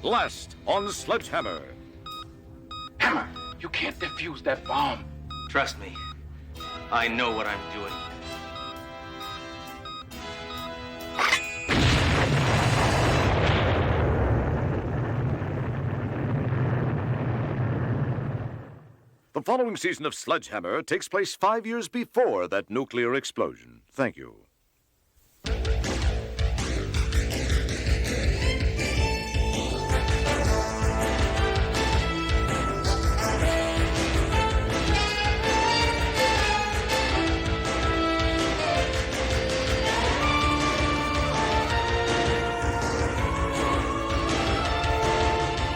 Last on Sledgehammer. Hammer, you can't defuse that bomb. Trust me, I know what I'm doing. The following season of Sledgehammer takes place 5 years before that nuclear explosion. Thank you.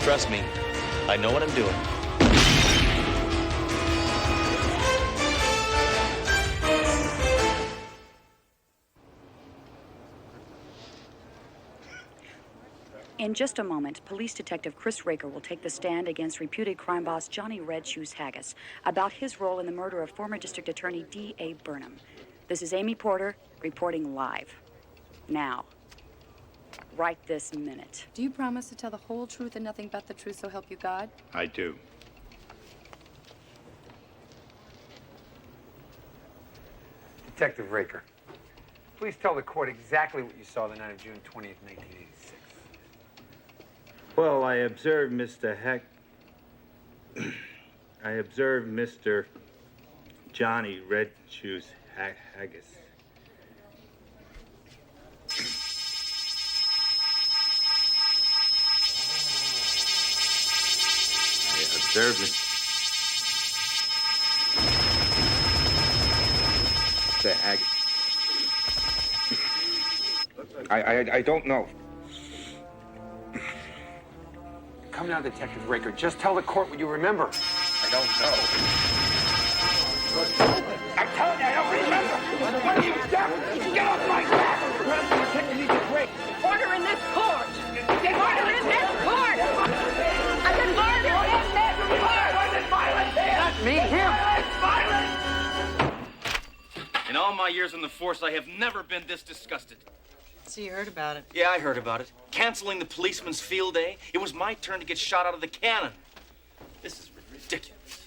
Trust me, I know what I'm doing. In just a moment, Police Detective Chris Raker will take the stand against reputed crime boss Johnny Red Shoes Haggis about his role in the murder of former District Attorney D.A. Burnham. This is Amy Porter reporting live. Now, right this minute. Do you promise to tell the whole truth and nothing but the truth, so help you God? I do. Detective Raker, please tell the court exactly what you saw the night of June 20th, 1986. Well, I observed Mr. I observed Mr. Johnny Red Shoes Haggis. I observed Mr. Haggis. I don't know. Come now, Detective Raker. Just tell the court what you remember. I don't know. I'm telling you, I don't remember. What are you doing? Get off my back! Detective needs a break. Order in this court! Order in this court! I've been murdered in this court! Wasn't violent here! Not me, him! Violence! In all my years on the force, I have never been this disgusted. So you heard about it? Yeah, I heard about it. Canceling the policeman's field day. It was my turn to get shot out of the cannon. This is ridiculous.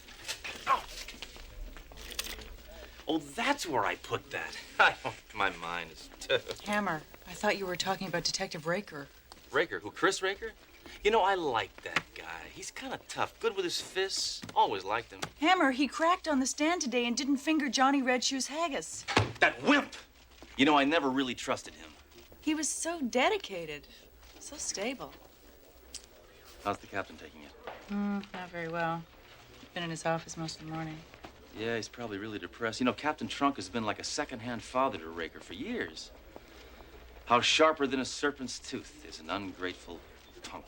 Oh, that's where I put that. My mind is... Hammer, I thought you were talking about Detective Raker. Raker? Who, Chris Raker? You know, I like that guy. He's kind of tough, good with his fists. Always liked him. Hammer, he cracked on the stand today and didn't finger Johnny Red Shoes Haggis. That wimp! You know, I never really trusted him. He was so dedicated, so stable. How's the captain taking it? Not very well. Been in his office most of the morning. Yeah, he's probably really depressed. You know, Captain Trunk has been like a second-hand father to Raker for years. How sharper than a serpent's tooth is an ungrateful punk.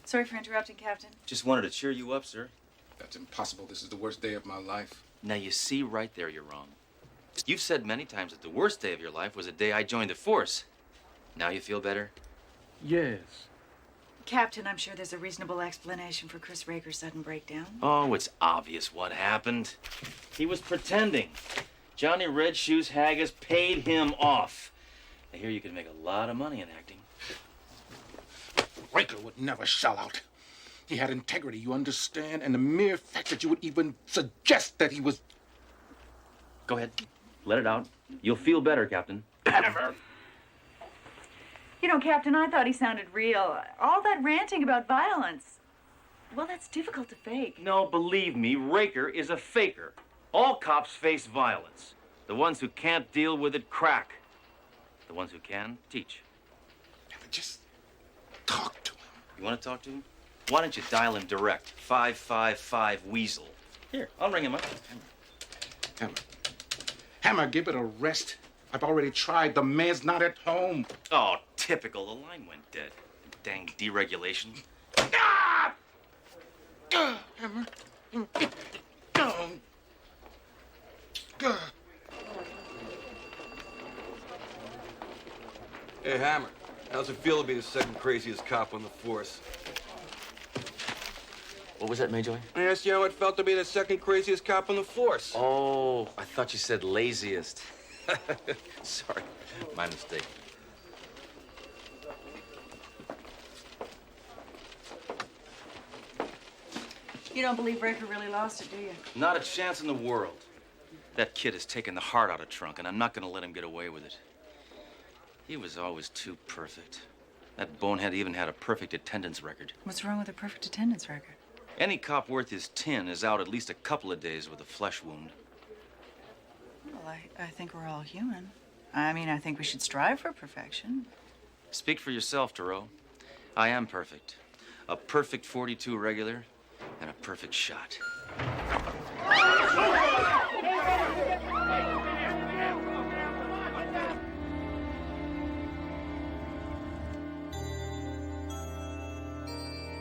Sorry for interrupting, Captain. Just wanted to cheer you up, sir. That's impossible. This is the worst day of my life. Now, you see, right there, you're wrong. You've said many times that the worst day of your life was the day I joined the force. Now you feel better? Yes. Captain, I'm sure there's a reasonable explanation for Chris Raker's sudden breakdown. Oh, it's obvious what happened. He was pretending. Johnny Red Shoes Haggis paid him off. I hear you can make a lot of money in acting. Raker would never sell out. He had integrity, you understand? And the mere fact that you would even suggest that he was... Go ahead. Let it out. You'll feel better, Captain. Never. You know, Captain, I thought he sounded real. All that ranting about violence. Well, that's difficult to fake. No, believe me, Raker is a faker. All cops face violence. The ones who can't deal with it crack. The ones who can, teach. Yeah, but just talk to him. You want to talk to him? Why don't you dial him direct? 555 Weasel. Here, I'll ring him up. Hammer. Hammer, give it a rest. I've already tried. The man's not at home. Oh, typical. The line went dead. Dang deregulation. Ah! Hammer. Get down. Hey, Hammer. How's it feel to be the second craziest cop on the force? What was that, Major? I asked you how it felt to be the second craziest cop on the force. Oh, I thought you said laziest. Sorry, my mistake. You don't believe Raker really lost it, do you? Not a chance in the world. That kid has taken the heart out of Trunk, and I'm not gonna let him get away with it. He was always too perfect. That bonehead even had a perfect attendance record. What's wrong with a perfect attendance record? Any cop worth his tin is out at least a couple of days with a flesh wound. Well, I think we're all human. I mean, I think we should strive for perfection. Speak for yourself, Thoreau. I am perfect. A perfect 42 regular and a perfect shot.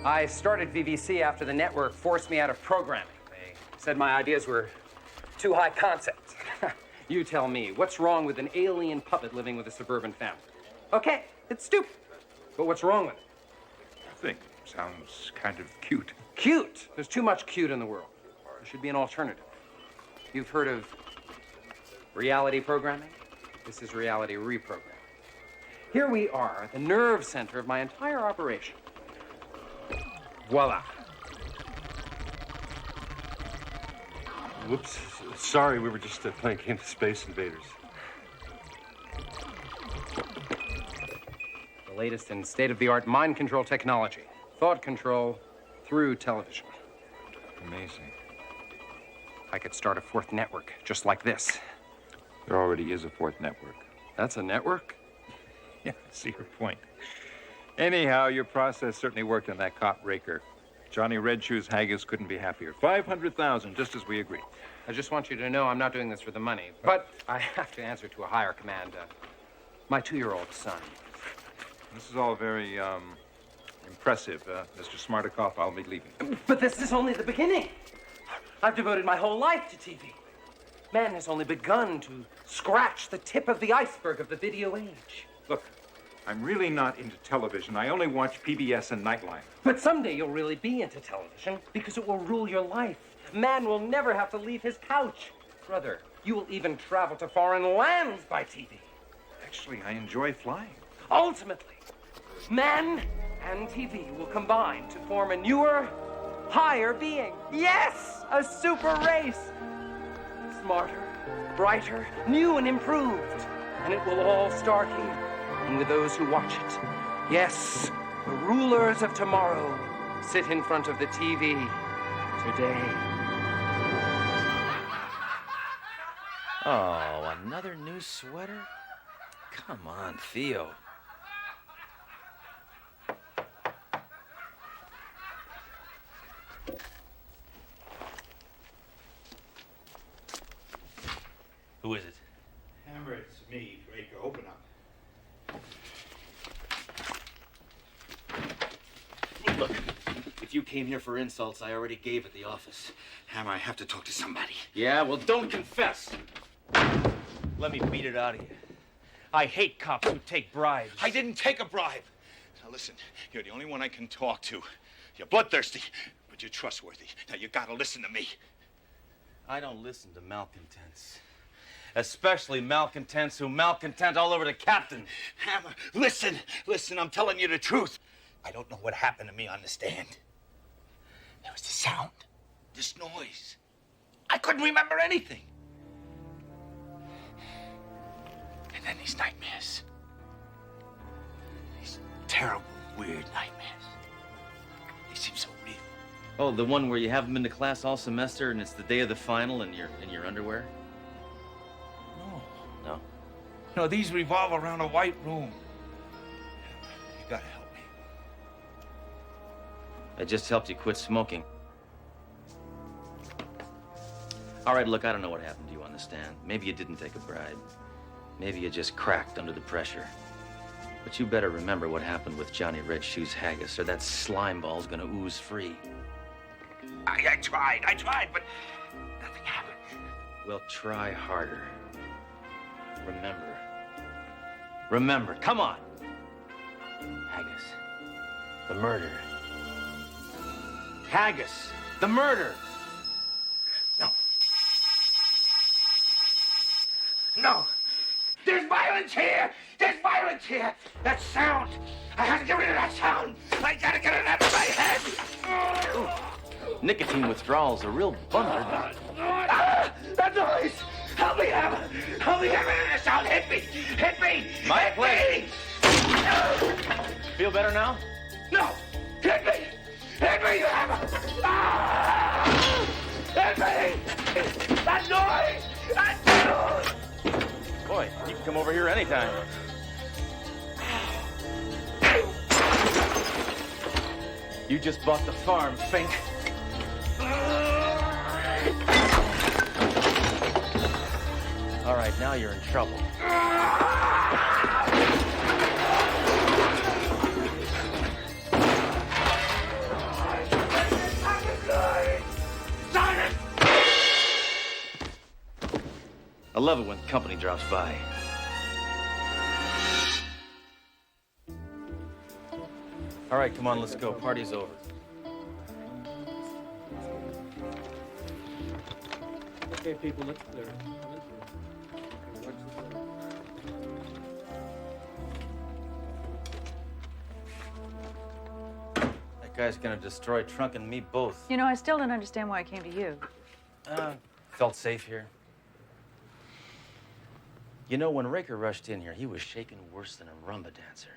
I started VVC after the network forced me out of programming. They said my ideas were too high concept. You tell me, what's wrong with an alien puppet living with a suburban family? Okay, it's stupid. But what's wrong with it? Nothing. Sounds kind of cute. Cute! There's too much cute in the world. There should be an alternative. You've heard of reality programming? This is reality reprogramming. Here we are, the nerve center of my entire operation. Voila. Whoops. Sorry, we were just playing a game of Space Invaders. The latest in state-of-the-art mind control technology. Thought control through television. Amazing. I could start a fourth network just like this. There already is a fourth network. That's a network? Yeah, I see your point. Anyhow, your process certainly worked on that cop Raker. Johnny Red Shoes Haggis couldn't be happier. 500,000, just as we agreed. I just want you to know I'm not doing this for the money, but I have to answer to a higher command. My 2-year-old son. This is all very, impressive. Mr. Smartikoff, I'll be leaving. But this is only the beginning. I've devoted my whole life to TV. Man has only begun to scratch the tip of the iceberg of the video age. Look, I'm really not into television. I only watch PBS and Nightline. But someday you'll really be into television because it will rule your life. Man will never have to leave his couch. Brother, you will even travel to foreign lands by TV. Actually, I enjoy flying. Ultimately, man and TV will combine to form a newer, higher being. Yes, a super race. Smarter, brighter, new and improved. And it will all start here and with those who watch it. Yes, the rulers of tomorrow sit in front of the TV today. Oh, another new sweater? Come on, Theo. Who is it? Hammer, it's me, Raker. Open up. Look, if you came here for insults, I already gave at the office. Hammer, I have to talk to somebody. Yeah, well, don't confess. Let me beat it out of you. I hate cops who take bribes. I didn't take a bribe. Now listen, you're the only one I can talk to. You're bloodthirsty, but you're trustworthy. Now you gotta listen to me. I don't listen to malcontents. Especially malcontents who malcontent all over the captain. Hammer, listen, I'm telling you the truth. I don't know what happened to me on the stand. There was this sound, this noise. I couldn't remember anything. And then these nightmares. These terrible, weird nightmares. They seem so real. Oh, the one where you haven't been to class all semester and it's the day of the final and you're in your underwear? No. No, these revolve around a white room. You gotta help me. I just helped you quit smoking. All right, look, I don't know what happened to you on the stand. Maybe you didn't take a bribe. Maybe you just cracked under the pressure. But you better remember what happened with Johnny Red Shoes Haggis, or that slime ball's gonna ooze free. I tried, but nothing happened. Well, try harder. Remember, come on. Haggis, the murder. Haggis, the murder. No. There's violence here! There's violence here! That sound! I have to get rid of that sound! I gotta get it out of my head! Ooh. Nicotine withdrawal's a real bummer. That noise! Help me, Hammer! Help me get rid of the sound! Hit me! Hit me! My Hit place. me! Feel better now? No! Hit me! Hit me, you Hammer! Ah! Hit me! That noise! That noise! Boy, you can come over here anytime. You just bought the farm, Fink. All right, now you're in trouble. I love it when company drops by. All right, come on, let's go. Party's over. Okay, people, let's clear it. That guy's gonna destroy Trunk and me both. You know, I still don't understand why I came to you. Felt safe here. You know, when Raker rushed in here, he was shaking worse than a rumba dancer.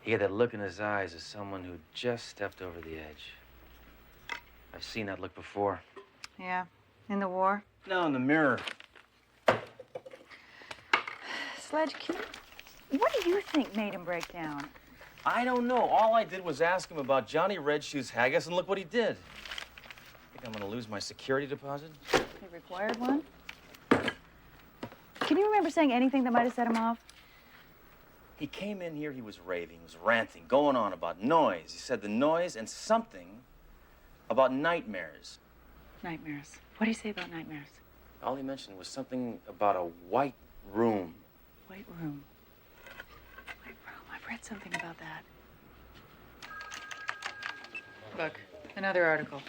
He had that look in his eyes as someone who just stepped over the edge. I've seen that look before. Yeah, in the war. No, in the mirror. Sledge, what do you think made him break down? I don't know. All I did was ask him about Johnny Red Shoes Haggis, and look what he did. Think I'm gonna lose my security deposit? He required one? Can you remember saying anything that might have set him off? He came in here, he was raving, he was ranting, going on about noise. He said the noise and something about nightmares. Nightmares. What do you say about nightmares? All he mentioned was something about a white room. White room. White room. I've read something about that. Look, another article.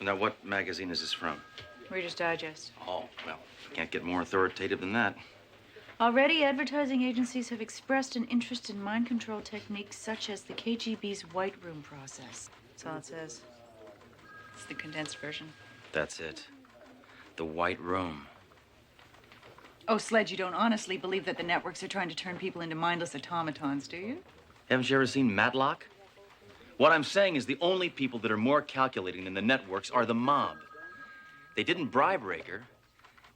Now, what magazine is this from? Reader's Digest. Oh, well, can't get more authoritative than that. Already, advertising agencies have expressed an interest in mind control techniques such as the KGB's White Room process. That's all it says. It's the condensed version. That's it. The White Room. Oh, Sledge, you don't honestly believe that the networks are trying to turn people into mindless automatons, do you? Haven't you ever seen Matlock? What I'm saying is the only people that are more calculating than the networks are the mob. They didn't bribe Raker.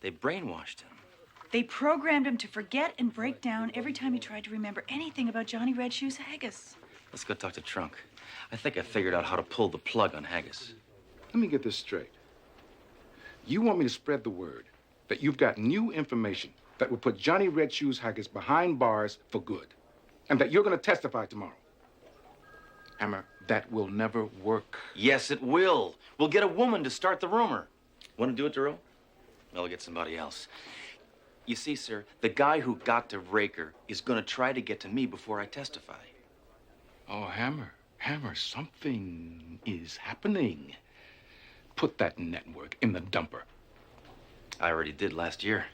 They brainwashed him. They programmed him to forget and break down every time he tried to remember anything about Johnny Red Shoes Haggis. Let's go talk to Trunk. I think I figured out how to pull the plug on Haggis. Let me get this straight. You want me to spread the word that you've got new information that will put Johnny Red Shoes Haggis behind bars for good, and that you're going to testify tomorrow. Hammer, that will never work. Yes, it will. We'll get a woman to start the rumor. Want to do it, Duro? I'll get somebody else. You see, sir, the guy who got to Raker is going to try to get to me before I testify. Oh, Hammer, something is happening. Put that network in the dumper. I already did last year.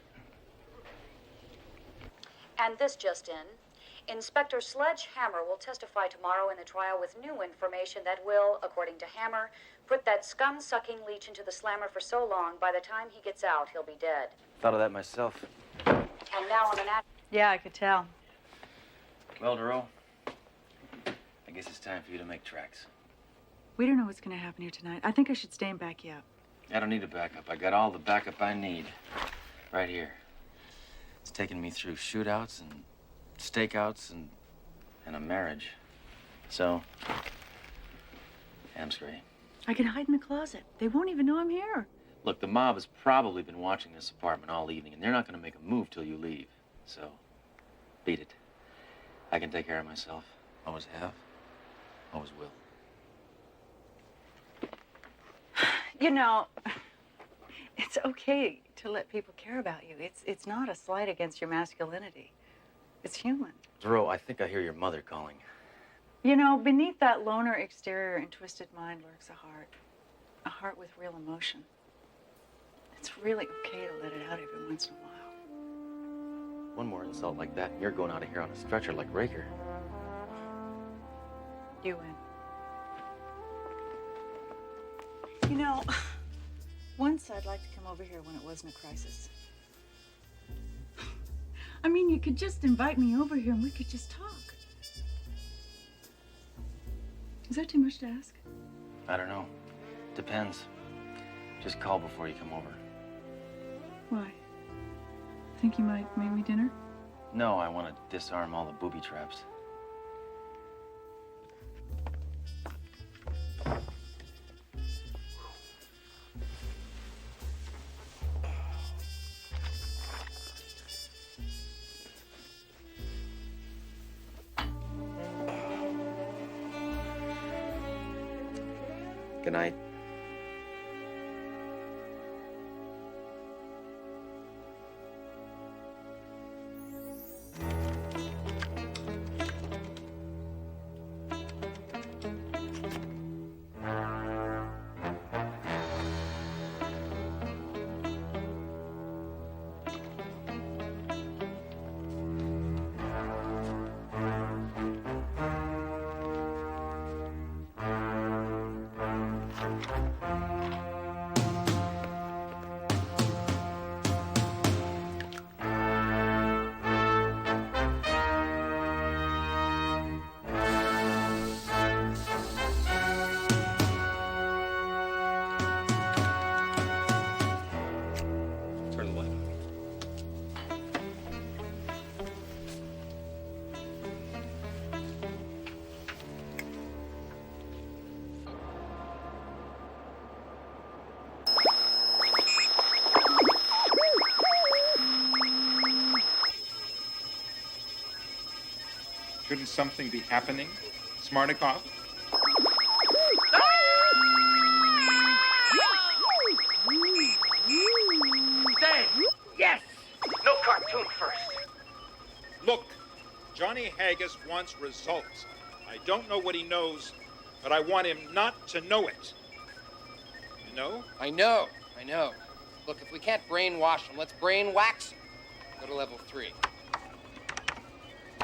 And this just in. Inspector Sledge Hammer will testify tomorrow in the trial with new information that will, according to Hammer, put that scum-sucking leech into the slammer for so long, by the time he gets out, he'll be dead. Thought of that myself. And now on an Yeah, I could tell. Well, Duro, I guess it's time for you to make tracks. We don't know what's going to happen here tonight. I think I should stay and back you up. I don't need a backup. I got all the backup I need. Right here. It's taken me through shootouts and stakeouts and a marriage. So, Ham's great. I can hide in the closet. They won't even know I'm here. Look, the mob has probably been watching this apartment all evening, and they're not going to make a move till you leave. So, beat it. I can take care of myself. Always have. Always will. You know, it's okay to let people care about you. It's not a slight against your masculinity. It's human. Duro, I think I hear your mother calling. You know, beneath that loner exterior and twisted mind lurks a heart with real emotion. It's really okay to let it out every once in a while. One more insult like that, and you're going out of here on a stretcher like Raker. You win. You know, once I'd like to come over here when it wasn't a crisis. I mean, you could just invite me over here and we could just talk. Is that too much to ask? I don't know. Depends. Just call before you come over. Why? Think you might make me dinner? No, I want to disarm all the booby traps. Good night. Shouldn't something be happening, Smartikoff? Dave! Yes! No cartoon first. Look, Johnny Haggis wants results. I don't know what he knows, but I want him not to know it. You know? I know. Look, if we can't brainwash him, let's brain wax him. Go to level 3.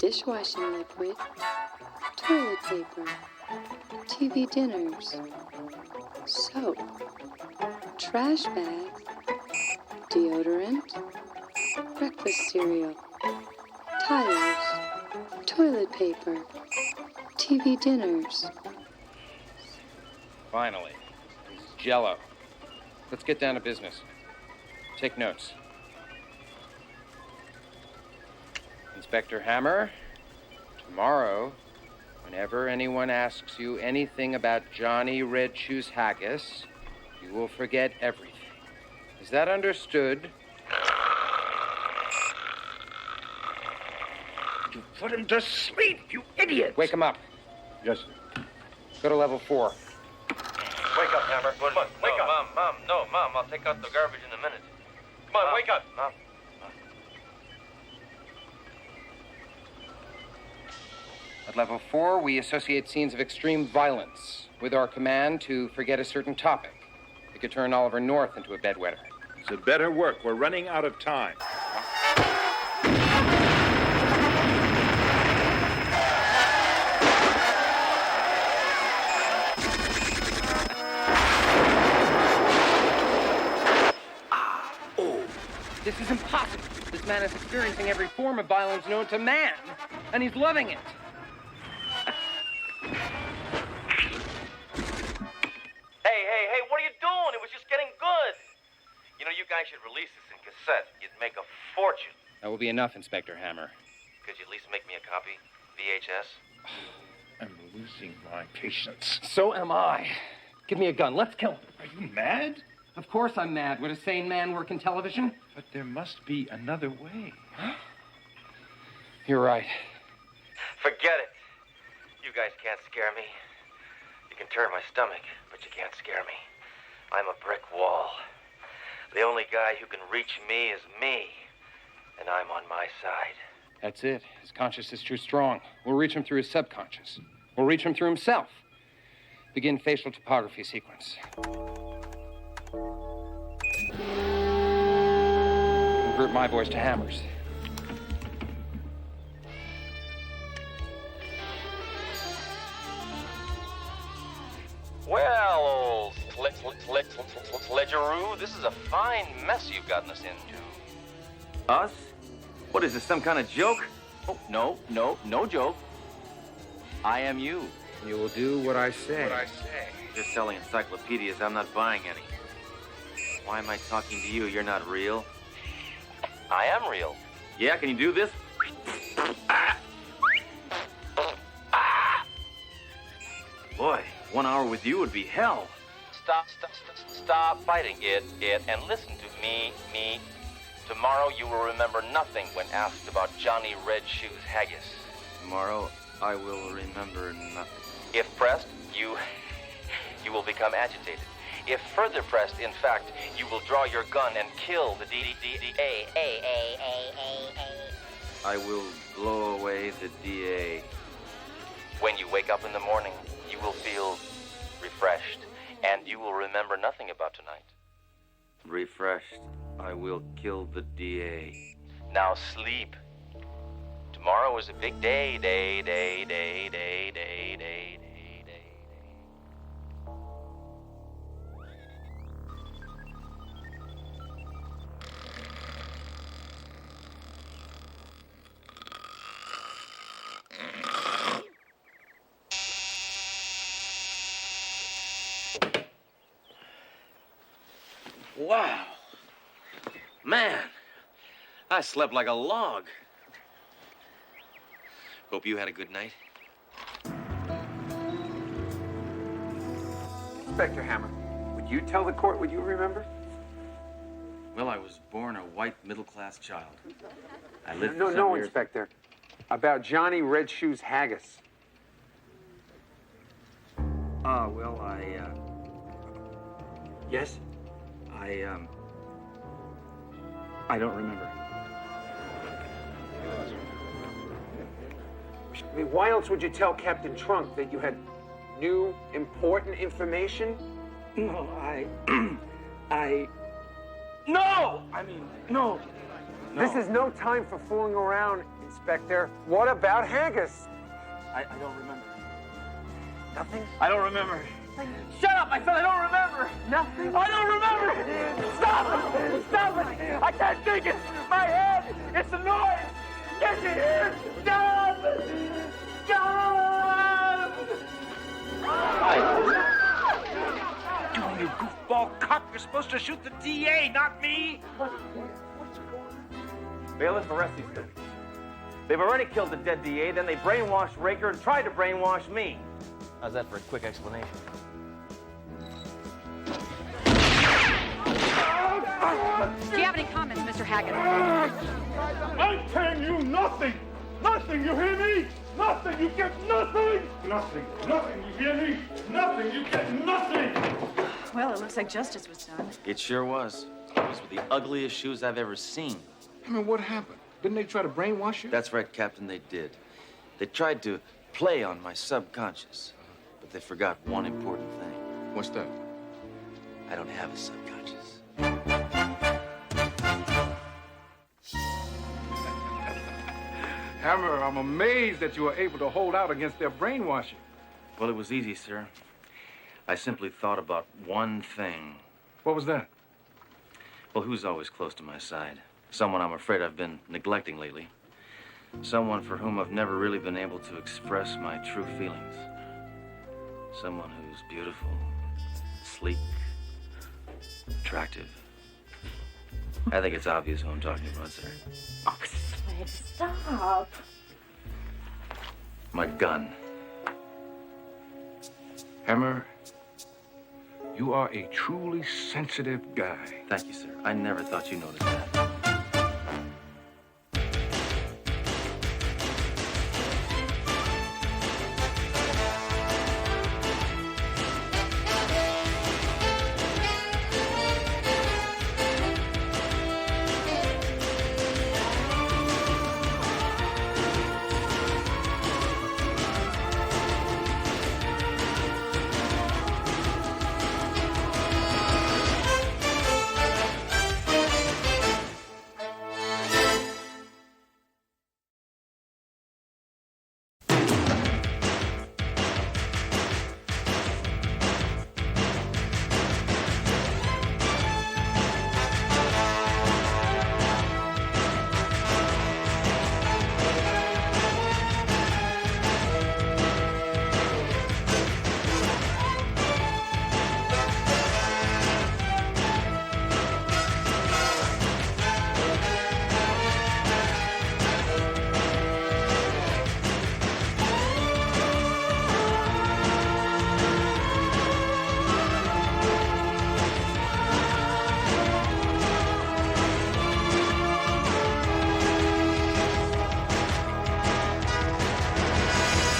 Dishwashing liquid, toilet paper, TV dinners, soap, trash bag, deodorant, breakfast cereal, tires, toilet paper, TV dinners. Finally. This is Jell-O. Let's get down to business. Take notes. Inspector Hammer, tomorrow, whenever anyone asks you anything about Johnny Red Shoes Haggis, you will forget everything. Is that understood? You put him to sleep, you idiot! Wake him up. Yes, sir. Go to level 4. Wake up, Hammer. Come on, wake up. Mom, I'll take out the garbage in a minute. Come on, wake up. Mom. At level 4, we associate scenes of extreme violence with our command to forget a certain topic. We could turn Oliver North into a bedwetter. So better work. We're running out of time. This is impossible. This man is experiencing every form of violence known to man, and he's loving it. Hey, what are you doing? It was just getting good. You know, you guys should release this in cassette. You'd make a fortune. That will be enough, Inspector Hammer. Could you at least make me a copy? VHS? I'm losing my patience. So am I. Give me a gun. Let's kill him. Are you mad? Of course I'm mad. Would a sane man work in television? But there must be another way. You're right. Forget it. You guys can't scare me. You can turn my stomach, but you can't scare me. I'm a brick wall. The only guy who can reach me is me, and I'm on my side. That's it. His conscious is too strong. We'll reach him through his subconscious. We'll reach him through himself. Begin facial topography sequence. Convert my voice to Hammer's. Sledgeroo, this is a fine mess you've gotten us into. Us? What is this, some kind of joke? Oh, no joke. I am you. You will do what I say. You're selling encyclopedias. I'm not buying any. Why am I talking to you? You're not real. I am real. Yeah, can you do this? Boy, 1 hour with you would be hell. Stop fighting it, and listen to me. Tomorrow you will remember nothing when asked about Johnny Red Shoes Haggis. Tomorrow I will remember nothing. If pressed, you will become agitated. If further pressed, in fact, you will draw your gun and kill the DA. I will blow away the DA. When you wake up in the morning, you will feel refreshed, and you will remember nothing about tonight. Refreshed, I will kill the DA. Now sleep. Tomorrow is a big day. Wow. Man, I slept like a log. Hope you had a good night. Inspector Hammer, would you tell the court what you remember? Well, I was born a white middle-class child. I lived No, for some years. Inspector. About Johnny Red Shoes Haggis. Well, Yes? I don't remember. I mean, why else would you tell Captain Trunk that you had new, important information? No, No! No. This is no time for fooling around, Inspector. What about Haggis? I don't remember. Nothing? I don't remember. Shut up! I said I don't remember! Nothing? I don't remember! Stop it! Stop it! I can't think it! My head! It's the noise! Get me here! Stop! Stop! You goofball cop, you're supposed to shoot the DA, not me! Bailiff, arrest these guys. They've already killed the dead DA, then they brainwashed Raker and tried to brainwash me. How's that for a quick explanation? Do you have any comments, Mr. Haggis? I'm paying you nothing! Nothing, you hear me? Nothing, you get nothing! Nothing, you hear me? Nothing, you get nothing! Well, it looks like justice was done. It sure was. Those were the ugliest shoes I've ever seen. I mean, what happened? Didn't they try to brainwash you? That's right, Captain, they did. They tried to play on my subconscious, but they forgot one important thing. What's that? I don't have a subconscious. Hammer, I'm amazed that you were able to hold out against their brainwashing. Well, it was easy, sir. I simply thought about one thing. What was that? Well, who's always close to my side? Someone I'm afraid I've been neglecting lately. Someone for whom I've never really been able to express my true feelings. Someone who's beautiful, sleek, attractive. I think it's obvious who I'm talking about, sir. Oh, Sledge, stop. My gun. Hammer, you are a truly sensitive guy. Thank you, sir. I never thought you noticed that.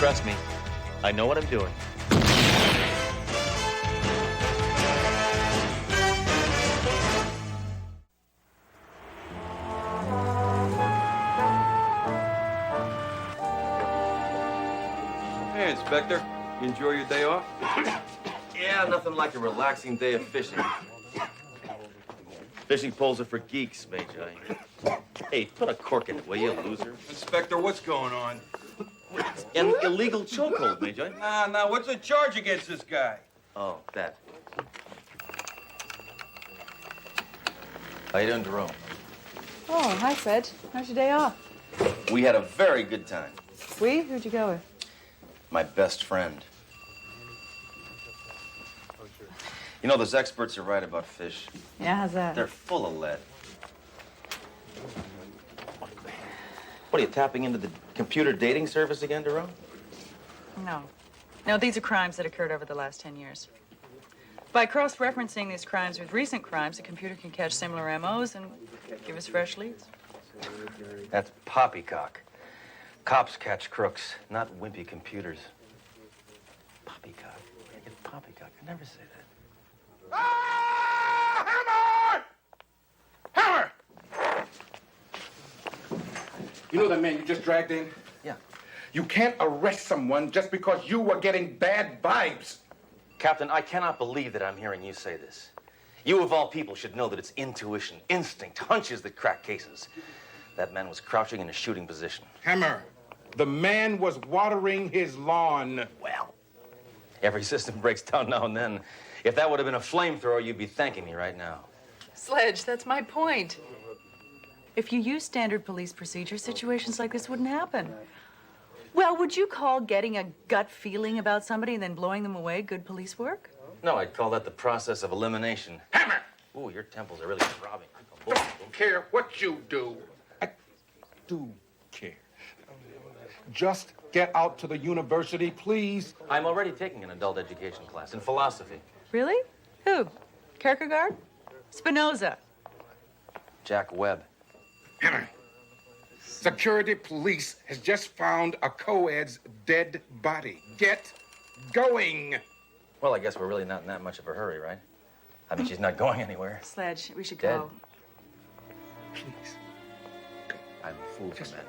Trust me, I know what I'm doing. Hey, Inspector. You enjoy your day off? Yeah, nothing like a relaxing day of fishing. Fishing poles are for geeks, Major. Hey, put a cork in it, will you, loser? Inspector, what's going on? An illegal chokehold, Major. Nah, what's the charge against this guy? Oh, that. How you doing, Jerome? Oh, hi, Sledge. How's your day off? We had a very good time. We? Who'd you go with? My best friend. You know, those experts are right about fish. Yeah, how's that? They're full of lead. What, are you tapping into the computer dating service again, Jerome? No. No, these are crimes that occurred over the last 10 years. By cross-referencing these crimes with recent crimes, the computer can catch similar MOs and give us fresh leads. That's poppycock. Cops catch crooks, not wimpy computers. Poppycock. Where do you get poppycock? I never say that. Hammer! You know that man you just dragged in? Yeah. You can't arrest someone just because you were getting bad vibes. Captain, I cannot believe that I'm hearing you say this. You, of all people, should know that it's intuition, instinct, hunches that crack cases. That man was crouching in a shooting position. Hammer, the man was watering his lawn. Well, every system breaks down now and then. If that would have been a flamethrower, you'd be thanking me right now. Sledge, that's my point. If you use standard police procedure, situations like this wouldn't happen. Well, would you call getting a gut feeling about somebody and then blowing them away good police work? No, I'd call that the process of elimination. Hammer! Ooh, your temples are really throbbing. Don't care what you do. I do care. Just get out to the university, please. I'm already taking an adult education class in philosophy. Really? Who? Kierkegaard? Spinoza? Jack Webb. Hammer. Security police has just found a co-ed's dead body. Get going. Well, I guess we're really not in that much of a hurry, right? I mean, she's not going anywhere. Sledge, we should Dead. go. Please. I'm a fool for that.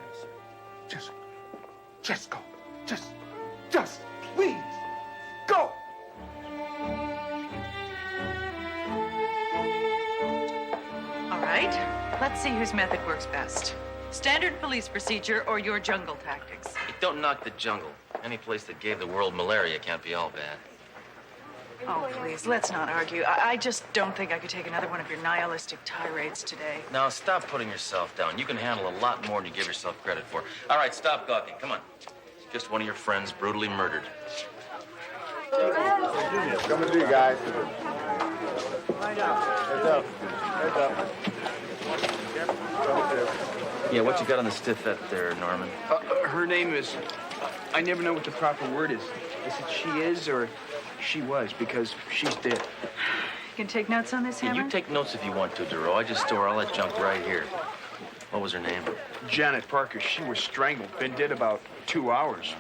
Just go. Just, please, go. All right, let's see whose method works best. Standard police procedure or your jungle tactics? Don't knock the jungle. Any place that gave the world malaria can't be all bad. Oh, please, let's not argue. I just don't think I could take another one of your nihilistic tirades today. Now, stop putting yourself down. You can handle a lot more than you give yourself credit for. All right, stop gawking. Come on. Just one of your friends brutally murdered. Coming to you guys. Heads up. Heads up. Yeah, what you got on the stiffette there, Norman? Her name is... I never know what the proper word is. Is it she is or she was? Because she's dead. You can take notes on this, Yeah, Hammer? you take notes if you want to, Duro. I just store all that junk right here. What was her name? Janet Parker. She was strangled. Been dead about 2 hours.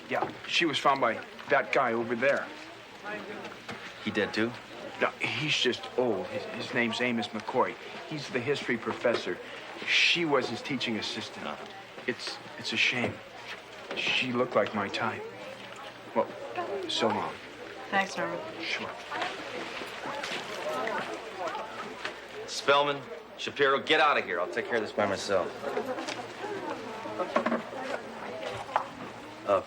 Yeah, she was found by that guy over there. He dead, too? No, he's just old. His name's Amos McCoy. He's the history professor. She was his teaching assistant. It's a shame. She looked like my type. Well, so long. Thanks, Norman. Sure. Spellman, Shapiro, get out of here. I'll take care of this by myself.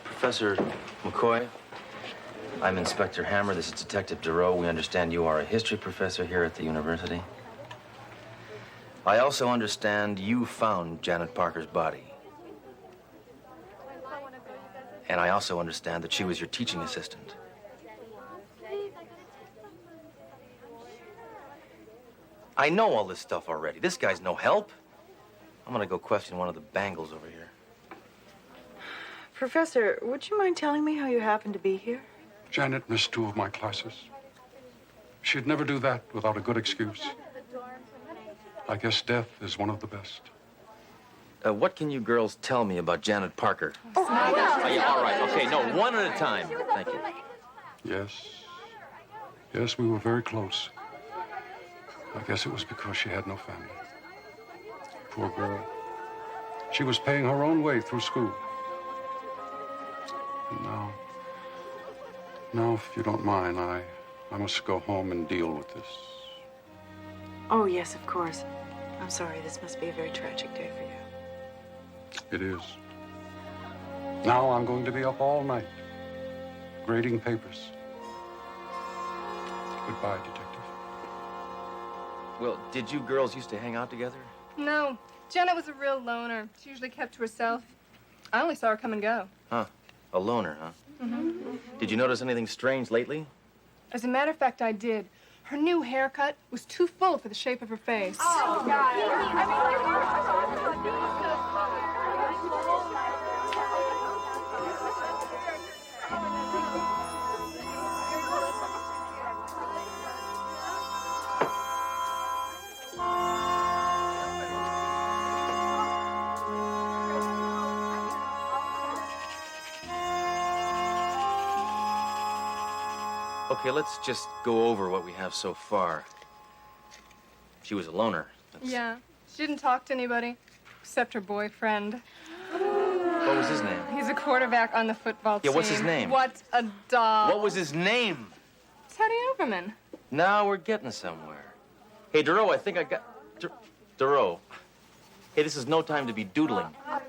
Professor McCoy, I'm Inspector Hammer. This is Detective Duro. We understand you are a history professor here at the university. I also understand you found Janet Parker's body. And I also understand that she was your teaching assistant. I know all this stuff already. This guy's no help. I'm gonna go question one of the bangles over here. Professor, would you mind telling me how you happened to be here? Janet missed 2 of my classes. She'd never do that without a good excuse. I guess death is one of the best. What can you girls tell me about Janet Parker? Oh, yeah, all right. Okay, no, one at a time. Thank you. Yes. Yes, we were very close. I guess it was because she had no family. Poor girl. She was paying her own way through school. And now, if you don't mind, I must go home and deal with this. Oh, yes, of course. I'm sorry. This must be a very tragic day for you. It is. Now I'm going to be up all night, grading papers. Goodbye, detective. Well, did you girls used to hang out together? No, Janet was a real loner. She usually kept to herself. I only saw her come and go. Huh. A loner, huh? Mm-hmm. Did you notice anything strange lately? As a matter of fact, I did. Her new haircut was too full for the shape of her face. Oh, God. Okay, let's just go over what we have so far. She was a loner. Yeah, she didn't talk to anybody except her boyfriend. What was his name? He's a quarterback on the football team. Yeah, what's his name? What a doll. What was his name? Teddy Overman. Now we're getting somewhere. Hey, Duro, I think I got... Duro. Hey, this is no time to be doodling. Did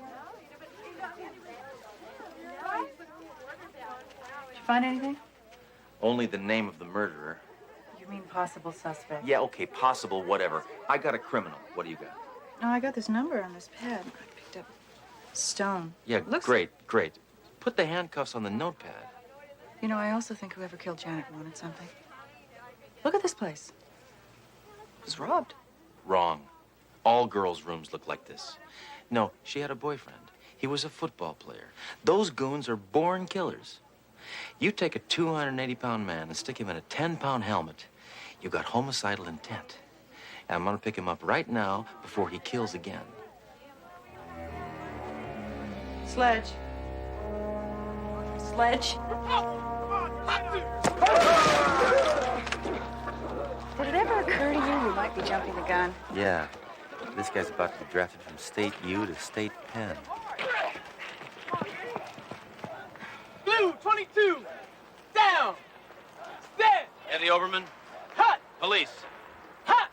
you find anything? Only the name of the murderer. You mean possible suspect? Yeah, okay, possible, whatever. I got a criminal. What do you got? Oh, I got this number on this pad. I picked up stone. Yeah, Looks great. Put the handcuffs on the notepad. You know, I also think whoever killed Janet wanted something. Look at this place. It was robbed. Wrong. All girls' rooms look like this. No, she had a boyfriend. He was a football player. Those goons are born killers. You take a 280-pound man and stick him in a 10-pound helmet, you got homicidal intent. And I'm gonna pick him up right now before he kills again. Sledge. Sledge. Did it ever occur to you we might be jumping the gun? Yeah. This guy's about to be drafted from State U to State Penn. Blue 22, down. Stand. Eddie Overman. Hut. Police. Hut.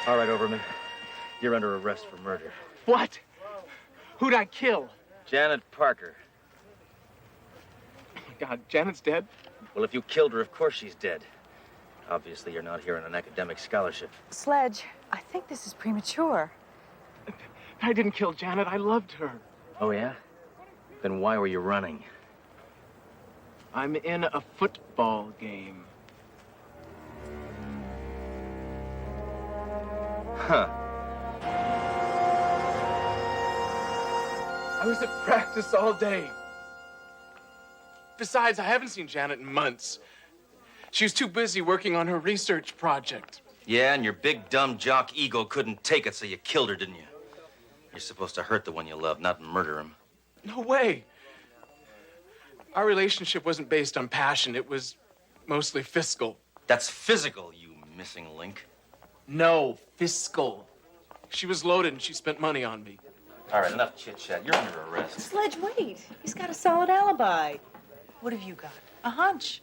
All right, Overman. You're under arrest for murder. What? Who'd I kill? Janet Parker. Oh, my God, Janet's dead? Well, if you killed her, of course she's dead. Obviously, you're not here on an academic scholarship. Sledge, I think this is premature. I didn't kill Janet. I loved her. Oh, yeah? Then why were you running? I'm in a football game. Huh. I was at practice all day. Besides, I haven't seen Janet in months. She was too busy working on her research project. Yeah, and your big, dumb jock ego couldn't take it, so you killed her, didn't you? You're supposed to hurt the one you love, not murder him. No way. Our relationship wasn't based on passion. It was mostly fiscal. That's physical, you missing link. No, fiscal. She was loaded and she spent money on me. All right, enough chit-chat. You're under arrest. Sledge, wait. He's got a solid alibi. What have you got? A hunch.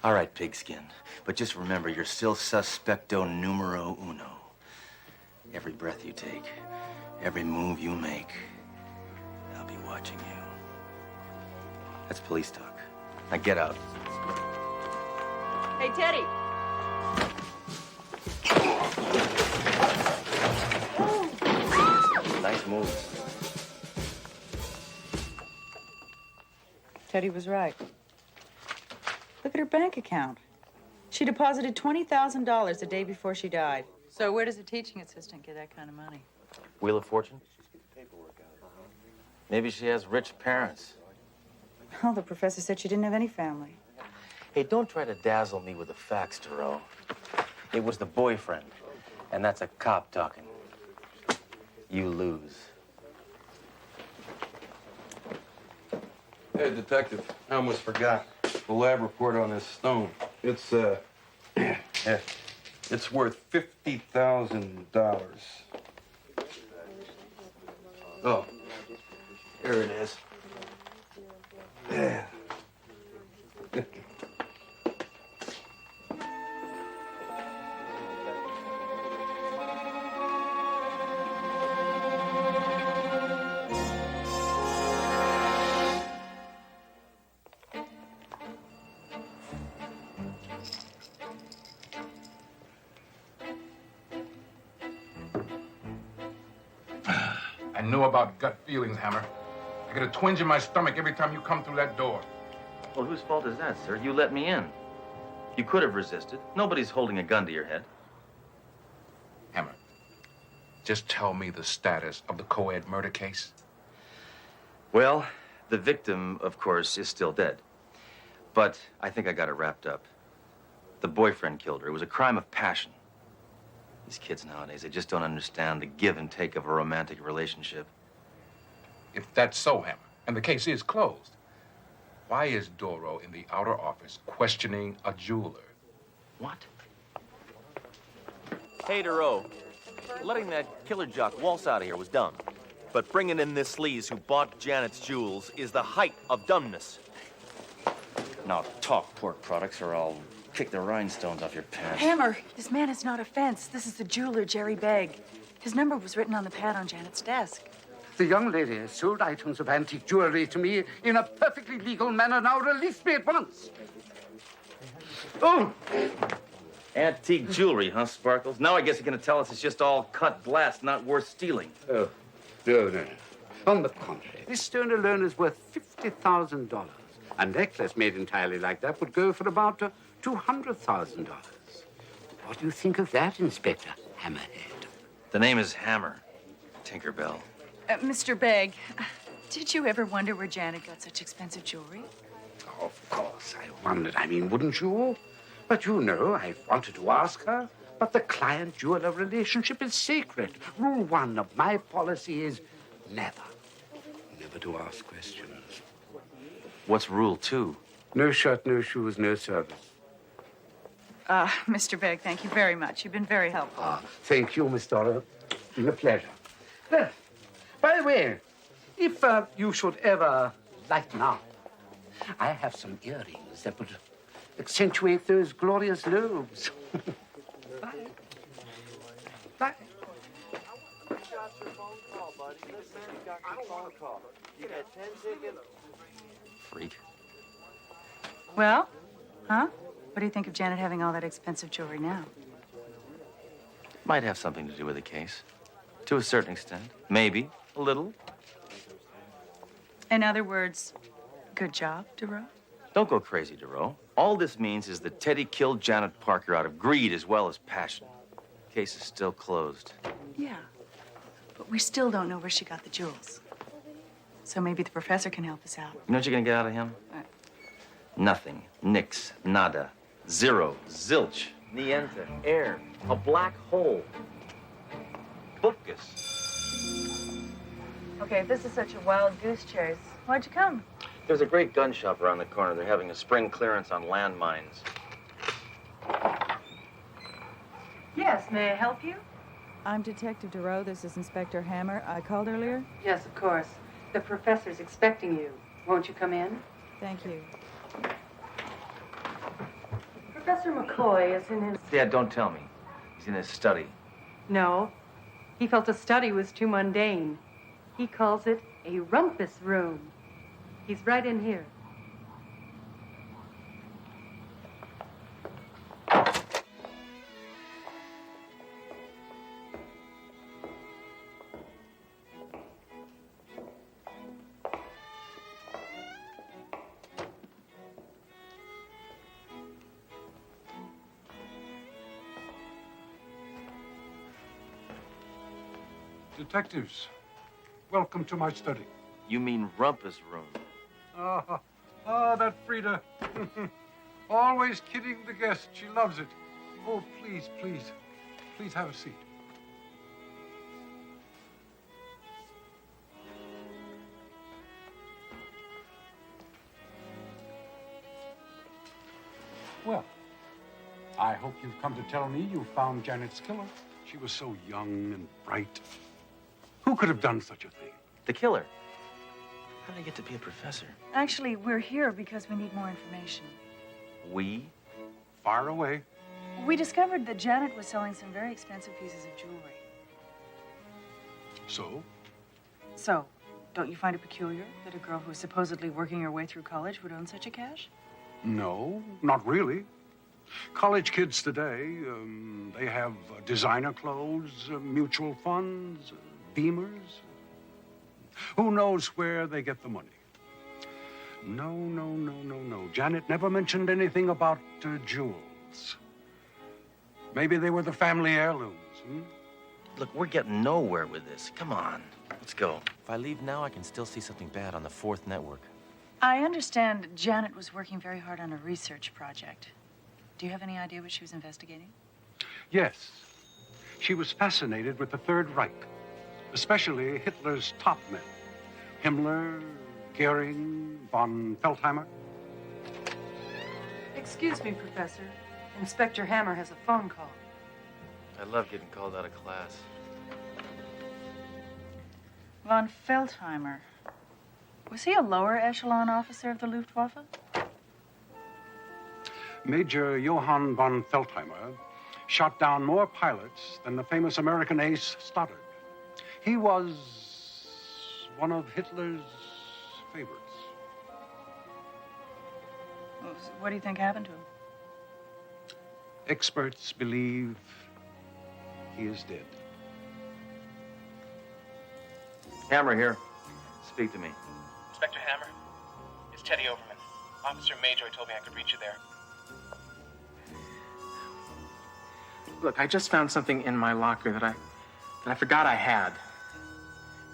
All right, pigskin. But just remember, you're still suspecto numero uno. Every breath you take, every move you make, I'll be watching you. That's police talk. Now get out. Hey, Teddy. Nice moves. Teddy was right. Look at her bank account. She deposited $20,000 the day before she died. So where does a teaching assistant get that kind of money? Wheel of Fortune? Maybe she has rich parents. Well, the professor said she didn't have any family. Hey, don't try to dazzle me with the facts, Thoreau. It was the boyfriend, and that's a cop talking. You lose. Hey, Detective, I almost forgot. The lab report on this stone. It's, it's worth $50,000. Oh, here it is. Yeah. I know about gut feelings, Hammer. I get a twinge in my stomach every time you come through that door. Well, whose fault is that, sir? You let me in. You could have resisted. Nobody's holding a gun to your head. Hammer, just tell me the status of the co-ed murder case. Well, the victim, of course, is still dead. But I think I got it wrapped up. The boyfriend killed her. It was a crime of passion. These kids nowadays, they just don't understand the give and take of a romantic relationship. If that's so, Hammer, and the case is closed, why is Doro in the outer office questioning a jeweler? What? Hey, Thoreau, letting that killer jock waltz out of here was dumb. But bringing in this sleaze who bought Janet's jewels is the height of dumbness. Now talk, pork products, or I'll kick the rhinestones off your pants. Hammer, this man is not a fence. This is the jeweler, Jerry Begg. His number was written on the pad on Janet's desk. The young lady sold items of antique jewelry to me in a perfectly legal manner. Now release me at once. Oh! Antique jewelry, huh, Sparkles? Now I guess you're gonna tell us it's just all cut glass, not worth stealing. Oh, no. On the contrary, this stone alone is worth $50,000. A necklace made entirely like that would go for about $200,000. What do you think of that, Inspector Hammerhead? The name is Hammer, Tinkerbell. Mr. Begg, did you ever wonder where Janet got such expensive jewelry? Of course, I wondered. I mean, wouldn't you? But you know, I've wanted to ask her. But the client-jeweler relationship is sacred. Rule 1 of my policy is never to ask questions. What's rule 2? No shirt, no shoes, no service. Mr. Begg, thank you very much. You've been very helpful. Thank you, Miss Dora. It's been a pleasure. Well, by the way, if you should ever lighten up, I have some earrings that would accentuate those glorious lobes. Bye. Bye. Freak. Well, huh? What do you think of Janet having all that expensive jewelry now? Might have something to do with the case. To a certain extent. Maybe. A little. In other words, good job, Duro. Don't go crazy, Duro. All this means is that Teddy killed Janet Parker out of greed as well as passion. Case is still closed. Yeah. But we still don't know where she got the jewels. So maybe the professor can help us out. You know what you're gonna get out of him? What? Nothing. Nix. Nada. Zero. Zilch. Niente. Air. A black hole. Bookus. Okay, if this is such a wild goose chase, why'd you come? There's a great gun shop around the corner. They're having a spring clearance on landmines. Yes, may I help you? I'm Detective Duro. This is Inspector Hammer. I called earlier? Yes, of course. The professor's expecting you. Won't you come in? Thank you. Professor McCoy is in his... Dad, don't tell me. He's in his study. No. He felt a study was too mundane. He calls it a rumpus room. He's right in here. Detectives, welcome to my study. You mean Rumpus Room. That Frida. Always kidding the guest. She loves it. Oh, please, please. Please have a seat. Well, I hope you've come to tell me you found Janet's killer. She was so young and bright. Who could have done such a thing? The killer. How did I get to be a professor? Actually, we're here because we need more information. We? Far away. We discovered that Janet was selling some very expensive pieces of jewelry. So? So, don't you find it peculiar that a girl who is supposedly working her way through college would own such a cache? No, not really. College kids today, they have designer clothes, mutual funds, Beamers. Who knows where they get the money? No. Janet never mentioned anything about jewels. Maybe they were the family heirlooms, Look, we're getting nowhere with this. Come on, let's go. If I leave now, I can still see something bad on the 4th network. I understand Janet was working very hard on a research project. Do you have any idea what she was investigating? Yes. She was fascinated with the Third Reich, especially Hitler's top men. Himmler, Goering, von Feldheimer. Excuse me, Professor. Inspector Hammer has a phone call. I love getting called out of class. Von Feldheimer. Was he a lower echelon officer of the Luftwaffe? Major Johann von Feldheimer shot down more pilots than the famous American ace Stoddard. He was one of Hitler's favorites. Well, what do you think happened to him? Experts believe he is dead. Hammer here. Speak to me. Inspector Hammer, it's Teddy Overman. Officer Major told me I could reach you there. Look, I just found something in my locker that I forgot I had.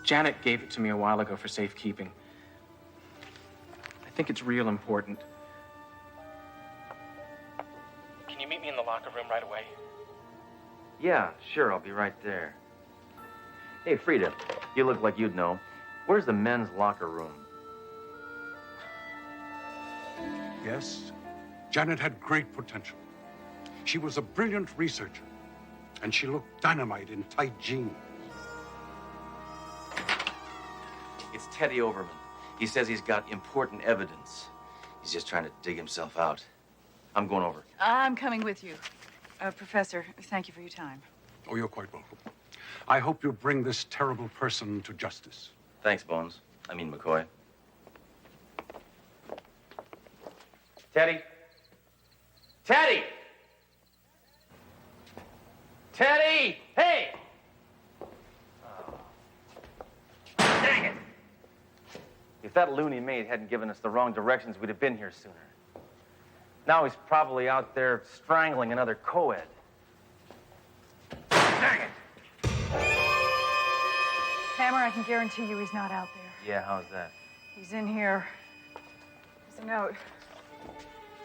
Janet gave it to me a while ago for safekeeping. I think it's real important. Can you meet me in the locker room right away? Yeah, sure, I'll be right there. Hey, Frida, you look like you'd know. Where's the men's locker room? Yes, Janet had great potential. She was a brilliant researcher, and she looked dynamite in tight jeans. It's Teddy Overman. He says he's got important evidence. He's just trying to dig himself out. I'm going over. I'm coming with you. Professor, thank you for your time. Oh, you're quite welcome. I hope you bring this terrible person to justice. Thanks, Bones. I mean, McCoy. Teddy? Teddy! Teddy! Hey! Dang it! If that loony maid hadn't given us the wrong directions, we'd have been here sooner. Now he's probably out there strangling another co-ed. Dang it! Hammer, I can guarantee you he's not out there. Yeah, how's that? He's in here. There's a note.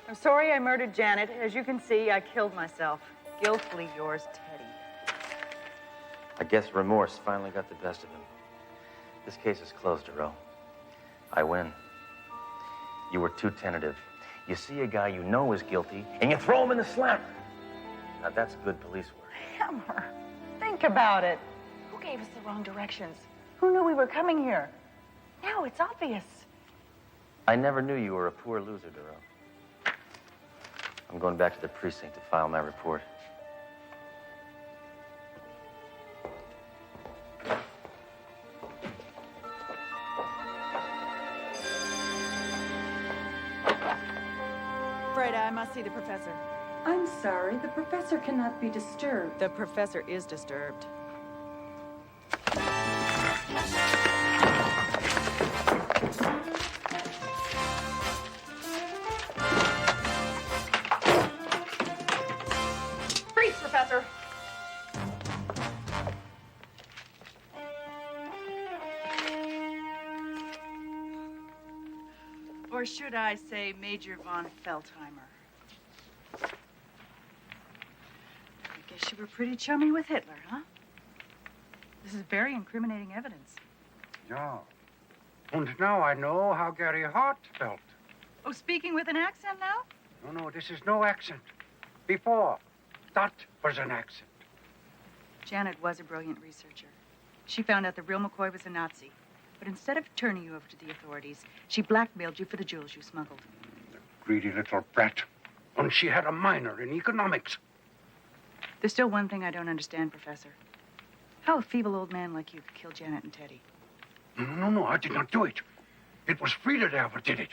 I'm sorry I murdered Janet. As you can see, I killed myself. Guiltfully yours, Teddy. I guess remorse finally got the best of him. This case is closed, Duro. I win. You were too tentative. You see a guy you know is guilty, and you throw him in the slammer. Now, that's good police work. Hammer, think about it. Who gave us the wrong directions? Who knew we were coming here? Now it's obvious. I never knew you were a poor loser, Duro. I'm going back to the precinct to file my report. Freda, I must see the professor. I'm sorry, the professor cannot be disturbed. The professor is disturbed. Freeze, Professor. Or should I say Major von Feldheimer? I guess you were pretty chummy with Hitler, huh? This is very incriminating evidence. Yeah. And now I know how Gary Hart felt. Oh, speaking with an accent now? No, this is no accent. Before, that was an accent. Janet was a brilliant researcher. She found out the real McCoy was a Nazi. But instead of turning you over to the authorities, she blackmailed you for the jewels you smuggled. Greedy little brat. And she had a minor in economics. There's still one thing I don't understand, Professor. How a feeble old man like you could kill Janet and Teddy. No, I did not do it. It was Frida there who did it.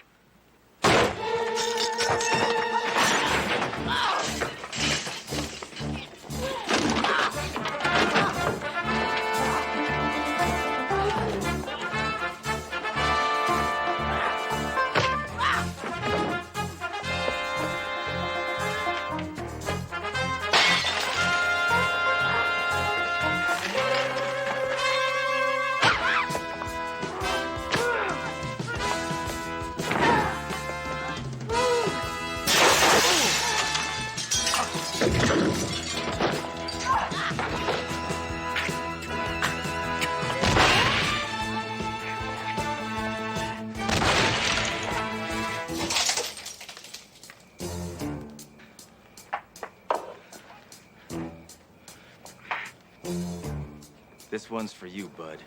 This one's for you, bud.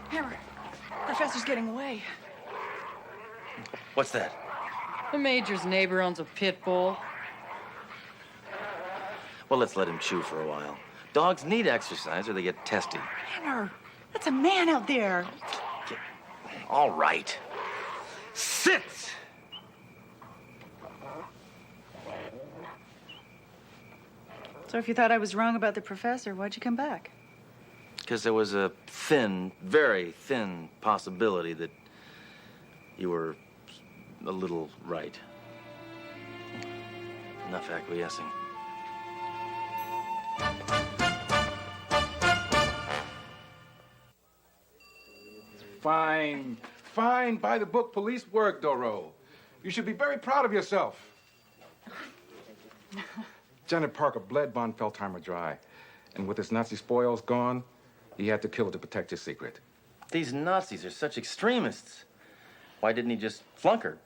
Hammer, Professor's getting away. What's that? The Major's neighbor owns a pit bull. Well, let's let him chew for a while. Dogs need exercise or they get testy. Hammer, that's a man out there. All right. Sit! So if you thought I was wrong about the professor, why'd you come back? Because there was a thin, very thin possibility that you were a little right. Enough acquiescing. Fine. Fine. By the book police work, Doro. You should be very proud of yourself. Janet Parker bled von Feldheimer dry. And with his Nazi spoils gone, he had to kill her to protect his secret. These Nazis are such extremists. Why didn't he just flunk her?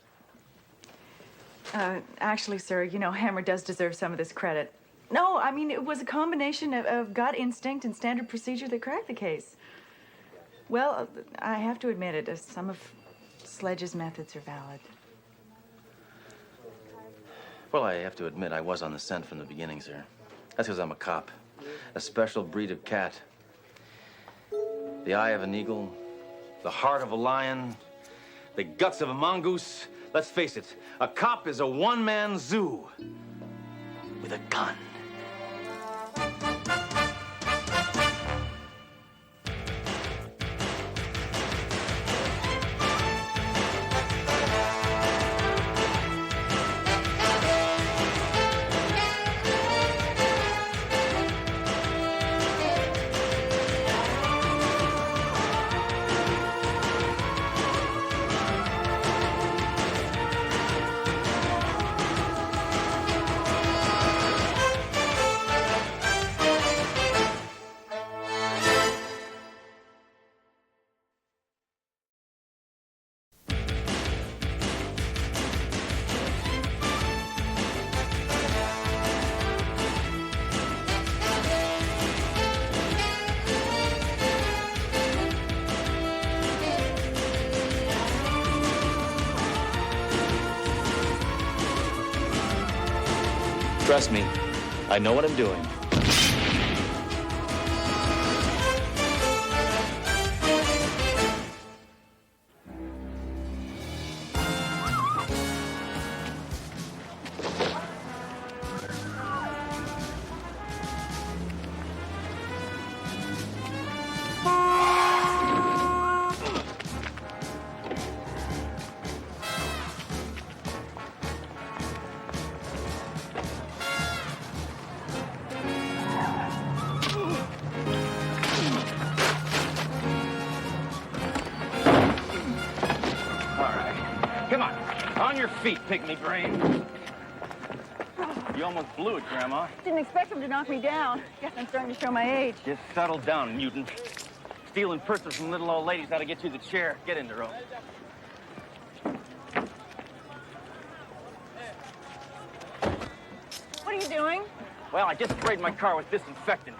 Actually, sir, you know, Hammer does deserve some of this credit. No, I mean, it was a combination of gut instinct and standard procedure that cracked the case. Well, I have to admit it, some of Sledge's methods are valid. Well, I have to admit I was on the scent from the beginning, sir. That's because I'm a cop. A special breed of cat. The eye of an eagle, the heart of a lion, the guts of a mongoose. Let's face it, a cop is a one-man zoo with a gun. Trust me, I know what I'm doing. your feet, pygmy brain. You almost blew it, Grandma. Didn't expect him to knock me down. Guess I'm starting to show my age. Just settle down, mutant. Stealing purses from little old ladies ought to get you the chair. Get in, Duro. What are you doing? Well, I just sprayed my car with disinfectant.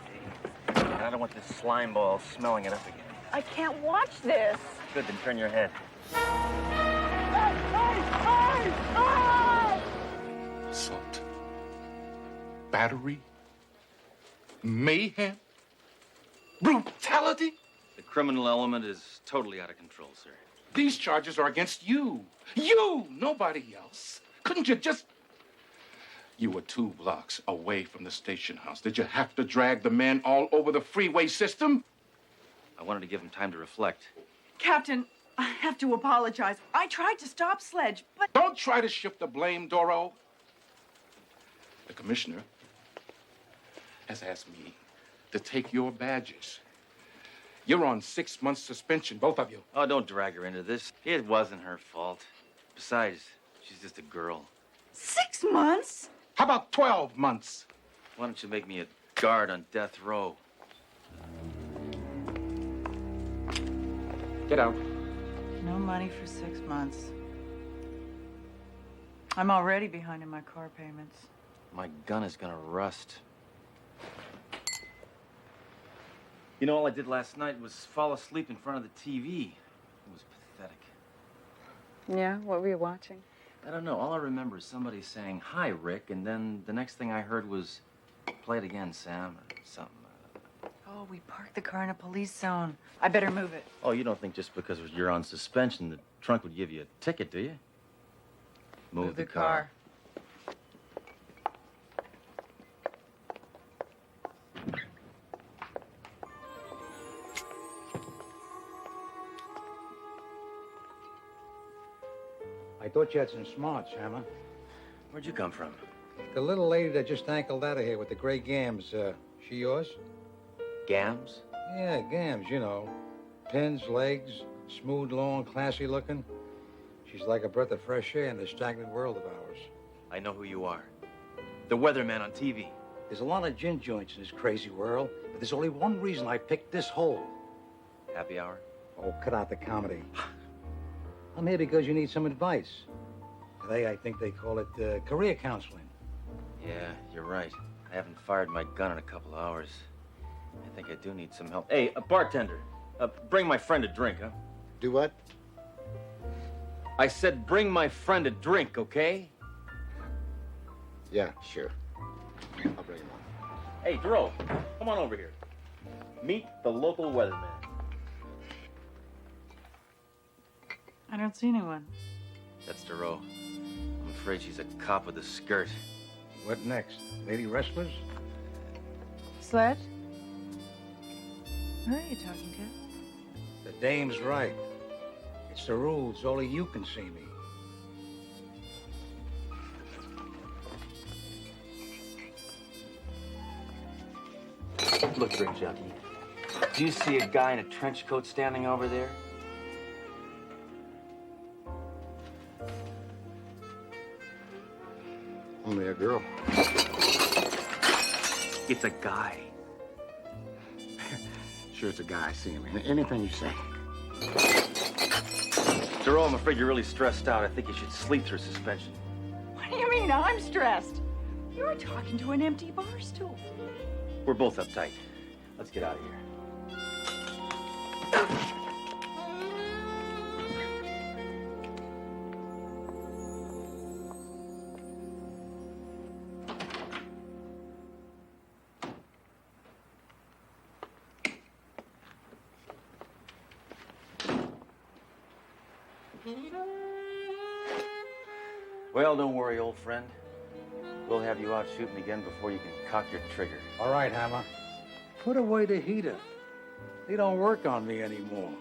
And I don't want this slime ball smelling it up again. I can't watch this. Good, then turn your head. Assault. Battery. Mayhem. Brutality. The criminal element is totally out of control, sir. These charges are against you. You, nobody else. Couldn't you just... You were 2 blocks away from the station house. Did you have to drag the men all over the freeway system? I wanted to give him time to reflect. Captain, I have to apologize. I tried to stop Sledge, but... Don't try to shift the blame, Doro. The commissioner has asked me to take your badges. You're on 6 months suspension, both of you. Oh, don't drag her into this. It wasn't her fault. Besides, she's just a girl. 6 months? How about 12 months? Why don't you make me a guard on death row? Get out. No money for 6 months. I'm already behind in my car payments. My gun is gonna rust. You know, all I did last night was fall asleep in front of the TV. It was pathetic. Yeah, what were you watching? I don't know. All I remember is somebody saying, "Hi, Rick," and then the next thing I heard was, "Play it again, Sam," or something. Oh, we parked the car in a police zone. I better move it. Oh, you don't think just because you're on suspension the trunk would give you a ticket, do you? Move the car. I thought you had some smarts, Hammer. Where'd you come from? The little lady that just ankled out of here with the gray gams, she yours? Gams? Yeah, gams, you know. Pins, legs, smooth, long, classy looking. She's like a breath of fresh air in this stagnant world of ours. I know who you are. The weatherman on TV. There's a lot of gin joints in this crazy world, but there's only one reason I picked this hole. Happy hour? Oh, cut out the comedy. I'm here because you need some advice. Today, I think they call it career counseling. Yeah, you're right. I haven't fired my gun in a couple hours. I think I do need some help. Hey, a bartender, bring my friend a drink, huh? Do what? I said bring my friend a drink, okay? Yeah, sure. I'll bring him on. Hey, Dro, come on over here. Meet the local weatherman. I don't see anyone. That's Duro. I'm afraid she's a cop with a skirt. What next? Lady wrestlers? Sledge? Who are you talking to? The dame's right. It's the rules. Only you can see me. Look, Drink Junkie. Do you see a guy in a trench coat standing over there? Only a girl. It's a guy. Sure, it's a guy. I see him. Anything you say. Duro, I'm afraid you're really stressed out. I think you should sleep through suspension. What do you mean I'm stressed? You're talking to an empty bar stool. We're both uptight. Let's get out of here. Well, don't worry, old friend. We'll have you out shooting again before you can cock your trigger. All right, Hammer. Put away the heater. They don't work on me anymore.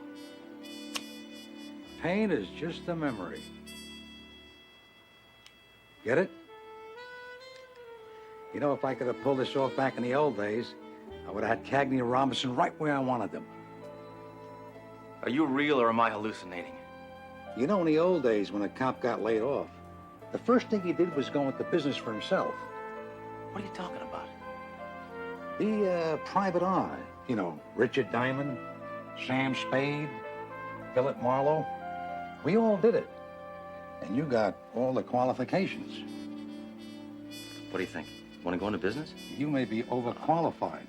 Pain is just a memory. Get it? You know, if I could have pulled this off back in the old days, I would have had Cagney and Robinson right where I wanted them. Are you real or am I hallucinating? You know, in the old days when a cop got laid off, The first thing he did was go into business for himself. What are you talking about? Be private eye. You know, Richard Diamond, Sam Spade, Philip Marlowe. We all did it. And you got all the qualifications. What do you think? Want to go into business? You may be overqualified.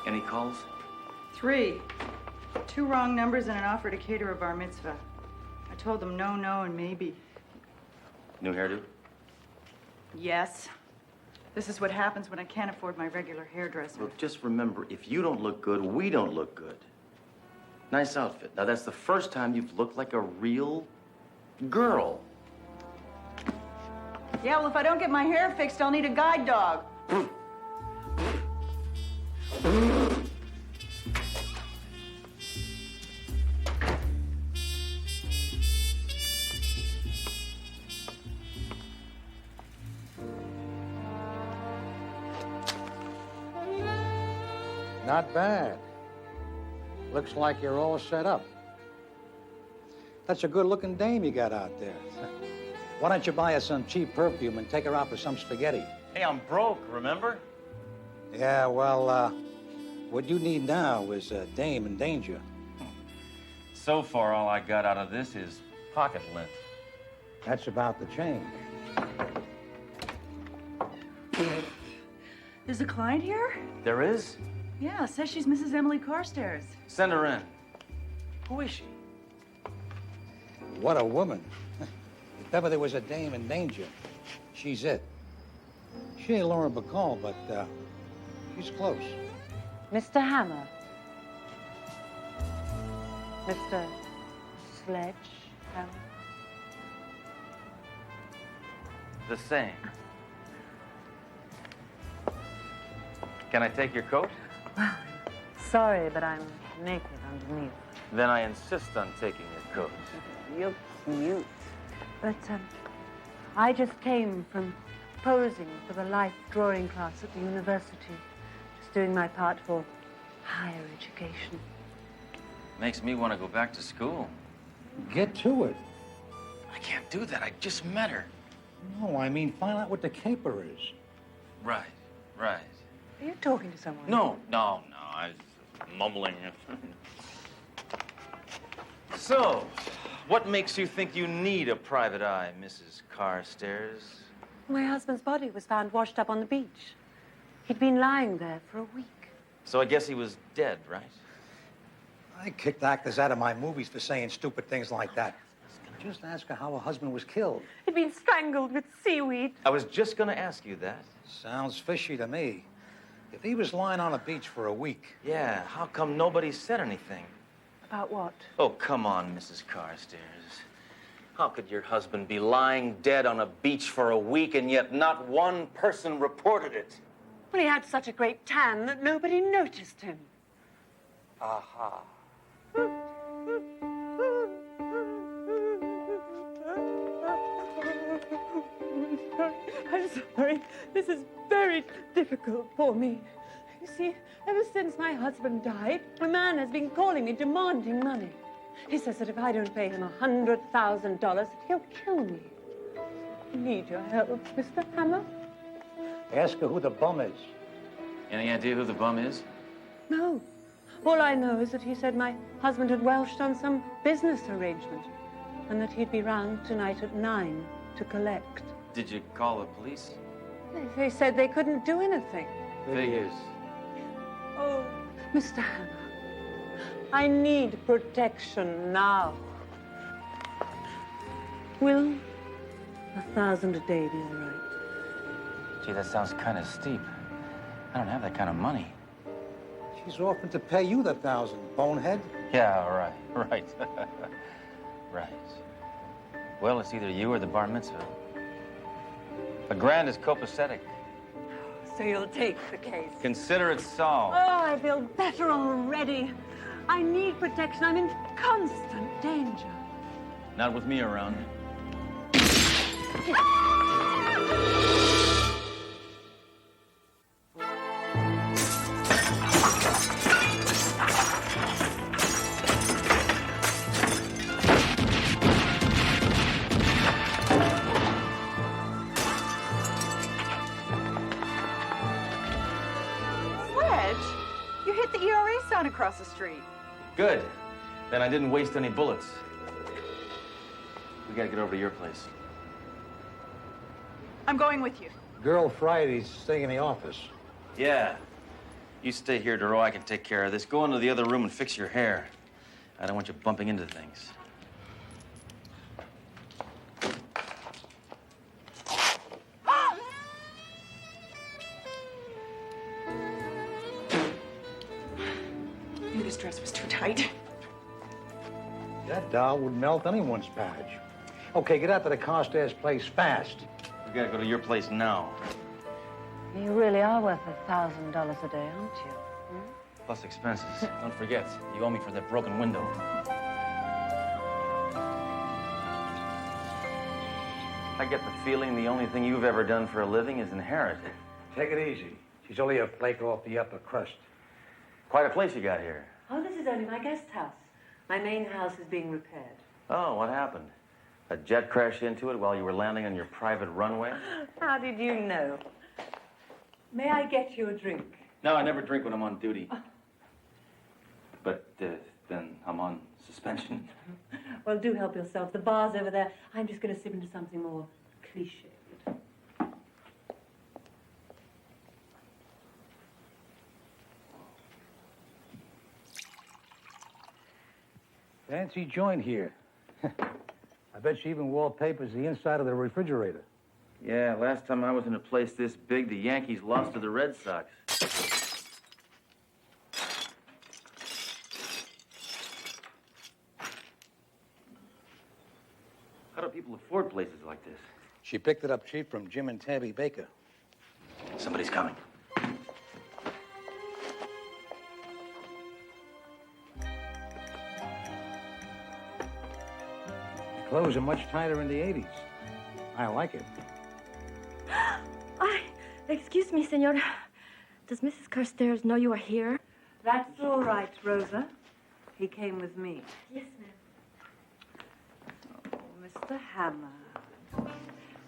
Any calls? 3. 2 wrong numbers and an offer to cater a bar mitzvah. I told them no, no, and maybe. New hairdo? Yes. This is what happens when I can't afford my regular hairdresser. Look, just remember, if you don't look good, we don't look good. Nice outfit. Now, that's the first time you've looked like a real girl. Yeah, well, if I don't get my hair fixed, I'll need a guide dog. Not bad. Looks like you're all set up. That's a good-looking dame you got out there. Why don't you buy her some cheap perfume and take her out for some spaghetti? Hey, I'm broke, remember? Yeah, well, what you need now is a dame in danger. So far, all I got out of this is pocket lint. That's about to change. There's a client here? There is? Yeah, says she's Mrs. Emily Carstairs. Send her in. Who is she? What a woman. If ever there was a dame in danger, she's it. She ain't Laura Bacall, but she's close. Mr. Hammer. Mr. Sledge Hammer. The same. Can I take your coat? Well, sorry, but I'm naked underneath. Then I insist on taking your coat. You're cute. But, I just came from posing for the life drawing class at the university. Just doing my part for higher education. Makes me want to go back to school. Get to it. I can't do that. I just met her. No, I mean, find out what the caper is. Right, right. Are you talking to someone? No. I was mumbling. So, what makes you think you need a private eye, Mrs. Carstairs? My husband's body was found washed up on the beach. He'd been lying there for a week. So I guess he was dead, right? I kicked actors out of my movies for saying stupid things like that. Just ask her how her husband was killed. He'd been strangled with seaweed. I was just going to ask you that. Sounds fishy to me. If he was lying on a beach for a week. Yeah, how come nobody said anything? About what? Oh, come on, Mrs. Carstairs. How could your husband be lying dead on a beach for a week and yet not one person reported it? Well, he had such a great tan that nobody noticed him. Aha. I'm sorry. This is very difficult for me. You see, ever since my husband died, a man has been calling me demanding money. He says that if I don't pay him $100,000, he'll kill me. I need your help, Mr. Hammer. Ask her who the bum is. Any idea who the bum is? No. All I know is that he said my husband had welched on some business arrangement and that he'd be round tonight at 9 to collect. Did you call the police? They said they couldn't do anything. Figures. Oh, Mr. Hammer, I need protection now. Will $1,000 a day be all right? Gee, that sounds kind of steep. I don't have that kind of money. She's offering to pay you the 1,000, bonehead. Yeah, right. Right. Well, it's either you or the bar mitzvah. $1,000 is copacetic. So you'll take the case. Consider it solved. Oh, I feel better already. I need protection. I'm in constant danger. Not with me around. Sledge, you hit the ERA sign across the street. Good. Then I didn't waste any bullets. We gotta get over to your place. I'm going with you. Girl Friday's staying in the office. Yeah. You stay here, Duro. I can take care of this. Go into the other room and fix your hair. I don't want you bumping into things. Knew this dress was too tight. That doll would melt anyone's badge. Okay, get out to the Carstairs place fast. We gotta go to your place now. You really are worth $1,000 a day, aren't you? Plus expenses. Don't forget, you owe me for that broken window. I get the feeling the only thing you've ever done for a living is inherit. Take it easy. She's only a flake off the upper crust. Quite a place you got here. Oh, this is only my guest house. My main house is being repaired. Oh, what happened? A jet crashed into it while you were landing on your private runway? How did you know? May I get you a drink? No, I never drink when I'm on duty. But then I'm on suspension. Well, do help yourself. The bar's over there. I'm just going to slip into something more cliched. Fancy joint here. I bet she even wallpapers the inside of the refrigerator. Yeah, last time I was in a place this big, the Yankees lost to the Red Sox. How do people afford places like this? She picked it up cheap from Jim and Tabby Baker. Somebody's coming. Clothes are much tighter in the 80s. I like it. Excuse me, senor. Does Mrs. Carstairs know you are here? That's all right, Rosa. He came with me. Yes, ma'am. Oh, Mr. Hammer.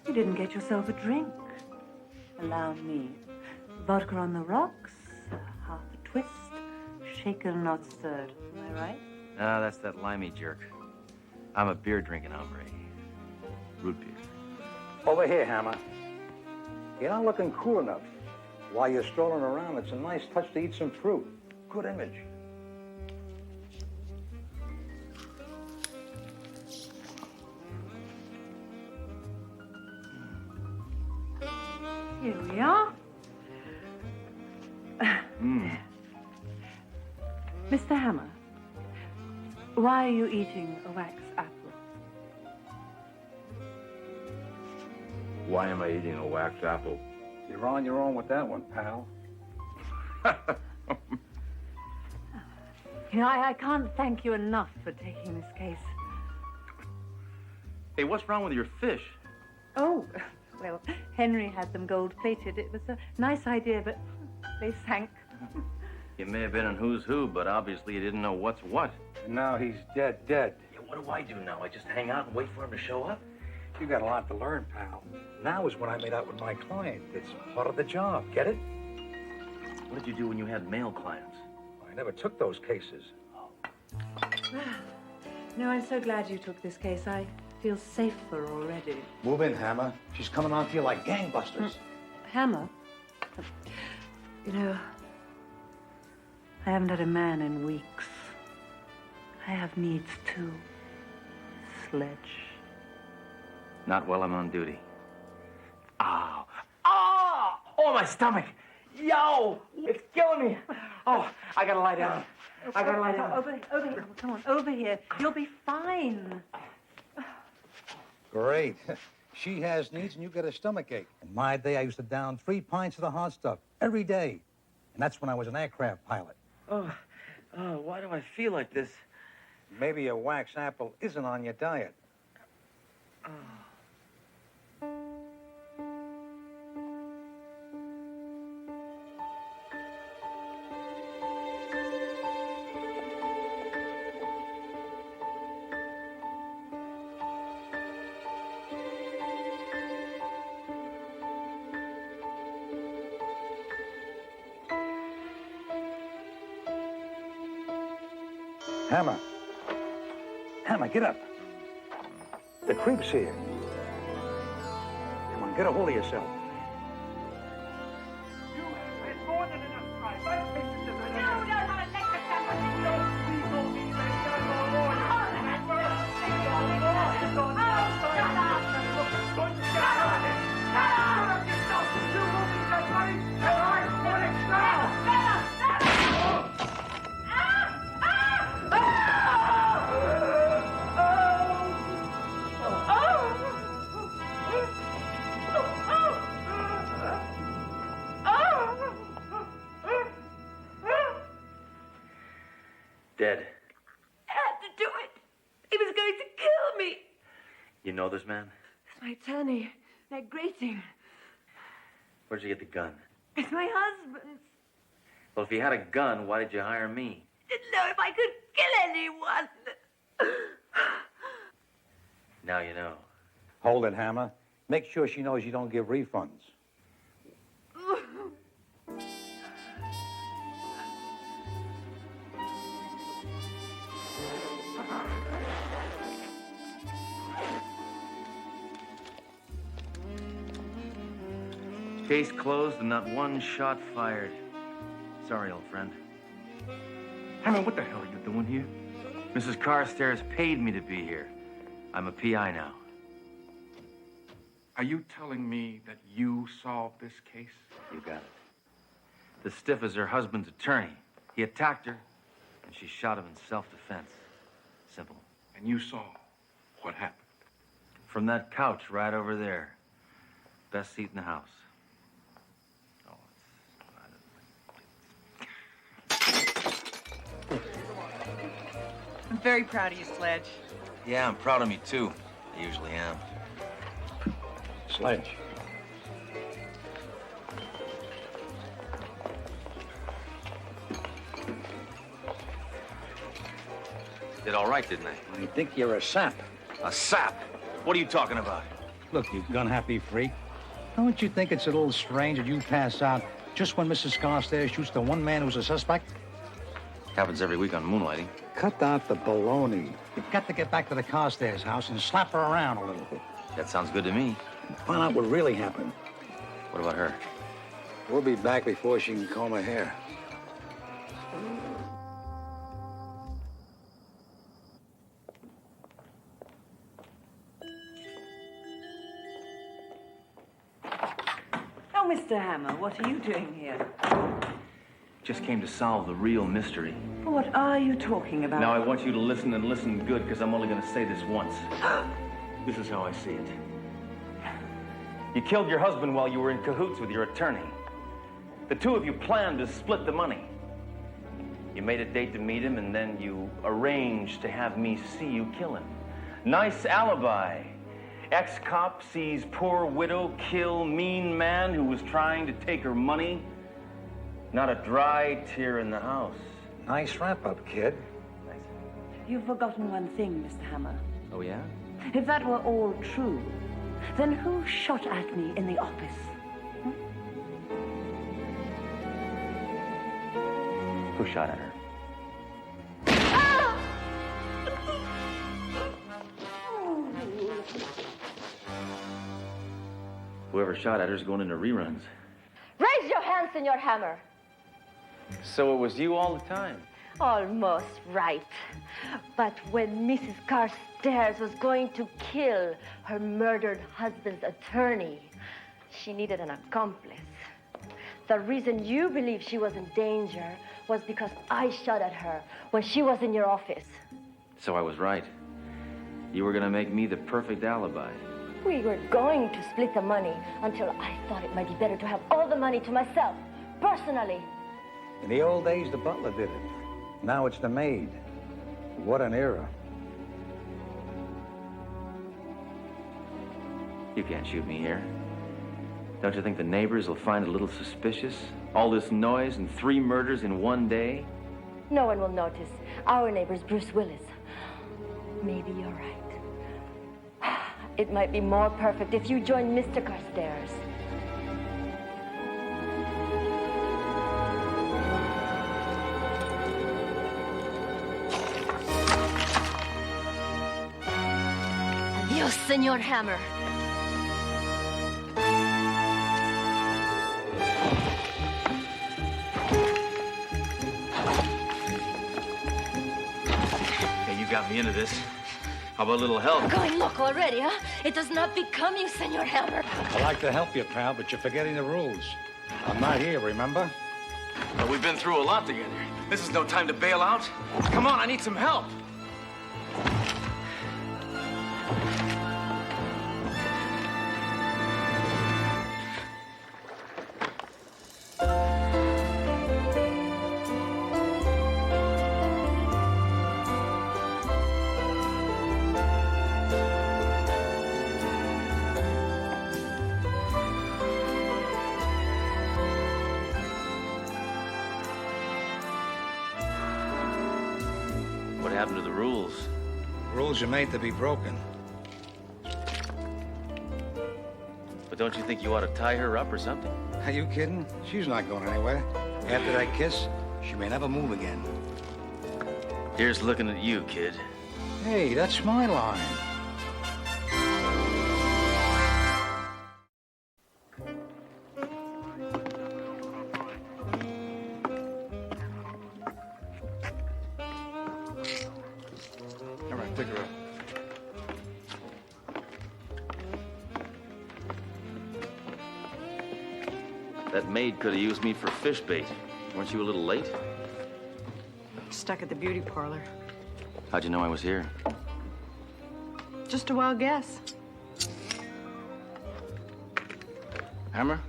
You didn't get yourself a drink. Allow me. Vodka on the rocks, half a twist, shaken, not stirred. Am I right? Ah, that's that limey jerk. I'm a beer-drinking hombre. Root beer. Over here, Hammer. You're not looking cool enough. While you're strolling around, it's a nice touch to eat some fruit. Good image. Here we are. Mr. Hammer, why are you eating a wax apple? Why am I eating a wax apple? You're on your own with that one, pal. You know, I can't thank you enough for taking this case. Hey, what's wrong with your fish? Oh, well, Henry had them gold-plated. It was a nice idea, but they sank. You may have been in Who's Who, but obviously you didn't know what's what. And now he's dead. Yeah, what do I do now? I just hang out and wait for him to show up? You got a lot to learn, pal. Now is when I made out with my client. It's part of the job. Get it? What did you do when you had male clients? I never took those cases. No, I'm so glad you took this case. I feel safer already. Move in, Hammer. She's coming on to you like gangbusters. Hammer? You know, I haven't had a man in weeks. I have needs too. Sledge. Not while I'm on duty. Ow. Oh! Oh, my stomach. Yo! It's killing me. Oh, I gotta lie down. I gotta lie down. Over here. Come on, over here. You'll be fine. Great. She has needs and you get a stomachache. In my day, I used to down 3 pints of the hot stuff every day. And that's when I was an aircraft pilot. Oh, why do I feel like this? Maybe a wax apple isn't on your diet. Hammer. Hammer, get up. The creep's here. Come on, get a hold of yourself. Dead. I had to do it. He was going to kill me. You know this man? It's my attorney. They're grating. Where'd you get the gun? It's my husband's. Well, if you had a gun, why did you hire me? Didn't know if I could kill anyone. Now you know. Hold it, Hammer. Make sure she knows you don't give refunds. Case closed and not one shot fired. Sorry, old friend. Hammer, what the hell are you doing here? Mrs. Carstairs paid me to be here. I'm a PI now. Are you telling me that you solved this case? You got it. The stiff is her husband's attorney. He attacked her, and she shot him in self-defense. Simple. And you saw what happened? From that couch right over there. Best seat in the house. I'm very proud of you, Sledge. Yeah, I'm proud of me, too. I usually am. Sledge. Did all right, didn't I? I think you're a sap. A sap? What are you talking about? Look, you gun-happy freak. Don't you think it's a little strange that you pass out just when Mrs. Carstairs shoots the one man who's a suspect? Happens every week on moonlighting. Cut out the baloney. You've got to get back to the Carstairs house and slap her around a little bit. That sounds good to me. Find out what really happened. What about her? We'll be back before she can comb her hair. Oh, Mr. Hammer, what are you doing here? Just came to solve the real mystery. What are you talking about? Now I want you to listen and listen good, because I'm only going to say this once. This is how I see it. You killed your husband while you were in cahoots with your attorney. The two of you planned to split the money. You made a date to meet him, and then you arranged to have me see you kill him. Nice alibi. Ex-cop sees poor widow kill mean man who was trying to take her money. Not a dry tear in the house. Nice wrap-up, kid. Nice. You've forgotten one thing, Mr. Hammer. Oh, yeah? If that were all true, then who shot at me in the office? Who shot at her? Whoever shot at her is going into reruns. Raise your hand, Senor Hammer. So it was you all the time? Almost right. But when Mrs. Carstairs was going to kill her murdered husband's attorney, she needed an accomplice. The reason you believe she was in danger was because I shot at her when she was in your office. So I was right. You were going to make me the perfect alibi. We were going to split the money until I thought it might be better to have all the money to myself, personally. In the old days, the butler did it. Now it's the maid. What an era. You can't shoot me here. Don't you think the neighbors will find it a little suspicious? All this noise and 3 murders in one day? No one will notice. Our neighbor's Bruce Willis. Maybe you're right. It might be more perfect if you join Mr. Carstairs. Adios, Senor Hammer. Hey, you got me into this. How about a little help? Going loco already, huh? It does not become you, Senor Hammer. I'd like to help you, pal, but you're forgetting the rules. I'm not here, remember? Well, we've been through a lot together. This is no time to bail out. Come on, I need some help. What happened to the rules? Rules are made to be broken. But don't you think you ought to tie her up or something? Are you kidding? She's not going anywhere. After that kiss, she may never move again. Here's looking at you, kid. Hey, that's my line. All right, pick her up. That maid could have used me for fish bait. Weren't you a little late? Stuck at the beauty parlor. How'd you know I was here? Just a wild guess. Hammer,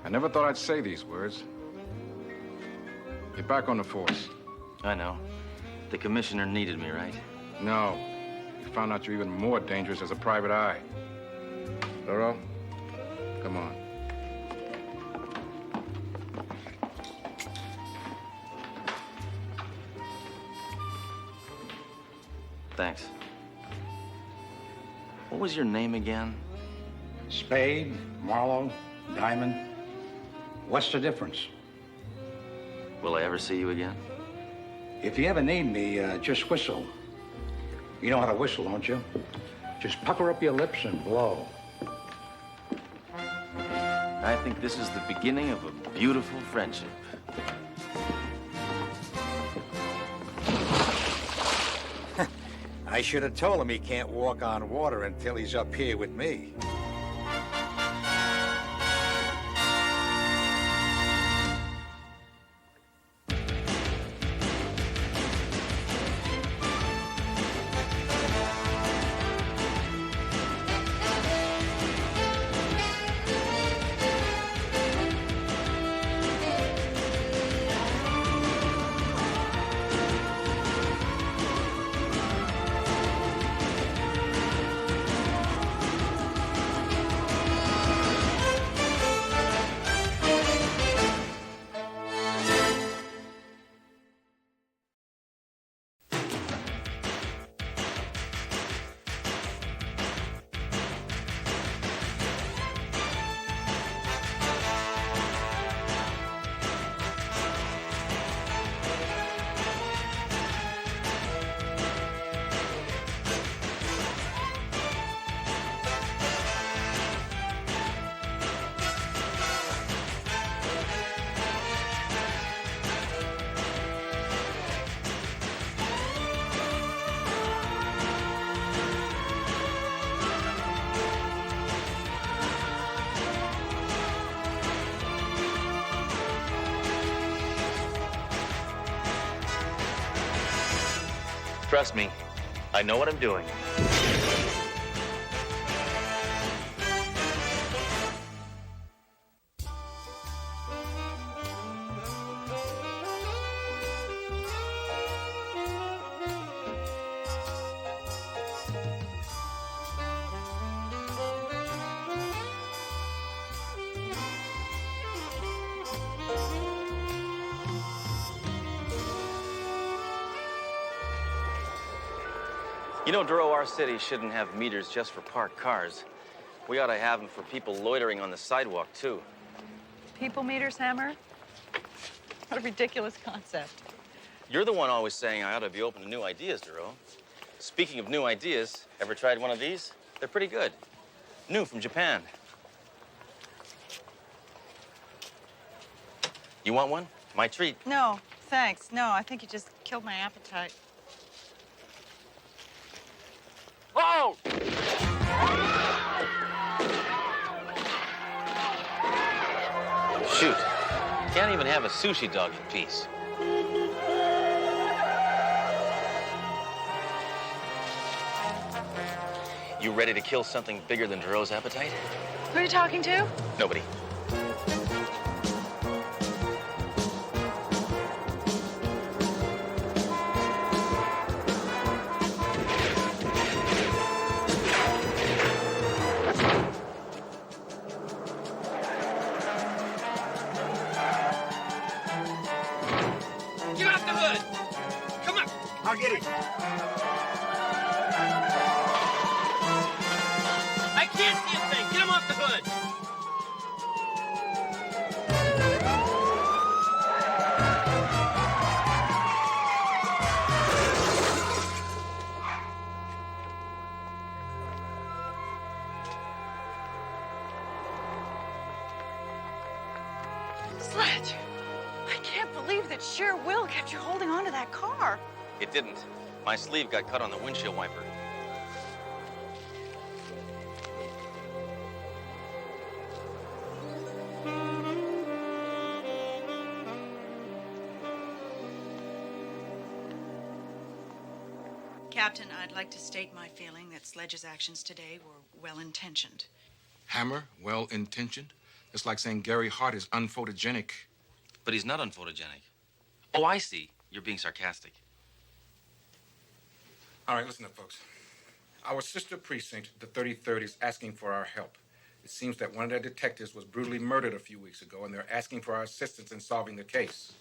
I never thought I'd say these words. You're back on the force. I know. The commissioner needed me, right? No. You found out you're even more dangerous as a private eye. Laurel, come on. Thanks. What was your name again? Spade, Marlowe, Diamond. What's the difference? Will I ever see you again? If you ever need me, just whistle. You know how to whistle, don't you? Just pucker up your lips and blow. I think this is the beginning of a beautiful friendship. I should have told him he can't walk on water until he's up here with me. Trust me, I know what I'm doing. You know, Duro, our city shouldn't have meters just for parked cars. We ought to have them for people loitering on the sidewalk, too. People meters, Hammer? What a ridiculous concept. You're the one always saying I ought to be open to new ideas, Duro. Speaking of new ideas, ever tried one of these? They're pretty good. New from Japan. You want one? My treat. No, thanks. No, I think you just killed my appetite. Oh! Shoot. Can't even have a sushi dog in peace. You ready to kill something bigger than Duro's appetite? Who are you talking to? Nobody. Get off the hood! Come on! I'll get it. I can't see a thing! Get him off the hood! Sledge, I can't believe that sheer will kept you holding on to that car. It didn't. My sleeve got cut on the windshield wiper. Captain, I'd like to state my feeling that Sledge's actions today were well-intentioned. Hammer, well-intentioned? It's like saying Gary Hart is unphotogenic. But he's not unphotogenic. Oh, I see. You're being sarcastic. All right, listen up, folks. Our sister precinct, the 33rd, is asking for our help. It seems that one of their detectives was brutally murdered a few weeks ago, and they're asking for our assistance in solving the case.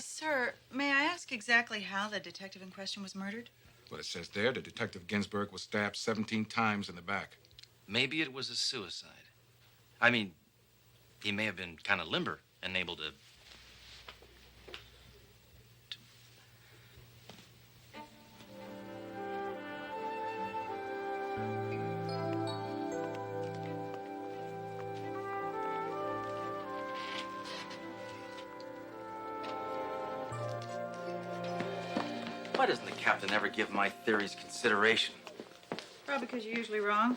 Sir, may I ask exactly how the detective in question was murdered? Well, it says there that Detective Ginsburg was stabbed 17 times in the back. Maybe it was a suicide. I mean, he may have been kind of limber and able to... Why doesn't the captain ever give my theories consideration? Probably because you're usually wrong.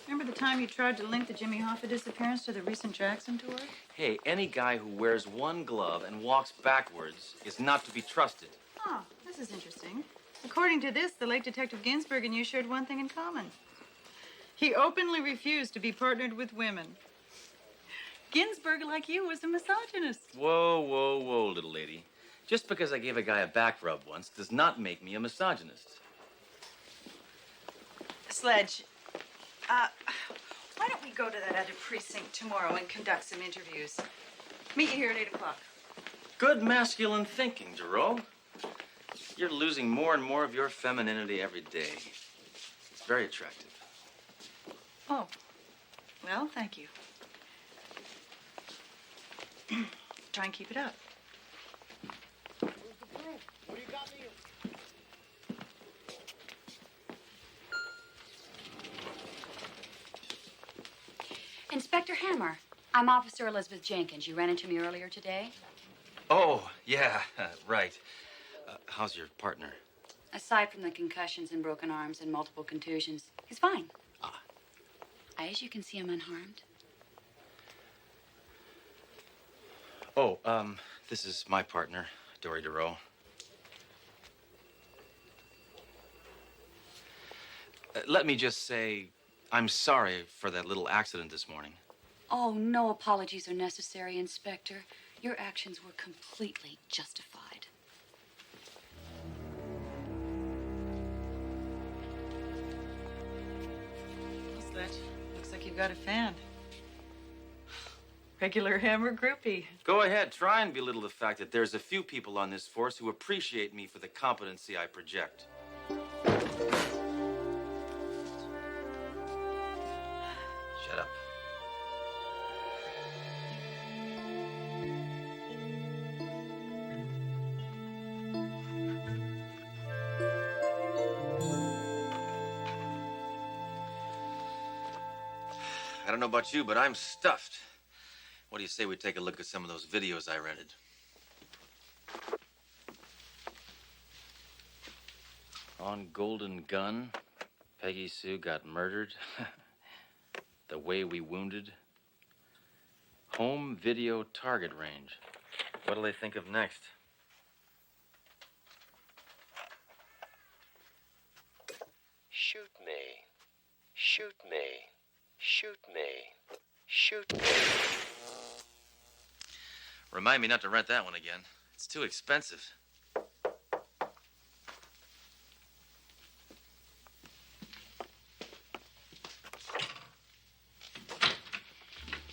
Remember the time you tried to link the Jimmy Hoffa disappearance to the recent Jackson tour? Hey, any guy who wears one glove and walks backwards is not to be trusted. Oh, this is interesting. According to this, the late Detective Ginsburg and you shared one thing in common. He openly refused to be partnered with women. Ginsburg, like you, was a misogynist. Whoa, whoa, whoa, little lady. Just because I gave a guy a back rub once does not make me a misogynist. Sledge, why don't we go to that other precinct tomorrow and conduct some interviews? Meet you here at 8 o'clock. Good masculine thinking, Duro. You're losing more and more of your femininity every day. It's very attractive. Oh, well, thank you. Try and keep it up. Inspector Hammer, I'm Officer Elizabeth Jenkins. You ran into me earlier today. Oh, yeah, right. How's your partner? Aside from the concussions and broken arms and multiple contusions, he's fine. As you can see, I'm unharmed. Oh, this is my partner, Dory Duro. Let me just say, I'm sorry for that little accident this morning. Oh, no apologies are necessary, Inspector. Your actions were completely justified. Well, Sledge, looks like you've got a fan. Regular Hammer groupie. Go ahead, try and belittle the fact that there's a few people on this force who appreciate me for the competency I project. Shut up. I don't know about you, but I'm stuffed. What do you say we take a look at some of those videos I rented? On Golden Gun, Peggy Sue got murdered. The Way We Wounded. Home Video Target Range. What'll they think of next? Shoot me. Shoot me. Shoot me. Shoot me. Remind me not to rent that one again. It's too expensive.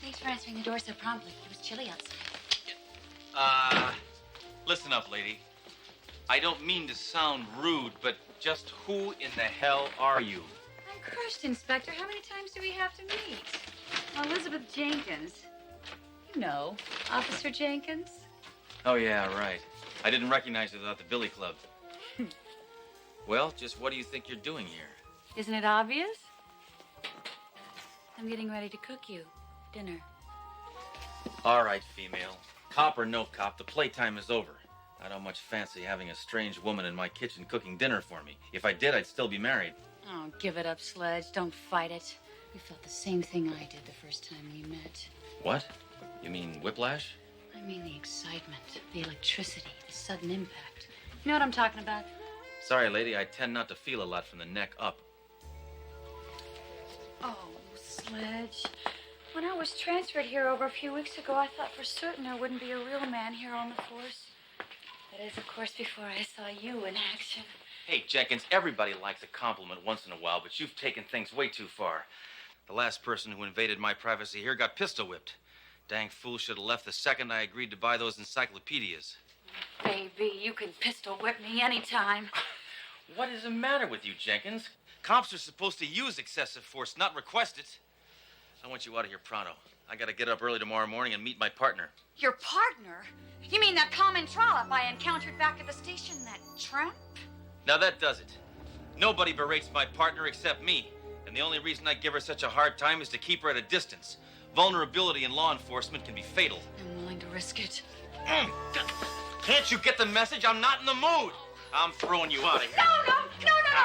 Thanks for answering the door so promptly. It was chilly outside. Listen up, lady. I don't mean to sound rude, but just who in the hell are you? I'm crushed, Inspector. How many times do we have to meet? Elizabeth Jenkins. You know, Officer Jenkins. Oh, yeah, right. I didn't recognize you without the Billy Club. Well, just what do you think you're doing here? Isn't it obvious? I'm getting ready to cook you dinner. All right, female. Cop or no cop, the playtime is over. I don't much fancy having a strange woman in my kitchen cooking dinner for me. If I did, I'd still be married. Oh, give it up, Sledge. Don't fight it. We felt the same thing I did the first time we met. What? You mean whiplash? I mean the excitement, the electricity, the sudden impact. You know what I'm talking about? Sorry, lady, I tend not to feel a lot from the neck up. Oh, Sledge. When I was transferred here over a few weeks ago, I thought for certain there wouldn't be a real man here on the force. That is, of course, before I saw you in action. Hey, Jenkins, everybody likes a compliment once in a while, but you've taken things way too far. The last person who invaded my privacy here got pistol whipped. Dang fool should have left the second I agreed to buy those encyclopedias. Baby, you can pistol whip me anytime. What is the matter with you, Jenkins? Cops are supposed to use excessive force, not request it. I want you out of here pronto. I gotta get up early tomorrow morning and meet my partner. Your partner? You mean that common trollop I encountered back at the station, that tramp? Now that does it. Nobody berates my partner except me. And the only reason I give her such a hard time is to keep her at a distance. Vulnerability in law enforcement can be fatal. I'm willing to risk it. Can't you get the message? I'm not in the mood. I'm throwing you out of here. No,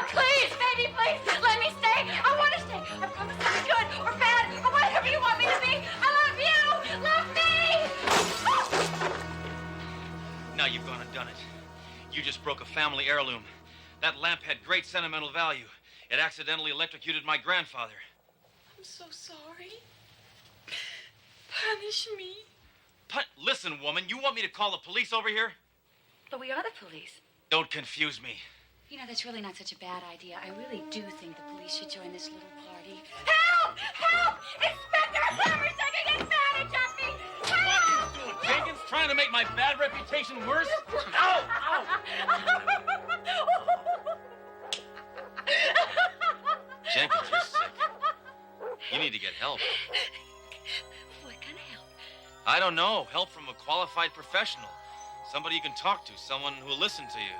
please, baby, please, let me stay. I want to stay. I promise to be good or bad or whatever you want me to be. I love you. Love me. Now you've gone and done it. You just broke a family heirloom. That lamp had great sentimental value. It accidentally electrocuted my grandfather. I'm so sorry. Punish me. Listen, woman, you want me to call the police over here? But we are the police. Don't confuse me. You know, that's really not such a bad idea. I really do think the police should join this little party. Help! Help! Inspector Hammer's taking advantage of me! Help! What are you doing, Jenkins? Trying to make my bad reputation worse? Ow! Ow! Jenkins, you're sick. You need to get help. What kind of help? I don't know. Help from a qualified professional. Somebody you can talk to. Someone who will listen to you.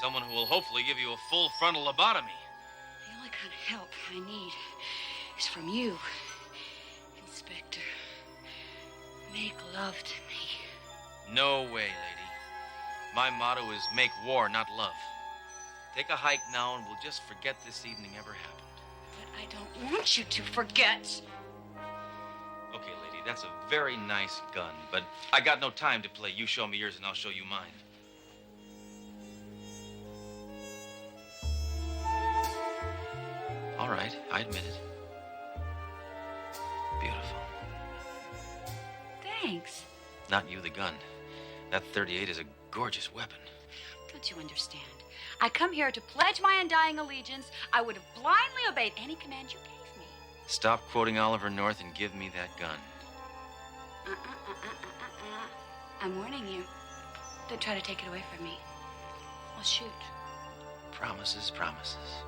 Someone who will hopefully give you a full frontal lobotomy. The only kind of help I need is from you, Inspector. Make love to me. No way, lady. My motto is make war, not love. Take a hike now and we'll just forget this evening ever happened. But I don't want you to forget. Okay, lady, that's a very nice gun, but I got no time to play you show me yours and I'll show you mine. All right, I admit it. Beautiful. Thanks. Not you, the gun. That .38 is a gorgeous weapon. Don't you understand? I come here to pledge my undying allegiance. I would have blindly obeyed any command you gave me. Stop quoting Oliver North and give me that gun. I'm warning you. Don't try to take it away from me. I'll shoot. Promises, promises.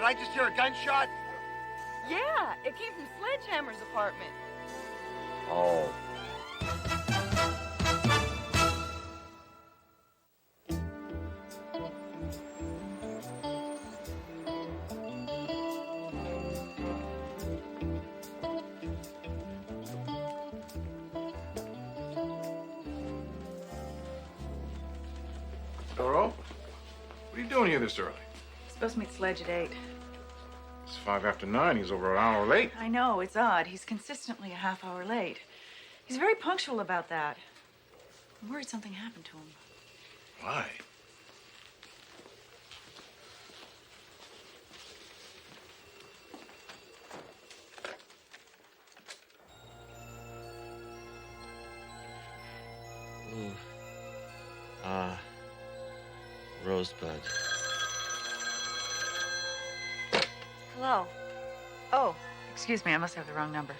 Did I just hear a gunshot? Yeah, it came from Sledgehammer's apartment. Oh. Doro, what are you doing here this early? Supposed to meet Sledge at 8. It's 5 after 9. He's over an hour late. I know, it's odd. He's consistently a half hour late. He's very punctual about that. I'm worried something happened to him. Why? Ooh. Rosebud. Hello. Oh, excuse me, I must have the wrong number.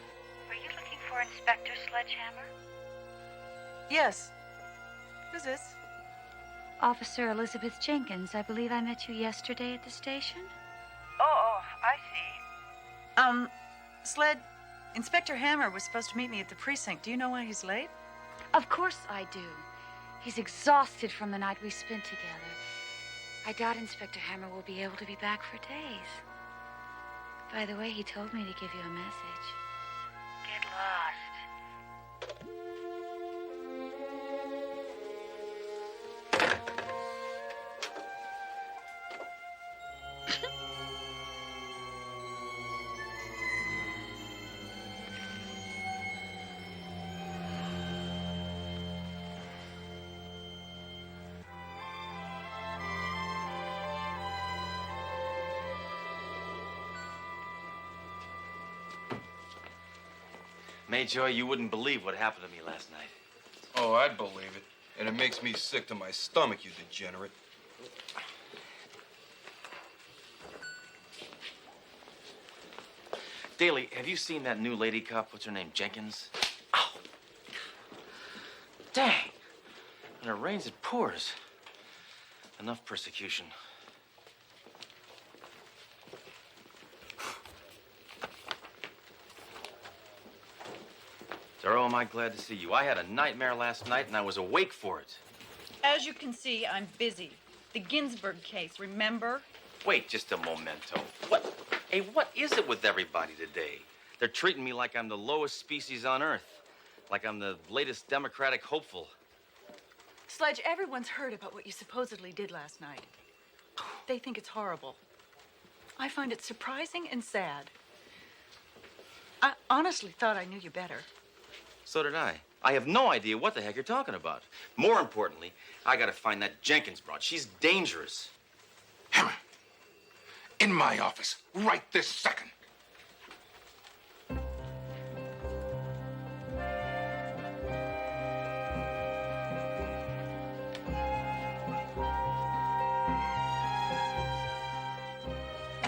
Are you looking for Inspector Sledgehammer? Yes. Who's this? Officer Elizabeth Jenkins. I believe I met you yesterday at the station. Oh, I see. Sled, Inspector Hammer was supposed to meet me at the precinct. Do you know why he's late? Of course I do. He's exhausted from the night we spent together. I doubt Inspector Hammer will be able to be back for days. By the way, he told me to give you a message. Get lost. Mayjoy, you wouldn't believe what happened to me last night. Oh, I'd believe it. And it makes me sick to my stomach, you degenerate. Daly, have you seen that new lady cop? What's her name? Jenkins? Oh. Dang. When it rains, it pours. Enough persecution. Doro, am I glad to see you. I had a nightmare last night, and I was awake for it. As you can see, I'm busy. The Ginsburg case, remember? Wait just a momento. What? Hey, what is it with everybody today? They're treating me like I'm the lowest species on Earth. Like I'm the latest Democratic hopeful. Sledge, everyone's heard about what you supposedly did last night. They think it's horrible. I find it surprising and sad. I honestly thought I knew you better. So did I. I have no idea what the heck you're talking about. More importantly, I gotta find that Jenkins broad. She's dangerous. Hammer, in my office, right this second.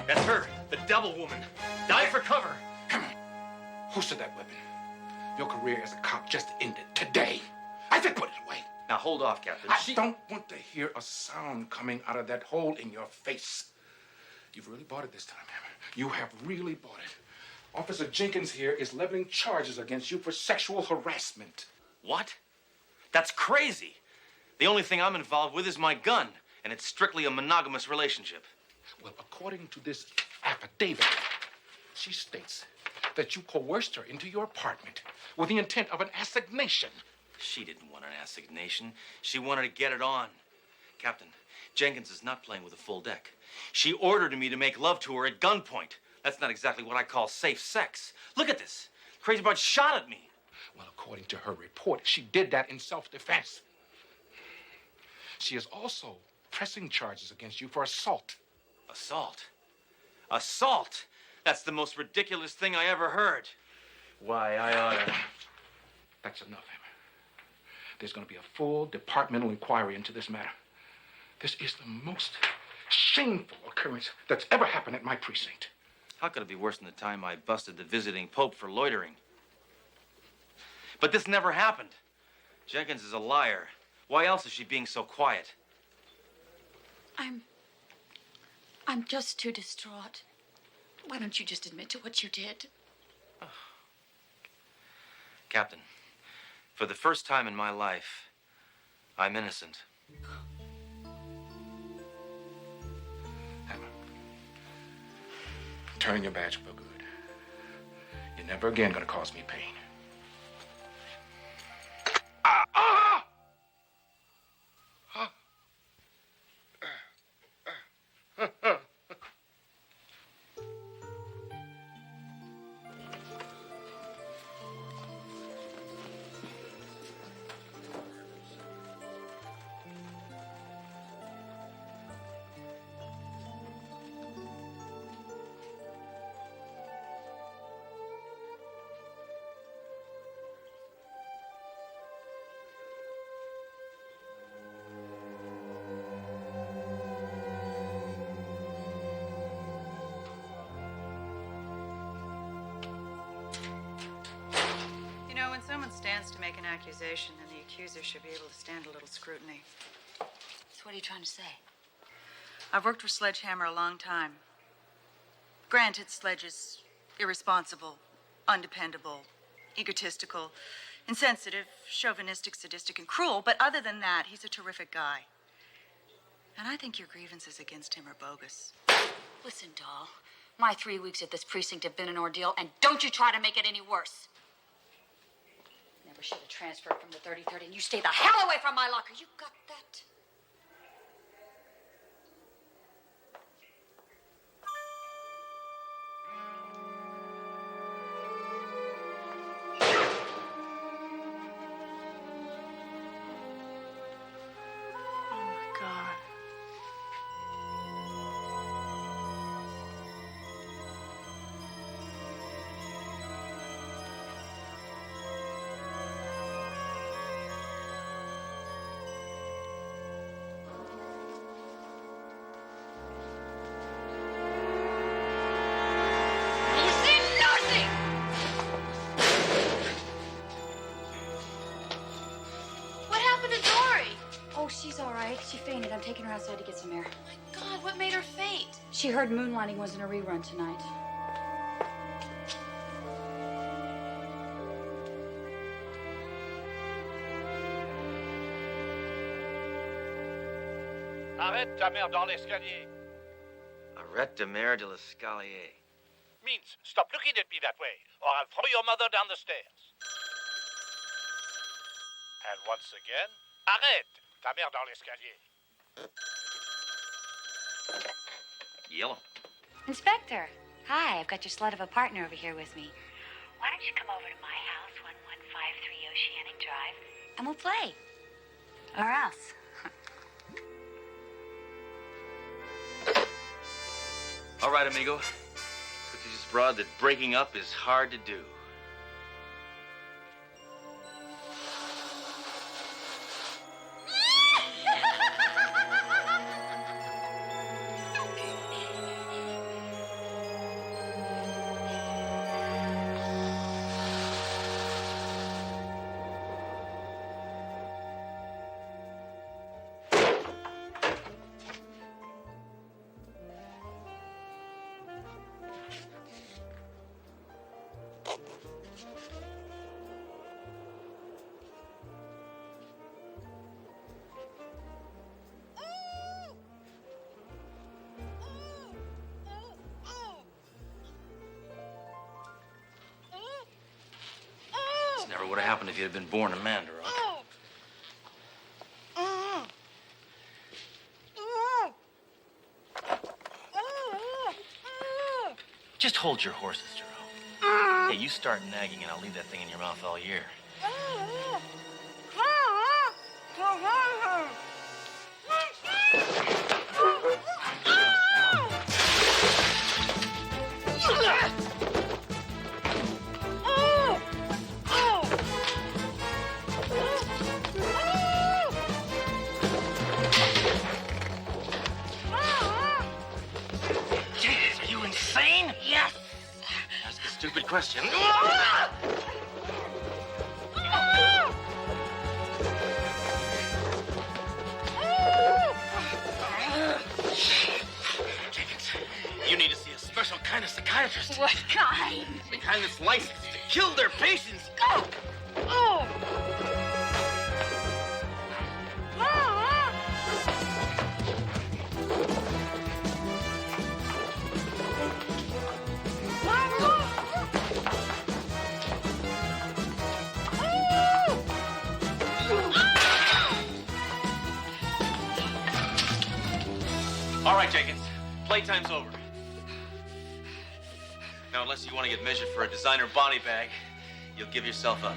That's her, the devil woman. Dive for cover. Hammer, who said that weapon? Your career as a cop just ended today. I said put it away. Now hold off, Captain. I don't want to hear a sound coming out of that hole in your face. You've really bought it this time, Hammer. You have really bought it. Officer Jenkins here is leveling charges against you for sexual harassment. What? That's crazy. The only thing I'm involved with is my gun, and it's strictly a monogamous relationship. Well, according to this affidavit, she states that you coerced her into your apartment with the intent of an assignation. She didn't want an assignation. She wanted to get it on. Captain, Jenkins is not playing with a full deck. She ordered me to make love to her at gunpoint. That's not exactly what I call safe sex. Look at this. Crazy broad shot at me. Well, according to her report, she did that in self-defense. She is also pressing charges against you for assault. Assault? Assault? That's the most ridiculous thing I ever heard. Why, I oughta... That's enough, Hammer. There's going to be a full departmental inquiry into this matter. This is the most shameful occurrence that's ever happened at my precinct. How could it be worse than the time I busted the visiting Pope for loitering? But this never happened. Jenkins is a liar. Why else is she being so quiet? I'm just too distraught. Why don't you just admit to what you did? Captain, for the first time in my life, I'm innocent. Turn in your badge for good. You're never again gonna cause me pain. You know, when someone stands to make an accusation, then the accuser should be able to stand a little scrutiny. So what are you trying to say? I've worked for Sledgehammer a long time. Granted, Sledge is irresponsible, undependable, egotistical, insensitive, chauvinistic, sadistic, and cruel, but other than that, he's a terrific guy. And I think your grievances against him are bogus. Listen, doll. My 3 weeks at this precinct have been an ordeal, and don't you try to make it any worse. Never should have transferred from the 3030, and you stay the hell away from my locker. You got that? Oh, she's all right. She fainted. I'm taking her outside to get some air. Oh, my God, what made her faint? She heard Moonlighting was in a rerun tonight. Arrête ta mère dans l'escalier. Arrête de mer de l'escalier. Means stop looking at me that way, or I'll throw your mother down the stairs. And once again, arrête ta mère dans l'escalier. Yellow. Inspector, hi. I've got your slut of a partner over here with me. Why don't you come over to my house, 1153 Oceanic Drive, and we'll play. Or else. All right, amigo. So you just brought that breaking up is hard to do. This never would have happened if you had been born a man, Duroc. Just hold your horses, Duroc. Hey, you start nagging and I'll leave that thing in your mouth all year. Jeez, are you insane? Yes. Ask a stupid question. Jenkins, you need to see a special kind of psychiatrist. psychiatrist. What kind? The kind that's licensed to kill their patients. Oh! Oh! All right, Jenkins. Playtime's over. Now, unless you want to get measured for a designer Bonnie bag, you'll give yourself up.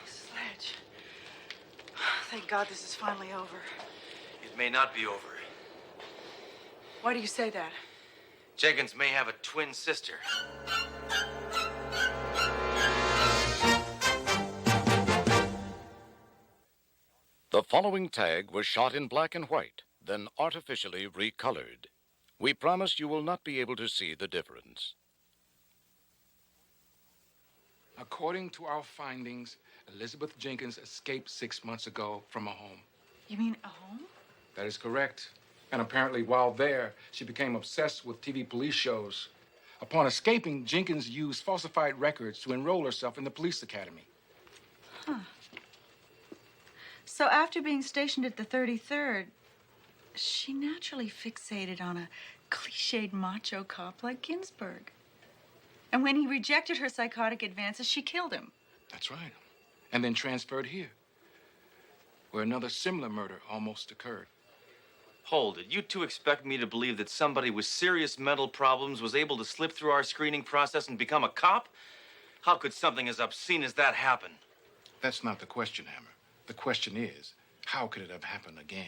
Sledge. Thank God this is finally over. It may not be over. Why do you say that? Jenkins may have a twin sister. The following tag was shot in black and white, then artificially recolored. We promise you will not be able to see the difference. According to our findings, Elizabeth Jenkins escaped 6 months ago from a home. You mean a home? That is correct. And apparently, while there, she became obsessed with TV police shows. Upon escaping, Jenkins used falsified records to enroll herself in the police academy. Huh. So after being stationed at the 33rd, she naturally fixated on a cliched macho cop like Ginsburg. And when he rejected her psychotic advances, she killed him. That's right. And then transferred here, where another similar murder almost occurred. Hold it. You two expect me to believe that somebody with serious mental problems was able to slip through our screening process and become a cop? How could something as obscene as that happen? That's not the question, Hammer. The question is, how could it have happened again?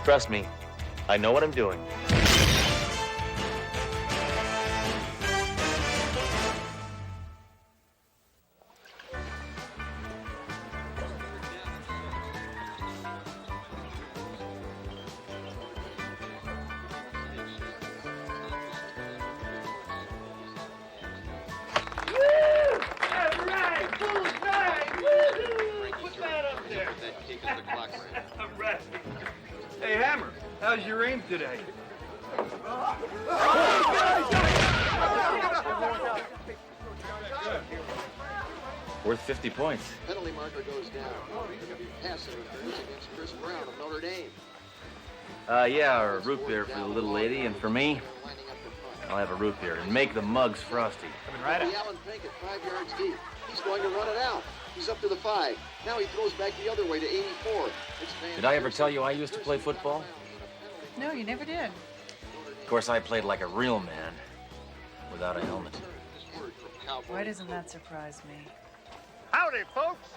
Trust me, I know what I'm doing. Hey, Hammer, how's your aim today? Worth 50 points. Penalty marker goes down. Pass interference against Chris Brown of Notre Dame. Yeah, or a root beer for the little lady, and for me, I'll have a root beer and make the mugs frosty. Coming right up. Allen Pink at 5 yards deep. He's going to run it out. He's up to the 5. Now he throws back the other way to 84. Did I ever tell you I used to play football? No, you never did. Of course, I played like a real man, without a helmet. Why doesn't that surprise me? Howdy, folks.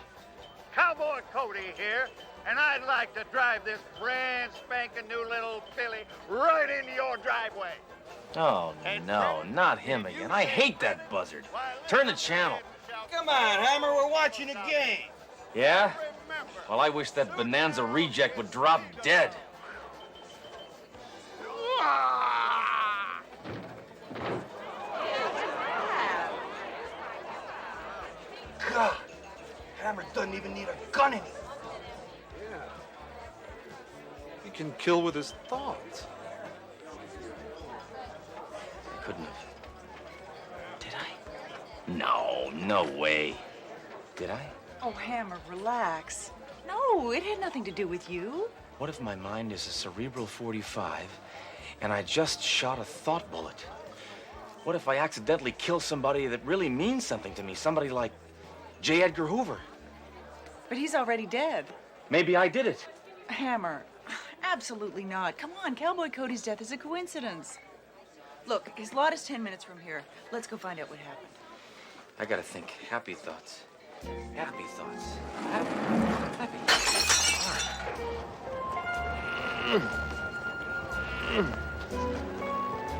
Cowboy Cody here. and I'd like to drive this brand spanking new little filly right into your driveway. Oh, no, not him again. I hate that buzzard. Turn the channel. Come on, Hammer, we're watching a game. Yeah? Well, I wish that Bonanza reject would drop dead. God, Hammer doesn't even need a gun anymore. Yeah. He can kill with his thoughts. I couldn't have. Did I? No, no way. Did I? Oh, Hammer, relax. No, it had nothing to do with you. What if my mind is a cerebral 45 and I just shot a thought bullet? What if I accidentally kill somebody that really means something to me? Somebody like J. Edgar Hoover? But he's already dead. Maybe I did it. Hammer, absolutely not. Come on, Cowboy Cody's death is a coincidence. Look, his lot is 10 minutes from here. Let's go find out what happened. I gotta think. Happy thoughts. Happy thoughts. Happy.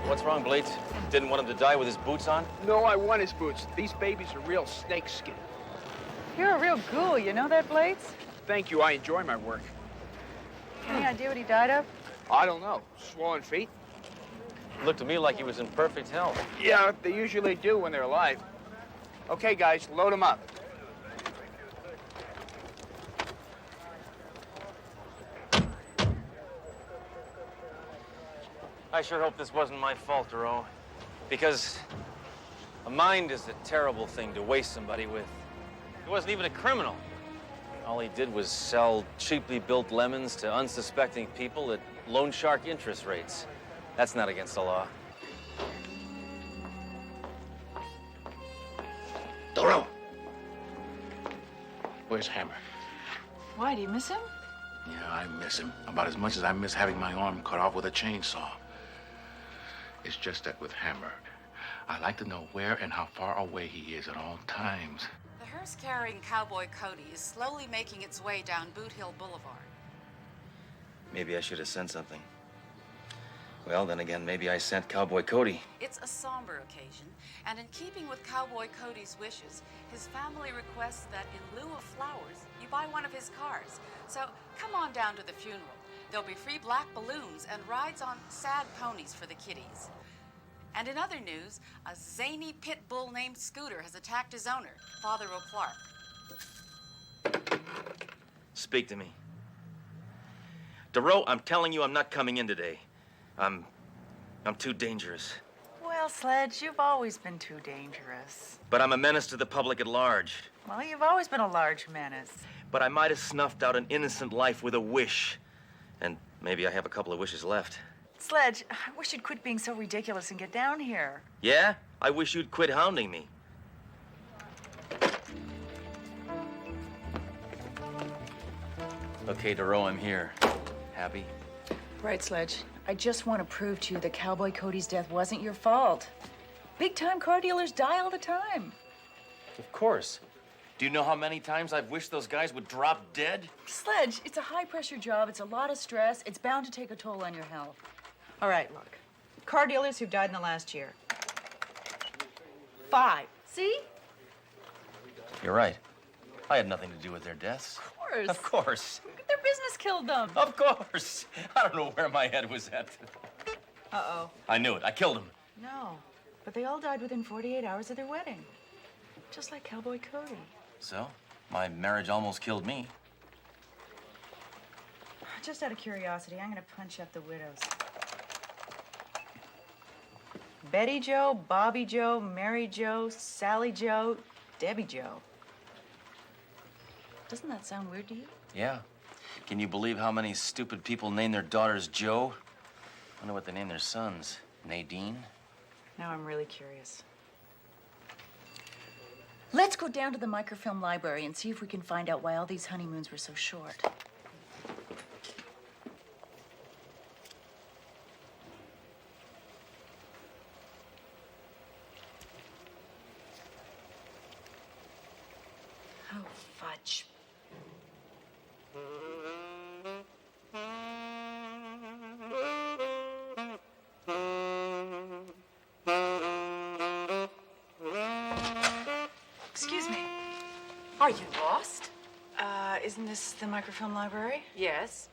What's wrong, Blades? Didn't want him to die with his boots on? No, I want his boots. These babies are real snake skin. You're a real ghoul, you know that, Blades? Thank you, I enjoy my work. Any idea what he died of? I don't know. Swollen feet? Looked to me like he was in perfect health. Yeah, they usually do when they're alive. Okay, guys, load them up. I sure hope this wasn't my fault, Duro. Because a mind is a terrible thing to waste somebody with. He wasn't even a criminal. All he did was sell cheaply built lemons to unsuspecting people at loan shark interest rates. That's not against the law. Doro! Where's Hammer? Why, do you miss him? Yeah, I miss him about as much as I miss having my arm cut off with a chainsaw. It's just that with Hammer, I like to know where and how far away he is at all times. The hearse carrying Cowboy Cody is slowly making its way down Boot Hill Boulevard. Maybe I should have sent something. Well, then again, maybe I sent Cowboy Cody. It's a somber occasion, and in keeping with Cowboy Cody's wishes, his family requests that in lieu of flowers, you buy one of his cars. So come on down to the funeral. There'll be free black balloons and rides on sad ponies for the kiddies. And in other news, a zany pit bull named Scooter has attacked his owner, Father O'Clark. Speak to me. Duro, I'm telling you I'm not coming in today. I'm too dangerous. Well, Sledge, you've always been too dangerous. But I'm a menace to the public at large. Well, you've always been a large menace. But I might have snuffed out an innocent life with a wish. And maybe I have a couple of wishes left. Sledge, I wish you'd quit being so ridiculous and get down here. Yeah? I wish you'd quit hounding me. Okay, Duro, I'm here. Happy? Right, Sledge. I just want to prove to you that Cowboy Cody's death wasn't your fault. Big-time car dealers die all the time. Of course. Do you know how many times I've wished those guys would drop dead? Sledge, it's a high-pressure job. It's a lot of stress. It's bound to take a toll on your health. All right, look. Car dealers who've died in the last year. 5. See? You're right. I had nothing to do with their deaths. Of course. Of course. Their business killed them. Of course. I don't know where my head was at. Uh-oh. I knew it. I killed him. No, but they all died within 48 hours of their wedding. Just like Cowboy Cody. So, my marriage almost killed me. Just out of curiosity, I'm gonna punch up the widows. Betty Jo, Bobby Jo, Mary Jo, Sally Jo, Debbie Jo. Doesn't that sound weird to you? Yeah. Can you believe how many stupid people name their daughters Jo? Wonder what they name their sons. Nadine? Now I'm really curious. Let's go down to the microfilm library and see if we can find out why all these honeymoons were so short. Oh, fudge. Excuse me. Are you lost? Isn't this the microfilm library? Yes.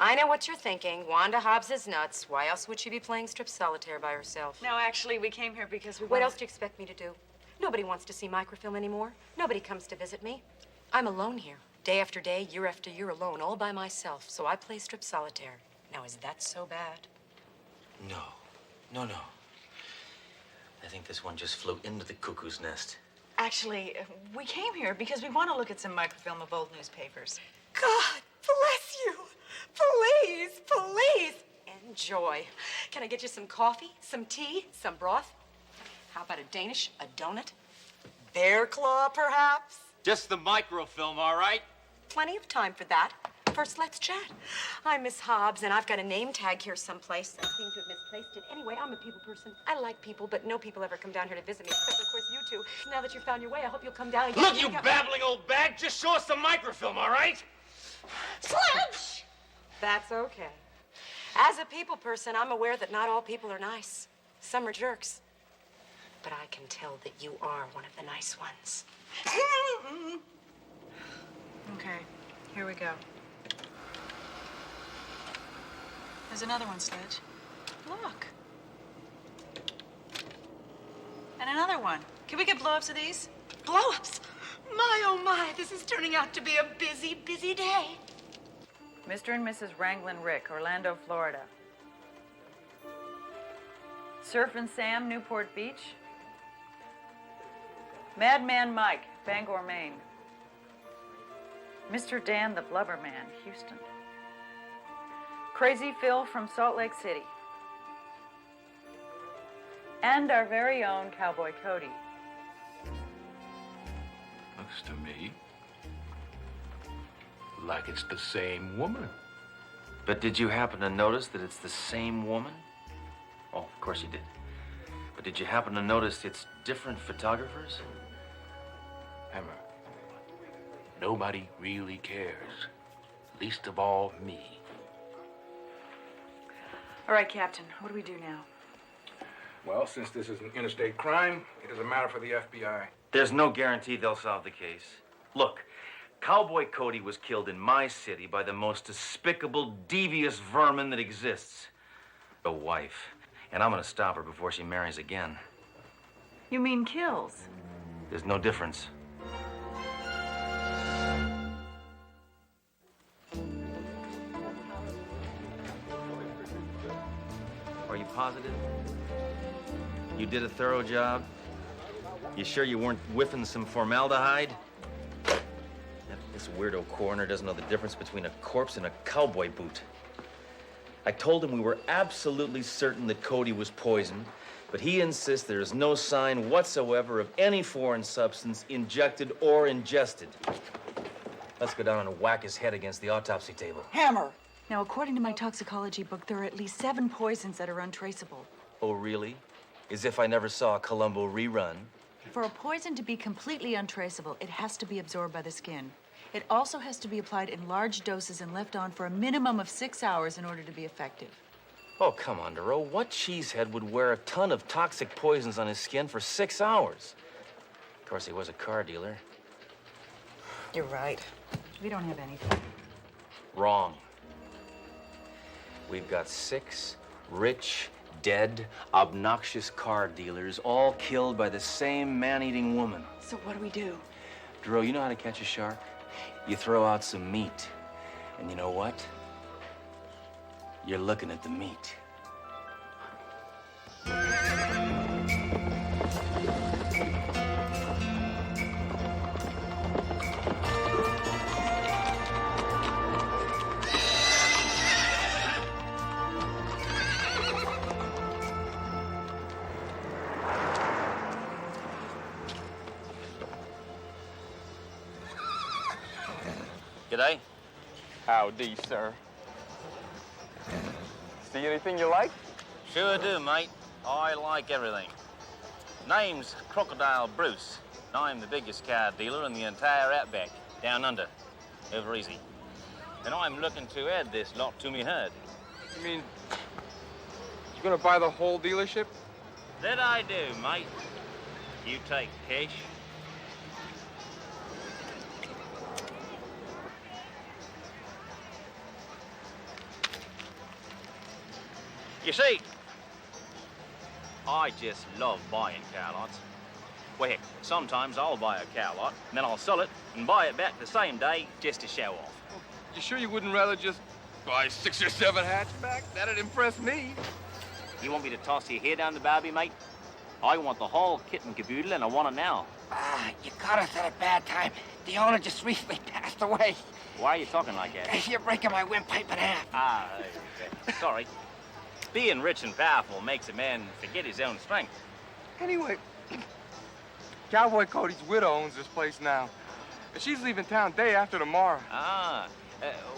I know what you're thinking. Wanda Hobbs is nuts. Why else would she be playing strip solitaire by herself? No, actually, we came here because we What wanted- else do you expect me to do? Nobody wants to see microfilm anymore. Nobody comes to visit me. I'm alone here. Day after day, year after year, alone, all by myself. So I play strip solitaire. Now, is that so bad? No. No. I think this one just flew into the cuckoo's nest. Actually, we came here because we want to look at some microfilm of old newspapers. God bless you. Please, please. Enjoy. Can I get you some coffee, some tea, some broth? How about a Danish, a donut? Bear claw, perhaps? Just the microfilm, all right? Plenty of time for that. First, let's chat. I'm Miss Hobbs, and I've got a name tag here someplace. I seem to have misplaced it. Anyway, I'm a people person. I like people, but no people ever come down here to visit me, except, of course, you two. Now that you've found your way, I hope you'll come down and Look, you babbling old bag, just show us the microfilm, all right? Sledge! That's okay. As a people person, I'm aware that not all people are nice. Some are jerks. But I can tell that you are one of the nice ones. Okay, here we go. There's another one, Sledge. Look. And another one. Can we get blow-ups of these? Blow-ups? My, oh my, this is turning out to be a busy, busy day. Mr. and Mrs. Wranglin Rick, Orlando, Florida. Surfin' Sam, Newport Beach. Madman Mike, Bangor, Maine. Mr. Dan the Blubber Man, Houston. Crazy Phil from Salt Lake City. And our very own Cowboy Cody. Looks to me like it's the same woman. But did you happen to notice that it's the same woman? Oh, of course you did. But did you happen to notice it's different photographers? Hammer, nobody really cares. Least of all me. All right, Captain, what do we do now? Well, since this is an interstate crime, it is a matter for the FBI. There's no guarantee they'll solve the case. Look, Cowboy Cody was killed in my city by the most despicable, devious vermin that exists. A wife. And I'm gonna stop her before she marries again. You mean kills? There's no difference. Are you positive? You did a thorough job? You sure you weren't whiffing some formaldehyde? This weirdo coroner doesn't know the difference between a corpse and a cowboy boot. I told him we were absolutely certain that Cody was poisoned, but he insists there is no sign whatsoever of any foreign substance injected or ingested. Let's go down and whack his head against the autopsy table. Hammer! Now, according to my toxicology book, there are at least 7 poisons that are untraceable. Oh, really? As if I never saw a Columbo rerun. For a poison to be completely untraceable, it has to be absorbed by the skin. It also has to be applied in large doses and left on for a minimum of 6 hours in order to be effective. Oh, come on, Duro. What cheesehead would wear a ton of toxic poisons on his skin for 6 hours? Of course, he was a car dealer. You're right. We don't have anything. Wrong. We've got 6 rich, dead, obnoxious car dealers, all killed by the same man-eating woman. So what do we do? Duro, you know how to catch a shark? You throw out some meat. And you know what? You're looking at the meat. G'day. Howdy, sir. See anything you like? Sure do, mate. I like everything. Name's Crocodile Bruce. I'm the biggest car dealer in the entire outback, down under. Over easy. And I'm looking to add this lot to me herd. You mean you're gonna buy the whole dealership? That I do, mate. You take cash. You see, I just love buying cow lots. Well, heck, sometimes I'll buy a cow lot, and then I'll sell it and buy it back the same day just to show off. You sure you wouldn't rather just buy 6 or 7 hatchbacks? That'd impress me. You want me to toss your hair down the barbie, mate? I want the whole kit and caboodle, and I want it now. You caught us at a bad time. The owner just recently passed away. Why are you talking like that? You're breaking my windpipe in half. Sorry. Being rich and powerful makes a man forget his own strength. Anyway, Cowboy Cody's widow owns this place now. She's leaving town day after tomorrow.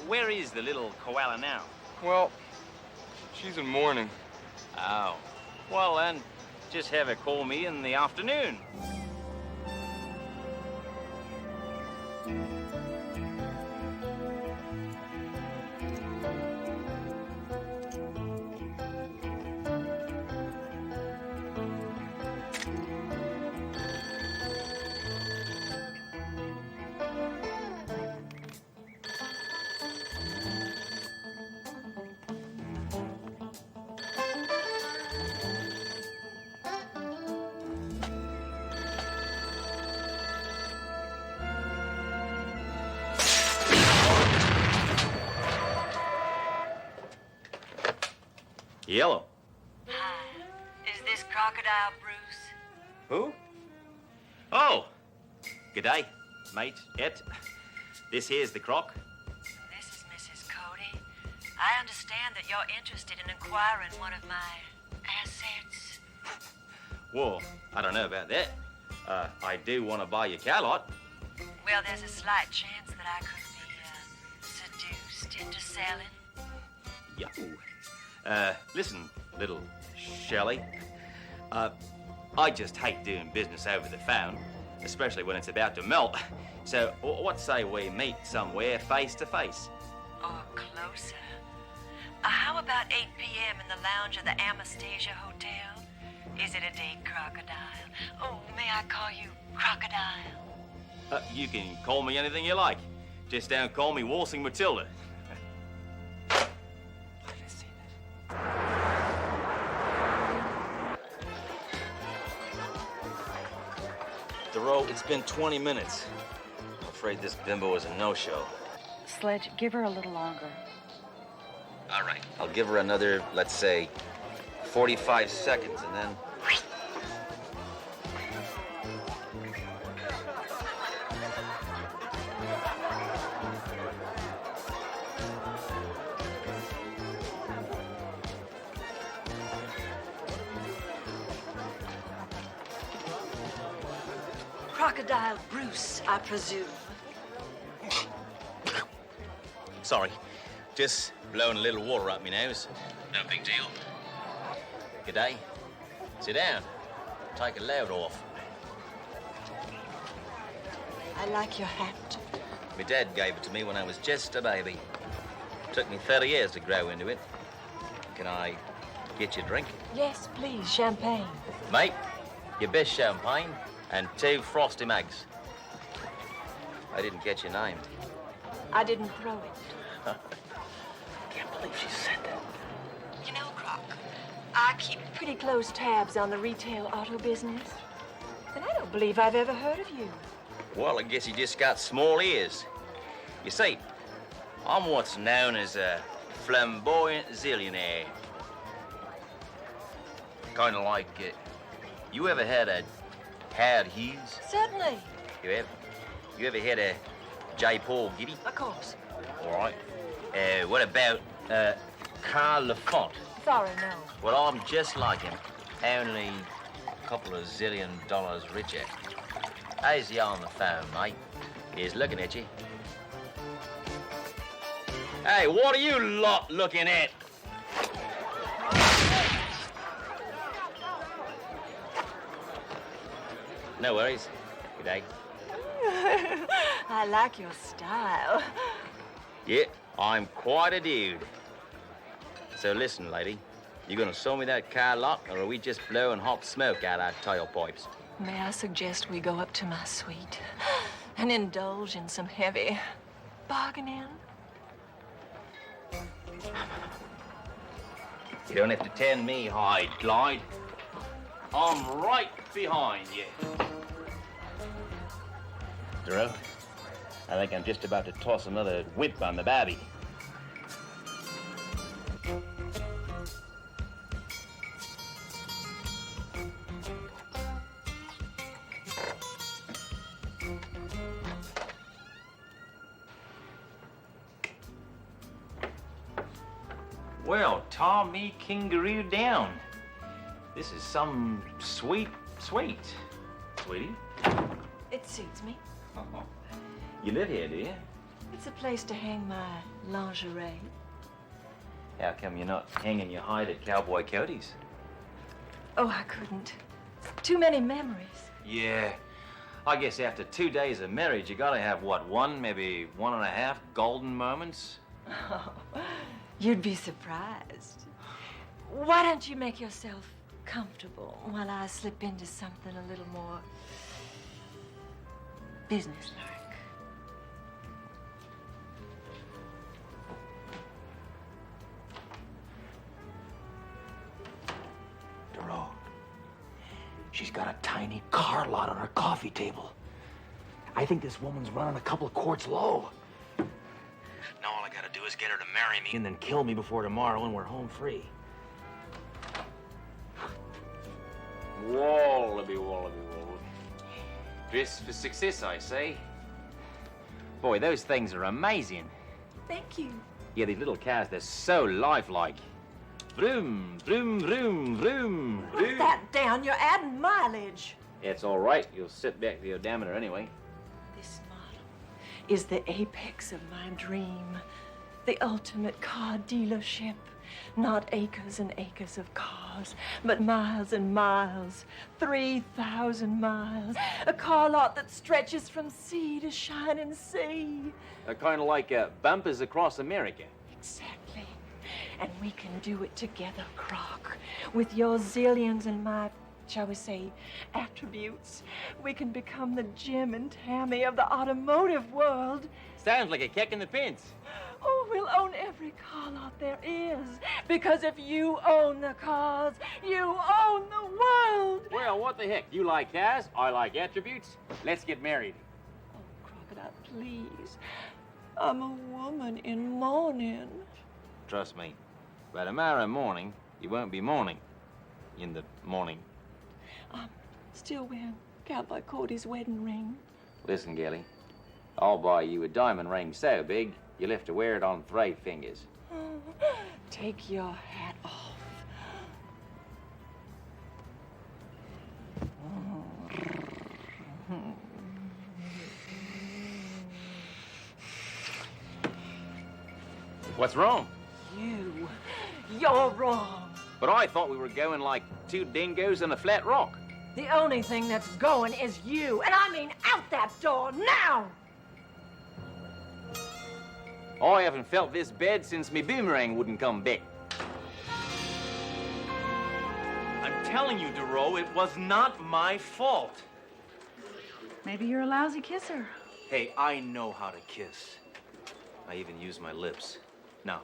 Where is the little koala now? Well, she's in mourning. Oh. Well, then, just have her call me in the afternoon. Yellow. Hi. Is this Crocodile Bruce? Who? Oh. G'day, mate. This here's the croc. This is Mrs. Cody. I understand that you're interested in acquiring one of my assets. Whoa, I don't know about that. I do want to buy your cow lot. Well, there's a slight chance that I could be seduced into selling. Yo. Listen, little Shelley. I just hate doing business over the phone, especially when it's about to melt. So, what say we meet somewhere face to face? Or closer. How about 8 p.m. in the lounge of the Anastasia Hotel? Is it a date, Crocodile? Oh, may I call you Crocodile? You can call me anything you like. Just don't call me Waltzing Matilda. Thoreau, it's been 20 minutes. I'm afraid this bimbo is a no-show. Sledge, give her a little longer. All right. I'll give her another, let's say, 45 seconds, and then... Crocodile Bruce, I presume. Sorry. Just blowing a little water up my nose. No big deal. G'day. Sit down. Take a load off. I like your hat. My dad gave it to me when I was just a baby. Took me 30 years to grow into it. Can I get you a drink? Yes, please, champagne. Mate, your best champagne and 2 frosty mugs. I didn't get your name. I didn't throw it. Can't believe she said that. You know, Croc, I keep pretty close tabs on the retail auto business. And I don't believe I've ever heard of you. Well, I guess you just got small ears. You see, I'm what's known as a flamboyant zillionaire. Kind of like, you ever had a Howard Hughes? Certainly. You ever had a J. Paul Getty? Of course. All right. What about Carl Lafont? Sorry, no. Well, I'm just like him, only a couple of $zillion richer. How's he on the phone, mate? He's looking at you. Hey, what are you lot looking at? No worries. Good day. I like your style. Yeah, I'm quite a dude. So listen, lady, you gonna sell me that car lot, or are we just blowing hot smoke out our tailpipes? May I suggest we go up to my suite and indulge in some heavy bargaining? You don't have to tend me, hide, Clyde. I'm right behind you. Duro, I think I'm just about to toss another whip on the babby. Well, tar me kangaroo down. This is some sweet, sweet. Sweetie? It suits me. You live here, do you? It's a place to hang my lingerie. How come you're not hanging your hide at Cowboy Cody's? Oh, I couldn't. Too many memories. Yeah. I guess after 2 days of marriage, you gotta have, what, one, maybe 1.5 golden moments? Oh, you'd be surprised. Why don't you make yourself comfortable while I slip into something a little more businesslike? Duro, she's got a tiny car lot on her coffee table. I think this woman's running a couple of quarts low. Now all I gotta do is get her to marry me and then kill me before tomorrow and we're home free. Wallaby, wallaby, wallaby. Dress for success, I say. Boy, those things are amazing. Thank you. Yeah, these little cars, they're so lifelike. Vroom, vroom, vroom, vroom, Put vroom. that down. You're adding mileage. It's all right. You'll sit back the odometer anyway. This model is the apex of my dream. The ultimate car dealership. Not acres and acres of cars, but miles and miles. 3,000 miles. A car lot that stretches from sea to shining sea. Kind of like bumpers across America. Exactly. And we can do it together, Croc. With your zillions and my, shall we say, attributes. We can become the Jim and Tammy of the automotive world. Sounds like a kick in the pants. Oh, we'll own every car lot there is. Because if you own the cars, you own the world. Well, what the heck? You like cars, I like attributes. Let's get married. Oh, Crocodile, please. I'm a woman in mourning. Trust me, by tomorrow morning, you won't be mourning in the morning. I'm still wearing Cowboy Cody's wedding ring. Listen, Gilly, I'll buy you a diamond ring so big, you'll have to wear it on 3 fingers. Take your hat off. What's wrong? You're wrong. But I thought we were going like 2 dingoes in a flat rock. The only thing that's going is you. And I mean out that door now! I haven't felt this bed since me boomerang wouldn't come back. I'm telling you, Duro, it was not my fault. Maybe you're a lousy kisser. Hey, I know how to kiss. I even use my lips. Now,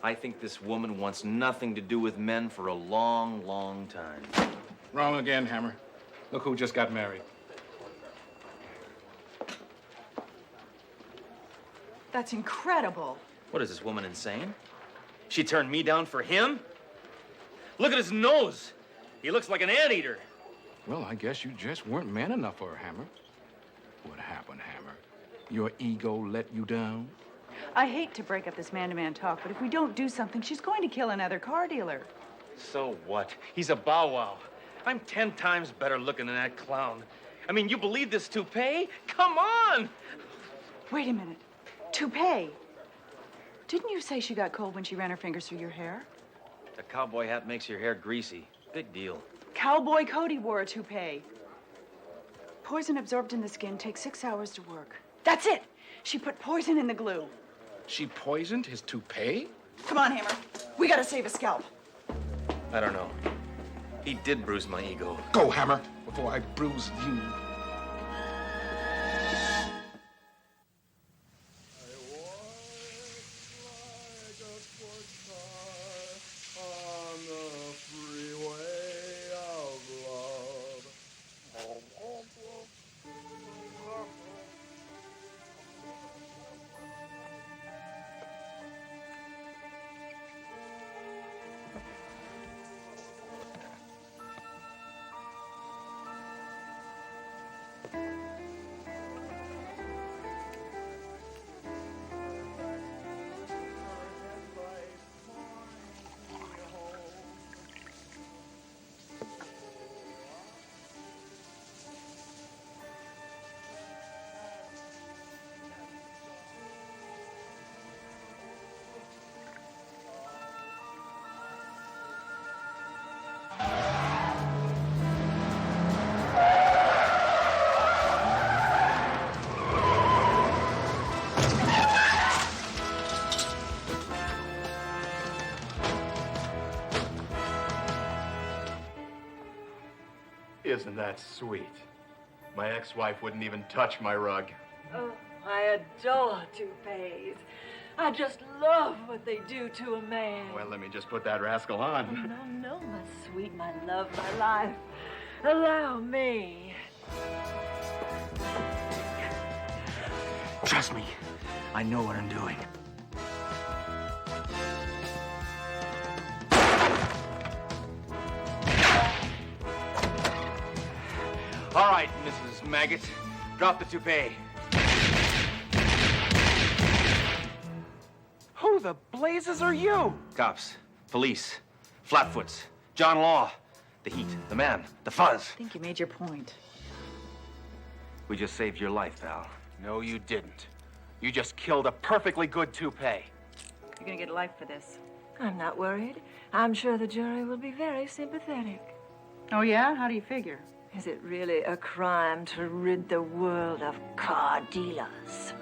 I think this woman wants nothing to do with men for a long, long time. Wrong again, Hammer. Look who just got married. That's incredible. What is this woman insane? She turned me down for him? Look at his nose. He looks like an anteater. Well, I guess you just weren't man enough for her, Hammer. What happened, Hammer? Your ego let you down? I hate to break up this man-to-man talk, but if we don't do something, she's going to kill another car dealer. So what? He's a bow wow. I'm 10 times better looking than that clown. I mean, you believe this toupee? Come on! Wait a minute. Toupee. Didn't you say she got cold when she ran her fingers through your hair? A cowboy hat makes your hair greasy. Big deal. Cowboy Cody wore a toupee. Poison absorbed in the skin takes 6 hours to work. That's it. She put poison in the glue. She poisoned his toupee? Come on, Hammer. We gotta save a scalp. I don't know. He did bruise my ego. Go, Hammer, before I bruise you. isn't that sweet? My ex-wife wouldn't even touch my rug. Oh, I adore toupees. I just love what they do to a man. Well, let me just put that rascal on. Oh, no, my sweet, my love, my life. Allow me. Trust me, I know what I'm doing. All right, Mrs. Maggot, drop the toupee. Who the blazes are you? Cops, police, flatfoots, John Law, the heat, the man, the fuzz. I think you made your point. We just saved your life, pal. No, you didn't. You just killed a perfectly good toupee. You're gonna get life for this. I'm not worried. I'm sure the jury will be very sympathetic. Oh, yeah? How do you figure? Is it really a crime to rid the world of car dealers?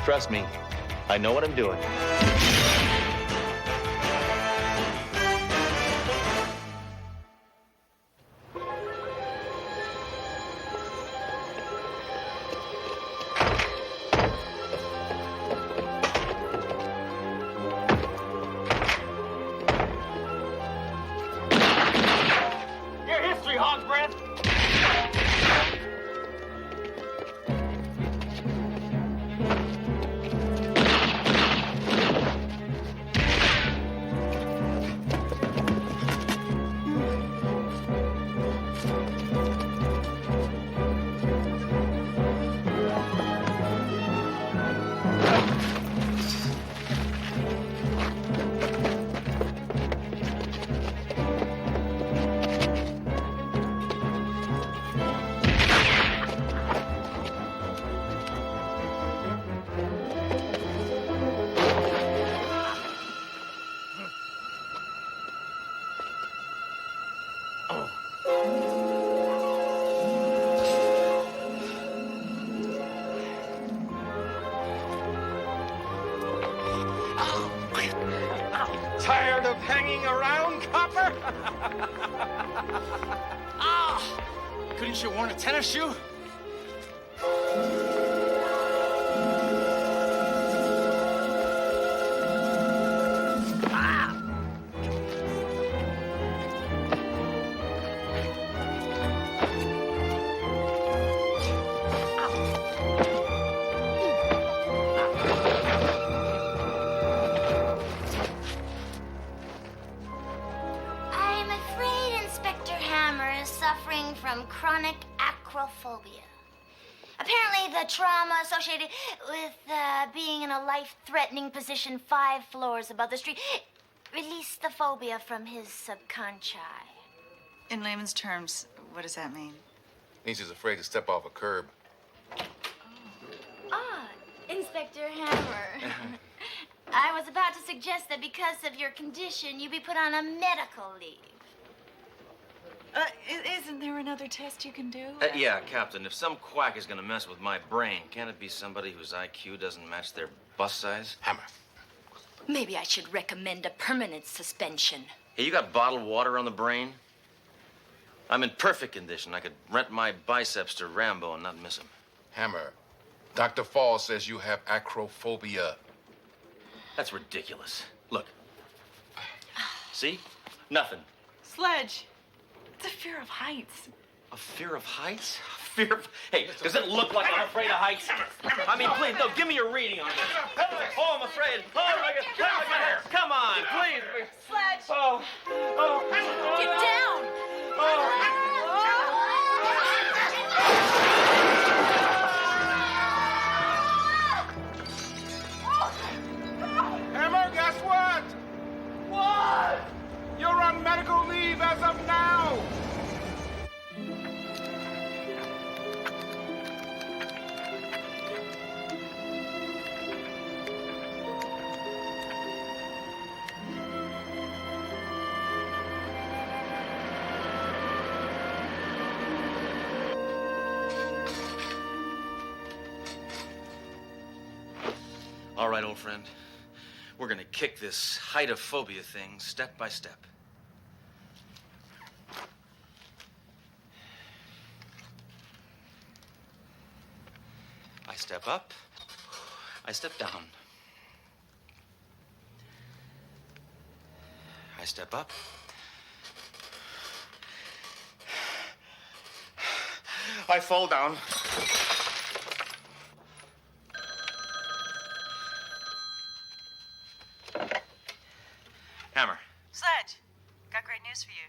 Trust me, I know what I'm doing. Your history, hog's breath! Tired of hanging around, copper? Couldn't you worn a tennis shoe? I'm afraid Inspector Hammer is suffering from chronic acrophobia. Apparently, the trauma associated with being in a life-threatening position 5 floors above the street released the phobia from his subconscious. In layman's terms, what does that mean? Means he's afraid to step off a curb. Ah, Inspector Hammer. I was about to suggest that because of your condition, you be put on a medical leave. Isn't there another test you can do? Yeah, Captain, if some quack is gonna mess with my brain, can't it be somebody whose IQ doesn't match their bust size? Hammer. Maybe I should recommend a permanent suspension. Hey, you got bottled water on the brain? I'm in perfect condition. I could rent my biceps to Rambo and not miss him. Hammer. Dr. Fall says you have acrophobia. That's ridiculous. Look. See? Nothing. Sledge, it's a fear of heights. A fear of heights? Fear of... Hey, does it look like I'm afraid of heights? I mean, please, no, give me your reading on this. Oh, I'm afraid. Oh, my God. Oh, my God. Come on, please. Sledge. Oh. Get down. Hammer, guess what? What? You're on medical leave as of now. All right, old friend. We're gonna kick this heightophobia thing step by step. I step up. I step down. I step up. I fall down. Hammer. Sledge, got great news for you.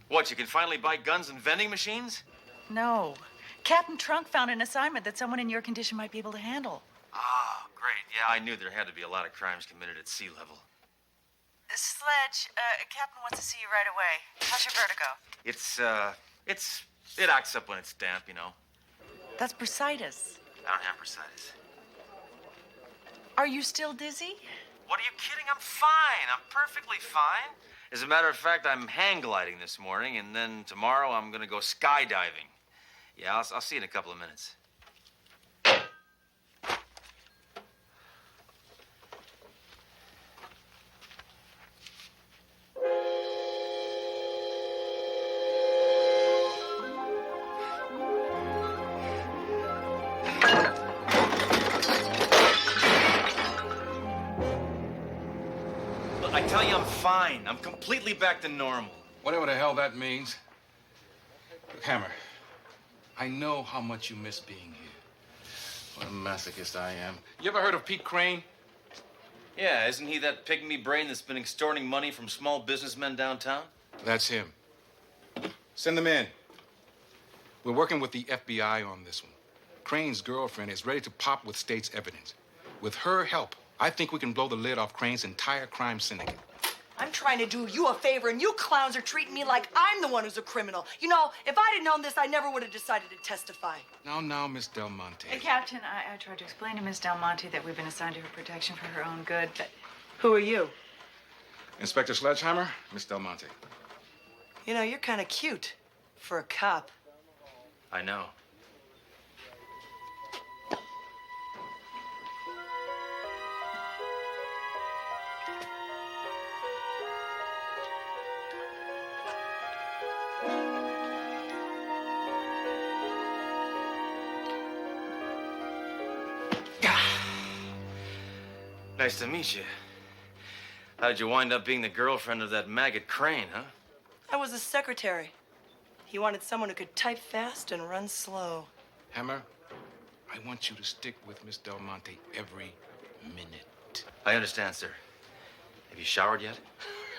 What, you can finally buy guns and vending machines? No. Captain Trunk found an assignment that someone in your condition might be able to handle. Ah, great. Yeah, I knew there had to be a lot of crimes committed at sea level. Sledge, Captain wants to see you right away. How's your vertigo? It acts up when it's damp, you know. That's bursitis. I don't have bursitis. Are you still dizzy? What, are you kidding? I'm fine. I'm perfectly fine. As a matter of fact, I'm hang gliding this morning, and then tomorrow I'm gonna go skydiving. Yeah, I'll see you in a couple of minutes. I tell you, I'm fine. I'm completely back to normal. Whatever the hell that means. Look, Hammer, I know how much you miss being here. What a masochist I am. You ever heard of Pete Crane? Yeah, isn't he that pygmy brain that's been extorting money from small businessmen downtown? That's him. Send them in. We're working with the FBI on this one. Crane's girlfriend is ready to pop with state's evidence. With her help, I think we can blow the lid off Crane's entire crime syndicate. I'm trying to do you a favor, and you clowns are treating me like I'm the one who's a criminal. You know, if I'd have known this, I never would have decided to testify. Now, Miss Del Monte. Captain, I tried to explain to Miss Del Monte that we've been assigned to her protection for her own good, but... Who are you? Inspector Sledgehammer, Miss Del Monte. You know, you're kind of cute for a cop. I know. Nice to meet you. How did you wind up being the girlfriend of that maggot Crane, huh? I was his secretary. He wanted someone who could type fast and run slow. Hammer, I want you to stick with Miss Del Monte every minute. I understand, sir. Have you showered yet?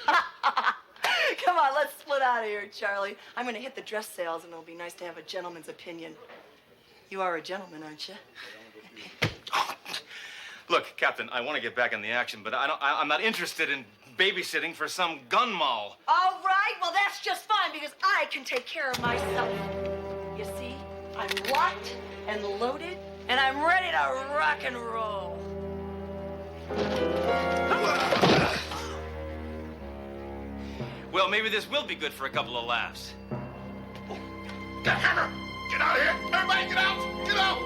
Come on, let's split out of here, Charlie. I'm going to hit the dress sales, and it'll be nice to have a gentleman's opinion. You are a gentleman, aren't you? Look, Captain, I want to get back in the action, but I'm not interested in babysitting for some gun moll. All right, well, that's just fine, because I can take care of myself. You see, I'm locked and loaded, and I'm ready to rock and roll. Well, maybe this will be good for a couple of laughs. Get Hammer! Get out of here! Everybody get out! Get out!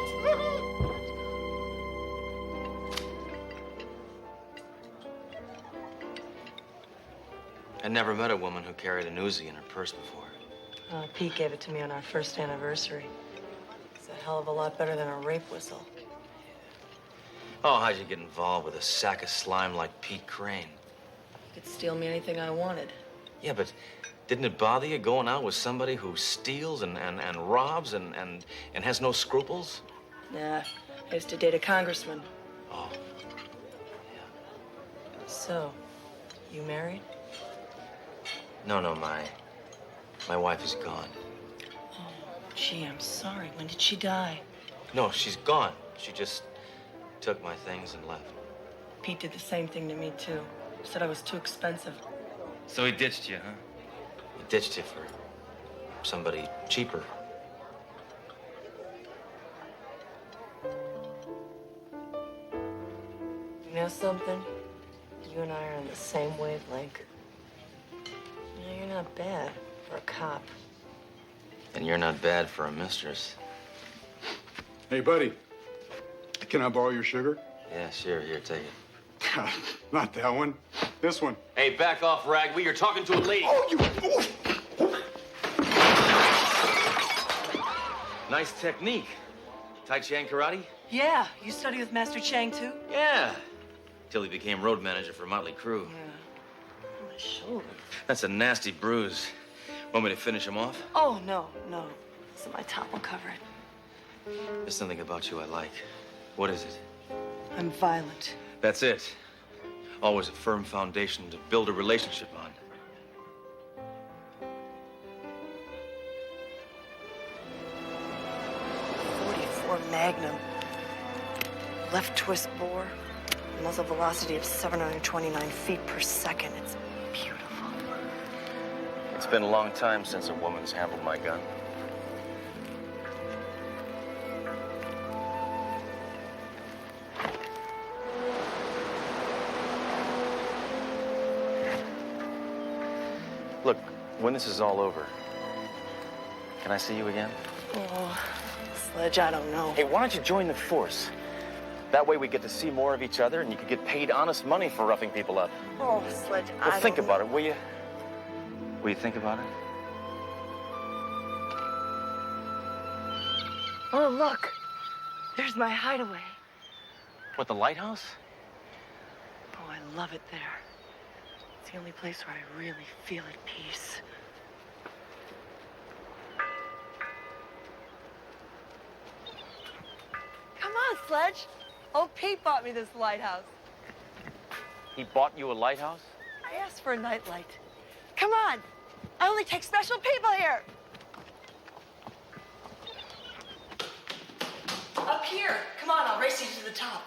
I never met a woman who carried an Uzi in her purse before. Pete gave it to me on our first anniversary. It's a hell of a lot better than a rape whistle. Oh, how'd you get involved with a sack of slime like Pete Crane? You could steal me anything I wanted. Yeah, but didn't it bother you going out with somebody who steals and robs and has no scruples? Nah, I used to date a congressman. Oh. So, you married? No, my wife is gone. Oh, gee, I'm sorry. When did she die? No, she's gone. She just took my things and left. Pete did the same thing to me, too. Said I was too expensive. So he ditched you, huh? He ditched you for somebody cheaper. You know something? You and I are on the same wavelength. You know, you're not bad for a cop. And you're not bad for a mistress. Hey, buddy. Can I borrow your sugar? Yeah, sure. Here, take it. Not that one. This one. Hey, back off, Ragweed. You're talking to a lady. Oh, you... Nice technique. Tai Chi and karate? Yeah, you study with Master Chang, too? Yeah. Till he became road manager for Motley Crue. Yeah. My shoulder. That's a nasty bruise. Want me to finish him off? Oh, no. So my top will cover it. There's something about you I like. What is it? I'm violent. That's it. Always a firm foundation to build a relationship on. .44 Magnum. Left twist bore. Muzzle velocity of 729 feet per second. It's beautiful. It's been a long time since a woman's handled my gun. Look, when this is all over, can I see you again? Oh, Sledge, I don't know. Hey, why don't you join the force? That way we get to see more of each other and you can get paid honest money for roughing people up. Oh, Sledge, Well, think about it, will you? Will you think about it? Oh, look. There's my hideaway. What, the lighthouse? Oh, I love it there. It's the only place where I really feel at peace. Come on, Sledge. Old Pete bought me this lighthouse. He bought you a lighthouse? I asked for a nightlight. Come on. I only take special people here. Up here. Come on, I'll race you to the top.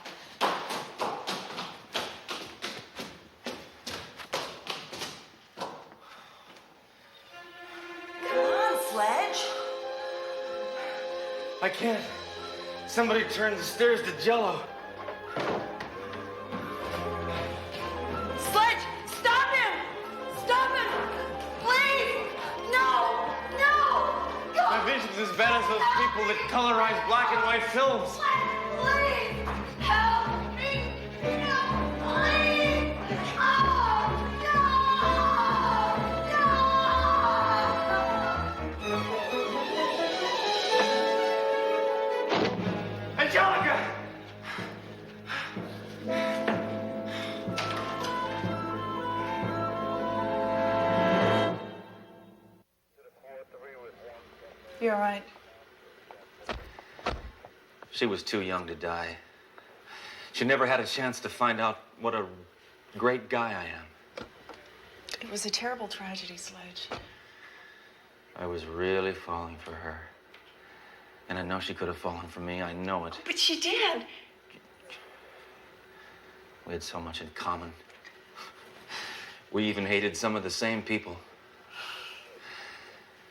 Come on, Sledge. I can't. Somebody turned the stairs to jello. Sledge, stop him! Stop him! Please! No! Go! My vision's as bad as those people that colorize black and white films. Please! Help me! Please! Angelica! You all right? She was too young to die. She never had a chance to find out what a great guy I am. It was a terrible tragedy, Sledge. I was really falling for her. And I know she could have fallen for me. I know it. But she did. We had so much in common. We even hated some of the same people.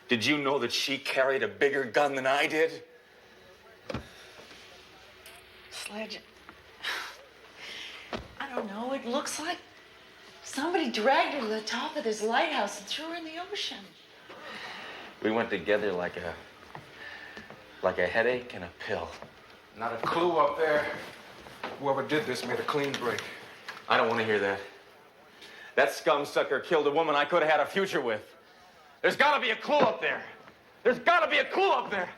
Did you know that she carried a bigger gun than I did? Sledge, I don't know. It looks like somebody dragged her to the top of this lighthouse and threw her in the ocean. We went together like Like a headache and a pill. Not a clue up there. Whoever did this made a clean break. I don't want to hear that. That scumsucker killed a woman I could have had a future with. There's got to be a clue up there. There's got to be a clue up there.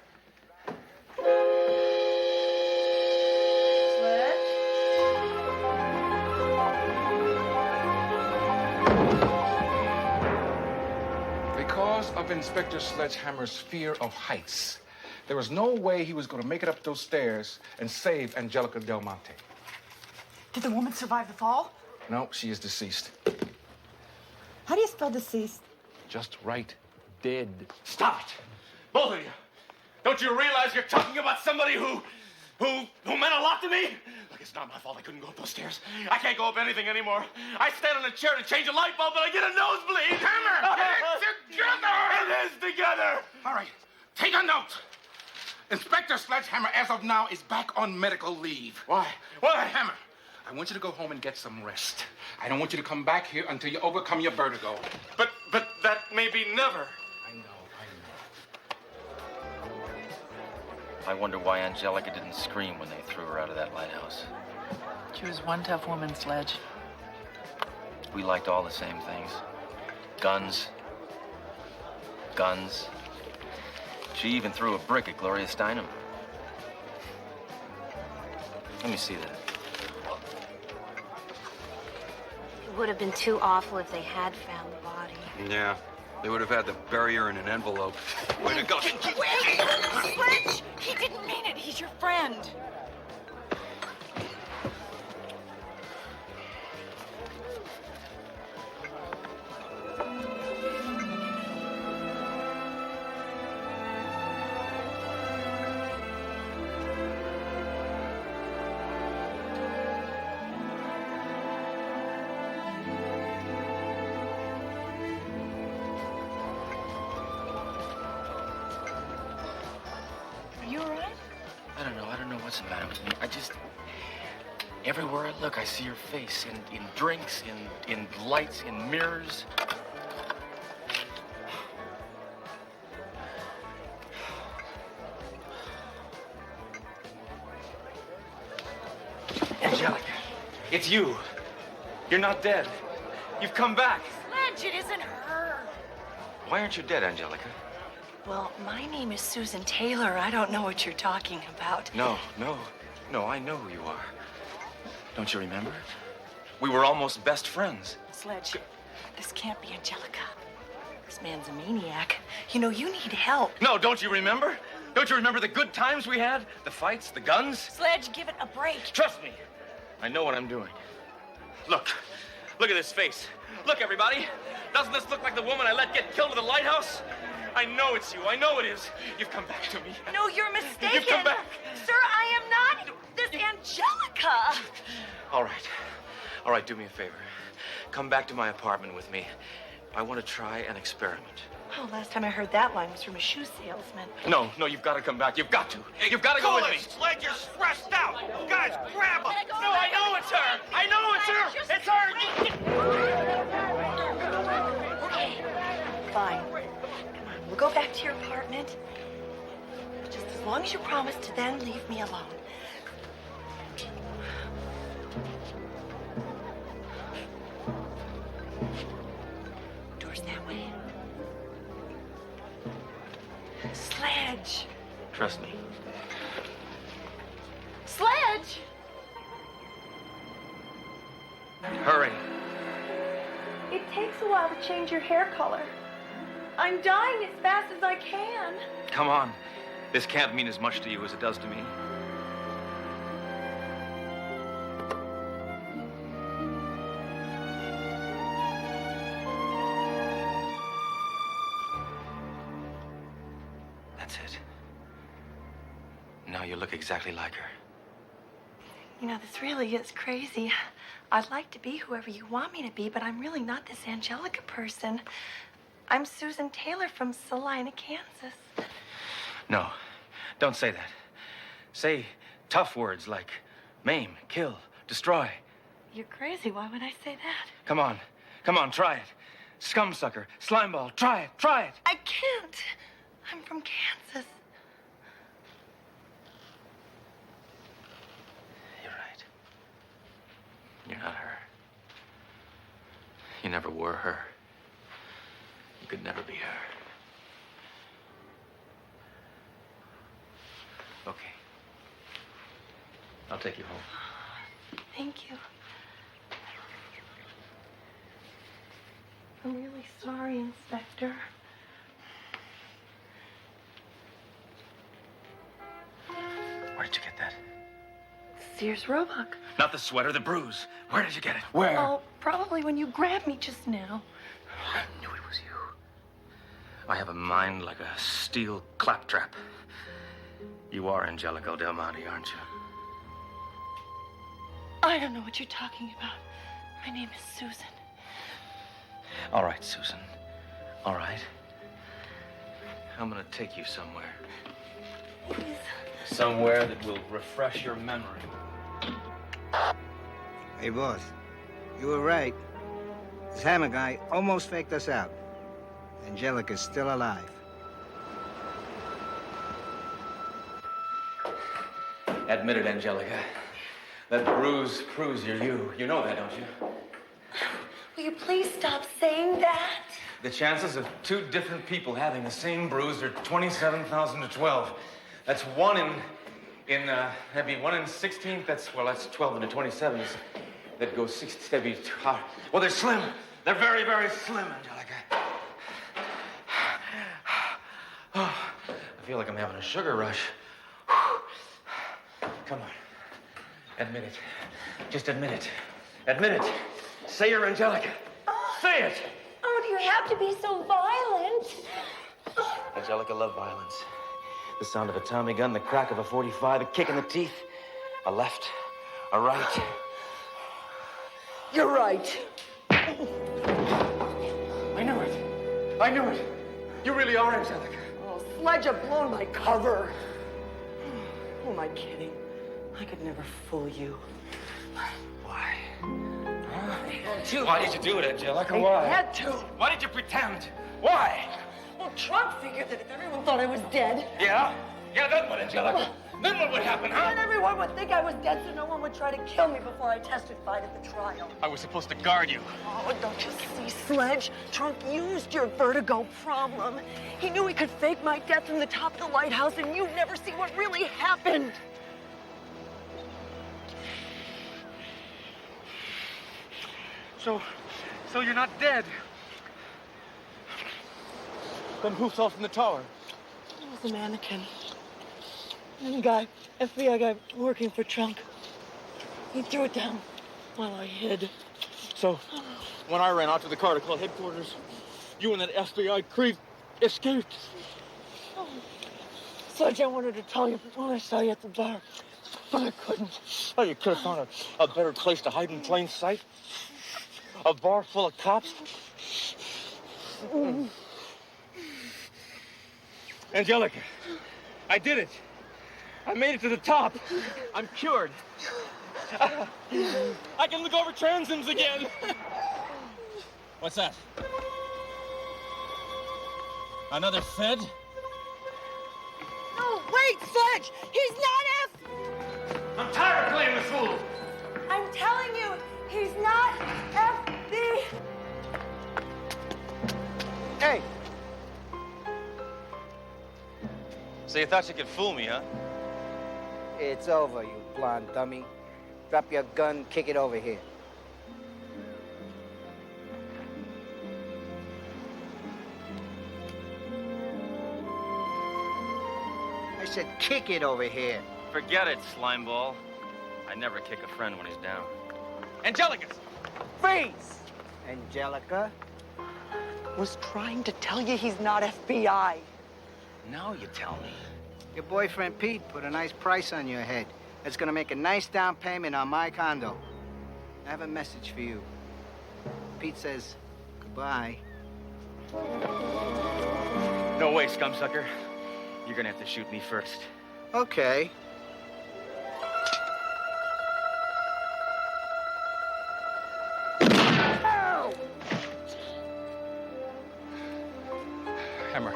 Because of Inspector Sledgehammer's fear of heights, there was no way he was going to make it up those stairs and save Angelica Del Monte. Did the woman survive the fall? No, she is deceased. How do you spell deceased? Just right. Dead. Stop it. Both of you. Don't you realize you're talking about somebody who meant a lot to me? Look, it's not my fault I couldn't go up those stairs. I can't go up anything anymore. I stand on a chair to change a light bulb, but I get a nosebleed. Hammer, get it together! It is together! All right, take a note. Inspector Sledgehammer, as of now, is back on medical leave. Why? Why? Hammer, I want you to go home and get some rest. I don't want you to come back here until you overcome your vertigo. But that may be never. I wonder why Angelica didn't scream when they threw her out of that lighthouse. She was one tough woman, Sledge. We liked all the same things. Guns. Guns. She even threw a brick at Gloria Steinem. Let me see that. It would have been too awful if they had found the body. Yeah. They would have had to bury her in an envelope. Way to go. Wait! Sledge! He didn't mean it. He's your friend. What's the matter with me? Everywhere I look, I see your face. In drinks, in lights, in mirrors. Angelica, it's you. You're not dead. You've come back. Sledge, it isn't her. Why aren't you dead, Angelica? Well, my name is Susan Taylor. I don't know what you're talking about. No, I know who you are. Don't you remember? We were almost best friends. Sledge, this can't be Angelica. This man's a maniac. You know, you need help. No, don't you remember? Don't you remember the good times we had? The fights, the guns? Sledge, give it a break. Trust me. I know what I'm doing. Look at this face. Look, everybody. Doesn't this look like the woman I let get killed at the lighthouse? I know it's you. I know it is. You've come back to me. No, you're mistaken. You've come back. Sir, I am not this Angelica. All right, do me a favor. Come back to my apartment with me. I want to try an experiment. Oh, last time I heard that line was from a shoe salesman. No, you've got to come back. You've got to. You've got to go with me. Sledge, you're stressed out. Guys, grab him. No, I know it's her. I know it's her. It's her. Okay, fine. Come on, we'll go back to your apartment. Just as long as you promise to then leave me alone. Door's that way. Sledge. Trust me. Sledge! Hurry. It takes a while to change your hair color. I'm dying as fast as I can. Come on. This can't mean as much to you as it does to me. That's it. Now you look exactly like her. You know, this really is crazy. I'd like to be whoever you want me to be, but I'm really not this Angelica person. I'm Susan Taylor from Salina, Kansas. No, don't say that. Say tough words like maim, kill, destroy. You're crazy. Why would I say that? Come on, try it. Scumsucker, slimeball, try it. I can't. I'm from Kansas. never were her. You could never be her. Okay. I'll take you home. Thank you. I'm really sorry, Inspector. Where did you get that? Sears Roebuck. Not the sweater, the bruise. Where did you get it? Where? Oh, probably when you grabbed me just now. I knew it was you. I have a mind like a steel claptrap. You are Angelico Del Monte, aren't you? I don't know what you're talking about. My name is Susan. All right, Susan. All right. I'm gonna take you somewhere. Please. Somewhere that will refresh your memory. Hey, boss. You were right. This Hammer guy almost faked us out. Angelica's still alive. Admit it, Angelica. That bruise proves you're you. You know that, don't you? Will you please stop saying that? The chances of two different people having the same bruise are 27,000 to 12. That's that'd be 1 in 16. That's 12 into 27. That goes 60. That'd be well, they're slim. They're very, very slim, Angelica. Oh, I feel like I'm having a sugar rush. Come on. Admit it. Just admit it. Admit it. Say you're Angelica. Say it. Oh, do you have to be so violent? Angelica loved violence. The sound of a Tommy gun, the crack of a 45, a kick in the teeth, a left, a right. You're right. I knew it. I knew it. You really are Angelica. Oh, Sledge, you've blown my cover. Who am I kidding? I could never fool you. Why? Why did you do it, Angelica? I Why? had to. Why did you pretend? Why? Well, Trump figured that if everyone thought I was dead... Yeah? Yeah, then what, Angelica? Then what would happen, huh? Then everyone would think I was dead, so no one would try to kill me before I testified at the trial. I was supposed to guard you. Oh, don't you see, Sledge? Trump used your vertigo problem. He knew he could fake my death from the top of the lighthouse, and you'd never see what really happened. So you're not dead. Then who fell from the tower? It was a mannequin. Some guy, FBI guy working for Trump. He threw it down while I hid. So, when I ran out to the car to call headquarters, you and that FBI creep escaped. Oh. Sledge, I wanted to tell you when I saw you at the bar, but I couldn't. Oh, you could have found a better place to hide in plain sight. A bar full of cops. Angelica, I did it. I made it to the top. I'm cured. I can look over transoms again. What's that? Another Fed? No, wait, Sledge! He's not F... I'm tired of playing the fool. I'm telling you, he's not FB... Hey! So you thought you could fool me, huh? It's over, you blonde dummy. Drop your gun, kick it over here. I said kick it over here. Forget it, slimeball. I never kick a friend when he's down. Angelica! Freeze! Angelica? Was trying to tell you he's not FBI. Now you tell me. Your boyfriend Pete put a nice price on your head. It's gonna make a nice down payment on my condo. I have a message for you. Pete says goodbye. No way, scumsucker. You're gonna have to shoot me first. Okay. Hammer,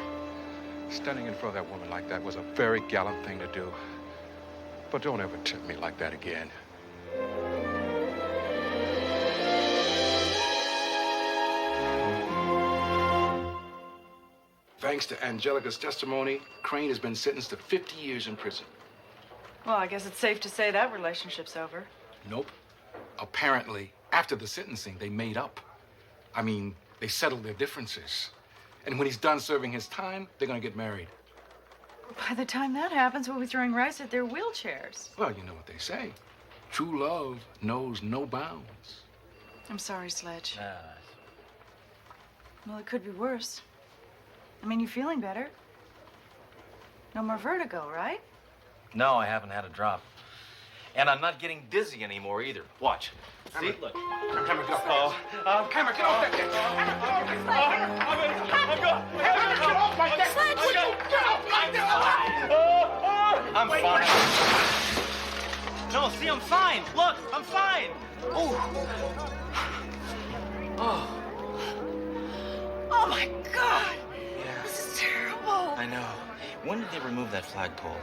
standing in front of that woman like that was a very gallant thing to do. But don't ever tempt me like that again. thanks to Angelica's testimony, Crane has been sentenced to 50 years in prison. Well, I guess it's safe to say that relationship's over. Nope. Apparently, after the sentencing, they made up. I mean, they settled their differences. And when he's done serving his time, they're gonna get married. By the time that happens, we'll be throwing rice at their wheelchairs. Well, you know what they say. True love knows no bounds. I'm sorry, Sledge. Well, it could be worse. I mean, you're feeling better. No more vertigo, right? No, I haven't had a drop. And I'm not getting dizzy anymore either. Watch. See, look. Hammer, get off that. Hammer, get off that thing. Get off my deck. Get off my deck. I'm fine. No, see, I'm fine. Look, I'm fine. Oh, my God. Yeah. This is terrible. I know. When did they remove that flagpole?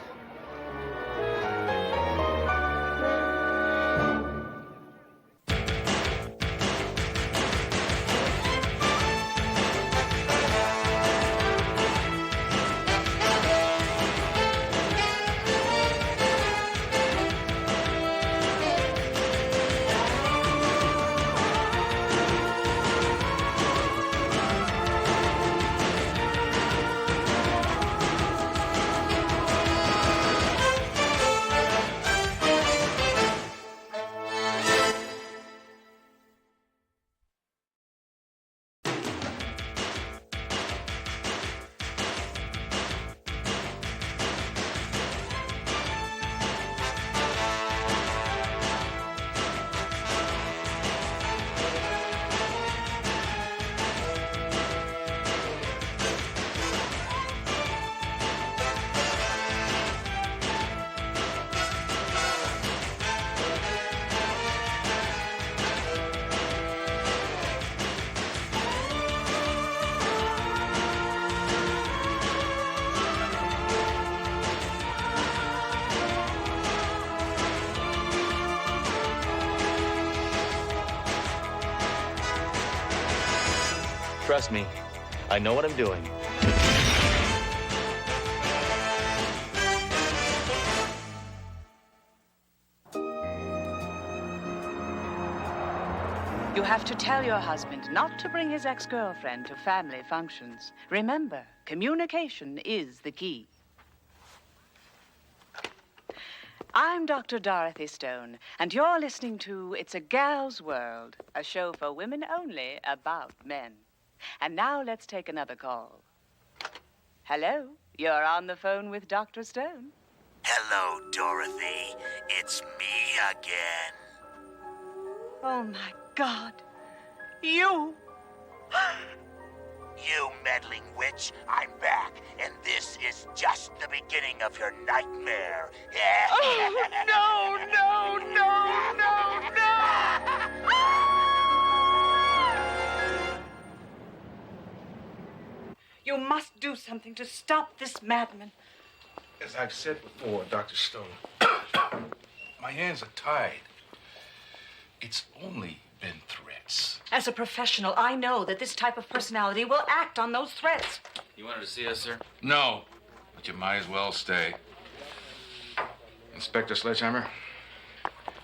Trust me, I know what I'm doing. You have to tell your husband not to bring his ex-girlfriend to family functions. Remember, communication is the key. I'm Dr. Dorothy Stone, and you're listening to It's a Gal's World, a show for women only about men. And now let's take another call. Hello, you're on the phone with Dr. Stone. Hello, Dorothy. It's me again. Oh, my God. You! You meddling witch, I'm back, and this is just the beginning of your nightmare. Oh, no, no, no, no, no! You must do something to stop this madman. As I've said before, Dr. Stone, my hands are tied. It's only been threats. As a professional, I know that this type of personality will act on those threats. You wanted to see us, sir? No, but you might as well stay. Inspector Sledgehammer,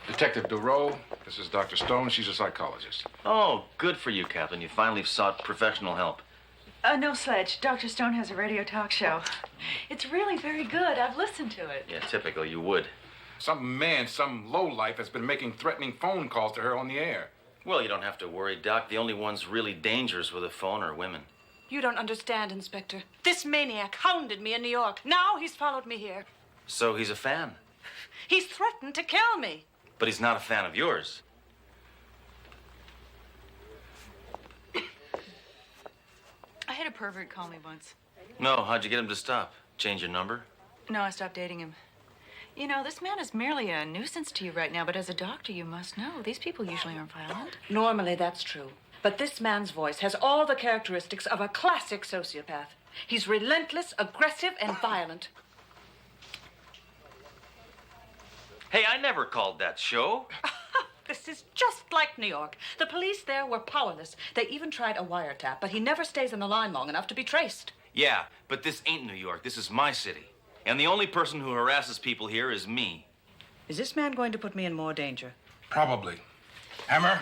Detective Duro, this is Dr. Stone. She's a psychologist. Oh, good for you, Captain. You finally sought professional help. No, Sledge. Dr. Stone has a radio talk show. It's really very good. I've listened to it. Yeah, typical. You would. Some man, some lowlife has been making threatening phone calls to her on the air. Well, you don't have to worry, Doc. The only ones really dangerous with a phone are women. You don't understand, Inspector. This maniac hounded me in New York. Now he's followed me here. So he's a fan. He's threatened to kill me. But he's not a fan of yours. I had a pervert call me once. No, how'd you get him to stop? Change your number? No, I stopped dating him. You know, this man is merely a nuisance to you right now, but as a doctor, you must know, these people usually aren't violent. Normally, that's true. But this man's voice has all the characteristics of a classic sociopath. He's relentless, aggressive, and violent. Hey, I never called that show. This is just like New York. The police there were powerless. They even tried a wiretap, but he never stays on the line long enough to be traced. Yeah, but this ain't New York. This is my city. And the only person who harasses people here is me. Is this man going to put me in more danger? Probably. Hammer,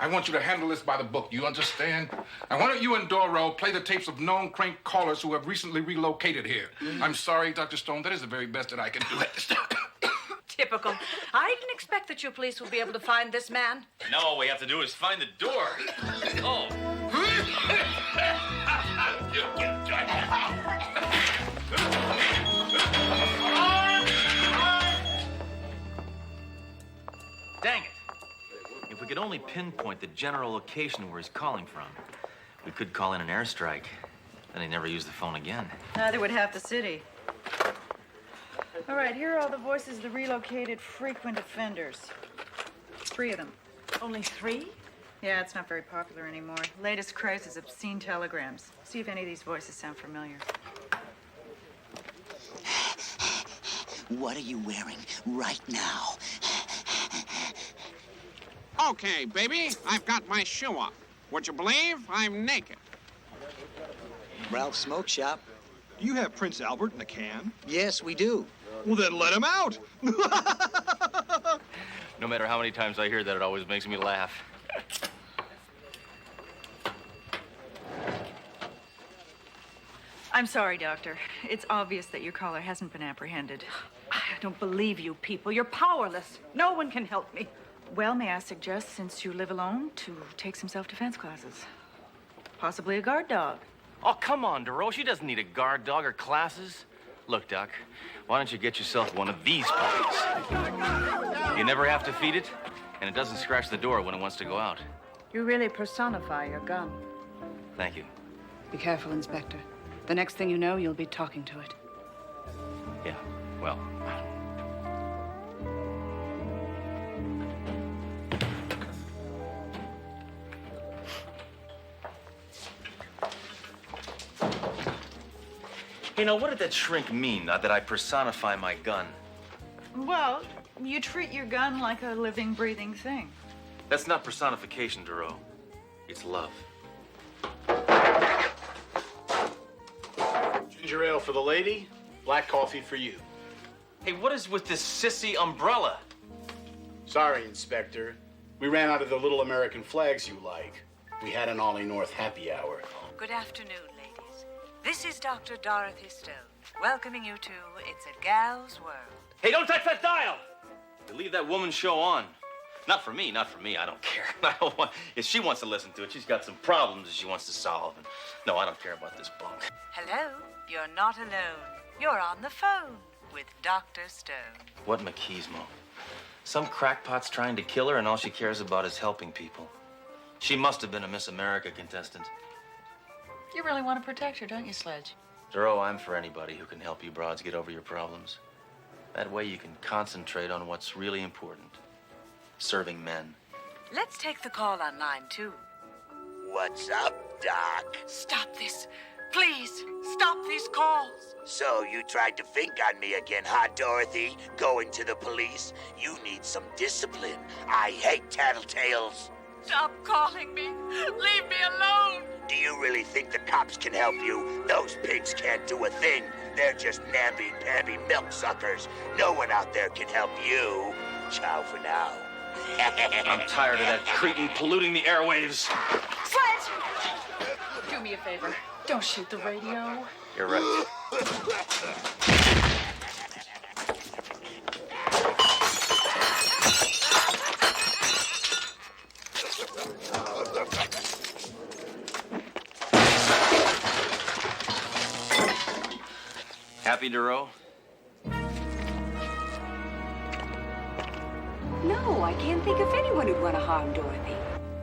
I want you to handle this by the book. You understand? And why don't you and Doro play the tapes of known crank callers who have recently relocated here? I'm sorry, Dr. Stone. That is the very best that I can do. Typical. I didn't expect that you police would be able to find this man. Now all we have to do is find the door. Oh. Dang it. If we could only pinpoint the general location where he's calling from, we could call in an airstrike. Then he'd never use the phone again. Neither would half the city. All right, here are all the voices of the relocated frequent offenders. 3 of them. Only 3? Yeah, it's not very popular anymore. Latest craze is obscene telegrams. See if any of these voices sound familiar. What are you wearing right now? Okay, baby, I've got my shoe off. Would you believe I'm naked? Ralph's Smoke Shop. Do you have Prince Albert in the can? Yes, we do. Well, then let him out. No matter how many times I hear that, it always makes me laugh. I'm sorry, Doctor. It's obvious that your caller hasn't been apprehended. I don't believe you people. You're powerless. No one can help me. Well, may I suggest, since you live alone, to take some self-defense classes? Possibly a guard dog. Oh, come on, Doro. She doesn't need a guard dog or classes. Look, Doc, why don't you get yourself one of these puppies? You never have to feed it, and it doesn't scratch the door when it wants to go out. You really personify your gun. Thank you. Be careful, Inspector. The next thing you know, you'll be talking to it. Yeah, well... Hey, now, what did that shrink mean, that I personify my gun? Well, you treat your gun like a living, breathing thing. That's not personification, Duro. It's love. Ginger ale for the lady, black coffee for you. Hey, what is with this sissy umbrella? Sorry, Inspector. We ran out of the little American flags you like. We had an Ollie North happy hour. Good afternoon, ladies. This is Dr. Dorothy Stone, welcoming you to It's a Gal's World. Hey, don't touch that dial! You leave that woman's show on. Not for me, not for me. I don't care. I don't want... If she wants to listen to it, she's got some problems that she wants to solve. And no, I don't care about this bunk. Hello, you're not alone. You're on the phone with Dr. Stone. What machismo? Some crackpot's trying to kill her, and all she cares about is helping people. She must have been a Miss America contestant. You really want to protect her, don't you, Sledge? Duro, I'm for anybody who can help you broads get over your problems. That way you can concentrate on what's really important. Serving men. Let's take the call on line 2. What's up, Doc? Stop this. Please, stop these calls. So you tried to fink on me again, huh, Dorothy? Going to the police? You need some discipline. I hate tattletales. Stop calling me. Leave me alone. Do you really think the cops can help you? Those pigs can't do a thing. They're just namby-pamby milk suckers. No one out there can help you. Ciao for now. I'm tired of that cretin polluting the airwaves. Sledge! Do me a favor. Don't shoot the radio. You're right. Happy, Duro? No, I can't think of anyone who'd want to harm Dorothy.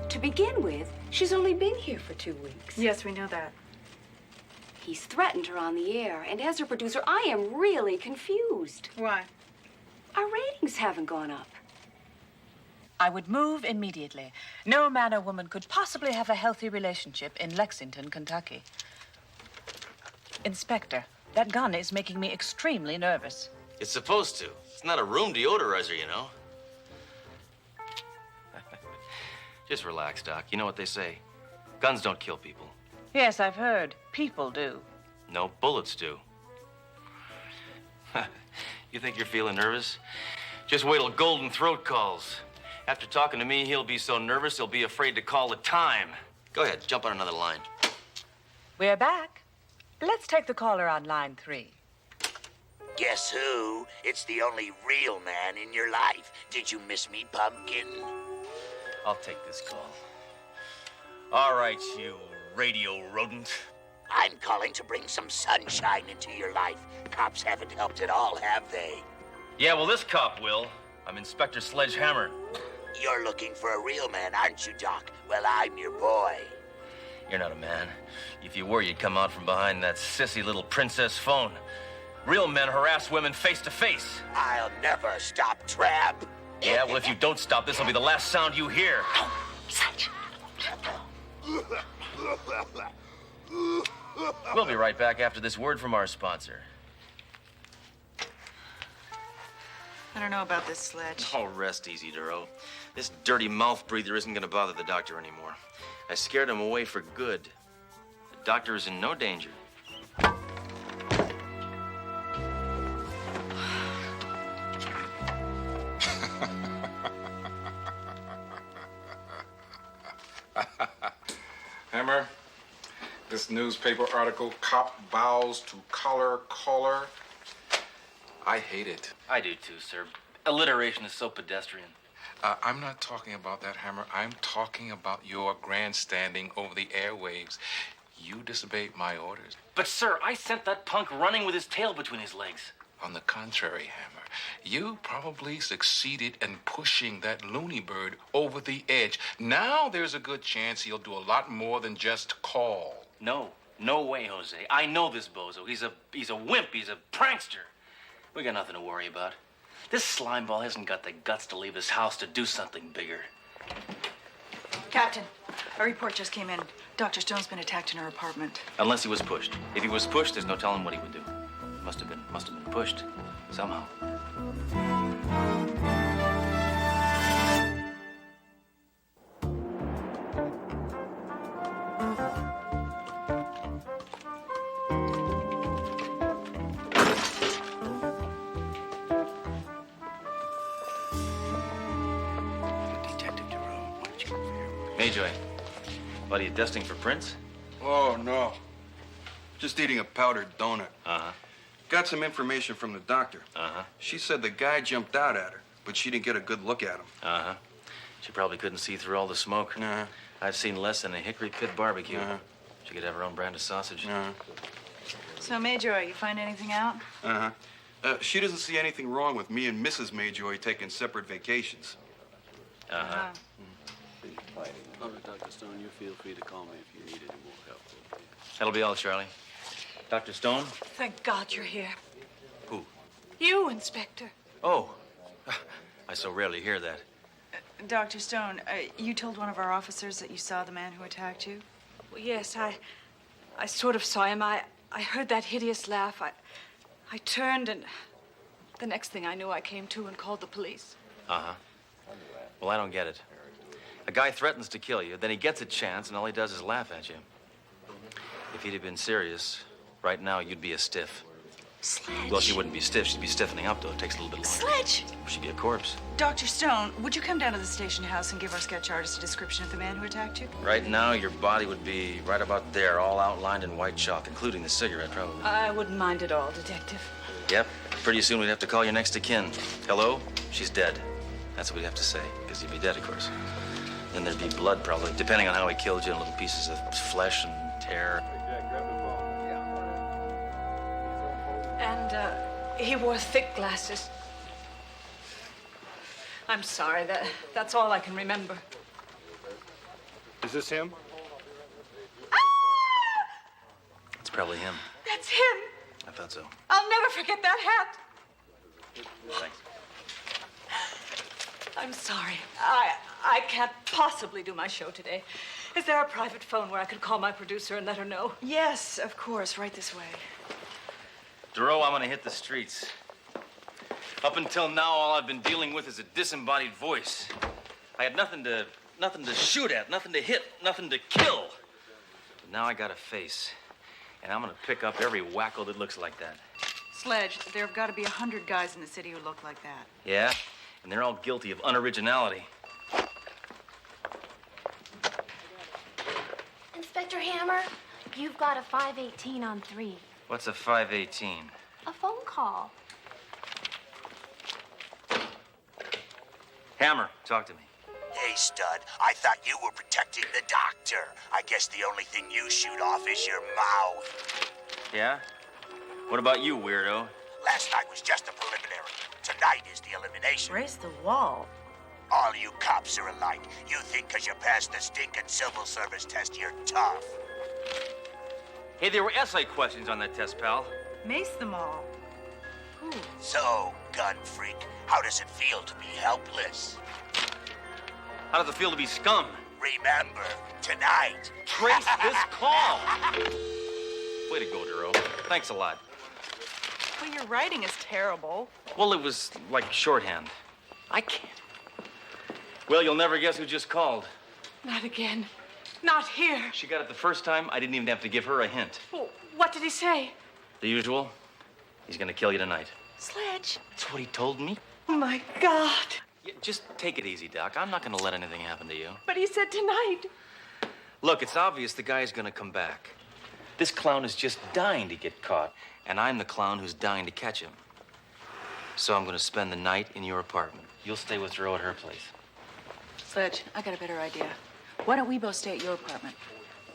To begin with, she's only been here for 2 weeks. Yes, we know that. He's threatened her on the air, and as her producer, I am really confused. Why? Our ratings haven't gone up. I would move immediately. No man or woman could possibly have a healthy relationship in Lexington, Kentucky. Inspector, that gun is making me extremely nervous. It's supposed to. It's not a room deodorizer, you know. Just relax, Doc. You know what they say. Guns don't kill people. Yes, I've heard. People do. No, bullets do. You think you're feeling nervous? Just wait till Golden Throat calls. After talking to me, he'll be so nervous he'll be afraid to call the time. Go ahead, jump on another line. We're back. Let's take the caller on line 3. Guess who? It's the only real man in your life. Did you miss me, Pumpkin? I'll take this call. All right, you radio rodent. I'm calling to bring some sunshine into your life. Cops haven't helped at all, have they? Yeah, well, this cop will. I'm Inspector Sledgehammer. You're looking for a real man, aren't you, Doc? Well, I'm your boy. You're not a man. If you were, you'd come out from behind that sissy little princess phone. Real men harass women face to face. I'll never stop, Tramp. Yeah, well, if you don't stop, this will be the last sound you hear. Such. We'll be right back after this word from our sponsor. I don't know about this, Sledge. Oh, rest easy, Duro. This dirty mouth breather isn't going to bother the doctor anymore. I scared him away for good. The doctor is in no danger. Hammer, this newspaper article, Cop Vows to Collar Caller. I hate it. I do too, sir. Alliteration is so pedestrian. I'm not talking about that, Hammer. I'm talking about your grandstanding over the airwaves. You disobeyed my orders. But, sir, I sent that punk running with his tail between his legs. On the contrary, Hammer, you probably succeeded in pushing that loony bird over the edge. Now there's a good chance he'll do a lot more than just call. No way, Jose. I know this bozo. He's a wimp. He's a prankster. We got nothing to worry about. This slimeball hasn't got the guts to leave his house to do something bigger. Captain, a report just came in. Dr. Stone's been attacked in her apartment. Unless he was pushed. If he was pushed, there's no telling what he would do. Must have been pushed somehow. Hey, Joy. What, are you dusting for prints? Oh, no. Just eating a powdered donut. Uh-huh. Got some information from the doctor. Uh-huh. She said the guy jumped out at her, but she didn't get a good look at him. Uh-huh. She probably couldn't see through all the smoke. Uh-huh. I've seen less than a hickory pit barbecue. Uh-huh. She could have her own brand of sausage. Uh-huh. So, Mayjoy, you find anything out? Uh-huh. She doesn't see anything wrong with me and Mrs. Mayjoy taking separate vacations. Uh-huh. All right, Dr. Stone, you feel free to call me if you need any more help. Okay? That'll be all, Charlie. Dr. Stone? Thank God you're here. Who? You, Inspector. Oh. I so rarely hear that. Dr. Stone, you told one of our officers that you saw the man who attacked you? Well, yes, I sort of saw him. I heard that hideous laugh. I turned, and the next thing I knew, I came to and called the police. Uh-huh. Well, I don't get it. A guy threatens to kill you, then he gets a chance, and all he does is laugh at you. If he'd have been serious, right now you'd be a stiff. Sledge. Well, she wouldn't be stiff. She'd be stiffening up, though. It takes a little bit longer. Sledge! She'd be a corpse. Dr. Stone, would you come down to the station house and give our sketch artist a description of the man who attacked you? Right now, your body would be right about there, all outlined in white chalk, including the cigarette, probably. I wouldn't mind at all, Detective. Yep. Pretty soon we'd have to call your next of kin. Hello? She's dead. That's what we'd have to say, because you'd be dead, of course. Then there'd be blood, probably, depending on how he killed you, and little pieces of flesh and hair. And, he wore thick glasses. I'm sorry, that's all I can remember. Is this him? It's probably him. That's him. I thought so. I'll never forget that hat. Thanks. I'm sorry. I can't possibly do my show today. Is there a private phone where I could call my producer and let her know? Yes, of course. Right this way. Duro, I'm gonna hit the streets. Up until now, all I've been dealing with is a disembodied voice. I had nothing to shoot at, nothing to hit, nothing to kill. But now I got a face. And I'm gonna pick up every wacko that looks like that. Sledge, there have got to be 100 guys in the city who look like that. Yeah? And they're all guilty of unoriginality. Inspector Hammer, you've got a 518 on 3. What's a 518? A phone call. Hammer, talk to me. Hey, stud, I thought you were protecting the doctor. I guess the only thing you shoot off is your mouth. Yeah? What about you, weirdo? Last night was just a preliminary. Tonight is the elimination. Raise the wall. All you cops are alike. You think because you passed the stinking civil service test, you're tough. Hey, there were essay questions on that test, pal. Mace them all. Who? So, gun freak, how does it feel to be helpless? How does it feel to be scum? Remember, tonight. Trace this call. Way to go, Duro. Thanks a lot. Well, your writing is terrible. Well, it was like shorthand. I can't. Well, you'll never guess who just called. Not again. Not here. She got it the first time. I didn't even have to give her a hint. Oh, what did he say? The usual. He's gonna kill you tonight. Sledge. That's what he told me. Oh, my God. Yeah, just take it easy, Doc. I'm not gonna let anything happen to you. But he said tonight. Look, it's obvious the guy's gonna come back. This clown is just dying to get caught, and I'm the clown who's dying to catch him. So I'm gonna spend the night in your apartment. You'll stay with Drew at her place. Sledge, I got a better idea. Why don't we both stay at your apartment?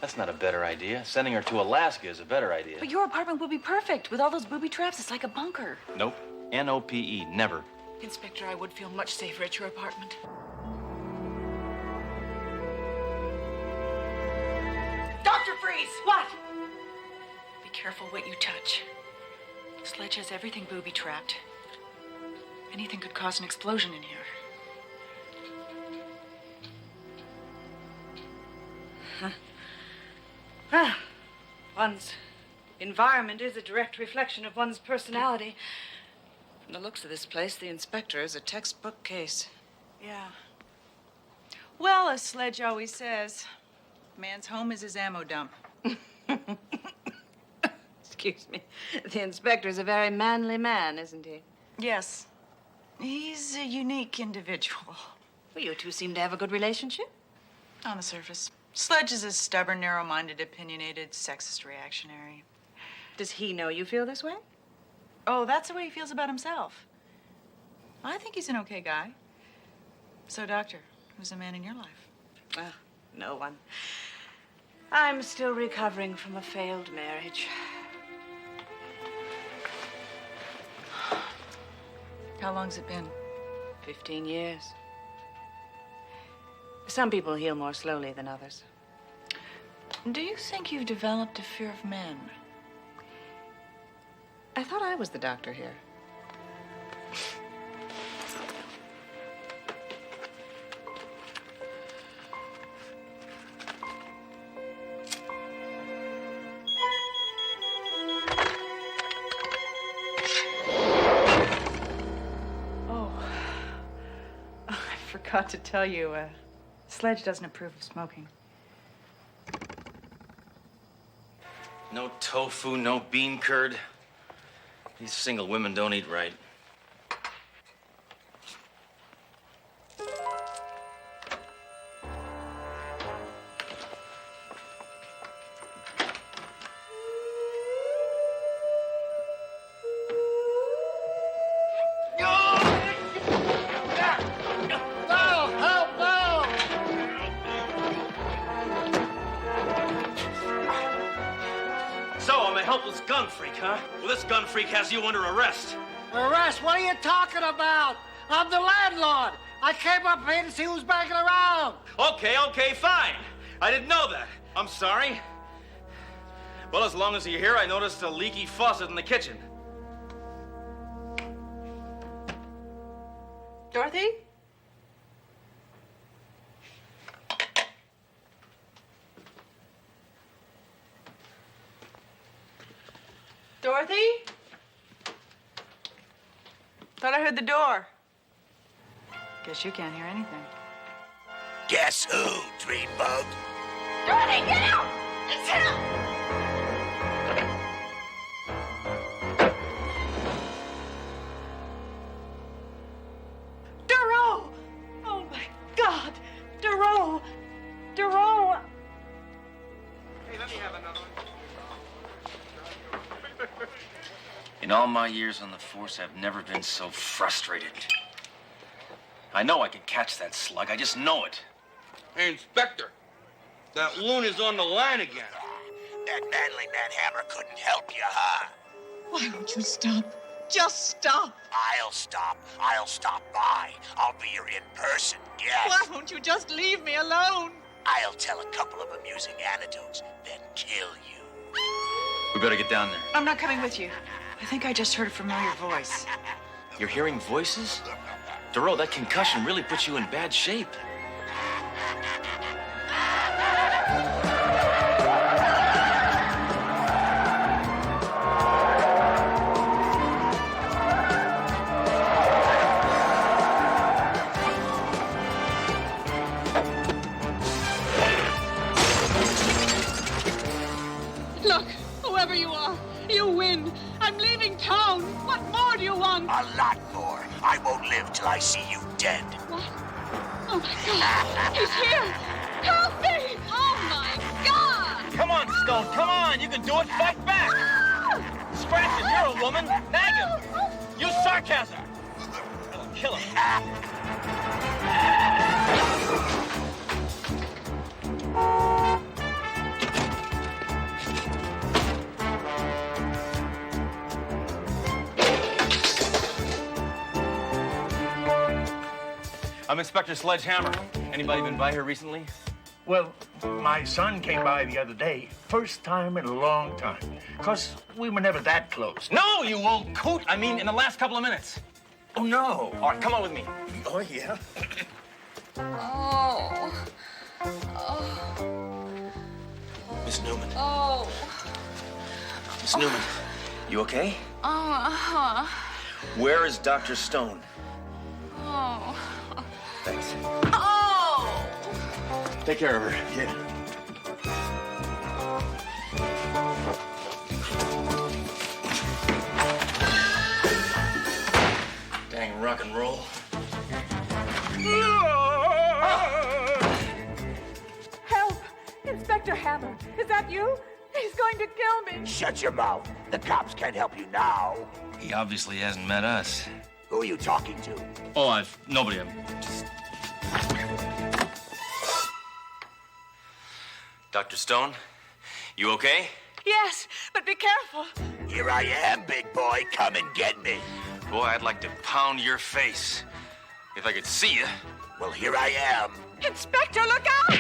That's not a better idea. Sending her to Alaska is a better idea. But your apartment would be perfect. With all those booby traps, it's like a bunker. Nope. N-O-P-E. Never. Inspector, I would feel much safer at your apartment. Dr. Freeze! What? Be careful what you touch. Sledge has everything booby trapped. Anything could cause an explosion in here. One's environment is a direct reflection of one's personality. From the looks of this place, the inspector is a textbook case. Yeah. Well, as Sledge always says, man's home is his ammo dump. Excuse me. The inspector's a very manly man, isn't he? Yes. He's a unique individual. Well, you two seem to have a good relationship. On the surface. Sledge is a stubborn, narrow-minded, opinionated, sexist reactionary. Does he know you feel this way? Oh, that's the way he feels about himself. I think he's an okay guy. So, Doctor, who's the man in your life? Well, no one. I'm still recovering from a failed marriage. How long's it been? 15 years. Some people heal more slowly than others. Do you think you've developed a fear of men? I thought I was the doctor here. Oh, I forgot to tell you, Sledge doesn't approve of smoking. No tofu, no bean curd. These single women don't eat right. So, I'm a helpless gun freak, huh? Well, this gun freak has you under arrest. Arrest? What are you talking about? I'm the landlord. I came up here to see who's banging around. Okay, fine. I didn't know that. I'm sorry. Well, as long as you're here, I noticed a leaky faucet in the kitchen. Dorothy? Dorothy? Thought I heard the door. Guess you can't hear anything. Guess who, Dreambug? Dorothy, get out! It's him! In all my years on the force, I've never been so frustrated. I know I can catch that slug. I just know it. Hey, Inspector, that loon is on the line again. That manly man Hammer couldn't help you, huh? Why don't you stop? Just stop. I'll stop. I'll stop by. I'll be your in-person guest. Why won't you just leave me alone? I'll tell a couple of amusing anecdotes, then kill you. We better get down there. I'm not coming with you. I think I just heard a familiar voice. You're hearing voices? Duro, that concussion really puts you in bad shape. Look, whoever you are, you win. I'm leaving town. What more do you want? A lot more. I won't live till I see you dead. What? Oh my God! He's here! Help me! Oh my God! Come on, Stone, come on! You can do it! Fight back! Scratch it, you're a woman! Nag him! Use sarcasm! That'll kill him. I'm Inspector Sledge. Anybody been by here recently? Well, my son came by the other day. First time in a long time. 'Cause we were never that close. No, you old coot! I mean, in the last couple of minutes. Oh, no. All right, come on with me. Oh, yeah? Oh. Oh. Miss Newman. Oh. Miss Newman, you okay? Oh. Where is Dr. Stone? Oh. Thanks. Oh. Take care of her. Yeah. Dang rock and roll. Help! Inspector Hammer, is that you? He's going to kill me. Shut your mouth. The cops can't help you now. He obviously hasn't met us. Who are you talking to? Oh, nobody. Dr. Stone, you okay? Yes, but be careful. Here I am, big boy. Come and get me. Boy, I'd like to pound your face. If I could see you. Well, here I am. Inspector, look out!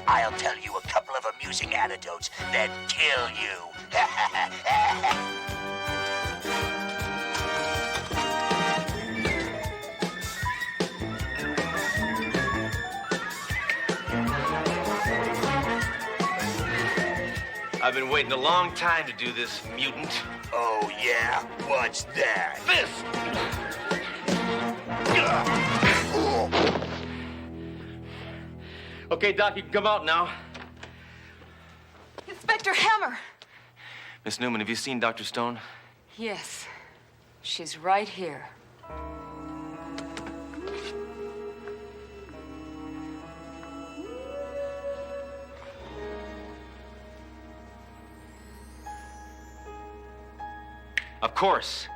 I'll tell you a couple of amusing anecdotes, then kill you. I've been waiting a long time to do this, mutant. Oh, yeah? What's that? This! Okay, Doc, you can come out now. Inspector Hammer! Miss Newman, have you seen Dr. Stone? Yes. She's right here. Of course.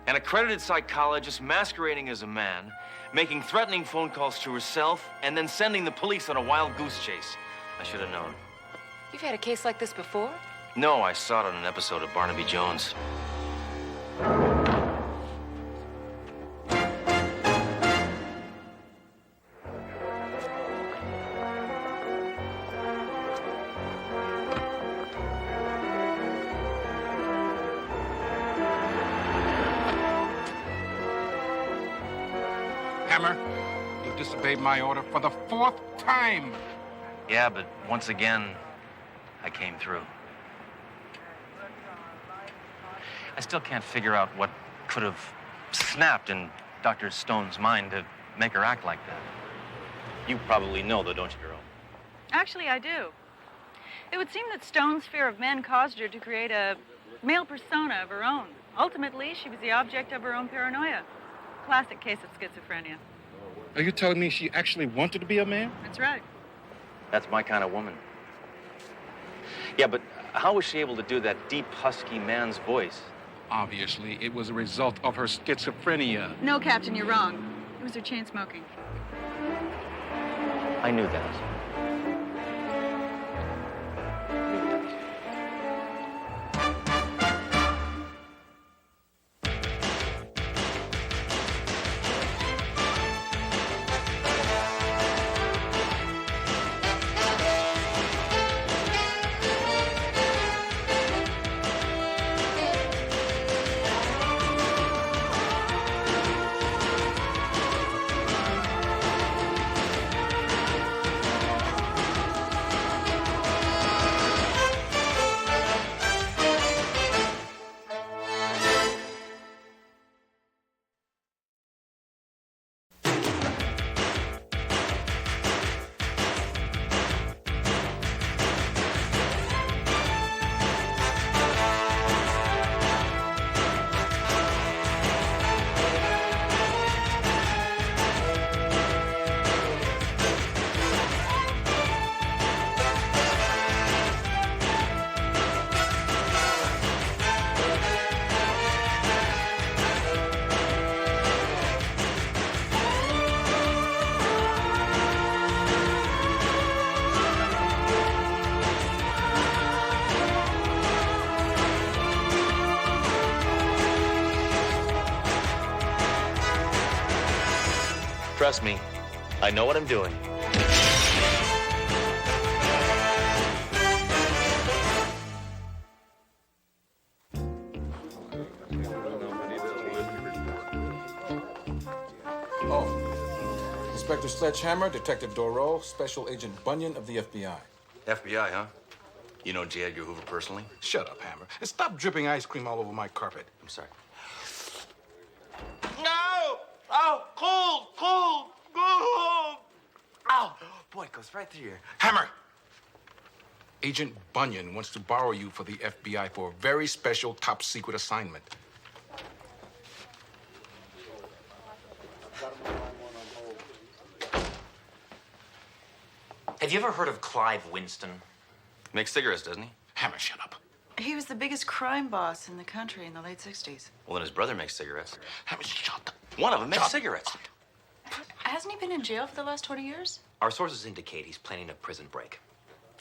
An accredited psychologist masquerading as a man, making threatening phone calls to herself, and then sending the police on a wild goose chase. I should have known. You've had a case like this before? No, I saw it on an episode of Barnaby Jones. Hammer, you disobeyed my order for the 4th time. Yeah, but once again, I came through. I still can't figure out what could have snapped in Dr. Stone's mind to make her act like that. You probably know, though, don't you, girl? Actually, I do. It would seem that Stone's fear of men caused her to create a male persona of her own. Ultimately, she was the object of her own paranoia. Classic case of schizophrenia. Are you telling me she actually wanted to be a man? That's right. That's my kind of woman. Yeah, but how was she able to do that deep, husky man's voice? Obviously, it was a result of her schizophrenia. No, Captain, you're wrong. It was her chain smoking. I knew that. Trust me, I know what I'm doing. Oh, Inspector Sledgehammer, Detective Doro, Special Agent Bunyan of the FBI. FBI, huh? You know J. Edgar Hoover personally? Shut up, Hammer, and stop dripping ice cream all over my carpet. I'm sorry. No! Oh, cold, cold, cold! Ow! Boy, it goes right through here. Hammer! Agent Bunyan wants to borrow you for the FBI for a very special top-secret assignment. Have you ever heard of Clive Winston? Makes cigarettes, doesn't he? Hammer, shut up. He was the biggest crime boss in the country in the late 60s. Well, then his brother makes cigarettes. Hammer, shut up. One of them makes cigarettes. Hasn't he been in jail for the last 20 years? Our sources indicate he's planning a prison break.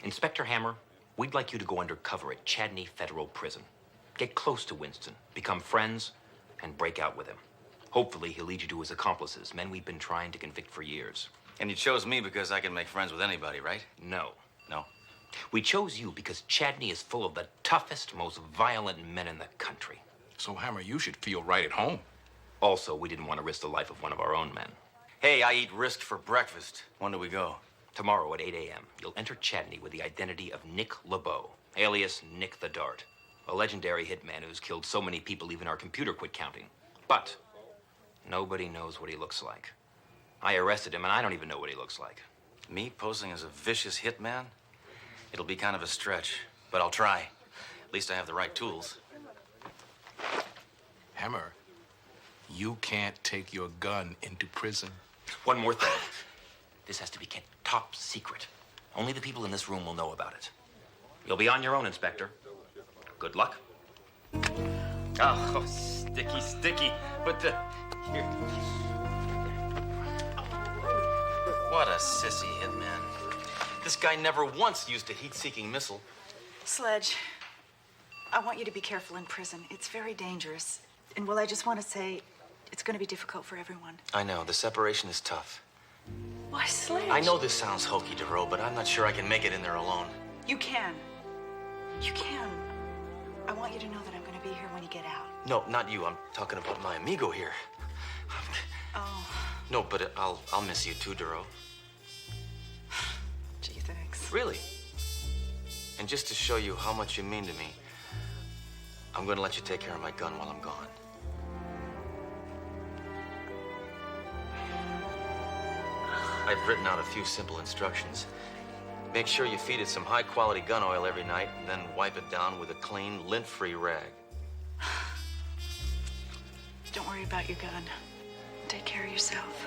Inspector Hammer, we'd like you to go undercover at Chadney Federal Prison. Get close to Winston, become friends, and break out with him. Hopefully, he'll lead you to his accomplices, men we've been trying to convict for years. And you chose me because I can make friends with anybody, right? No. No? We chose you because Chadney is full of the toughest, most violent men in the country. So, Hammer, you should feel right at home. Also, we didn't want to risk the life of one of our own men. Hey, I eat Risk for breakfast. When do we go? Tomorrow at 8 a.m., you'll enter Chadney with the identity of Nick LeBeau, alias Nick the Dart, a legendary hitman who's killed so many people even our computer quit counting. But nobody knows what he looks like. I arrested him, and I don't even know what he looks like. Me posing as a vicious hitman? It'll be kind of a stretch, but I'll try. At least I have the right tools. Hammer, you can't take your gun into prison. One more thing. This has to be kept top secret. Only the people in this room will know about it. You'll be on your own, Inspector. Good luck. Oh, sticky, sticky. But here. What a sissy hitman. This guy never once used a heat-seeking missile. Sledge, I want you to be careful in prison. It's very dangerous. And, well, I just want to say it's going to be difficult for everyone. I know. The separation is tough. Why, Sledge? I know this sounds hokey, DeRoe, but I'm not sure I can make it in there alone. You can. You can. I want you to know that I'm going to be here when you get out. No, not you. I'm talking about my amigo here. Oh. No, but I'll miss you too, Duro. Gee, thanks. Really? And just to show you how much you mean to me, I'm gonna let you take care of my gun while I'm gone. I've written out a few simple instructions. Make sure you feed it some high-quality gun oil every night, then wipe it down with a clean, lint-free rag. Don't worry about your gun. Take care of yourself.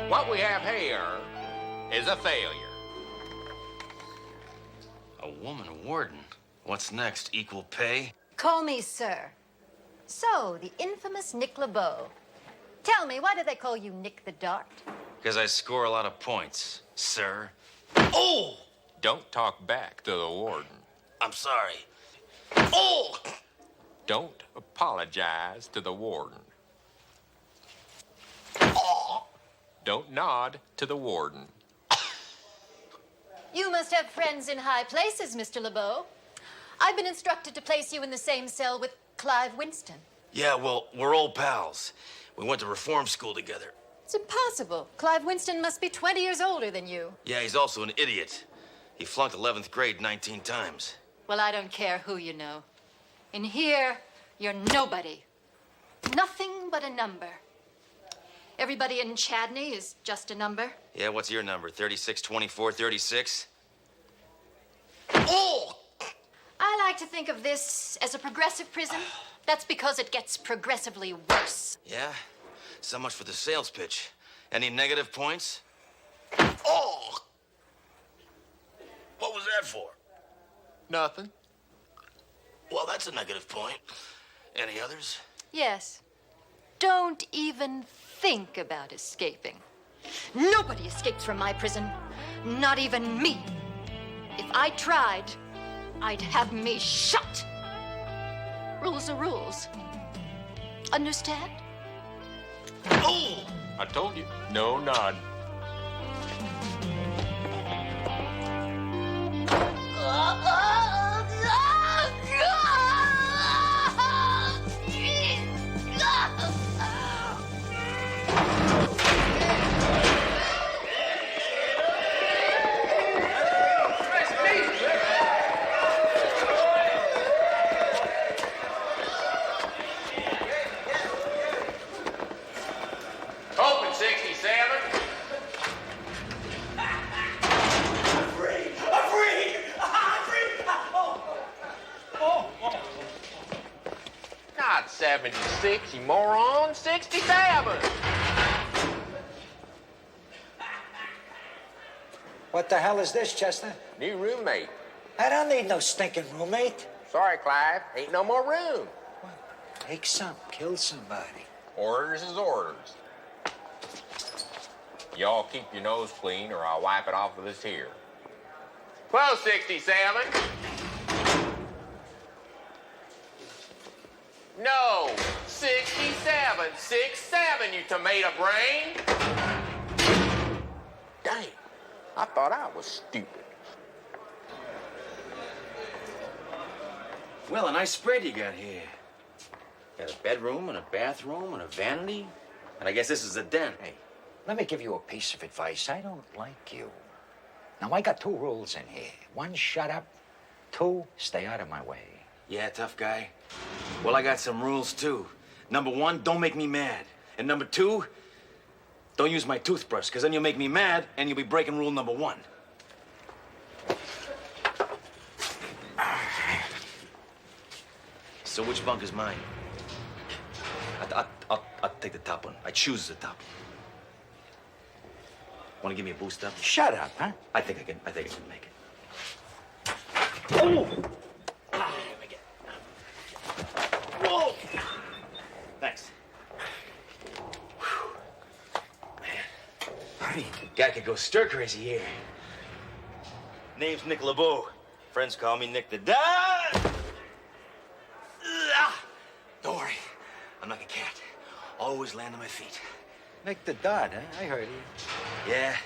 What we have here is a failure. A woman warden? What's next? Equal pay? Call me sir. So, the infamous Nick LeBeau. Tell me, why do they call you Nick the Dart? Because I score a lot of points, sir. Oh! Don't talk back to the warden. I'm sorry. Oh! Don't apologize to the warden. Oh! Don't nod to the warden. You must have friends in high places, Mr. LeBeau. I've been instructed to place you in the same cell with Clive Winston. Yeah, well, we're old pals. We went to reform school together. It's impossible. Clive Winston must be 20 years older than you. Yeah, he's also an idiot. He flunked 11th grade 19 times. Well, I don't care who you know. In here, you're nobody. Nothing but a number. Everybody in Chadney is just a number. Yeah, what's your number? 36, 24, 36? Oh! I like to think of this as a progressive prison. That's because it gets progressively worse. Yeah? So much for the sales pitch. Any negative points? Oh! What was that for? Nothing. Well, that's a negative point. Any others? Yes. Don't even think about escaping. Nobody escapes from my prison. Not even me. If I tried, I'd have me shot. Rules are rules. Understand? Oh! I told you. No nod. Open 67. Not 76, you moron. 67. What the hell is this, Chester? New roommate. I don't need no stinking roommate. Sorry, Clive. Ain't no more room. Take some, kill somebody. Orders is orders. Y'all keep your nose clean or I'll wipe it off with this here. 1267. No, 67. 67, you tomato brain. Dang, I thought I was stupid. Well, a nice spread you got here. Got a bedroom and a bathroom and a vanity. And I guess this is a den. Hey, let me give you a piece of advice. I don't like you. Now, I got two rules in here. One, shut up. Two, stay out of my way. Yeah, tough guy. Well, I got some rules, too. Number one, don't make me mad. And number two, don't use my toothbrush, because then you'll make me mad and you'll be breaking rule number one. So which bunk is mine? I'll take the top one. I choose the top. Want to give me a boost up? Shut up, huh? I think I can make it. Oh! Ah, let me get. Whoa! Thanks. Whew. Man, Hurry. guy could go stir crazy here. Name's Nick LeBeau. Friends call me Nick the Dart. Don't worry, I'm like a cat. Always land on my feet. Nick the Dart, huh? I heard you. Yeah,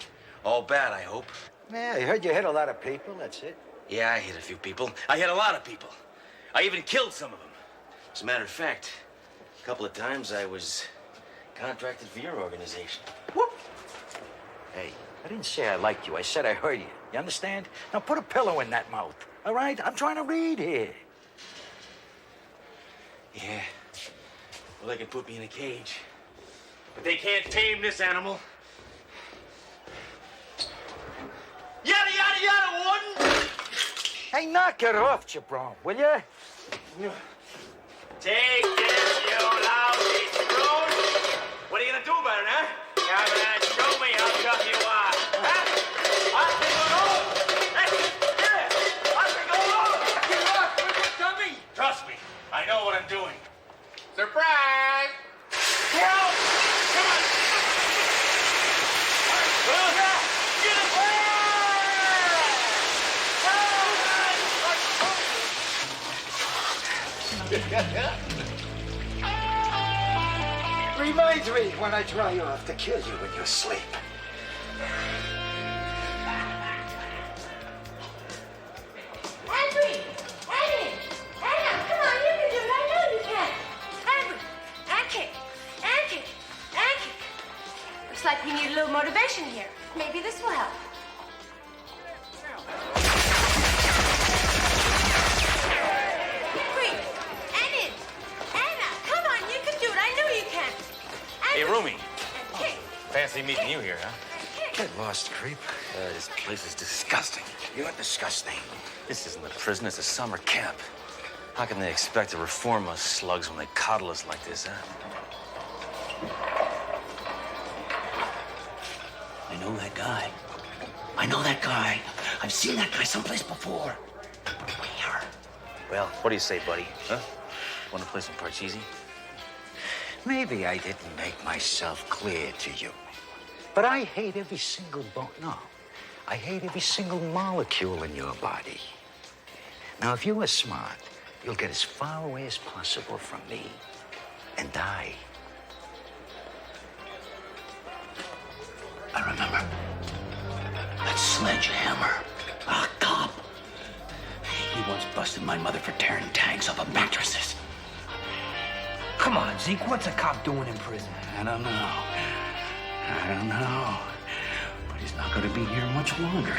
all bad, I hope. Yeah, I heard you hit a lot of people, that's it. Yeah, I hit a few people. I hit a lot of people. I even killed some of them. As a matter of fact, a couple of times I was contracted for your organization. Whoop! Hey, I didn't say I liked you. I said I heard you. You understand? Now put a pillow in that mouth, all right? I'm trying to read here. Yeah. Well, they can put me in a cage. But they can't tame this animal. Yada, yada, yada, Warden! Hey, knock it off, Jabron, will you? Take this, you lousy screw! What are you gonna do about it, huh? Come and show me how tough you are. Huh? I'll take it all! Hey, yeah! I'll take it all! Get off! What's coming? Trust me, I know what I'm doing. Surprise! Get out! Come on! Get Reminds me when I dry off to kill you in your sleep. Henry! Henry! Anna, come on, you can do it. I know you can. Henry! Anki! Anki! Anki! Looks like we need a little motivation here. Maybe this will help. Henry! Anna! Anna! Come on, you can do it. I know you can. Hey, Rumi. Kick! Fancy meeting you here, huh? Get lost, creep. This place is disgusting. You're disgusting. This isn't a prison, it's a summer camp. How can they expect to reform us slugs when they coddle us like this, huh? I know that guy. I know that guy. I've seen that guy someplace before. Where? Well, what do you say, buddy? Huh? Want to play some Parcheesi? Maybe I didn't make myself clear to you. But I hate every single bone. No. I hate every single molecule in your body. Now, if you were smart, you'll get as far away as possible from me and die. I remember. That sledgehammer. A cop. He once busted my mother for tearing tags off of mattresses. Come on, Zeke, what's a cop doing in prison? I don't know. But he's not going to be here much longer.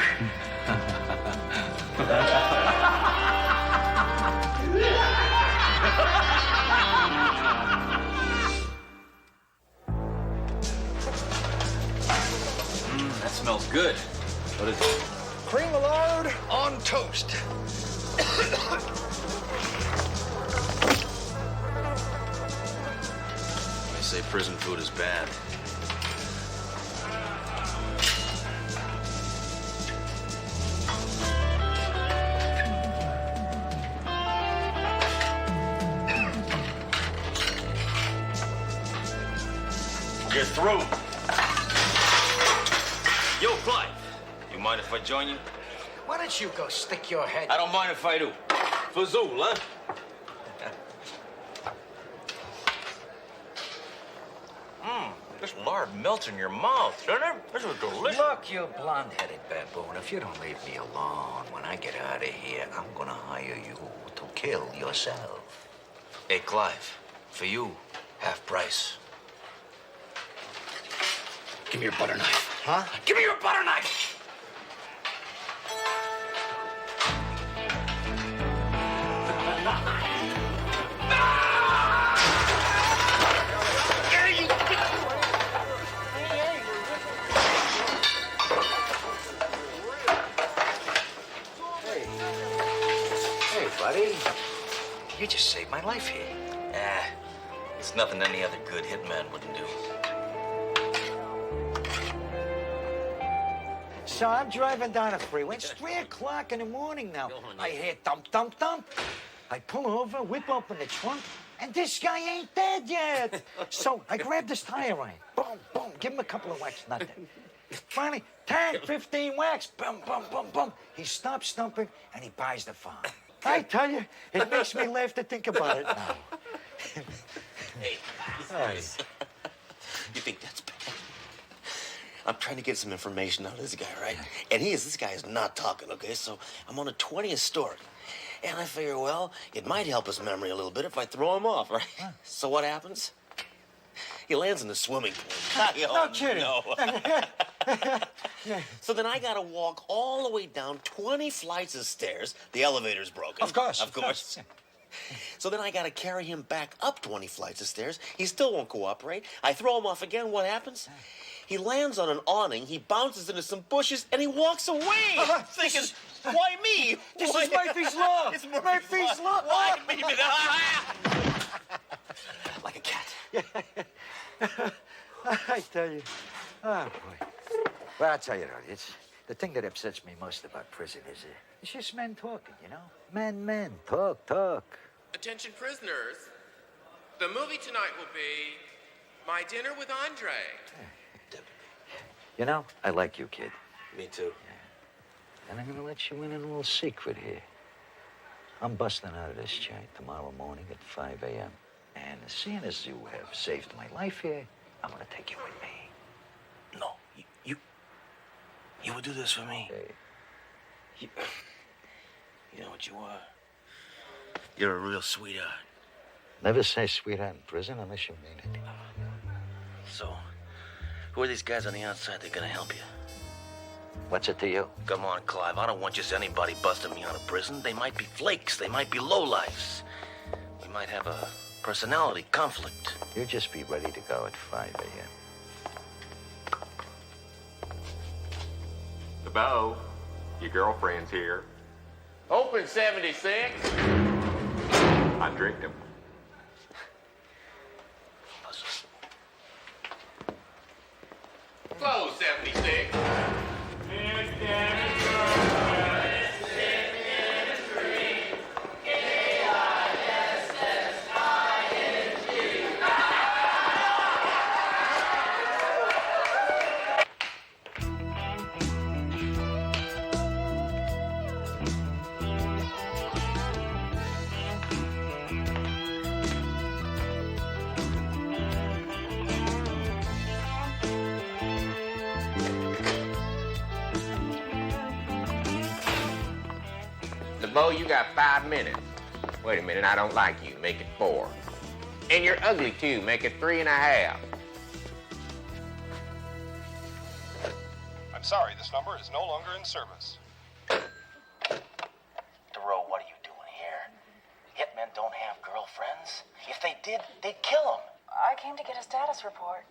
That smells good. What is it? Cream of lard on toast. They say prison food is bad. You're through. Yo, Clive, you mind if I join you? Why don't you go stick your head? I don't mind if I do. Fazul, huh? This lard melts in your mouth, doesn't it? This is delicious. Look, you blonde-headed baboon, if you don't leave me alone, when I get out of here, I'm gonna hire you to kill yourself. Hey, Clive, for you, half price. Give me your butter knife. Huh? Give me your butter knife! Hey, buddy. You just saved my life here. It's nothing any other good hitman wouldn't do. So I'm driving down the freeway. It's 3 o'clock in the morning now. I hear thump, thump, thump. I pull over, whip open the trunk, and this guy ain't dead yet. So I grab this tire iron. Boom, boom. Give him a couple of whacks, nothing. Finally, 10, 15 whacks. Boom, boom, boom, boom. He stops stumping, and he buys the farm. I tell you, it makes me laugh to think about it now. Hey, Hey. you think that's bad? I'm trying to get some information out of this guy, right? And this guy is not talking, okay? So I'm on a 20th story. And I figure, well, it might help his memory a little bit if I throw him off, right? So what happens? He lands in the swimming pool. No kidding. No. So then I gotta walk all the way down 20 flights of stairs. The elevator's broken. Of course. Of course. So then I gotta carry him back up 20 flights of stairs. He still won't cooperate. I throw him off again. What happens? He lands on an awning, he bounces into some bushes, and he walks away. Thinking, why me? This Why- is Murphy's Law. It's Murphy's Law. Why me? Like a cat. I tell you. Oh, boy. Well, I'll tell you, Artie, it's the thing that upsets me most about prison is it's just men talking, you know? Men, talk. Attention prisoners. The movie tonight will be My Dinner with Andre. You know, I like you, kid. Me too. And I'm gonna let you in on a little secret here. I'm busting out of this joint tomorrow morning at 5 a.m. And seeing as you have saved my life here, I'm gonna take you with me. No, you would do this for me? You know what you are? You're a real sweetheart. Never say sweetheart in prison unless you mean it. So, who are these guys on the outside that are gonna help you? What's it to you? Come on, Clive. I don't want just anybody busting me out of prison. They might be flakes. They might be lowlifes. We might have a personality conflict. You just be ready to go at 5 a.m. LeBeau, your girlfriend's here. Open 76. I drinked him. Close 76. LeBeau, you got 5 minutes. Wait a minute, I don't like you. Make it 4. And you're ugly, too. Make it 3.5. I'm sorry, this number is no longer in service. DeRoe, what are you doing here? Hitmen don't have girlfriends. If they did, they'd kill them. I came to get a status report.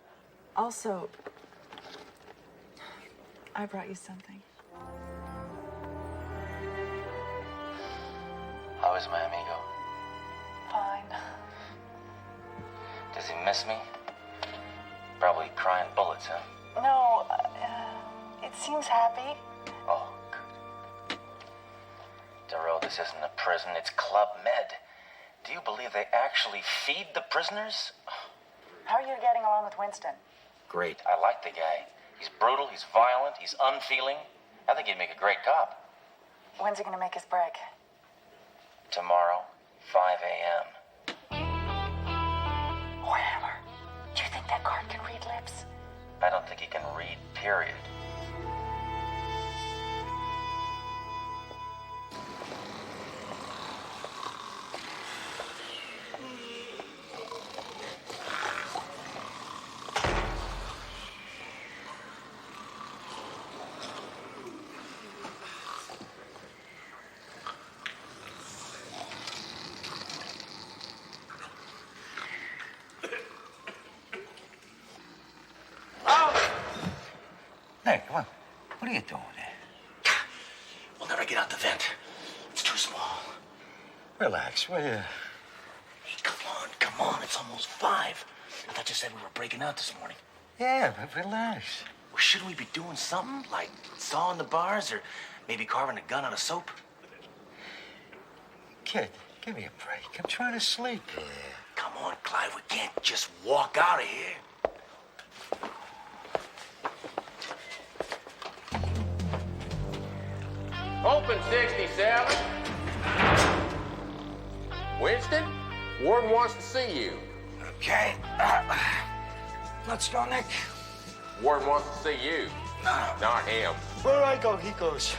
Also, I brought you something. How is my amigo? Fine. Does he miss me? Probably crying bullets, huh? No, it seems happy. Oh, good. DeRoe, this isn't a prison, it's Club Med. Do you believe they actually feed the prisoners? How are you getting along with Winston? Great. I like the guy. He's brutal, he's violent, he's unfeeling. I think he'd make a great cop. When's he gonna make his break? Tomorrow, 5 a.m. Whatever. Do you think that guard can read lips? I don't think he can read, period. Nick, what are you doing there? We'll never get out the vent. It's too small. Relax, will you? Hey, come on. It's almost 5. I thought you said we were breaking out this morning. Yeah, but relax. Well, shouldn't we be doing something? Like sawing the bars or maybe carving a gun out of soap? Kid, give me a break. I'm trying to sleep. Yeah. Come on, Clive. We can't just walk out of here. Open 67. Winston, Warden wants to see you. Okay. Let's go, Nick. Warden wants to see you. No. Not him. Where I go, he goes.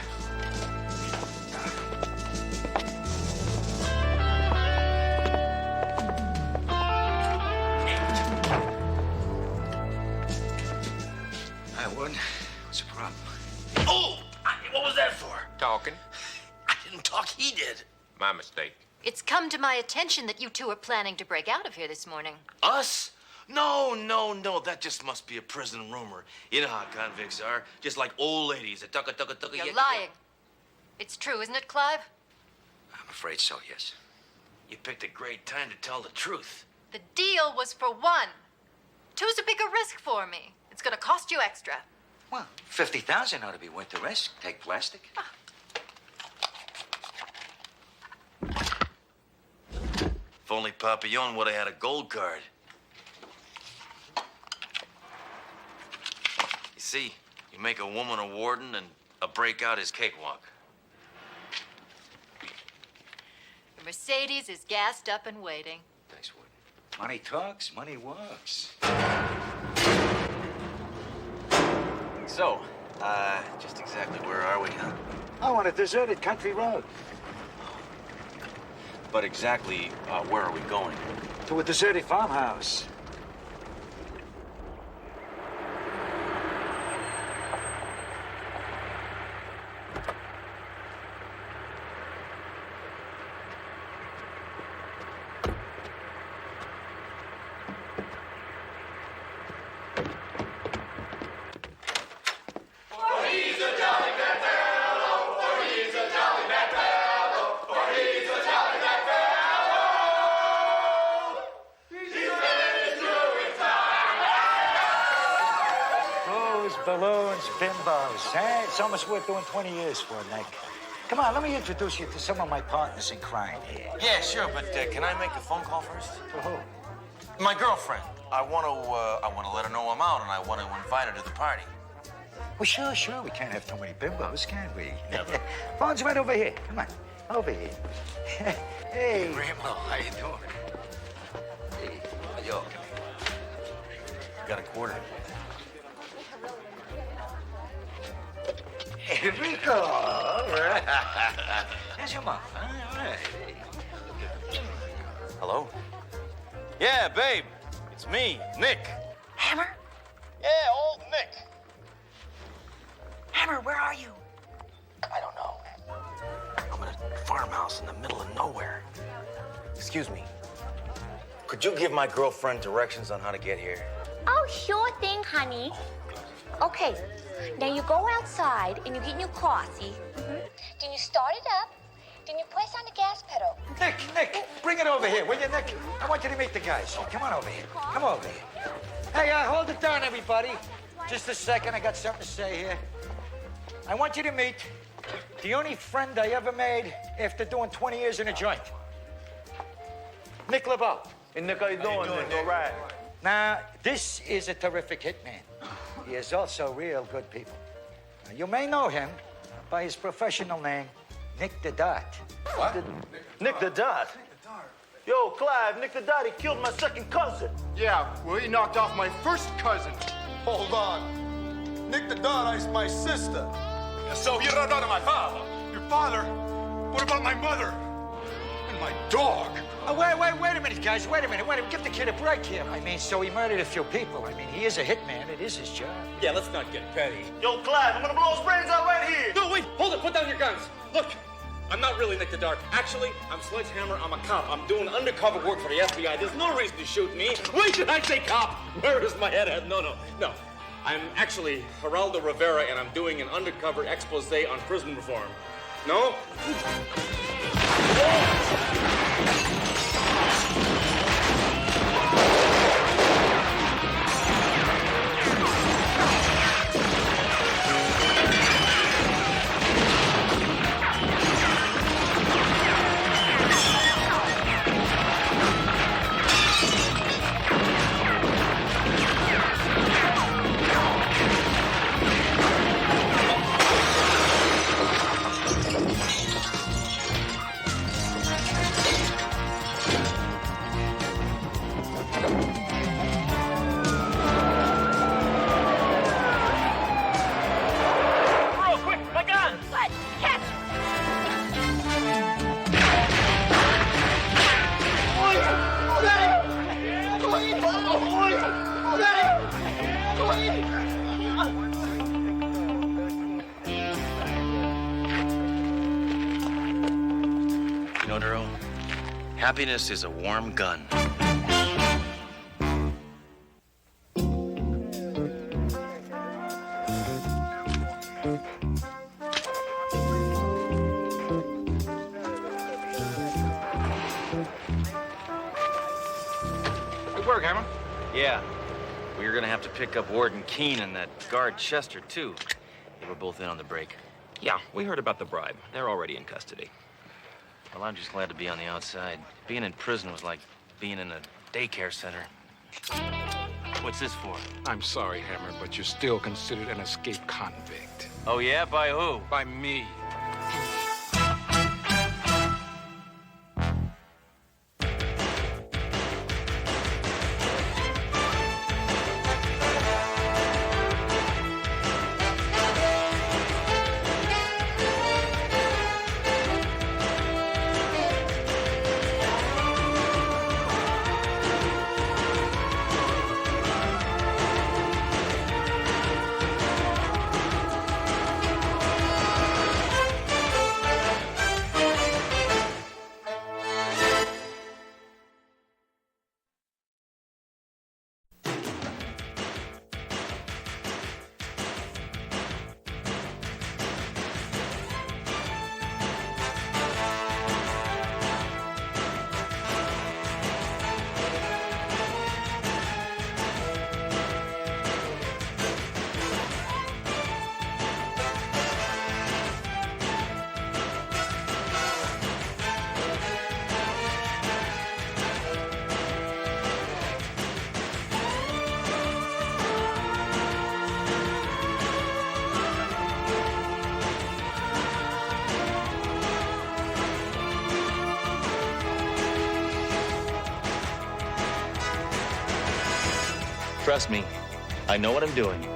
Hi, Warden. What's the problem? Oh! What was that for? Talking. I didn't talk, he did. My mistake. It's come to my attention that you two are planning to break out of here this morning. Us? No. That just must be a prison rumor. You know how convicts are. Just like old ladies. You're lying. It's true, isn't it, Clive? I'm afraid so, yes. You picked a great time to tell the truth. The deal was for one. Two's a bigger risk for me. It's gonna cost you extra. Well, 50,000 ought to be worth the risk. Take plastic. If only Papillon would have had a gold card. You see, you make a woman a warden and a breakout is cakewalk. The Mercedes is gassed up and waiting. Thanks, Warden. Money talks, money walks. So, just exactly where are we, huh? Oh, on a deserted country road. But exactly, where are we going? To a deserted farmhouse. Balloons, bimbos, eh? It's almost worth doing 20 years for, Nick. Come on, let me introduce you to some of my partners in crime here. Yeah, sure, but can I make a phone call first? To who? My girlfriend. I want to let her know I'm out, and I want to invite her to the party. Well, sure. We can't have too many bimbos, can we? Never. Phone's right over here. Come on, over here. Hey. Ramo, how you doing? Hey, yo. Got a quarter. Hey, Rico. All right. There's your mom. All right. Hello? Yeah, babe. It's me, Nick. Hammer? Yeah, old Nick. Hammer, where are you? I don't know. I'm in a farmhouse in the middle of nowhere. Excuse me. Could you give my girlfriend directions on how to get here? Oh, sure thing, honey. Okay, now you go outside and you get in your car, see? Then you start it up, then you press on the gas pedal. Nick, bring it over here, will you, Nick? I want you to meet the guys. Come on over here. Come over here. Hey, hold it down, everybody. Just a second, I got something to say here. I want you to meet the only friend I ever made after doing 20 years in a joint. Nick LeBeau. Hey, Nick, how you doing, Nick? All right. Now, this is a terrific hitman. He is also real good people. Now, you may know him by his professional name, Nick the Dot. What? Nick the Dot? Yo, Clive, Nick the Dot, he killed my second cousin. Yeah, well, he knocked off my first cousin. Hold on. Nick the Dot is my sister. So you're not my father. Your father? What about my mother? And my dog? Oh, wait a minute, guys. Wait a minute. Give the kid a break here. I mean, so he murdered a few people. I mean, he is a hitman. It is his job. Yeah, let's not get petty. Yo, Clive, I'm gonna blow his brains out right here. No, wait, hold it. Put down your guns. Look, I'm not really Nick the Dart. Actually, I'm Sledgehammer. I'm a cop. I'm doing undercover work for the FBI. There's no reason to shoot me. Wait, did I say cop? Where is my head at? No. I'm actually Geraldo Rivera, and I'm doing an undercover expose on prison reform. No? Happiness is a warm gun. Good work, Hammer. Yeah. We were gonna have to pick up Warden Keene and that guard Chester, too. They were both in on the break. Yeah, we heard about the bribe. They're already in custody. Well, I'm just glad to be on the outside. Being in prison was like being in a daycare center. What's this for? I'm sorry, Hammer, but you're still considered an escaped convict. Oh, yeah? By who? By me. Trust me, I know what I'm doing.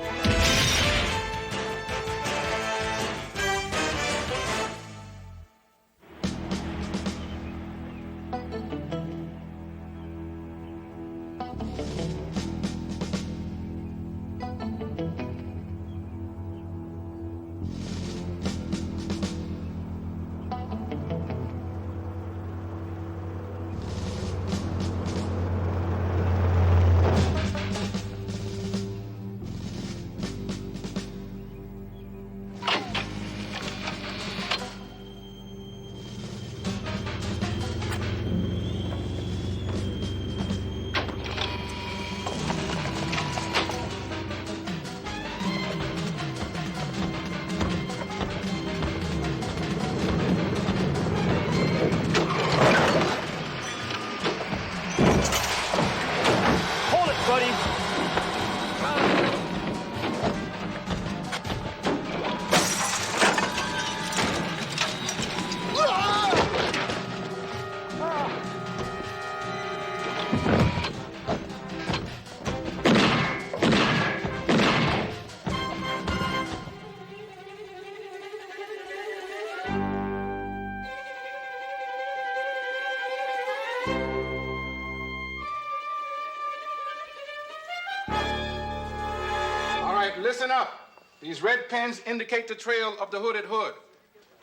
All right, listen up. These red pens indicate the trail of the hooded hood.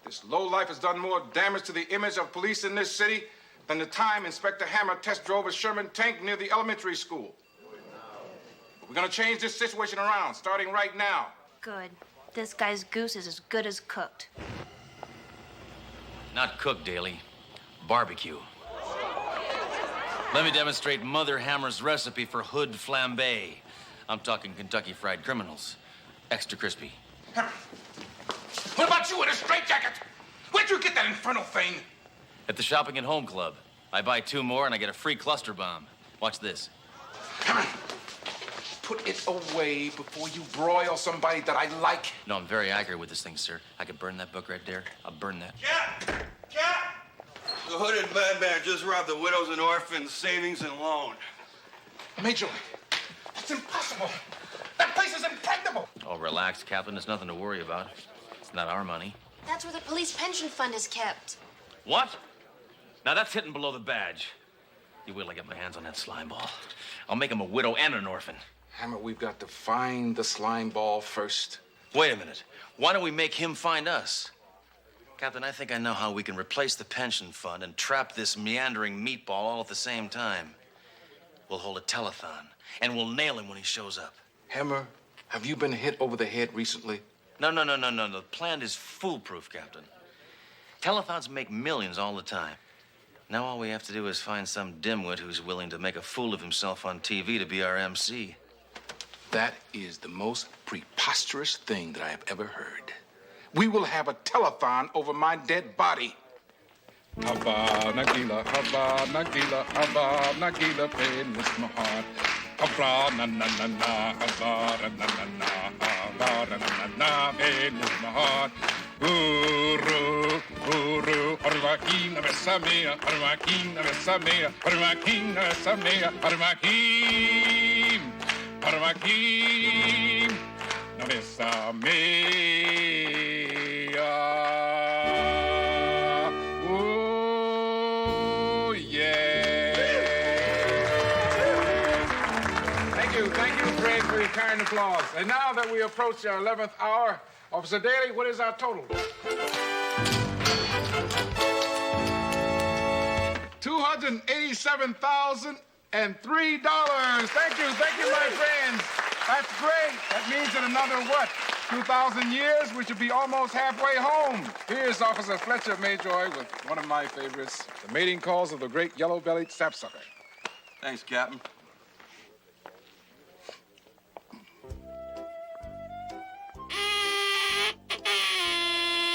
This lowlife has done more damage to the image of police in this city than the time Inspector Hammer test drove a Sherman tank near the elementary school. We're gonna change this situation around, starting right now. Good. This guy's goose is as good as cooked. Not cooked, Daly. Barbecue. Let me demonstrate Mother Hammer's recipe for hood flambe. I'm talking Kentucky Fried Criminals. Extra crispy. What about you in a straitjacket? Where'd you get that infernal thing? At the Shopping at Home Club. I buy 2 more and I get a free cluster bomb. Watch this. Put it away before you broil somebody that I like. No, I'm very accurate with this thing, sir. I could burn that book right there. I'll burn that. The hooded madman just robbed the widows and orphans savings and loan. Major, that's impossible. That place is impregnable. Oh, relax, Captain. There's nothing to worry about. It's not our money. That's where the police pension fund is kept. What? Now that's hitting below the badge. You wait till I get my hands on that slime ball. I'll make him a widow and an orphan. Hammer, we've got to find the slime ball first. Wait a minute. Why don't we make him find us? Captain, I think I know how we can replace the pension fund and trap this meandering meatball all at the same time. We'll hold a telethon, and we'll nail him when he shows up. Hammer, have you been hit over the head recently? No. The plan is foolproof, Captain. Telethons make millions all the time. Now all we have to do is find some dimwit who's willing to make a fool of himself on TV to be our MC. That is the most preposterous thing that I have ever heard. We will have a telethon over my dead body. Haba Nagila, Haba Nagila, Haba Nagila, pain is my heart. Haba na na na na, Haba na na na, Haba na na na, pain is my heart. Uru, uru, Arvakina Vesamea, Arvakina Vesamea, Arvakina Vesamea, Arvakim, Arvakim, Vesamea. Oh, yeah. Thank you, Fred, for your kind applause. And now that we approach our 11th hour, Officer Daly, what is our total? $287,003. Thank you, my friends. That's great. That means in another, 2,000 years, we should be almost halfway home. Here's Officer Fletcher Mayjoy with one of my favorites, the mating calls of the great yellow-bellied sapsucker. Thanks, Captain.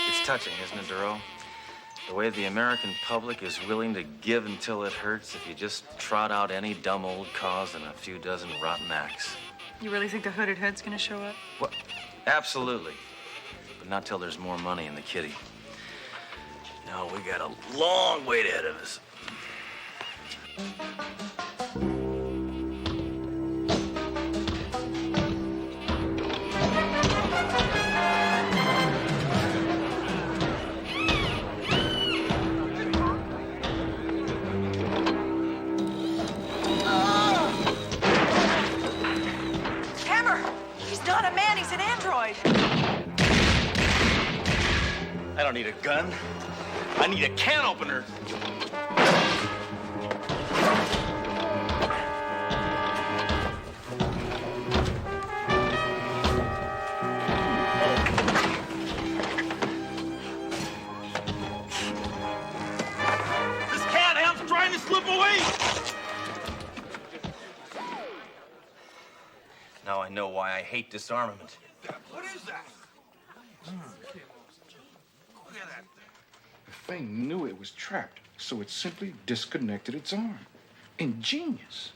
It's touching, isn't it, Duro? The way the American public is willing to give until it hurts if you just trot out any dumb old cause and a few dozen rotten acts. You really think the hooded hood's gonna show up? What? Absolutely. But not till there's more money in the kitty. No, we got a long wait ahead of us. I don't need a gun. I need a can opener. This cat helps trying to slip away. Now I know why I hate disarmament. What is that? The thing knew it was trapped, so it simply disconnected its arm. Ingenious.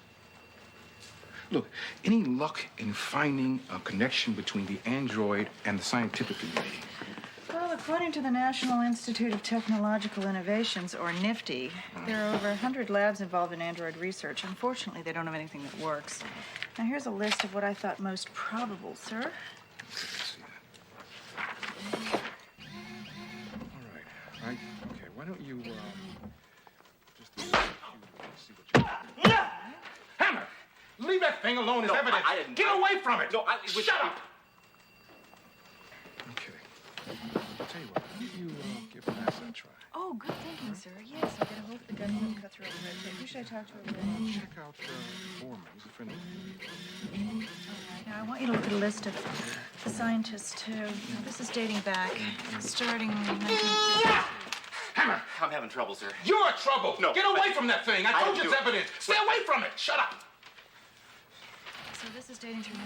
Look, any luck in finding a connection between the android and the scientific community? Well, according to the National Institute of Technological Innovations, or NIFTY, there are over 100 labs involved in android research. Unfortunately, they don't have anything that works. Now, here's a list of what I thought most probable, sir. Right? Okay, why don't you, just see what you... Hammer! Leave that thing alone as evidence. I didn't. Get away from it! No, Shut up! Okay. I'll tell you what, why don't you give NASA a try? Oh, good thinking, sir. Yes, I'll get a hold of the government and cut through all the red tape. Who should I talk to over there? Check out Foreman. He's a friend of mine. All right, now I want you to look at a list of the scientists, too. Now, this is dating back, starting in 1950. Hammer! I'm having trouble, sir. You're trouble! No. Get away from that thing! I told you didn't it's do it. evidence! Stay away from it! Shut up! So this is dating through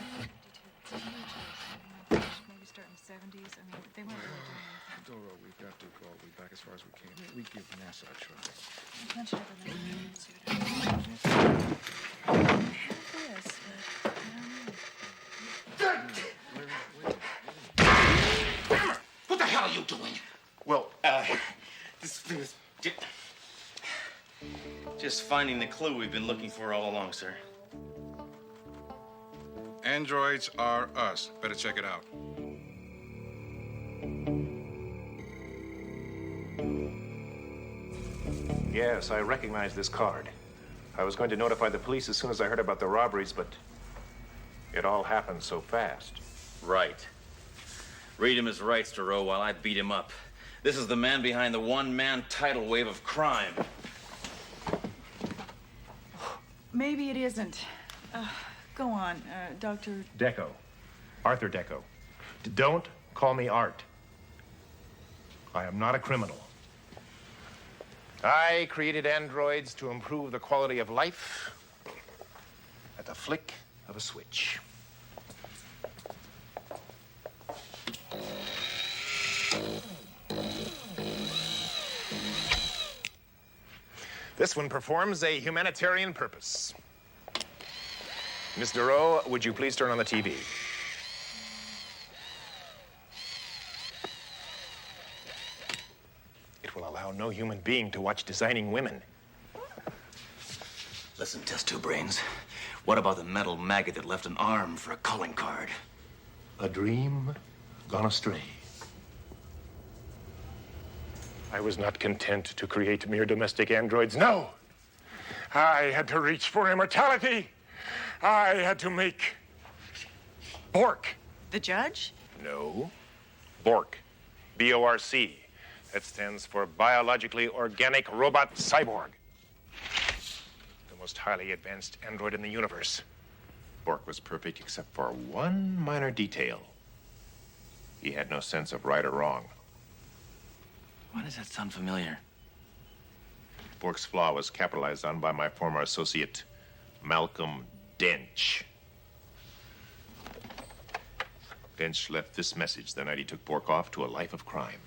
1952. Maybe starting 70s. I mean, they weren't really doing anything. Doro, we've got to go back as far as we can. We give NASA a try. Bunch of other names. Yes, but Hammer! What the hell are you doing? Well, this is just finding the clue we've been looking for all along, sir. Androids are us. Better check it out. Yes, I recognize this card. I was going to notify the police as soon as I heard about the robberies, but it all happened so fast. Right. Read him his rights, Duro, while I beat him up. This is the man behind the one-man tidal wave of crime. Maybe it isn't. Go on, Dr. Deco. Arthur Deco. Don't call me Art. I am not a criminal. I created androids to improve the quality of life at the flick of a switch. This one performs a humanitarian purpose. Miss Duro, would you please turn on the TV? It will allow no human being to watch designing women. Listen, test tube brains. What about the metal maggot that left an arm for a calling card? A dream gone astray. I was not content to create mere domestic androids. No! I had to reach for immortality. I had to make Bork. The judge? No. Bork. B-O-R-C. That stands for Biologically Organic Robot Cyborg. The most highly advanced android in the universe. Bork was perfect except for one minor detail. He had no sense of right or wrong. Why does that sound familiar? Bork's flaw was capitalized on by my former associate, Malcolm Dench. Dench left this message the night he took Bork off to a life of crime.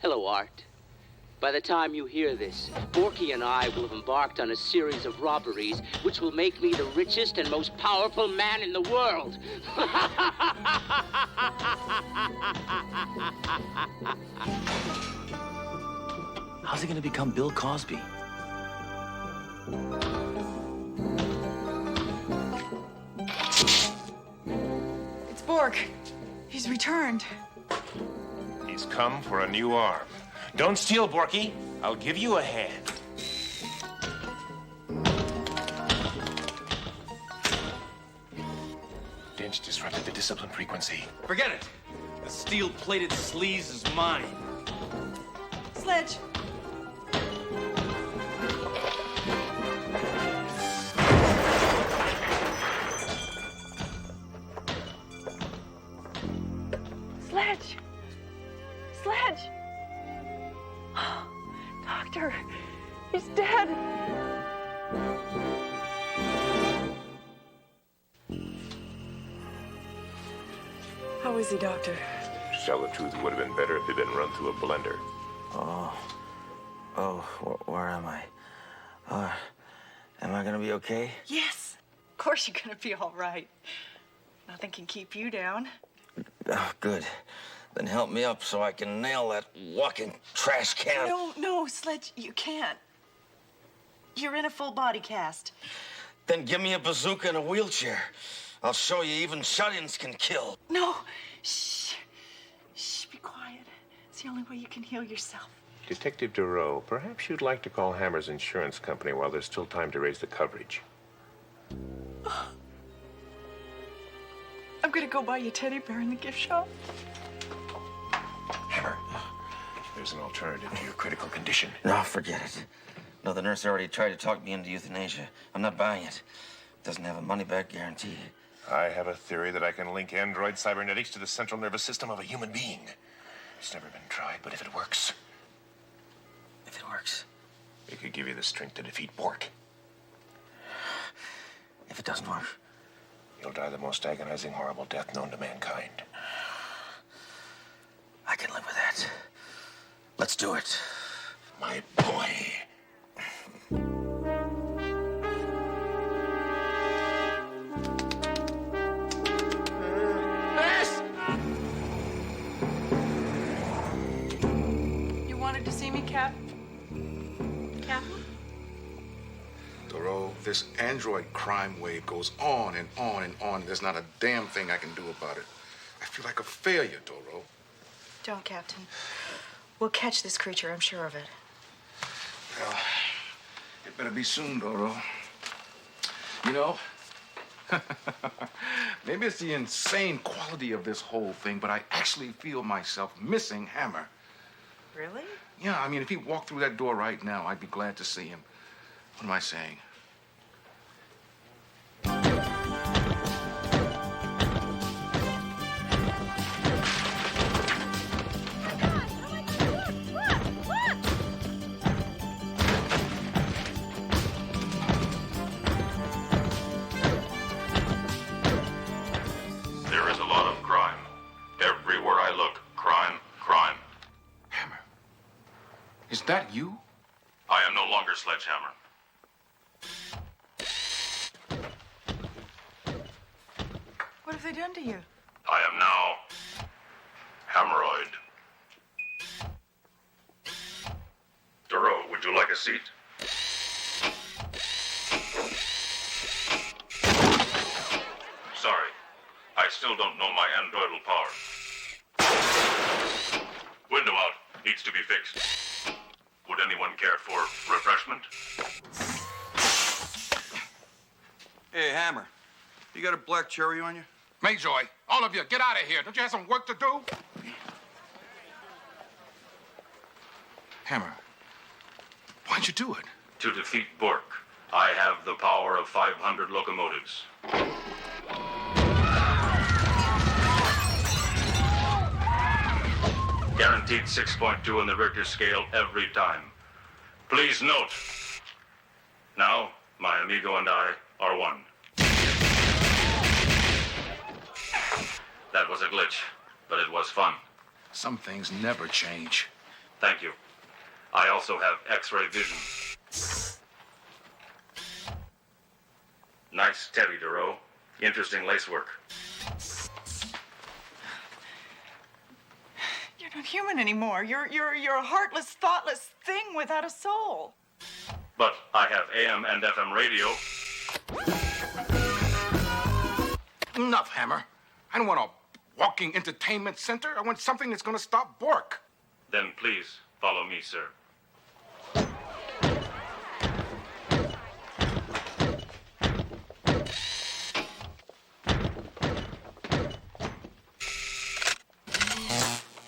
Hello, Art. By the time you hear this, Borky and I will have embarked on a series of robberies which will make me the richest and most powerful man in the world. How's he gonna become Bill Cosby? It's Bork. He's returned. He's come for a new arm. Don't steal, Borky. I'll give you a hand. Dench disrupted the discipline frequency. Forget it. The steel-plated sleaze is mine. Sledge. Sledge. Sledge. Doctor, he's dead. How is he, Doctor? To tell the truth, it would have been better if he'd been run through a blender. Where am I? Am I gonna be okay? Yes. Of course you're gonna be all right. Nothing can keep you down. Oh, good. Then help me up so I can nail that walking trash can. No, Sledge, you can't. You're in a full body cast. Then give me a bazooka and a wheelchair. I'll show you even shut-ins can kill. No. Shh, be quiet. It's the only way you can heal yourself. Detective Duro, perhaps you'd like to call Hammer's insurance company while there's still time to raise the coverage. I'm gonna go buy you a teddy bear in the gift shop. Hammer, there's an alternative to your critical condition. No, forget it. No, the nurse already tried to talk me into euthanasia. I'm not buying it. Doesn't have a money-back guarantee. I have a theory that I can link android cybernetics to the central nervous system of a human being. It's never been tried, but if it works... If it works? It could give you the strength to defeat Bork. If it doesn't work? You'll die the most agonizing, horrible death known to mankind. I can live with that. Let's do it. My boy. You wanted to see me, Cap? Duro, this android crime wave goes on and on and on. There's not a damn thing I can do about it. I feel like a failure, Duro. Don't, Captain. We'll catch this creature, I'm sure of it. Well, it better be soon, Doro. You know, Maybe it's the insane quality of this whole thing, but I actually feel myself missing Hammer. Really? Yeah, I mean, if he walked through that door right now, I'd be glad to see him. What am I saying? There is a lot of crime. Everywhere I look, crime, crime. Is that you? I am no longer Sledgehammer. What have they done to you? I am now Hammeroid. Duro, would you like a seat? Sorry, I still don't know my androidal power. Window out. Needs to be fixed. Would anyone care for refreshment? Hey, Hammer, you got a black cherry on you? Mayjoy, all of you, get out of here. Don't you have some work to do? Hammer, why'd you do it? To defeat Bork, I have the power of 500 locomotives. Guaranteed 6.2 on the Richter scale every time. Please note, now my amigo and I are one. That was a glitch, but it was fun. Some things never change. Thank you. I also have X-ray vision. Nice Teddy, Duro. Interesting lace work. You're not human anymore. You're a heartless, thoughtless thing without a soul. But I have AM and FM radio. Enough, Hammer. I don't want a walking entertainment center. I want something that's going to stop Bork. Then please follow me, sir.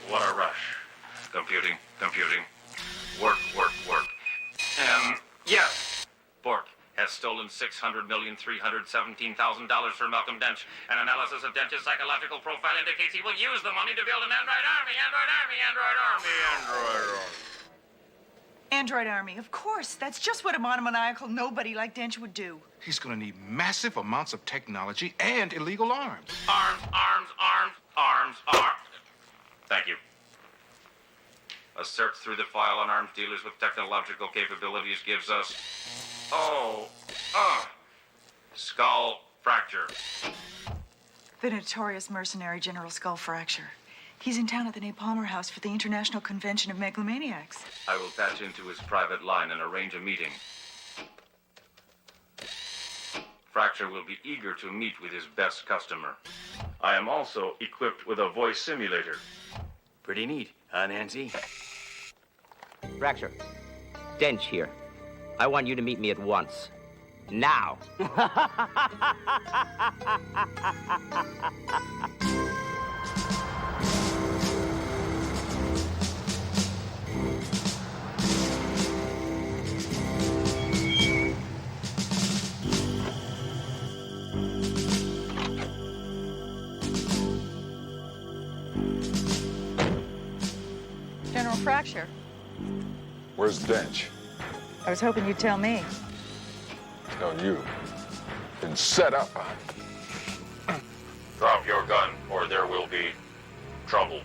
What a rush. Computing. Work. Yes. Bork has stolen $600,317,000 from Malcolm Dench. An analysis of Dench's psychological profile indicates he will use the money to build an android army. Android army, of course. That's just what a monomaniacal nobody like Dench would do. He's going to need massive amounts of technology and illegal arms. Arms. Thank you. A search through the file on arms dealers with technological capabilities gives us... skull fracture. The notorious mercenary General Skull Fracture. He's in town at the Napalmer House for the International Convention of Megalomaniacs. I will patch into his private line and arrange a meeting. Fracture will be eager to meet with his best customer. I am also equipped with a voice simulator. Pretty neat, huh, Nancy? Fracture. Dench here. I want you to meet me at once. Now. General Fracture. Where's Dench? I was hoping you'd tell me. No, you. Been set up, huh? Drop your gun, or there will be trouble.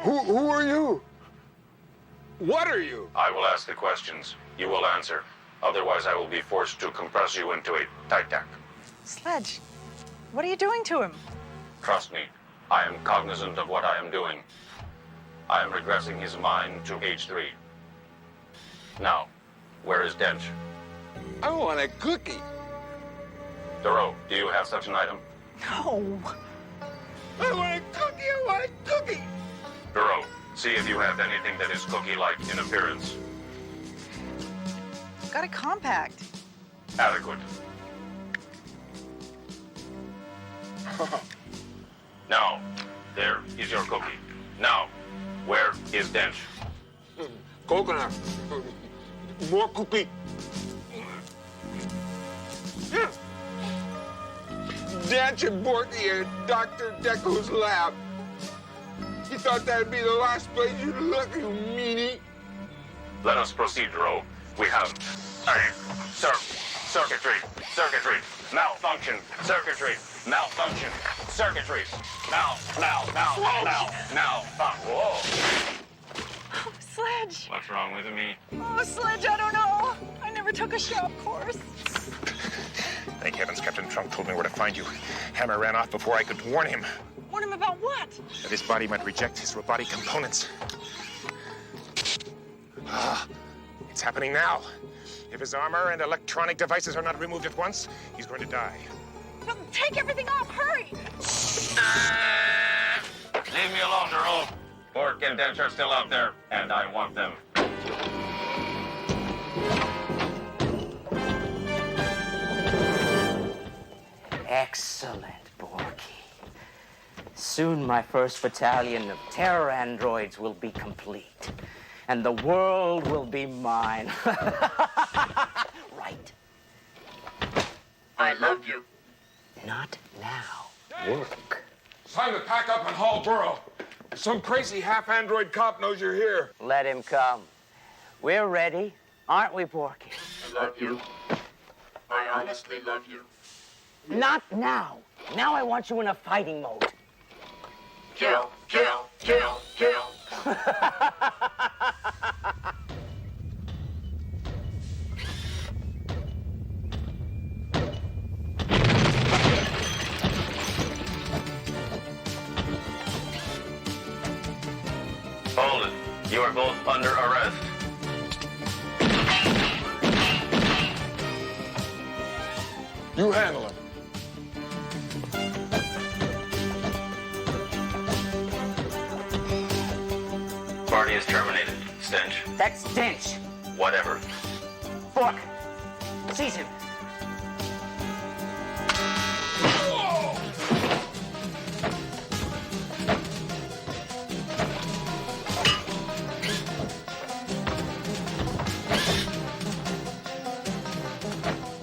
Who are you? What are you? I will ask the questions. You will answer. Otherwise, I will be forced to compress you into a tight-tack. Sledge, what are you doing to him? Trust me, I am cognizant of what I am doing. I am regressing his mind to age 3. Now, where is Dench? I want a cookie. Duro, do you have such an item? No. I want a cookie. I want a cookie. Duro, see if you have anything that is cookie-like in appearance. Got a compact. Adequate. Now, there is your cookie. Now, where is Dench? Coconut. More cookie. Dance and Borky at Dr. Deco's lab. He thought that'd be the last place you'd look, you meanie. Let us proceed, Ro. We have circuitry, malfunction, circuitry, malfunction, circuitry, Whoa. Oh, Sledge. What's wrong with me? Oh, Sledge, I don't know. I never took a shop course. Thank heavens Captain Trunk told me where to find you. Hammer ran off before I could warn him Warn him about what? that his body might reject his robotic components. It's happening now. If his armor and electronic devices are not removed at once, he's going to die. Well, take everything off. Hurry. Leave me alone, Ro. Bork and Dench are still out there, and I want them. Excellent, Borky. Soon my first battalion of terror androids will be complete, and the world will be mine. Right. I love you. Not now. Work. It's time to pack up and haul burrow. Some crazy half-android cop knows you're here. Let him come. We're ready, aren't we, Borky? I love you. I honestly love you. Not now. Now I want you in a fighting mode. Kill, kill, kill, kill. Hold it. You are both under arrest. You handle him. Party is terminated. Stench. That's Dench. Whatever. Fork. Seize him.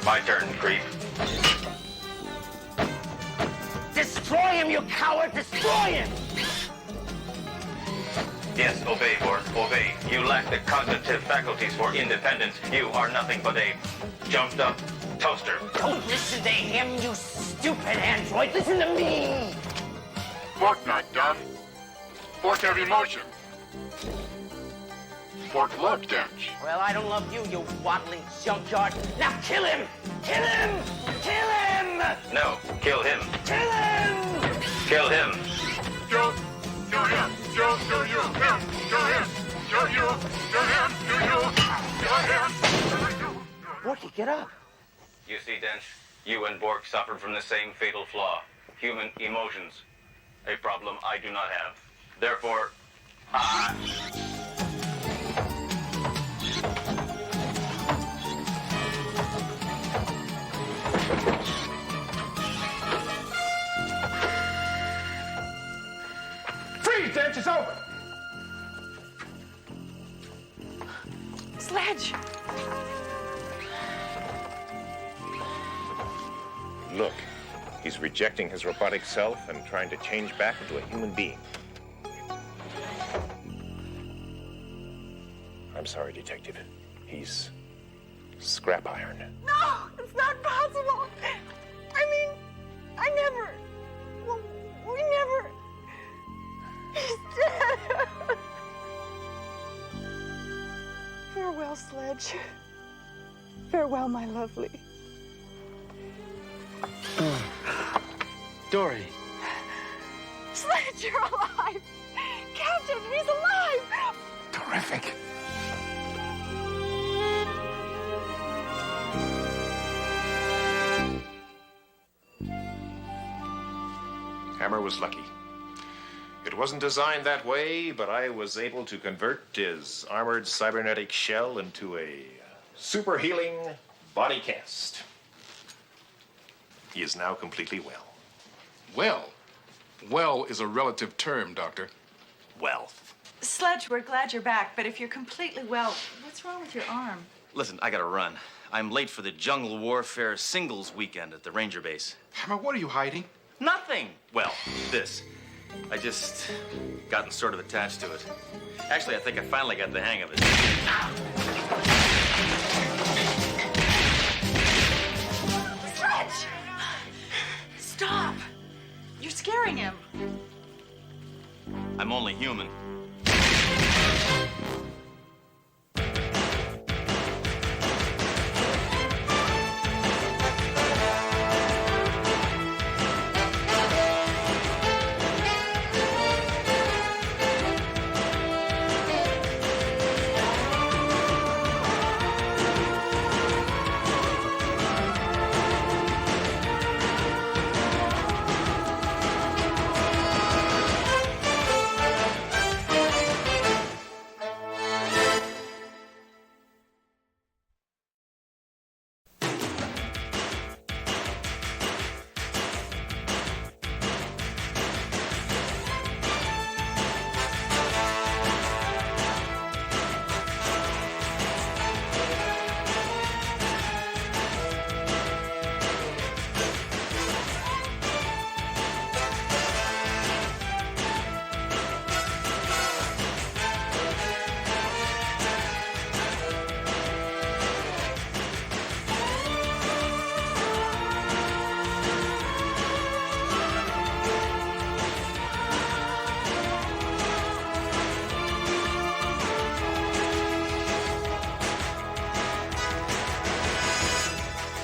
My turn, creep. Destroy him, you coward! Destroy him! Yes, obey, Bork. Obey. You lack the cognitive faculties for independence. You are nothing but a jumped up toaster. Don't listen to him, you stupid android. Listen to me. Fork not dumb. Fork have emotion. Fork love Dench. Well, I don't love you, you waddling junkyard. Now kill him! Kill him! Kill him! No, kill him. Kill him! Kill him. Kill him. Kill you. Kill him. Kill him. Kill you. Kill him. Kill you. Kill him. Kill you. Borky, get up. You see, Dench, you and Bork suffered from the same fatal flaw. Human emotions. A problem I do not have. Therefore, Freeze, Dench, it's over. Sledge. Look, he's rejecting his robotic self and trying to change back into a human being. I'm sorry, Detective. He's scrap iron. No, it's not possible. I mean, I never. Well, we never. He's dead. Farewell, Sledge. Farewell, my lovely. Dory. Sledge, you're alive. Captain, he's alive. Terrific. Hammer was lucky. It wasn't designed that way, but I was able to convert his armored cybernetic shell into a super healing Body cast. He is now completely well. Well? Well is a relative term, Doctor. Well. Sledge, we're glad you're back, but if you're completely well, what's wrong with your arm? Listen, I gotta run. I'm late for the Jungle Warfare Singles weekend at the Ranger Base. Hammer, what are you hiding? Nothing! Well, this. I just gotten sort of attached to it. Actually, I think I finally got the hang of it. Sledge! Stop! You're scaring him. I'm only human.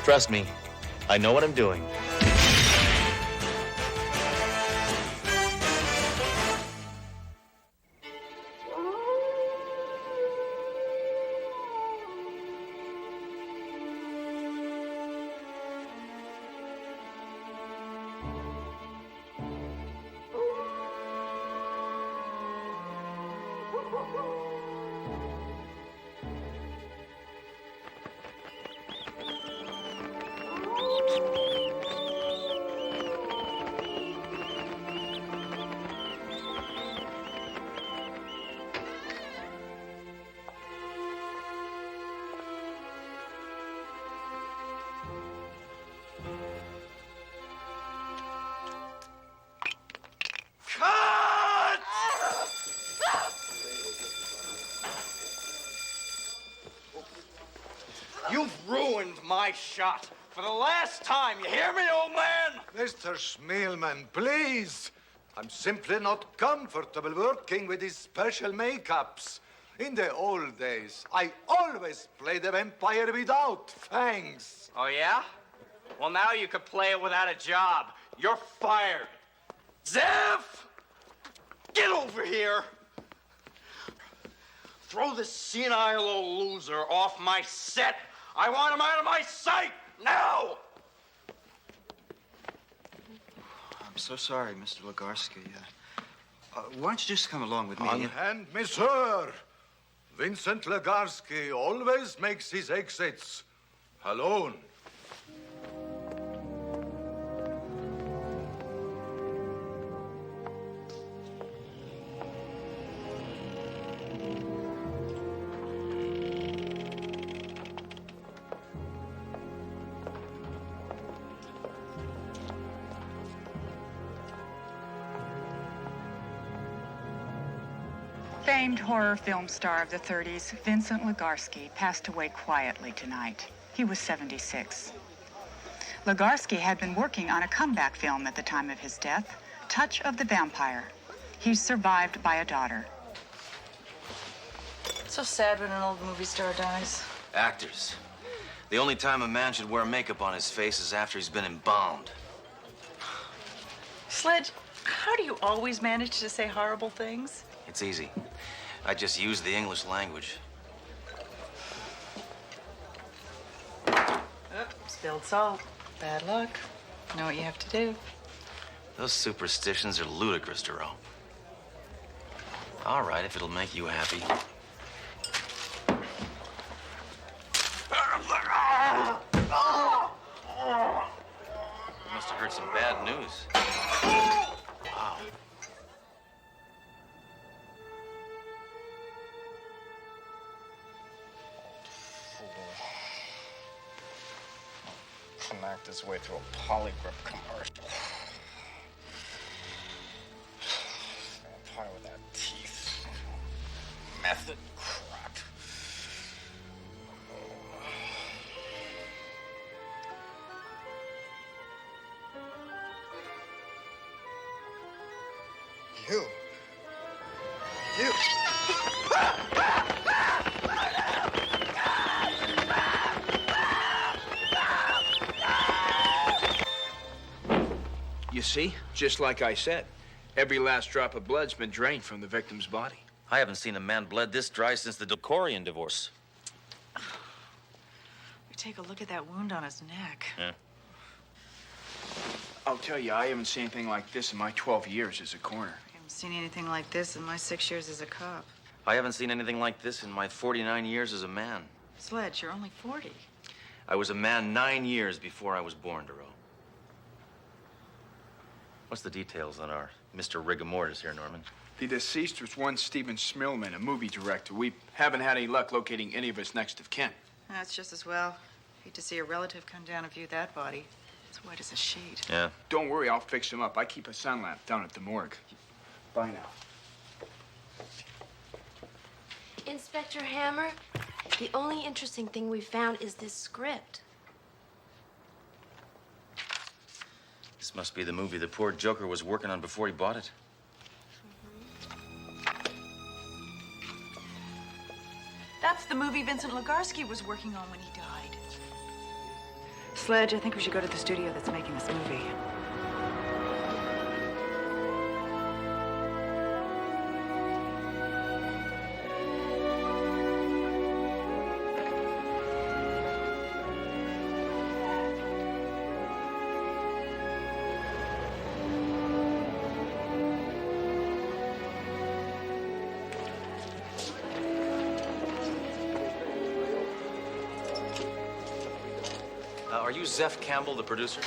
Trust me, I know what I'm doing. You've ruined my shot. For the last time, you hear me, old man? Mr. Schmielman, please. I'm simply not comfortable working with these special makeups. In the old days, I always played the vampire without fangs. Oh, yeah? Well, now you could play it without a job. You're fired. Zev! Get over here! Throw this senile old loser off my set. I want him out of my sight, now! I'm so sorry, Mr. Legarsky. Why don't you just come along with me? Unhand me, sir. Vincent Legarsky always makes his exits alone. Famed horror film star of the 30s, Vincent Legarsky, passed away quietly tonight. He was 76. Legarsky had been working on a comeback film at the time of his death, Touch of the Vampire. He's survived by a daughter. It's so sad when an old movie star dies. Actors. The only time a man should wear makeup on his face is after he's been embalmed. Sledge, how do you always manage to say horrible things? It's easy. I just use the English language. Spilled salt. Bad luck. Know what you have to do. Those superstitions are ludicrous, Jerome. All right, if it'll make you happy. him act his way through a polygrip commercial. Vampire without teeth. Method crap. You. You see, just like I said, every last drop of blood's been drained from the victim's body. I haven't seen a man bled this dry since the Decorian divorce. We take a look at that wound on his neck. Yeah. I'll tell you, I haven't seen anything like this in my 12 years as a coroner. I haven't seen anything like this in my 6 years as a cop. I haven't seen anything like this in my 49 years as a man. Sledge, you're only 40. I was a man 9 years before I was born, Duro. What's the details on our Mr. Rigor Mortis here, Norman? The deceased was one Stephen Smilman, a movie director. We haven't had any luck locating any of his next of kin. That's just as well. Hate to see a relative come down and view that body. It's white as a sheet. Yeah. Don't worry, I'll fix him up. I keep a sun lamp down at the morgue. Bye now. Inspector Hammer, the only interesting thing we found is this script. This must be the movie the poor Joker was working on before he bought it. That's the movie Vincent Legarsky was working on when he died. Sledge, I think we should go to the studio that's making this movie. Are you Zeph Campbell, the producer?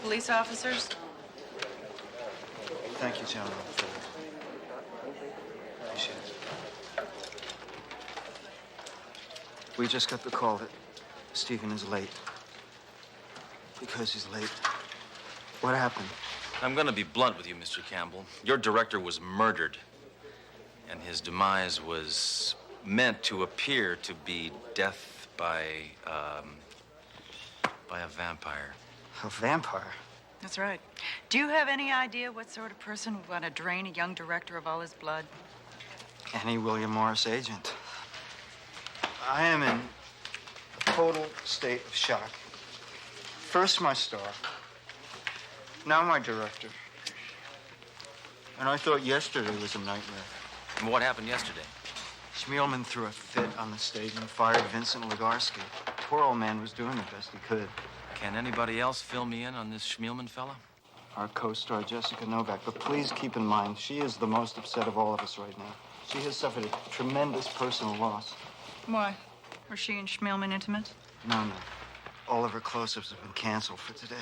Police officers? Thank you, gentlemen. Appreciate it. We just got the call that Stephen is late. Because he's late. What happened? I'm gonna be blunt with you, Mr. Campbell. Your director was murdered. And his demise was meant to appear to be death by a vampire. A vampire? That's right. Do you have any idea what sort of person would want to drain a young director of all his blood? Any William Morris agent. I am in a total state of shock. First my star, now my director. And I thought yesterday was a nightmare. And what happened yesterday? Schmielman threw a fit on the stage and fired Vincent Legarsky. Poor old man was doing the best he could. Can anybody else fill me in on this Schmielman fella? Our co-star, Jessica Novak. But please keep in mind, she is the most upset of all of us right now. She has suffered a tremendous personal loss. Why? Were she and Schmielman intimate? No. All of her close-ups have been canceled for today.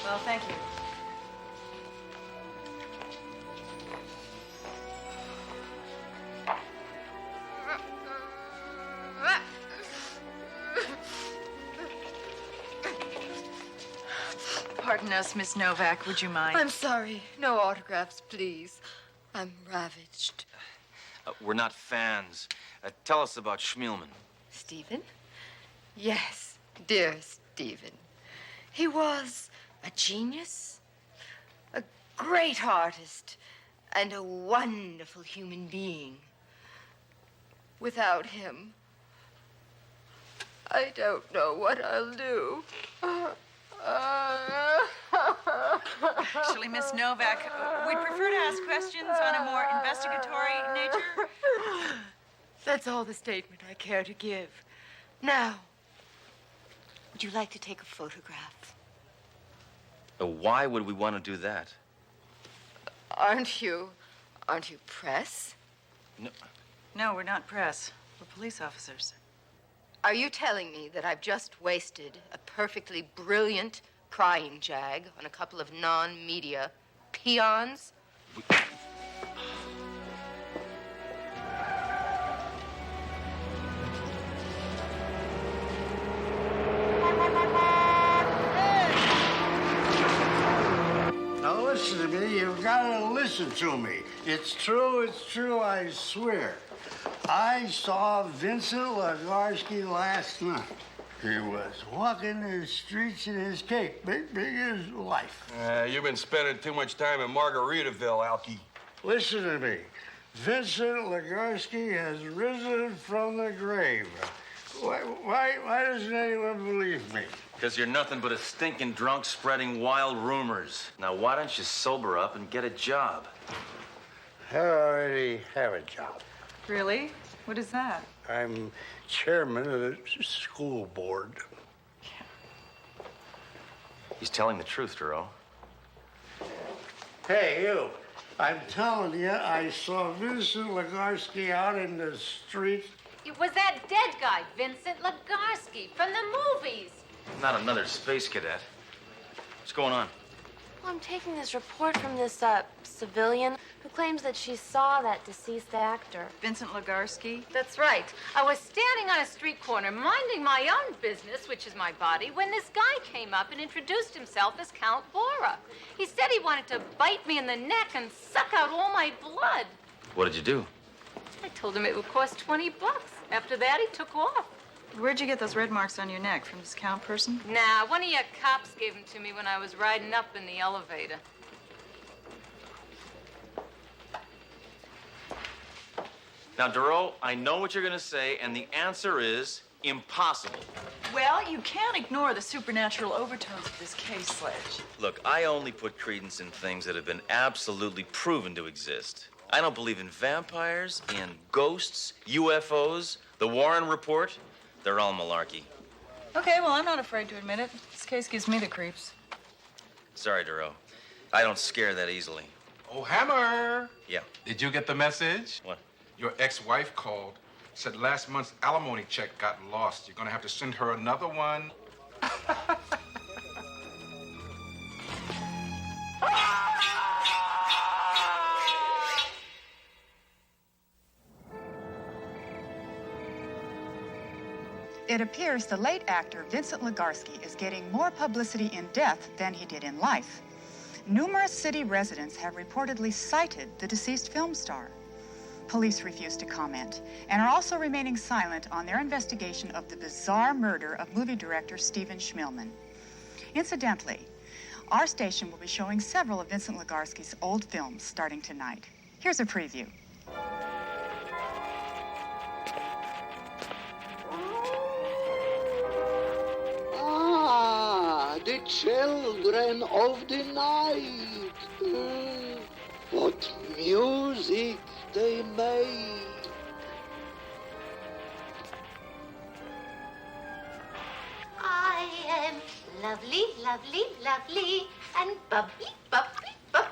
Well, thank you. Pardon us, Miss Novak. Would you mind? I'm sorry. No autographs, please. I'm ravaged. We're not fans. Tell us about Schmielman. Stephen? Yes, dear Stephen. He was a genius, a great artist, and a wonderful human being. Without him, I don't know what I'll do. Actually, Miss Novak, we'd prefer to ask questions on a more investigatory nature. That's all the statement I care to give. Now, would you like to take a photograph? Why would we want to do that? Aren't you press? No, we're not press. We're police officers. Are you telling me that I've just wasted a perfectly brilliant crying jag on a couple of non-media peons? you've got to listen to me. It's true, I swear. I saw Vincent Legarsky last night. He was walking the streets in his cape, big as life. You've been spending too much time in Margaritaville, Alky. Listen to me. Vincent Legarsky has risen from the grave. Why doesn't anyone believe me? Because you're nothing but a stinking drunk spreading wild rumors. Now, why don't you sober up and get a job? I already have a job. Really? What is that? I'm chairman of the school board. He's telling the truth, Duro. Hey, you. I'm telling you, I saw Vincent Legarsky out in the street. It was that dead guy, Vincent Legarsky, from the movies. Not another space cadet. What's going on? Well, I'm taking this report from this civilian who claims that she saw that deceased actor. Vincent Legarsky? That's right. I was standing on a street corner minding my own business, which is my body, when this guy came up and introduced himself as Count Bora. He said he wanted to bite me in the neck and suck out all my blood. What did you do? I told him it would cost $20. After that, he took off. Where'd you get those red marks on your neck? From this Count person? Nah, one of your cops gave them to me when I was riding up in the elevator. Now, Duro, I know what you're going to say, and the answer is impossible. Well, you can't ignore the supernatural overtones of this case, Sledge. Look, I only put credence in things that have been absolutely proven to exist. I don't believe in vampires, in ghosts, UFOs, the Warren Report. They're all malarkey. Okay, well, I'm not afraid to admit it. This case gives me the creeps. Sorry, Duro. I don't scare that easily. Oh, Hammer! Yeah. Did you get the message? What? Your ex-wife called. Said last month's alimony check got lost. You're gonna have to send her another one. It appears the late actor Vincent Legarsky is getting more publicity in death than he did in life. Numerous city residents have reportedly cited the deceased film star. Police refuse to comment and are also remaining silent on their investigation of the bizarre murder of movie director Stephen Schmilman. Incidentally, our station will be showing several of Vincent Legarsky's old films starting tonight. Here's a preview. The children of the night. What music they made. I am lovely, lovely, lovely, and bubbly, bubbly, bubbly.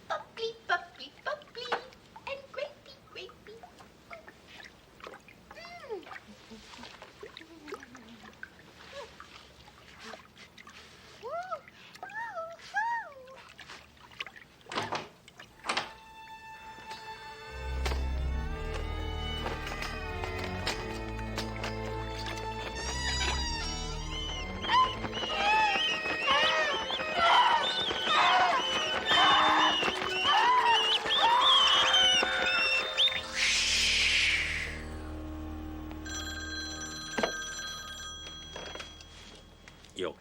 Bubbly, bubbly, bubbly, and grapey, grapey. Yo.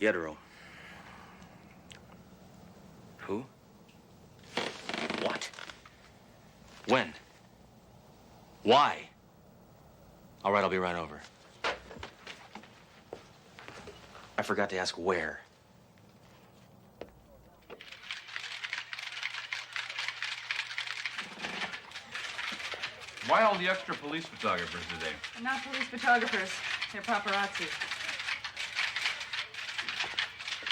Yedero. Who? What? When? Why? All right, I'll be right over. I forgot to ask where. Why all the extra police photographers today? They're not police photographers. They're paparazzi.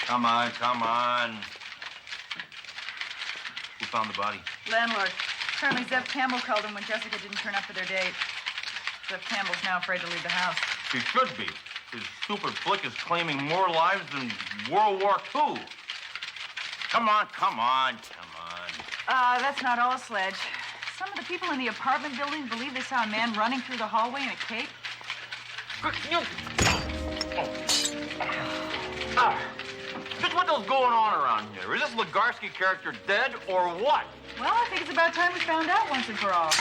Come on, come on. Who found the body? Landlord. Apparently Zev Campbell called him when Jessica didn't turn up for their date. Zev Campbell's now afraid to leave the house. He should be. His stupid flick is claiming more lives than World War II. Come on, come on, come on. That's not all, Sledge. Some of the people in the apartment building believe they saw a man running through the hallway in a cape. Just what the hell's going on around here? Is this Legarsky character dead or what? Well, I think it's about time we found out once and for all.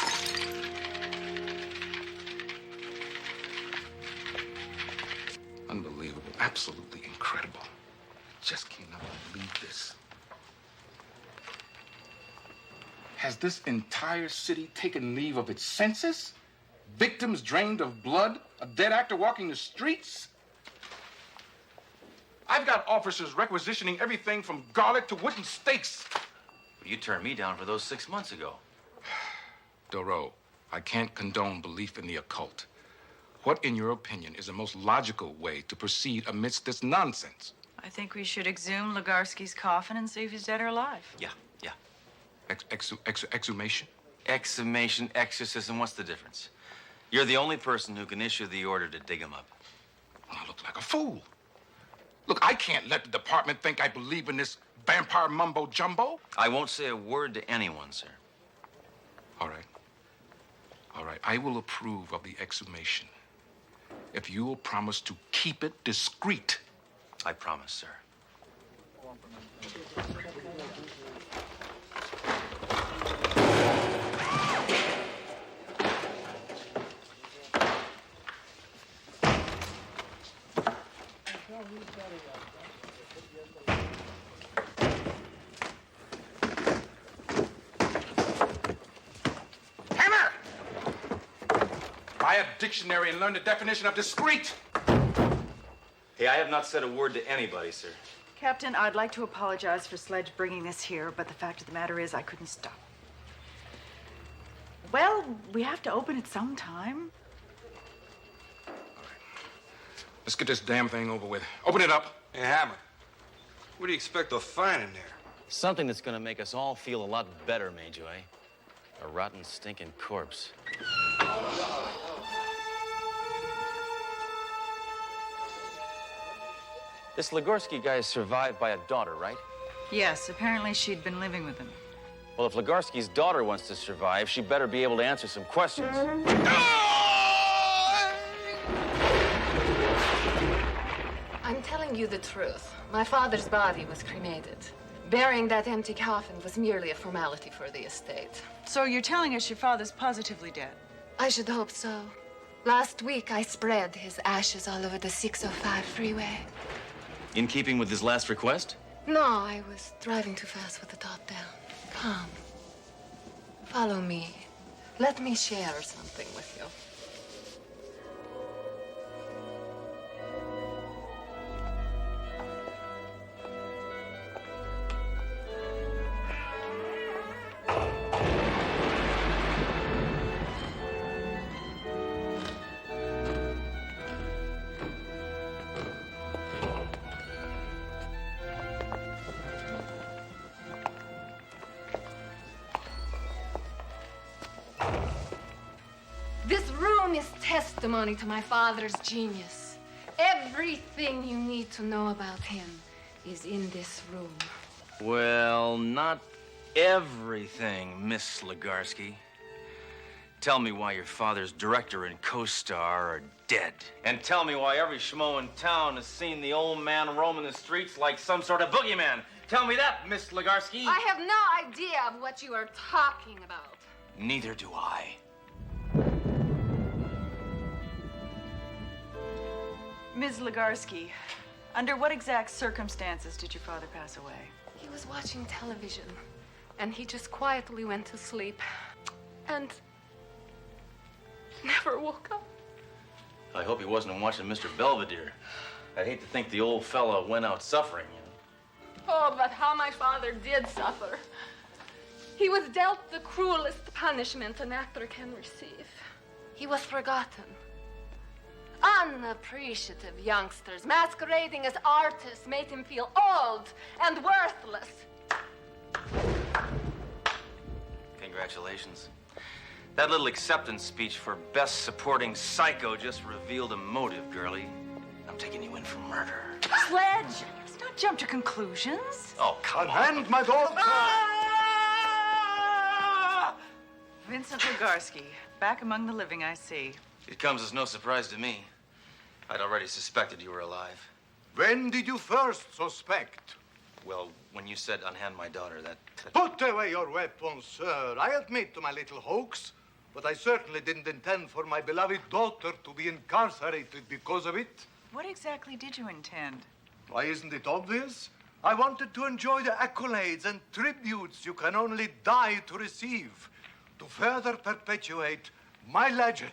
Unbelievable. Absolutely incredible. Just cannot believe this. Has this entire city taken leave of its senses? Victims drained of blood? A dead actor walking the streets? I've got officers requisitioning everything from garlic to wooden stakes. You turned me down for those 6 months ago. Doro, I can't condone belief in the occult. What, in your opinion, is the most logical way to proceed amidst this nonsense? I think we should exhume Legarsky's coffin and see if he's dead or alive. Yeah. Exhumation? Exhumation, exorcism, what's the difference? You're the only person who can issue the order to dig him up. I look like a fool. Look, I can't let the department think I believe in this vampire mumbo jumbo. I won't say a word to anyone, sir. All right. All right, I will approve of the exhumation if you will promise to keep it discreet. I promise, sir. Hammer! Buy a dictionary and learn the definition of discreet. Hey, I have not said a word to anybody, sir. Captain, I'd like to apologize for Sledge bringing this here, but the fact of the matter is I couldn't stop. Well, we have to open it sometime. Let's get this damn thing over with. Open it up. Hey, Hammer, what do you expect to find in there? Something that's gonna make us all feel a lot better, Major, eh? A rotten, stinking corpse. This Legarsky guy is survived by a daughter, right? Yes, apparently she'd been living with him. Well, if Legarsky's daughter wants to survive, she better be able to answer some questions. I'm telling you the truth. My father's body was cremated. Burying that empty coffin was merely a formality for the estate. So you're telling us your father's positively dead? I should hope so. Last week, I spread his ashes all over the 605 freeway. In keeping with his last request? No, I was driving too fast with the top down. Come. Follow me. Let me share something with you. This room is testimony to my father's genius. Everything you need to know about him is in this room. Well, not everything, Miss Legarsky. Tell me why your father's director and co-star are dead. And tell me why every schmo in town has seen the old man roaming the streets like some sort of boogeyman. Tell me that, Miss Legarsky. I have no idea of what you are talking about. Neither do I. Ms. Legarsky, under what exact circumstances did your father pass away? He was watching television, and he just quietly went to sleep. And never woke up. I hope he wasn't watching Mr. Belvedere. I'd hate to think the old fella went out suffering, you know. Oh, but how my father did suffer. He was dealt the cruelest punishment an actor can receive. He was forgotten. Unappreciative youngsters masquerading as artists made him feel old and worthless. Congratulations. That little acceptance speech for Best Supporting Psycho just revealed a motive, girlie. I'm taking you in for murder. Sledge, let's not jump to conclusions. Oh, come on. Unhand my dog. Vincent Legarsky, back among the living, I see. It comes as no surprise to me. I'd already suspected you were alive. When did you first suspect? Well, when you said unhand my daughter, that... Put away your weapons, sir. I admit to my little hoax, but I certainly didn't intend for my beloved daughter to be incarcerated because of it. What exactly did you intend? Why, isn't it obvious? I wanted to enjoy the accolades and tributes you can only die to receive. To further perpetuate my legend,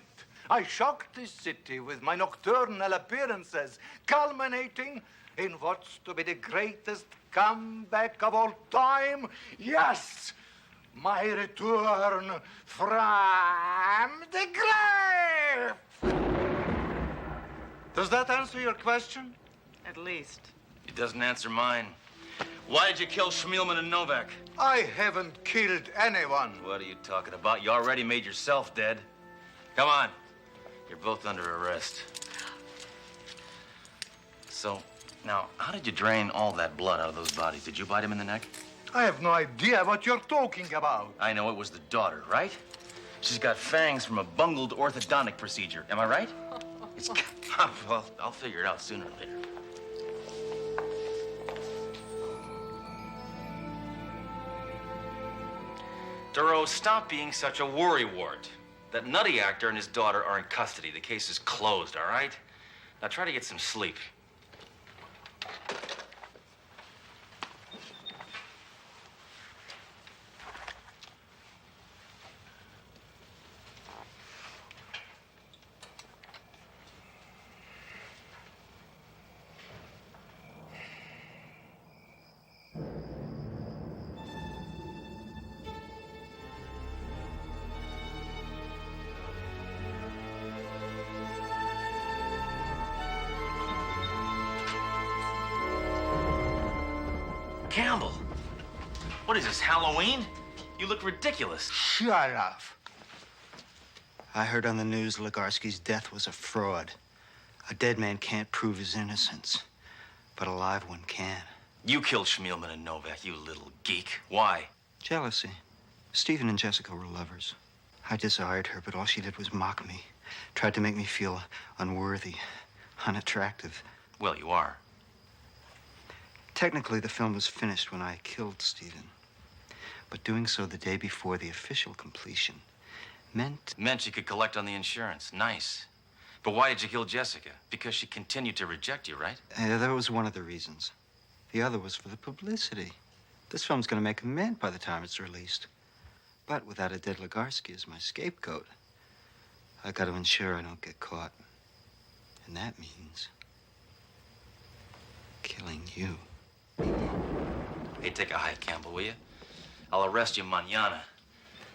I shocked this city with my nocturnal appearances, culminating in what's to be the greatest comeback of all time. Yes, my return from the grave. Does that answer your question? At least. It doesn't answer mine. Why did you kill Schmielman and Novak? I haven't killed anyone. What are you talking about? You already made yourself dead. Come on. You're both under arrest. So, now, how did you drain all that blood out of those bodies? Did you bite him in the neck? I have no idea what you're talking about. I know it was the daughter, right? She's got fangs from a bungled orthodontic procedure. Am I right? It's... Well, I'll figure it out sooner or later. Duro, stop being such a worrywart. That nutty actor and his daughter are in custody. The case is closed, all right? Now try to get some sleep. Campbell, what is this, Halloween? You look ridiculous. Shut up. I heard on the news Legarsky's death was a fraud. A dead man can't prove his innocence, but a live one can. You killed Schmielman and Novak, you little geek. Why? Jealousy. Stephen and Jessica were lovers. I desired her, but all she did was mock me. Tried to make me feel unworthy, unattractive. Well, you are. Technically, the film was finished when I killed Stephen. But doing so the day before the official completion meant... Meant you could collect on the insurance. Nice. But why did you kill Jessica? Because she continued to reject you, right? That was one of the reasons. The other was for the publicity. This film's gonna make a mint by the time it's released. But without a dead Legarsky as my scapegoat, I gotta ensure I don't get caught. And that means... killing you. Hey, take a hike, Campbell, will you? I'll arrest you mañana.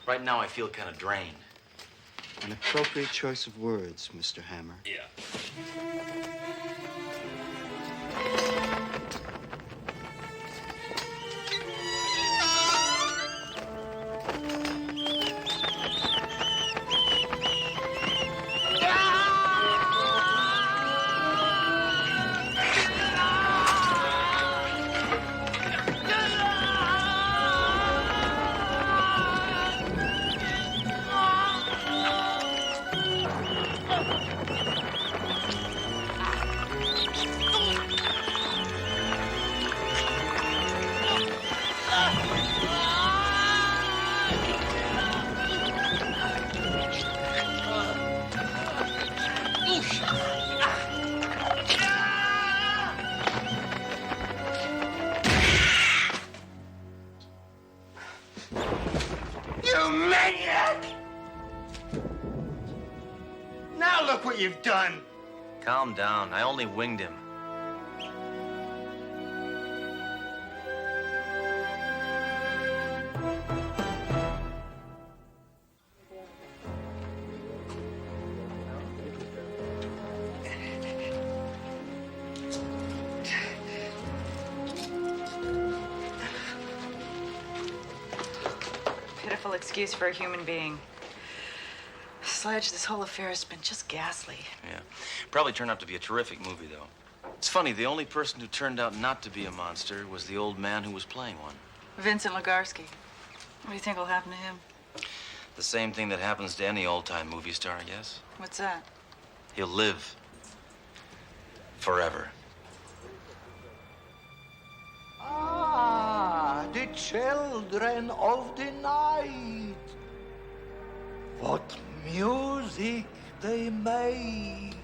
Right now, I feel kind of drained. An appropriate choice of words, Mr. Hammer. Yeah. You maniac! Now look what you've done. Calm down. I only winged him. Pitiful excuse for a human being. Sledge, this whole affair has been just ghastly. Yeah. Probably turned out to be a terrific movie, though. It's funny, the only person who turned out not to be a monster was the old man who was playing one. Vincent Legarsky. What do you think will happen to him? The same thing that happens to any old-time movie star, I guess. What's that? He'll live. Forever. the children of the night. What music they make.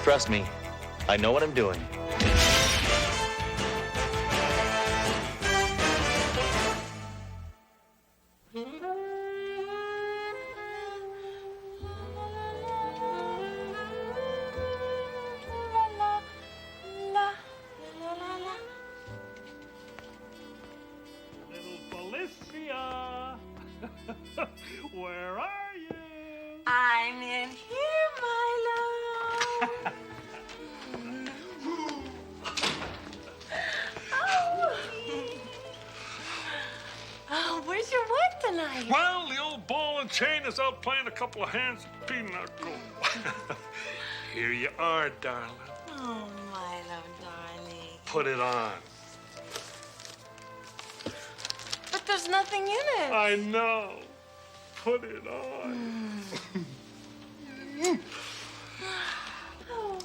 Trust me, I know what I'm doing. Felicia, where are you? I'm in here, my love. Oh, where's your wife tonight? Well, the old ball and chain is out playing a couple of hands of pinochle. Here you are, darling. Oh, my love, darling. Put it on. But there's nothing in it. I know. Put it on. Oh.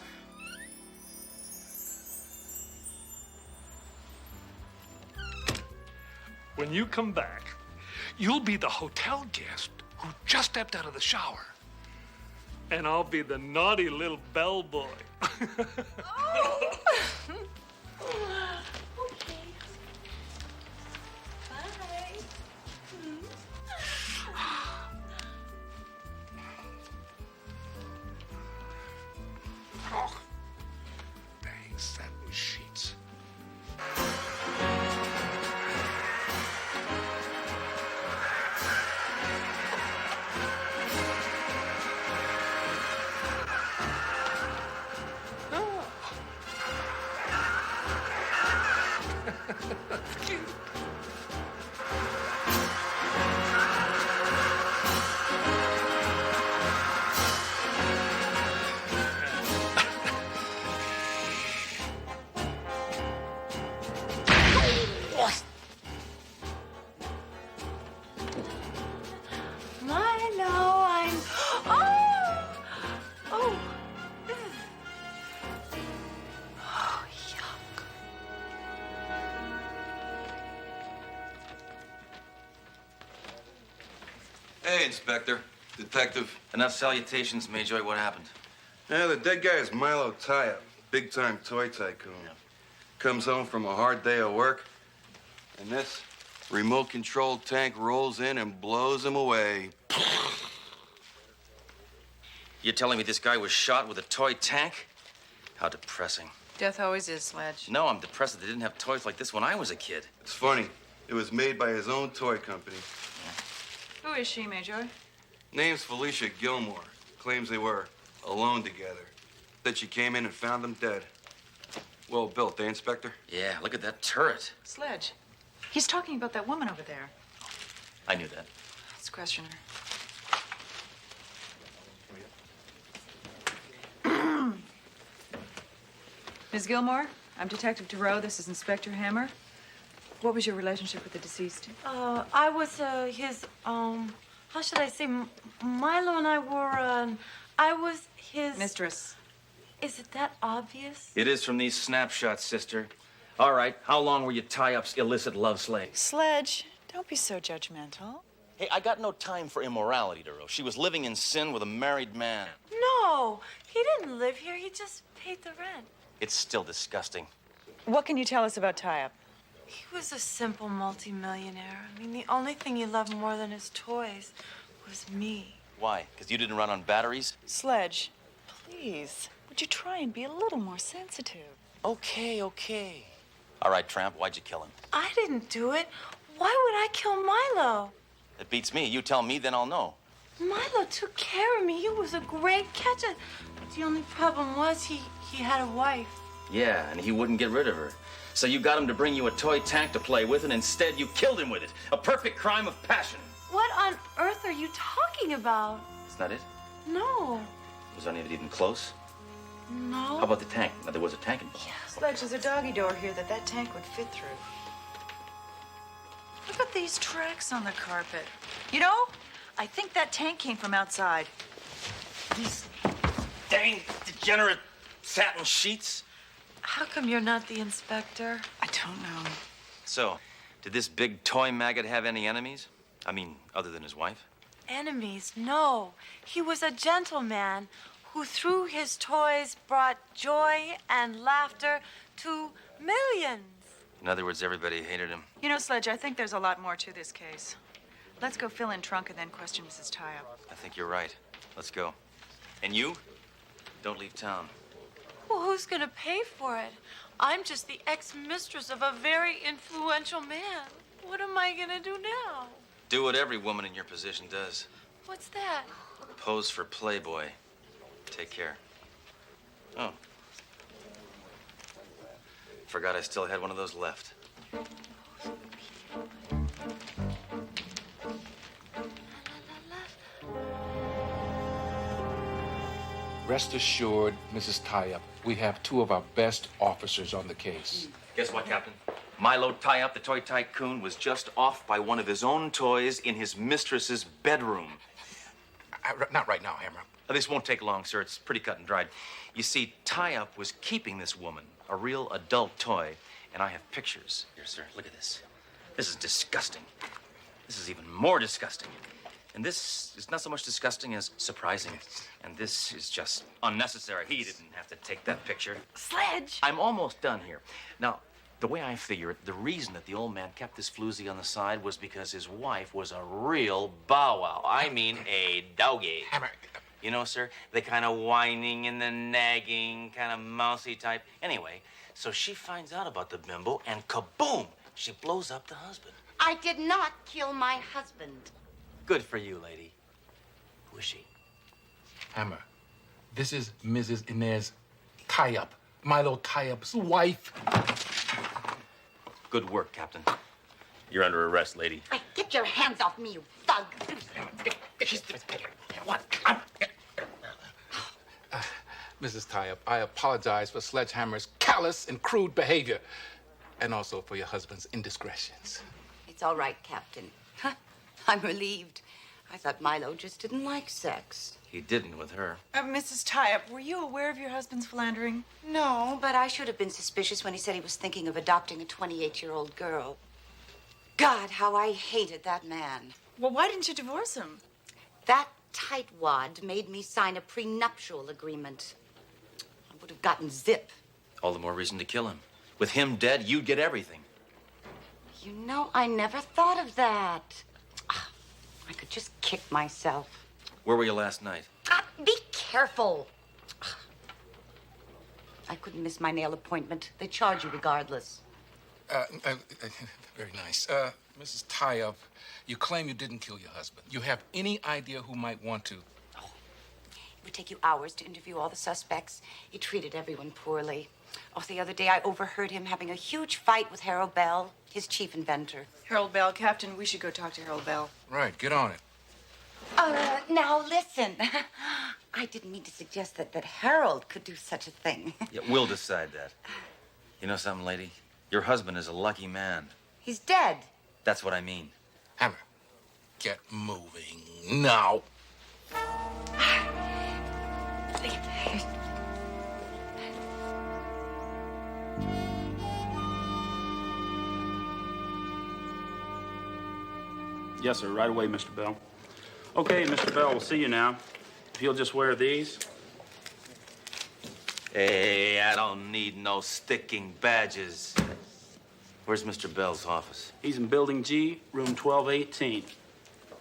When you come back, you'll be the hotel guest who just stepped out of the shower. And I'll be the naughty little bellboy. Oh. Okay. Bye. Oh, dang satin sheets. Milo, I'm. Oh! Oh! Oh, yuck. Hey, Inspector. Detective. Enough salutations, Mayjoy. What happened? Yeah, the dead guy is Milo Taya, big-time toy tycoon. Comes home from a hard day of work, and this remote-controlled tank rolls in and blows him away. You're telling me this guy was shot with a toy tank? How depressing. Death always is, Sledge. No, I'm depressed that they didn't have toys like this when I was a kid. It's funny. It was made by his own toy company. Who is she, Major? Name's Felicia Gilmore. Claims they were alone together. That she came in and found them dead. Well built, eh, Inspector? Yeah, look at that turret. Sledge. He's talking about that woman over there. I knew that. Let's question her. Ms. Gilmore, I'm Detective Giroux. This is Inspector Hammer. What was your relationship with the deceased? I was his, how should I say? Milo and I were, I was his... Mistress. Is it that obvious? It is from these snapshots, sister. All right, how long were you tie-up's illicit love slave? Sledge, don't be so judgmental. Hey, I got no time for immorality, Duro. She was living in sin with a married man. No, he didn't live here. He just paid the rent. It's still disgusting. What can you tell us about tie-up? He was a simple multimillionaire. I mean, the only thing he loved more than his toys was me. Why? Because you didn't run on batteries? Sledge, please, would you try and be a little more sensitive? Okay. All right, Tramp, why'd you kill him? I didn't do it. Why would I kill Milo? It beats me. You tell me, then I'll know. Milo took care of me. He was a great catcher. The only problem was he had a wife. Yeah, and he wouldn't get rid of her. So you got him to bring you a toy tank to play with, and instead you killed him with it. A perfect crime of passion. What on earth are you talking about? Is that it? No. Was any of it even close? No. How about the tank? Now, there was a tank involved. Sledge, there's a doggy door here that tank would fit through. Look at these tracks on the carpet. You know, I think that tank came from outside. These dang degenerate satin sheets. How come you're not the inspector? I don't know. So, did this big toy maggot have any enemies? I mean, other than his wife? Enemies? No. He was a gentleman who, through his toys, brought joy and laughter to millions. In other words, everybody hated him. You know, Sledge, I think there's a lot more to this case. Let's go fill in trunk and then question Mrs. Tie-Up. I think you're right. Let's go. And you? Don't leave town. Well, who's gonna pay for it? I'm just the ex-mistress of a very influential man. What am I gonna do now? Do what every woman in your position does. What's that? Pose for Playboy. Take care. Oh. Forgot I still had one of those left. Rest assured, Mrs. Tie-Up, we have two of our best officers on the case. Guess what, Captain? Milo Tie-Up, the toy tycoon, was just off by one of his own toys in his mistress's bedroom. Not right now, Hammer. This won't take long, sir. It's pretty cut and dried. You see, Tie-Up was keeping this woman, a real adult toy, and I have pictures. Here, sir, look at this. This is disgusting. This is even more disgusting. And this is not so much disgusting as surprising. And this is just unnecessary. He didn't have to take that picture. Sledge! I'm almost done here. Now, the way I figure it, the reason that the old man kept this floozy on the side was because his wife was a real bow wow. I mean, a doggy. Hammer. You know, sir, the kind of whining and the nagging, kind of mousy type. Anyway, so she finds out about the bimbo, and kaboom, she blows up the husband. I did not kill my husband. Good for you, lady. Who is she? Hammer, this is Mrs. Inez Tie-Up, Milo Tie-Up's wife. Good work, Captain. You're under arrest, lady. Get your hands off me, you thug. What? Mrs. Tie-Up, I apologize for Sledgehammer's callous and crude behavior, and also for your husband's indiscretions. It's all right, Captain. I'm relieved. I thought Milo just didn't like sex. He didn't with her. Mrs. Tie-Up, were you aware of your husband's philandering? No, but I should have been suspicious when he said he was thinking of adopting a 28-year-old girl. God, how I hated that man. Well, why didn't you divorce him? That tightwad made me sign a prenuptial agreement. I would have gotten zip. All the more reason to kill him. With him dead, you'd get everything. You know, I never thought of that. I could just kick myself. Where were you last night? Be careful. I couldn't miss my nail appointment. They charge you regardless. Very nice. Mrs. Tie-Up, you claim you didn't kill your husband. You have any idea who might want to? It would take you hours to interview all the suspects. He treated everyone poorly. Oh, the other day I overheard him having a huge fight with Harold Bell, his chief inventor. Harold Bell, Captain, we should go talk to Harold Bell. Right, get on it. Now listen. I didn't mean to suggest that Harold could do such a thing. Yeah, we'll decide that. You know something, lady? Your husband is a lucky man. He's dead. That's what I mean. Hammer, get moving now. Yes, sir. Right away, Mr. Bell. Okay, Mr. Bell, we'll see you now. If you'll just wear these. Hey, I don't need no sticking badges. Where's Mr. Bell's office? He's in Building G, room 1218.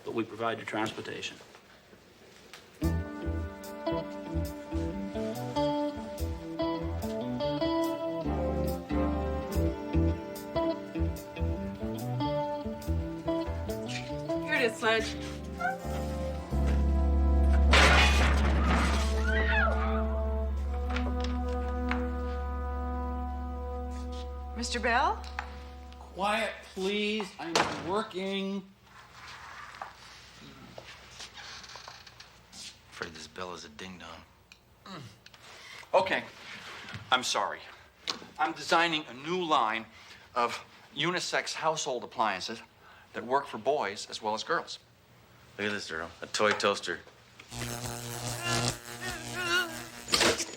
But we provide your transportation. Here it is, Sledge. Mr. Bell? Quiet, please. I'm working. Afraid this Bell is a ding-dong. Okay, I'm sorry. I'm designing a new line of unisex household appliances that work for boys as well as girls. Look at this, Earl. A toy toaster.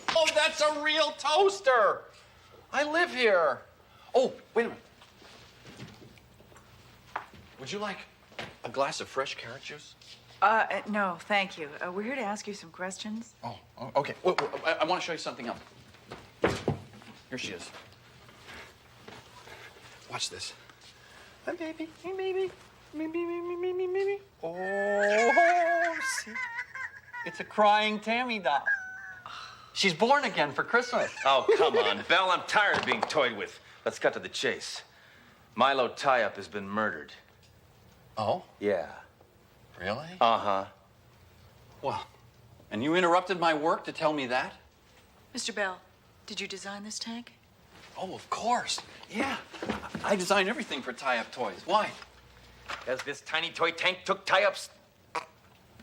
Oh, that's a real toaster! I live here. Oh, wait a minute. Would you like a glass of fresh carrot juice? No, thank you. We're here to ask you some questions. Oh, okay. I want to show you something else. Here she is. Watch this. Hi, baby. Hey, baby. Me. Oh, see? It's a crying Tammy doll. She's born again for Christmas. Oh, come on, Bell. I'm tired of being toyed with. Let's cut to the chase. Milo Tie-Up has been murdered. Oh? Yeah. Really? Uh-huh. Well, and you interrupted my work to tell me that? Mr. Bell, did you design this tank? Oh, of course. Yeah. I design everything for tie-up toys. Why? Because this tiny toy tank took Tie-Up's...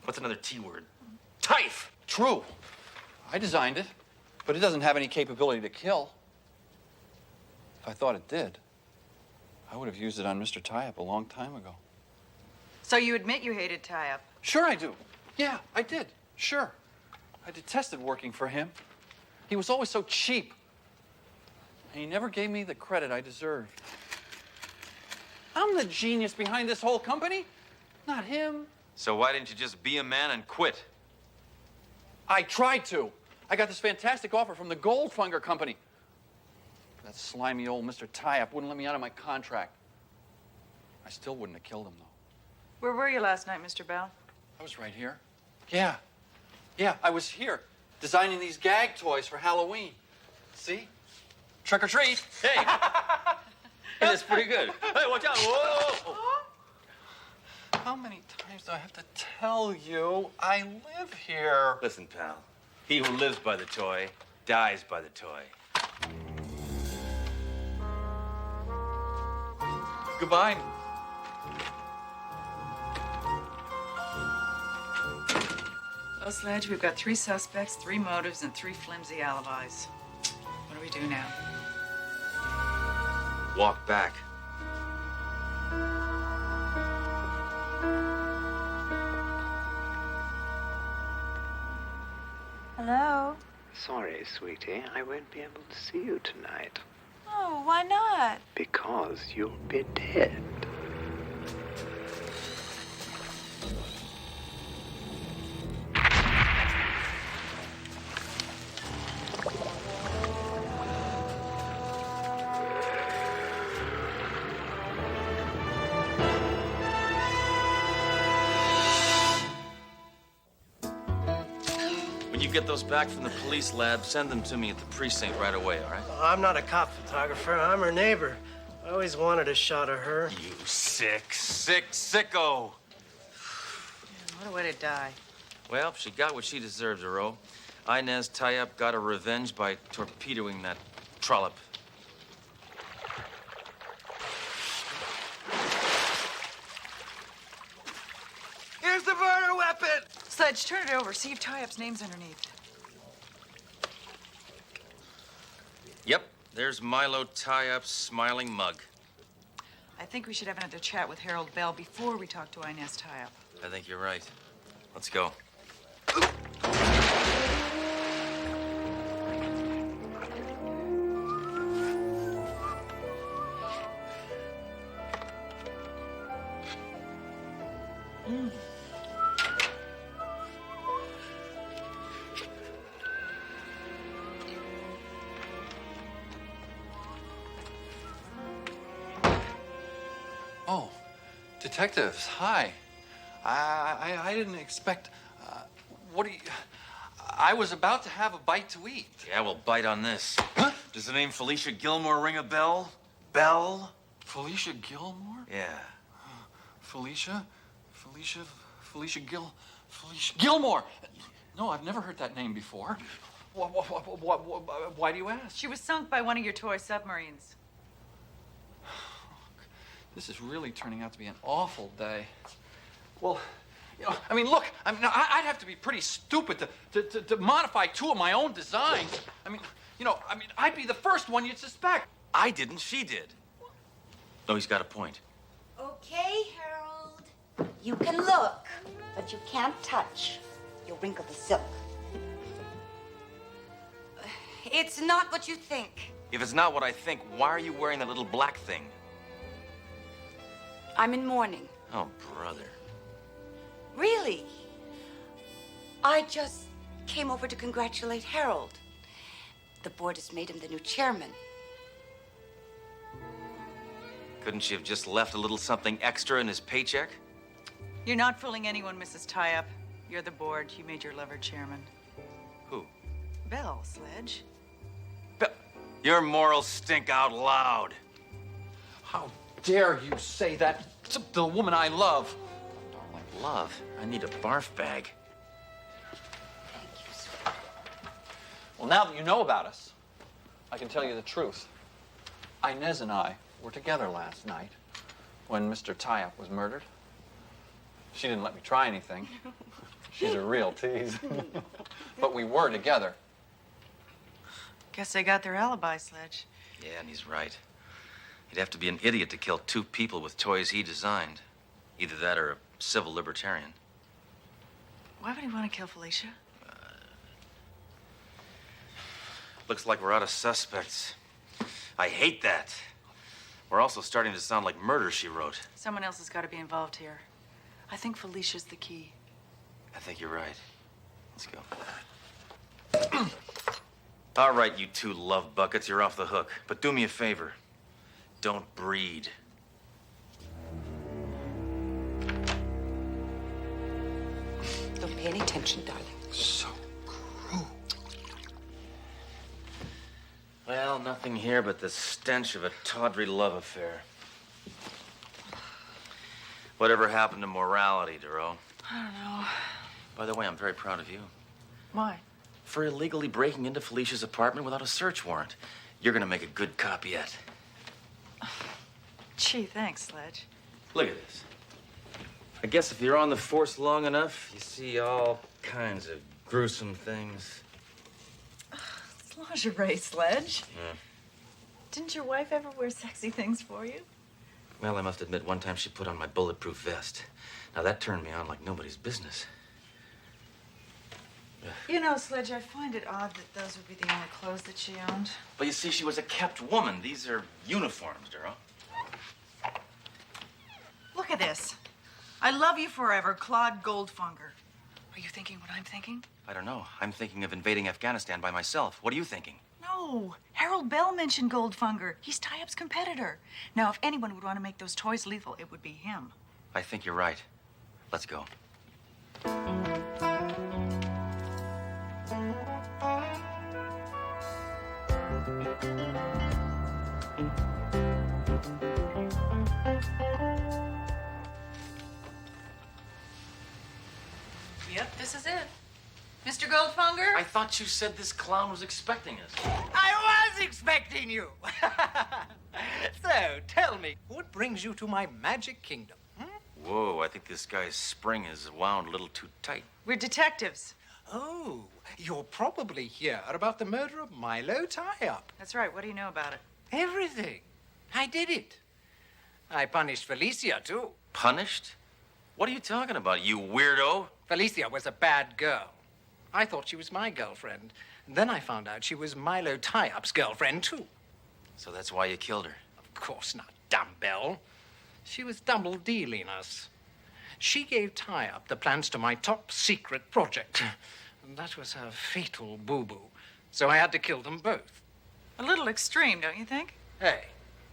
What's another T word? Tife! True. I designed it, but it doesn't have any capability to kill. If I thought it did, I would have used it on Mr. Tie-Up a long time ago. So you admit you hated Tie-Up? Sure I do. Yeah, I did. Sure. I detested working for him. He was always so cheap. And he never gave me the credit I deserved. I'm the genius behind this whole company, not him. So why didn't you just be a man and quit? I tried to. I got this fantastic offer from the Goldfunger Company. That slimy old Mr. Tie-Up wouldn't let me out of my contract. I still wouldn't have killed him, though. Where were you last night, Mr. Bell? I was right here. Yeah, I was here, designing these gag toys for Halloween. See? Trick or treat. Hey! That's pretty good. Hey, watch out. Whoa! How many times do I have to tell you I live here? Listen, pal. He who lives by the toy dies by the toy. Goodbye. Well, Sledge, we've got 3 suspects, 3 motives, and 3 flimsy alibis. What do we do now? Walk back. Hello? Sorry, sweetie, I won't be able to see you tonight Oh, why not? because you'll be dead. When you get those back from the police lab, send them to me at the precinct right away, all right? I'm not a cop photographer. I'm her neighbor. I always wanted a shot of her. You sick sicko. What a way to die. Well, she got what she deserves, Ero. Inez Tie-Up got her revenge by torpedoing that trollop. Here's the murder weapon! Sledge, turn it over. See if Tie-Up's name's underneath. Yep, there's Milo Tie-Up's smiling mug. I think we should have another chat with Harold Bell before we talk to Inez Tie-Up. I think you're right. Let's go. Oh, detectives, hi. I didn't expect. What do you? I was about to have a bite to eat. Yeah, well, bite on this. Huh? Does the name Felicia Gilmore ring a bell? Bell? Felicia Gilmore? Yeah. Felicia Gilmore. No, I've never heard that name before. Why do you ask? She was sunk by one of your toy submarines. This is really turning out to be an awful day. Well, you know, I mean, look, I'd have to be pretty stupid to modify two of my own designs. I mean, I'd be the first one you'd suspect. I didn't, she did. No, he's got a point. Okay, Harold. You can look, but you can't touch. You'll wrinkle the silk. It's not what you think. If it's not what I think, why are you wearing that little black thing? I'm in mourning. Oh, brother. Really? I just came over to congratulate Harold. The board has made him the new chairman. Couldn't she have just left a little something extra in his paycheck? You're not fooling anyone, Mrs. Tie-Up. You're the board. You made your lover chairman. Who? Bell, Sledge. Your morals stink out loud. How dare you say that to the woman I love? Darling, love? I need a barf bag. Well, now that you know about us, I can tell you the truth. Inez and I were together last night when Mr. Tie-Up was murdered. She didn't let me try anything. She's a real tease. But we were together. Guess they got their alibi, Sledge. Yeah, and he's right. He'd have to be an idiot to kill two people with toys he designed. Either that or a civil libertarian. Why would he want to kill Felicia? Looks like we're out of suspects. I hate that. We're also starting to sound like murder, she wrote. Someone else has got to be involved here. I think Felicia's the key. I think you're right. Let's go. All right, you two love buckets, you're off the hook. But do me a favor. Don't breed. Don't pay any attention, darling. So cruel. Well, nothing here but the stench of a tawdry love affair. Whatever happened to morality, Duro? I don't know. By the way, I'm very proud of you. Why? For illegally breaking into Felicia's apartment without a search warrant. You're gonna make a good cop yet. Gee, thanks, Sledge. Look at this. I guess if you're on the force long enough, you see all kinds of gruesome things. It's lingerie, Sledge. Yeah. Didn't your wife ever wear sexy things for you? Well, I must admit, one time she put on my bulletproof vest. Now, that turned me on like nobody's business. You know, Sledge, I find it odd that those would be the only clothes that she owned. But you see, she was a kept woman. These are uniforms, Duro. Look at this. I love you forever, Claude Goldfunger. Are you thinking what I'm thinking? I don't know. I'm thinking of invading Afghanistan by myself. What are you thinking? No. Harold Bell mentioned Goldfunger. He's Tie-Up's competitor. Now, if anyone would want to make those toys lethal, it would be him. I think you're right. Let's go. Yep, this is it. Mr. Goldfunger? I thought you said this clown was expecting us. I was expecting you. So, tell me, what brings you to my magic kingdom? Whoa, I think this guy's spring is wound a little too tight. We're detectives. Oh, you're probably here about the murder of Milo Tie-Up. That's right. What do you know about it? Everything. I did it. I punished Felicia, too. Punished? What are you talking about, you weirdo? Felicia was a bad girl. I thought she was my girlfriend. Then I found out she was Milo Tie-Up's girlfriend, too. So that's why you killed her? Of course not, dumbbell. She was double-dealing us. She gave Tie-Up the plans to my top-secret project. And that was her fatal boo-boo. So I had to kill them both. A little extreme, don't you think? Hey,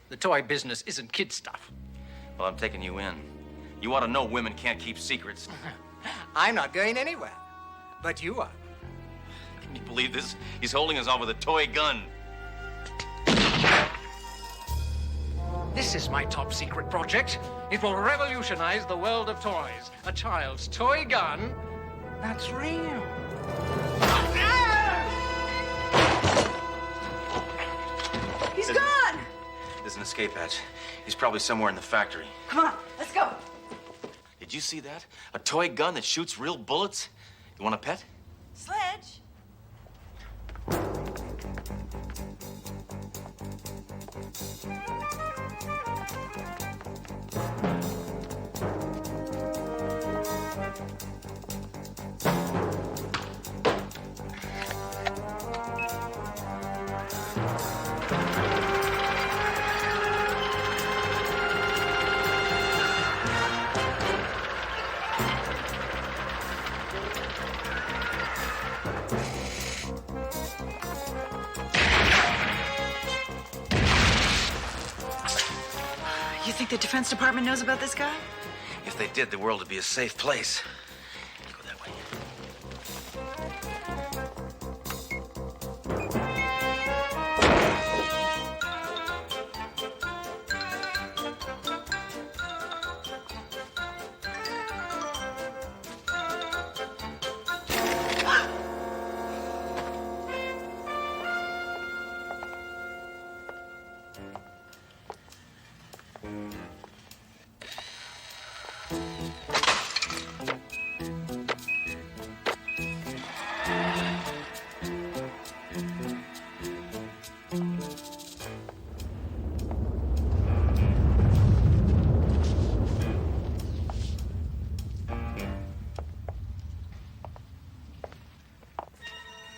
the toy business isn't kid stuff. Well, I'm taking you in. You ought to know women can't keep secrets. I'm not going anywhere. But you are. Can you believe this? He's holding us off with a toy gun. This is my top-secret project. It will revolutionize the world of toys. A child's toy gun that's real. He's gone! There's an escape hatch. He's probably somewhere in the factory. Come on, let's go. Did you see that? A toy gun that shoots real bullets? You want a pet? Sledge? You think the Defense Department knows about this guy? If they did, the world would be a safe place.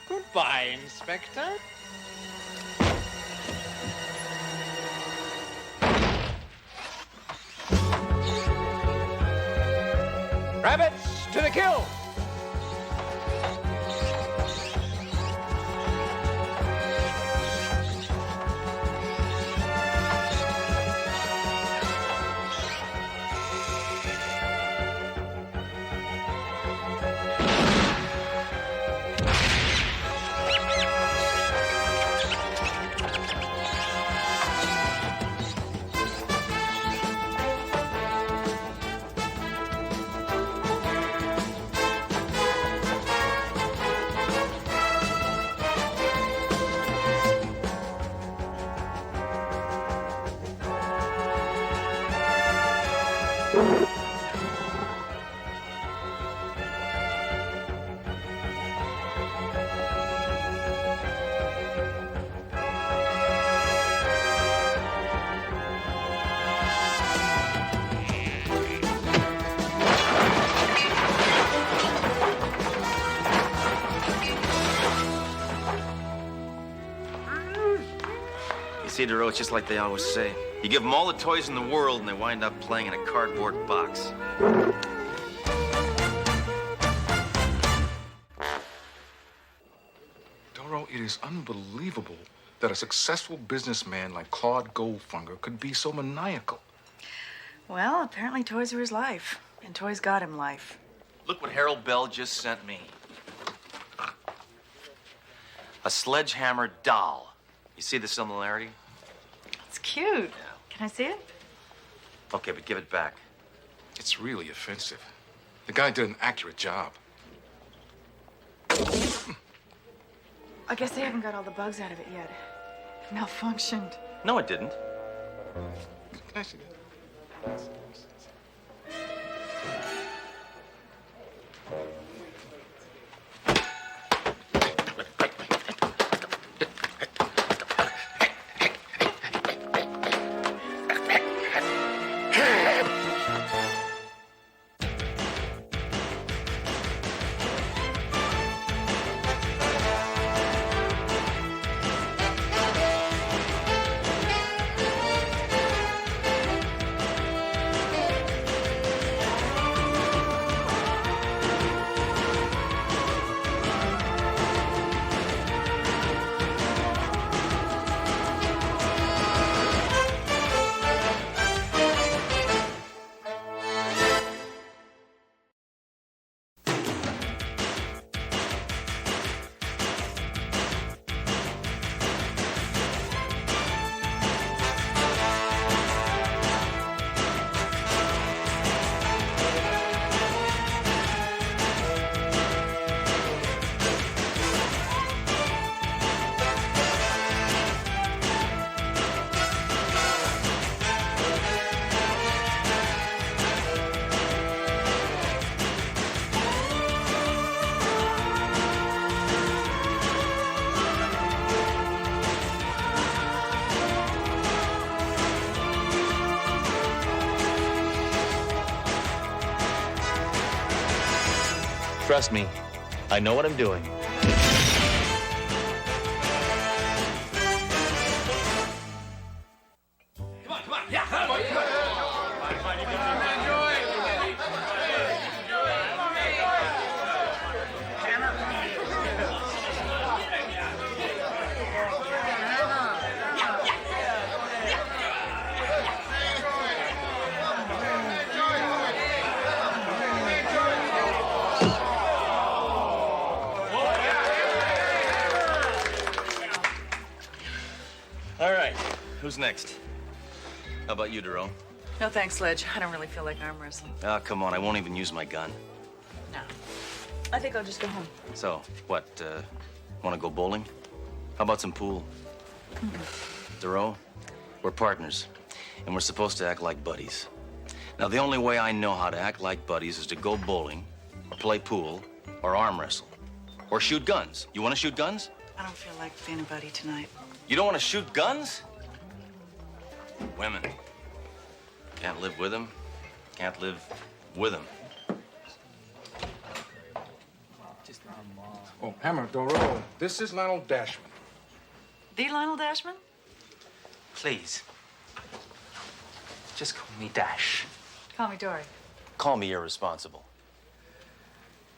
Goodbye, Inspector. Rabbits to the kill! See, DeRoe, it's just like they always say. You give them all the toys in the world, and they wind up playing in a cardboard box. Doro, it is unbelievable that a successful businessman like Claude Goldfinger could be so maniacal. Well, apparently toys are his life, and toys got him life. Look what Harold Bell just sent me. A sledgehammer doll. You see the similarity? It's cute. Can I see it? Okay, but give it back. It's really offensive. The guy did an accurate job. I guess they haven't got all the bugs out of it yet. It malfunctioned. No, it didn't. Can I see that? Trust me, I know what I'm doing. All right, who's next? How about you, Duro? No thanks, Sledge. I don't really feel like arm wrestling. Oh, come on, I won't even use my gun. No. I think I'll just go home. So, what, want to go bowling? How about some pool? Duro, we're partners, and we're supposed to act like buddies. Now, the only way I know how to act like buddies is to go bowling, or play pool, or arm wrestle, or shoot guns. You want to shoot guns? I don't feel like being a buddy tonight. You don't want to shoot guns? Women. Can't live with them. Can't live with them. Oh, Hammer, Doro, this is Lionel Dashman. The Lionel Dashman? Please. Just call me Dash. Call me Dory. Call me irresponsible.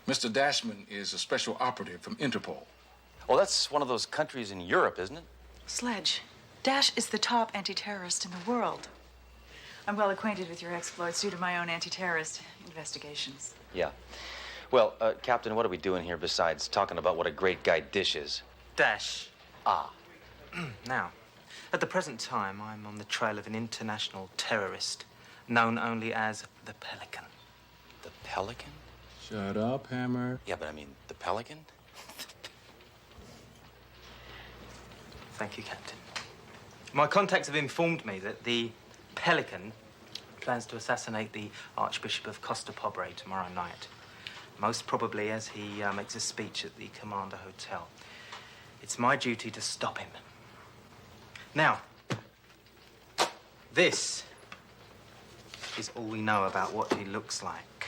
Mr. Dashman is a special operative from Interpol. Well, that's one of those countries in Europe, isn't it? Sledge, Dash is the top anti-terrorist in the world. I'm well acquainted with your exploits due to my own anti-terrorist investigations. Yeah. Well, Captain, what are we doing here besides talking about what a great guy Dish is? Dash. Ah. Now, at the present time, I'm on the trail of an international terrorist known only as the Pelican. The Pelican? Shut up, Hammer. Yeah, but I mean, the Pelican? Thank you, Captain. My contacts have informed me that the Pelican plans to assassinate the Archbishop of Costa Pobre tomorrow night. Most probably as he makes a speech at the Commander Hotel. It's my duty to stop him. Now, this is all we know about what he looks like.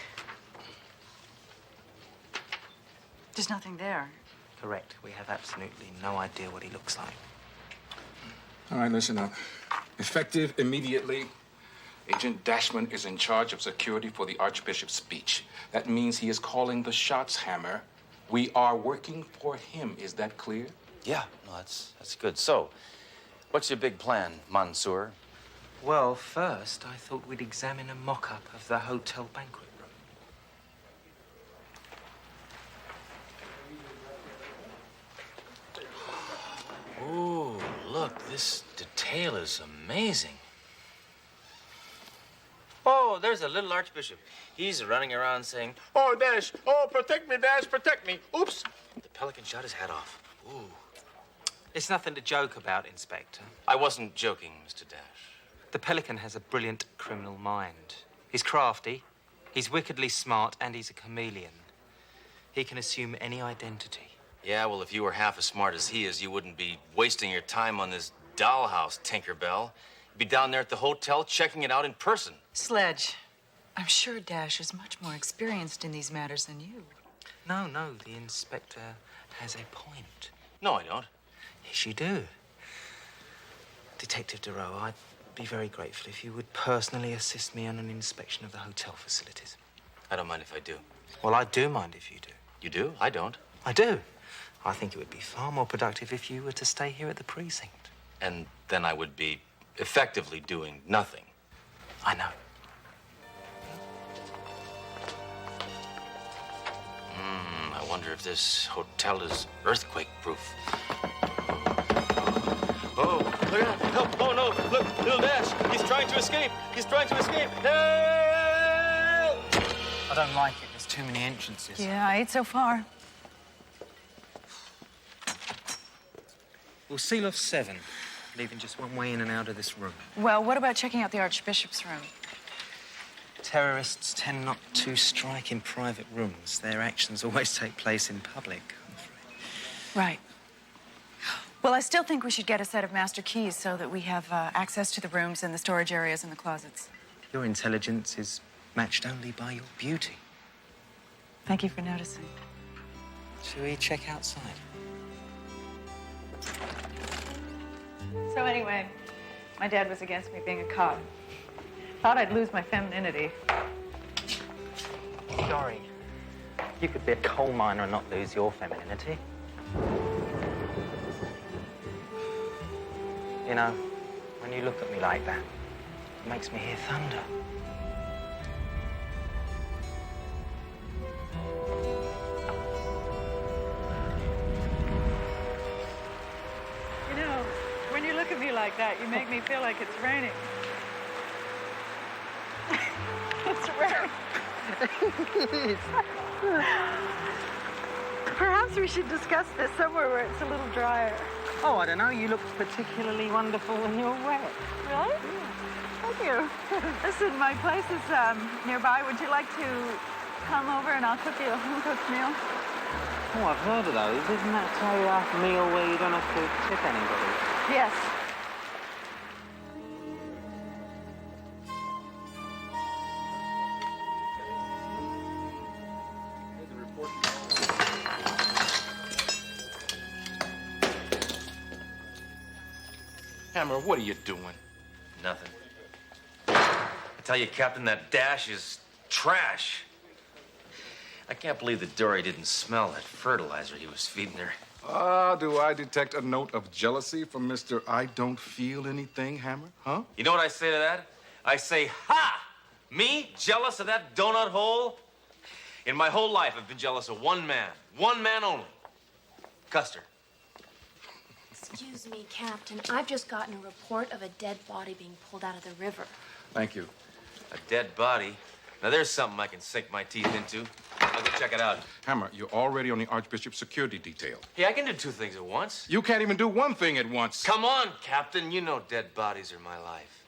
There's nothing there. Correct. We have absolutely no idea what he looks like. All right, listen up. Effective immediately, Agent Dashman is in charge of security for the Archbishop's speech. That means he is calling the shots, Hammer. We are working for him. Is that clear? Yeah, no, that's good. So, what's your big plan, Mansour? Well, first, I thought we'd examine a mock-up of the hotel banquet room. Ooh, look, this detail is amazing. Oh, there's a little Archbishop. He's running around saying, Oh, Dash! Oh, protect me, Dash, protect me! Oops! The Pelican shot his hat off. Ooh. It's nothing to joke about, Inspector. I wasn't joking, Mr. Dash. The Pelican has a brilliant criminal mind. He's crafty, he's wickedly smart, and he's a chameleon. He can assume any identity. Yeah, well, if you were half as smart as he is, you wouldn't be wasting your time on this dollhouse, Tinkerbell. You'd be down there at the hotel checking it out in person. Sledge, I'm sure Dash is much more experienced in these matters than you. No, the Inspector has a point. No, I don't. Yes, you do. Detective Duro, I'd be very grateful if you would personally assist me on an inspection of the hotel facilities. I don't mind if I do. Well, I do mind if you do. You do? I don't. I do. I think it would be far more productive if you were to stay here at the precinct. And then I would be effectively doing nothing. I know. I wonder if this hotel is earthquake-proof. Oh, look out! Help! Oh, no! Look, little Dash! He's trying to escape! He's trying to escape! Help! I don't like it. There's too many entrances. Yeah, 8 so far. We'll seal off 7, leaving just one way in and out of this room. Well, what about checking out the Archbishop's room? Terrorists tend not to strike in private rooms. Their actions always take place in public, I'm afraid. Right. Well, I still think we should get a set of master keys so that we have access to the rooms and the storage areas and the closets. Your intelligence is matched only by your beauty. Thank you for noticing. Should we check outside? So anyway, my dad was against me being a cop. Thought I'd lose my femininity. Sorry. You could be a coal miner and not lose your femininity. You know, when you look at me like that, it makes me hear thunder. You know, when you look at me like that, you make me feel like it's raining. It's raining. Perhaps we should discuss this somewhere where it's a little drier. Oh, I don't know. You look particularly wonderful when you're wet. Really? Thank you. Listen, my place is nearby. Would you like to come over and I'll cook you a home-cooked meal? Oh, I've heard of those. Isn't that a meal where you don't have to tip anybody? Yes. Hammer, what are you doing? Nothing. I tell you, Captain, that dash is trash. I can't believe that Dory didn't smell that fertilizer he was feeding her. Ah, do I detect a note of jealousy from Mr. I don't feel anything, Hammer? Huh? You know what I say to that? I say, ha! Me, jealous of that donut hole? In my whole life, I've been jealous of one man only. Custer. Excuse me, Captain. I've just gotten a report of a dead body being pulled out of the river. Thank you. A dead body? Now, there's something I can sink my teeth into. I'll go check it out. Hammer, you're already on the Archbishop's security detail. Hey, I can do two things at once. You can't even do one thing at once. Come on, Captain. You know dead bodies are my life.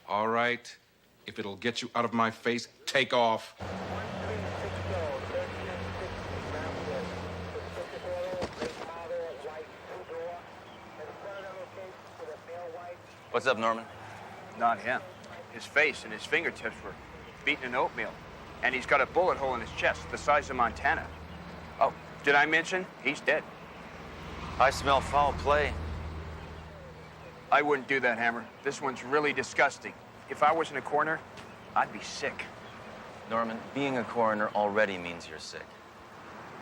All right. If it'll get you out of my face, take off. What's up, Norman? Not him. His face and his fingertips were beaten in oatmeal. And he's got a bullet hole in his chest the size of Montana. Oh, did I mention? He's dead. I smell foul play. I wouldn't do that, Hammer. This one's really disgusting. If I was in a coroner, I'd be sick. Norman, being a coroner already means you're sick.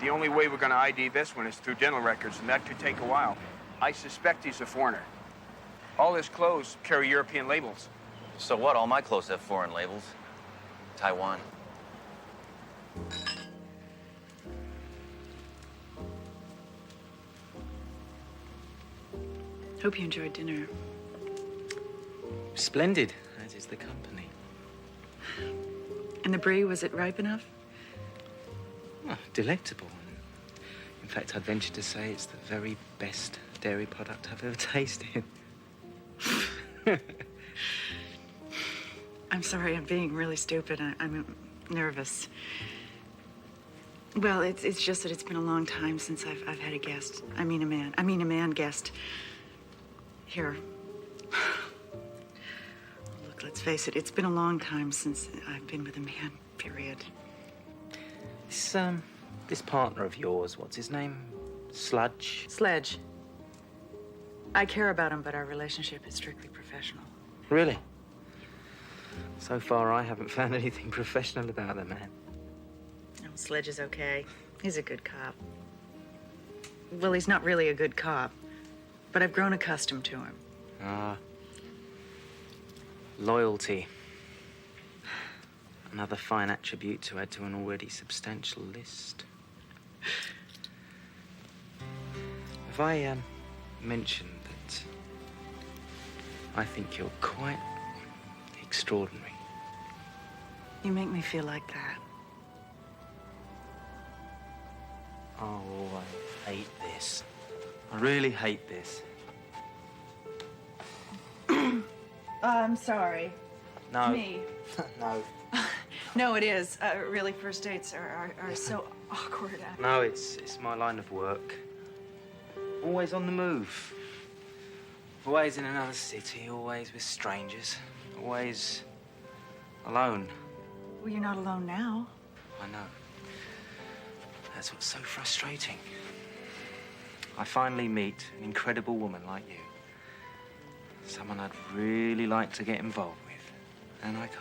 The only way we're gonna ID this one is through dental records, and that could take a while. I suspect he's a foreigner. All his clothes carry European labels. So what? All my clothes have foreign labels. Taiwan. Hope you enjoyed dinner. Splendid, as is the company. And the brie, was it ripe enough? Oh, delectable. In fact, I'd venture to say it's the very best dairy product I've ever tasted. I'm sorry, I'm being really stupid. I'm nervous. Well, it's just that it's been a long time since I've had a guest. I mean a man guest. Here. Look, let's face it, it's been a long time since I've been with a man, period. This partner of yours, what's his name? Sludge? Sledge. I care about him, but our relationship is strictly professional. Really? So far, I haven't found anything professional about the man. No, Sledge is okay. He's a good cop. Well, he's not really a good cop, but I've grown accustomed to him. Ah. Loyalty. Another fine attribute to add to an already substantial list. Have I mentioned that I think you're quite extraordinary? You make me feel like that. Oh, I hate this. I really hate this. I'm sorry. No. Me. No. No, it is. Really, first dates are so awkward. No, it's my line of work. Always on the move. Always in another city, always with strangers. Always alone. Well, you're not alone now. I know. That's what's so frustrating. I finally meet an incredible woman like you. Someone I'd really like to get involved with, and I can't.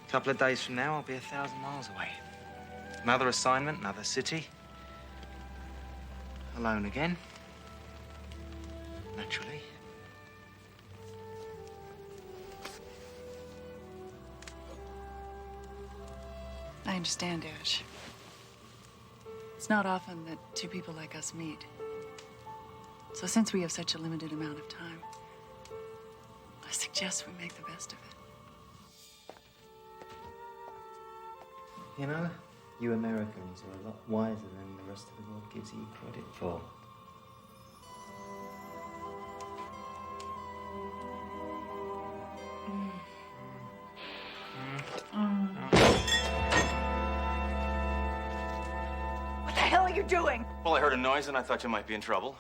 A couple of days from now, I'll be 1,000 miles away. Another assignment, another city. Alone again. Naturally. I understand, Ash. It's not often that two people like us meet. So since we have such a limited amount of time, I suggest we make the best of it. You know, you Americans are a lot wiser than the rest of the world gives you credit for. What the hell are you doing? Well, I heard a noise and I thought you might be in trouble.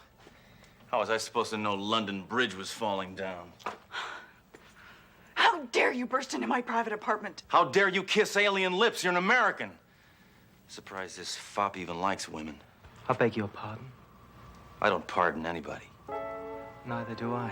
How was I supposed to know London Bridge was falling down? How dare you burst into my private apartment? How dare you kiss alien lips? You're an American. Surprised this fop even likes women. I beg your pardon? I don't pardon anybody. Neither do I.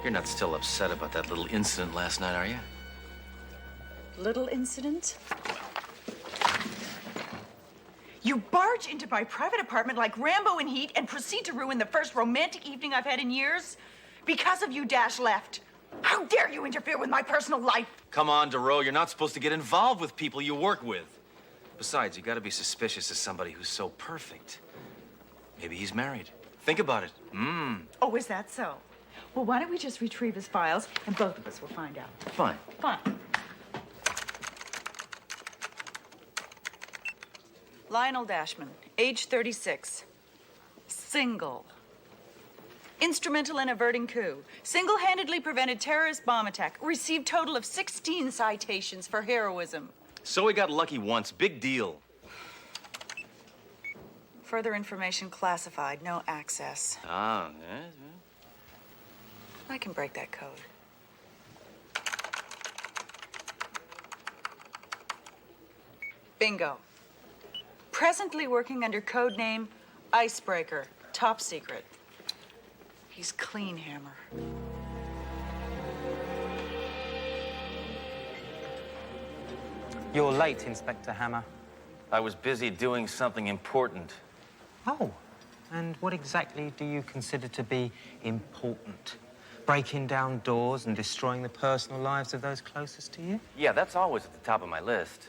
You're not still upset about that little incident last night, are you? Little incident? You barge into my private apartment like Rambo in heat and proceed to ruin the first romantic evening I've had in years? Because of you, Dash left. How dare you interfere with my personal life? Come on, DeRoe, you're not supposed to get involved with people you work with. Besides, you gotta be suspicious of somebody who's so perfect. Maybe he's married. Think about it. Oh, is that so? Well, why don't we just retrieve his files and both of us will find out. Fine. Fine. Lionel Dashman, age 36. Single. Instrumental in averting coup. Single-handedly prevented terrorist bomb attack. Received total of 16 citations for heroism. So he got lucky once. Big deal. Further information classified. No access. Ah, yes. I can break that code. Bingo. Presently working under code name Icebreaker. Top secret. He's clean, Hammer. You're late, Inspector Hammer. I was busy doing something important. Oh, and what exactly do you consider to be important? Breaking down doors and destroying the personal lives of those closest to you? Yeah, that's always at the top of my list.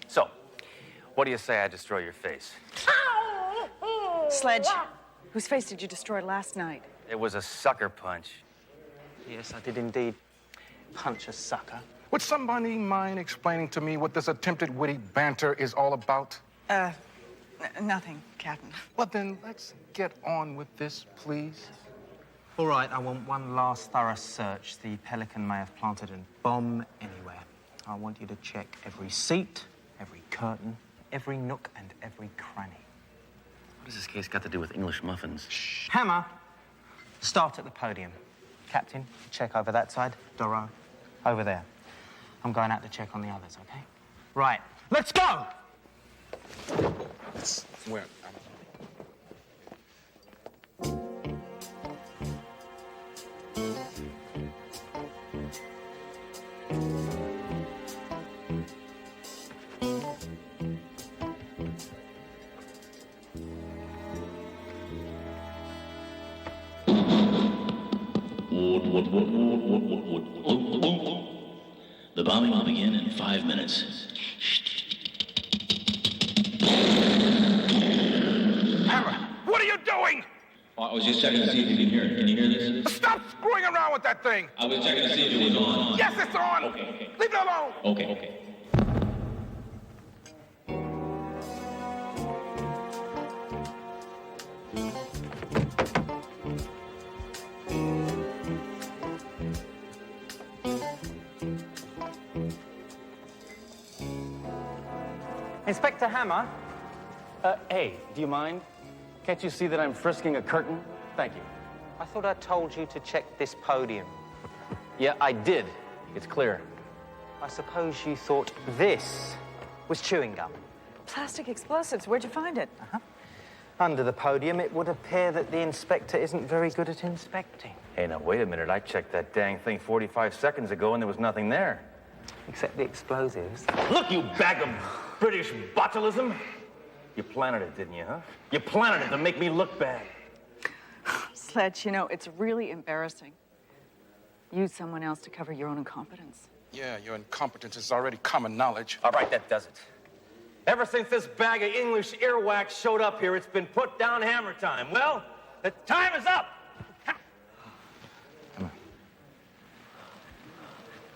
So, what do you say I destroy your face? Sledge, whose face did you destroy last night? It was a sucker punch. Yes, I did indeed punch a sucker. Would somebody mind explaining to me what this attempted witty banter is all about? Nothing, Captain. Well, then let's get on with this, please. All right, I want one last thorough search. The Pelican may have planted a bomb anywhere. I want you to check every seat, every curtain, every nook and every cranny. What has this case got to do with English muffins? Shh. Hammer, start at the podium. Captain, check over that side. Doro, over there. I'm going out to check on the others, okay? Right, let's go! Where? The bombing will begin in 5 minutes. Hammer, what are you doing? I was just checking to see if you can hear it. Can you hear this? Stop screwing around with that thing! I was checking to see if it was on. Yes, it's on! Okay. Leave it alone! Okay. Inspector Hammer? Hey, do you mind? Can't you see that I'm frisking a curtain? Thank you. I thought I told you to check this podium. Yeah, I did. It's clear. I suppose you thought this was chewing gum. Plastic explosives. Where'd you find it? Under the podium, it would appear that the inspector isn't very good at inspecting. Hey, now, wait a minute. I checked that dang thing 45 seconds ago, and there was nothing there. Except the explosives. Look, you bag of British botulism. You planted it, didn't you, huh? You planted it to make me look bad. Sledge, you know, it's really embarrassing. Use someone else to cover your own incompetence. Yeah, your incompetence is already common knowledge. All right, that does it. Ever since this bag of English earwax showed up here, it's been put down hammer time. Well, the time is up.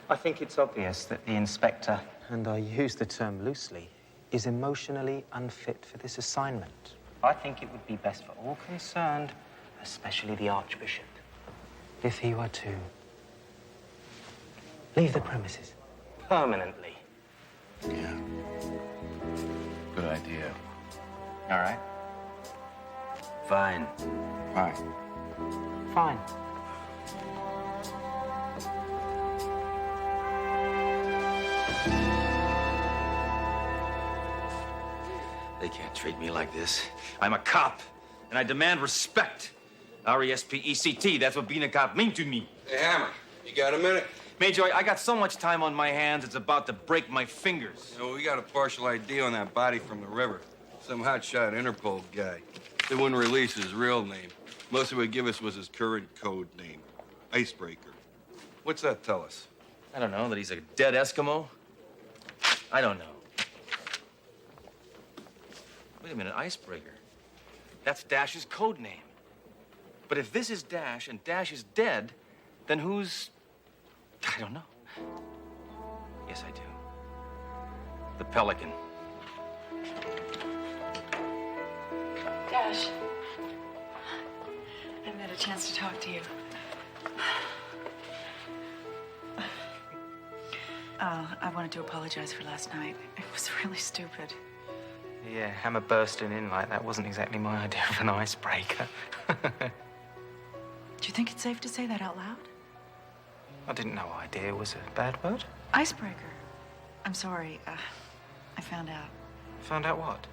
I think it's obvious that the inspector, and I use the term loosely, is emotionally unfit for this assignment. I think it would be best for all concerned, especially the Archbishop, if he were to leave the premises permanently. Yeah. Good idea. All right. Fine. Fine. Fine. They can't treat me like this. I'm a cop, and I demand respect. R-E-S-P-E-C-T, that's what being a cop means to me. Hey, Hammer, you got a minute? Major, I got so much time on my hands, it's about to break my fingers. You know, we got a partial ID on that body from the river. Some hotshot Interpol guy. They wouldn't release his real name. Most he would give us was his current code name, Icebreaker. What's that tell us? I don't know, that he's a dead Eskimo? I don't know. Wait a minute, Icebreaker. That's Dash's code name. But if this is Dash and Dash is dead, then who's... I don't know. Yes, I do. The Pelican. Dash, I haven't had a chance to talk to you. I wanted to apologize for last night. It was really stupid. Yeah, Hammer bursting in like that wasn't exactly my idea of an icebreaker. Do you think it's safe to say that out loud? I didn't know idea was a bad word. Icebreaker. I'm sorry. I found out. Found out what?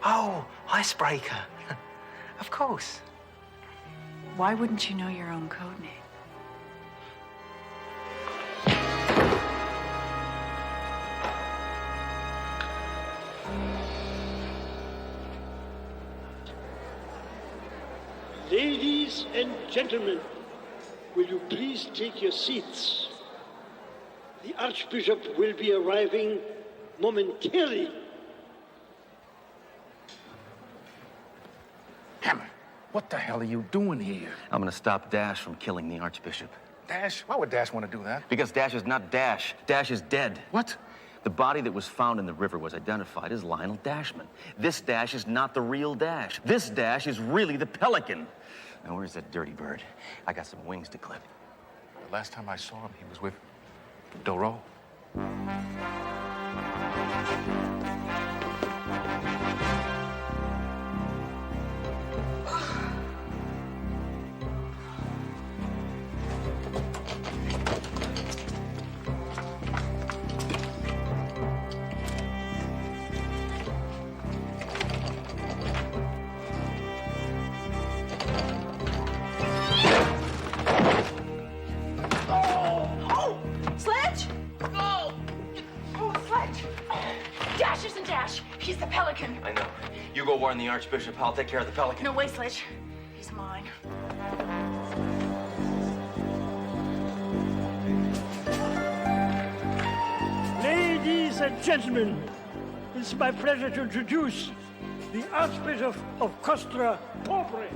Oh, icebreaker. Of course. Why wouldn't you know your own code name? Ladies and gentlemen, will you please take your seats? The Archbishop will be arriving momentarily. Hammer, what the hell are you doing here? I'm gonna stop Dash from killing the Archbishop. Dash? Why would Dash want to do that? Because Dash is not Dash. Dash is dead. What? The body that was found in the river was identified as Lionel Dashman. This Dash is not the real Dash. This Dash is really the Pelican. Now, where's that dirty bird? I got some wings to clip. The last time I saw him, he was with Doro. Sledge? Oh, Sledge. Dash isn't Dash. He's the Pelican. I know. You go warn the Archbishop. I'll take care of the Pelican. No way, Sledge. He's mine. Ladies and gentlemen, it's my pleasure to introduce the Archbishop of Costa Pobre.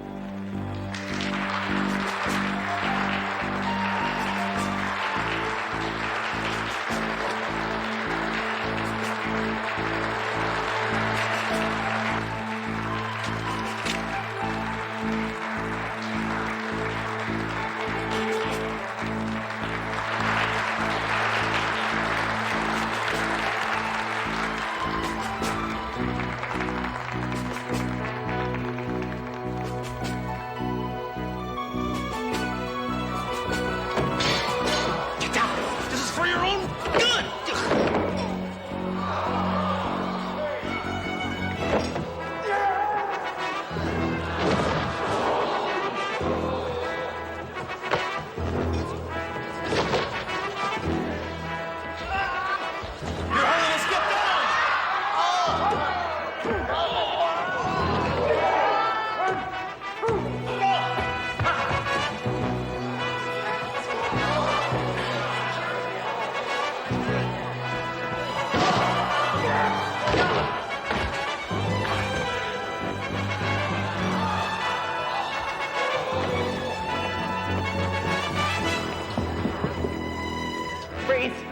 face.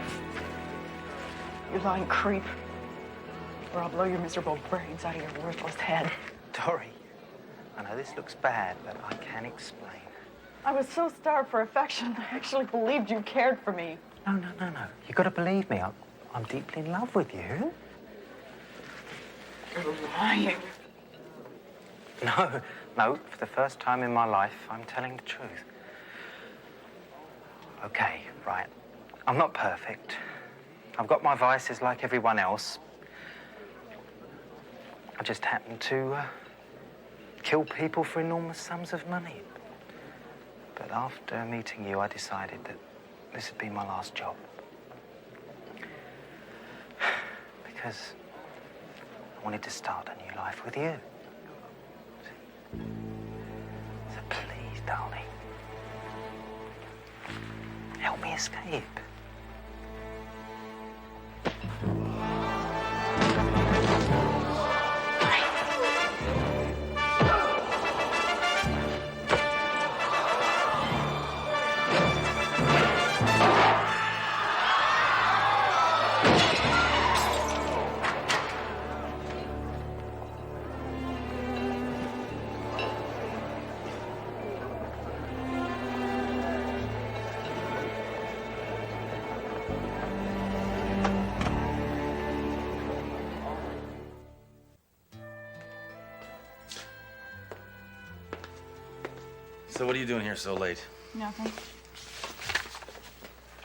You lying creep. Or I'll blow your miserable brains out of your worthless head. Dory, I know this looks bad, but I can explain. I was so starved for affection, I actually believed you cared for me. No. You gotta believe me. I'm deeply in love with you. You're lying. No, for the first time in my life, I'm telling the truth. Okay, right. I'm not perfect. I've got my vices like everyone else. I just happen to kill people for enormous sums of money. But after meeting you, I decided that this would be my last job. Because I wanted to start a new life with you. So please, darling, help me escape. So what are you doing here so late? Nothing.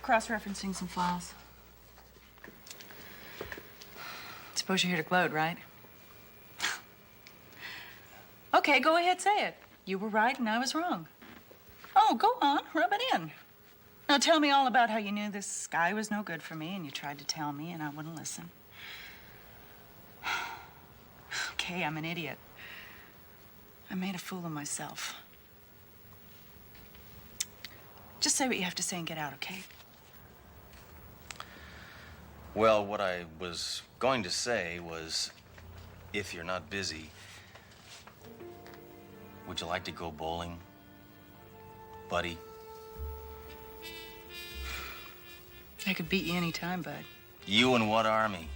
Cross-referencing some files. Suppose you're here to gloat, right? Okay, go ahead, say it. You were right and I was wrong. Oh, go on, rub it in. Now tell me all about how you knew this guy was no good for me and you tried to tell me and I wouldn't listen. Okay, I'm an idiot. I made a fool of myself. Just say what you have to say and get out, okay? Well, what I was going to say was, if you're not busy, would you like to go bowling, buddy? I could beat you any time, bud. You and what army?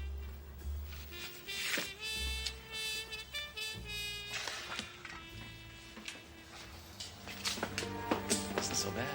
Isn't so bad.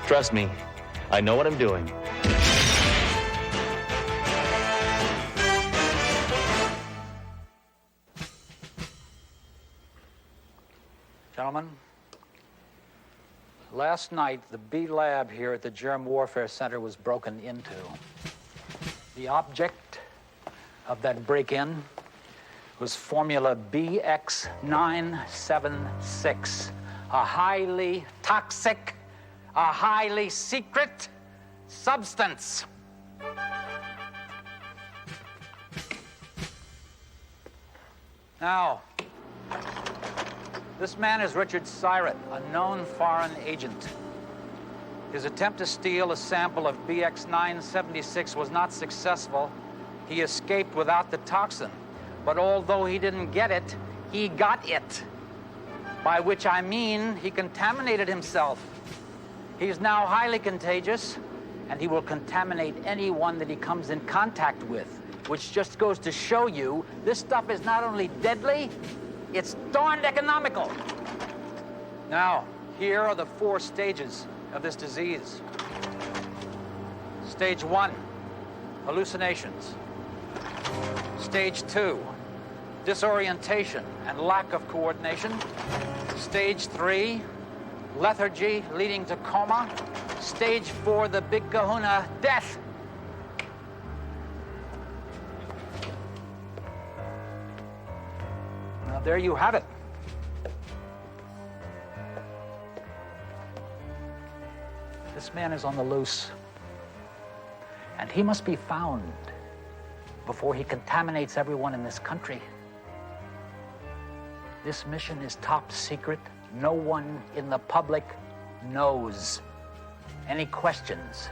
Trust me, I know what I'm doing. Gentlemen, last night the B lab here at the Germ Warfare Center was broken into. The object of that break-in was formula BX976, a highly toxic, a highly secret substance. Now, this man is Richard Syret, a known foreign agent. His attempt to steal a sample of BX976 was not successful. He escaped without the toxin. But although he didn't get it, he got it. By which I mean he contaminated himself. He's now highly contagious, and he will contaminate anyone that he comes in contact with, which just goes to show you this stuff is not only deadly, it's darned economical. Now, here are the 4 stages of this disease. Stage 1, hallucinations. Stage 2, disorientation and lack of coordination. Stage 3, lethargy leading to coma. Stage 4, the big kahuna, death. Now, there you have it. This man is on the loose, and he must be found before he contaminates everyone in this country. This mission is top secret. No one in the public knows. Any questions?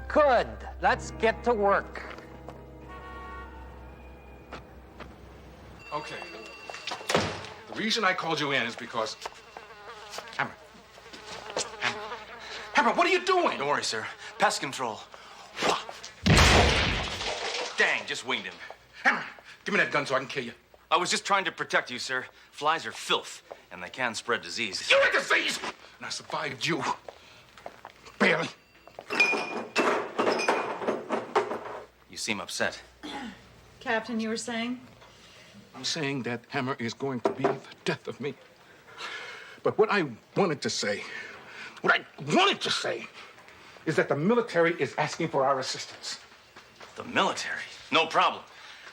Good. Let's get to work. Okay. The reason I called you in is because... Hammer, what are you doing? Don't worry, sir. Pest control. Dang, just winged him. Hammer, give me that gun so I can kill you. I was just trying to protect you, sir. Flies are filth, and they can spread disease. You're a disease! And I survived you. Barely. You seem upset. Captain, you were saying? I'm saying that Hammer is going to be the death of me. But what I wanted to say is that the military is asking for our assistance. The military? No problem.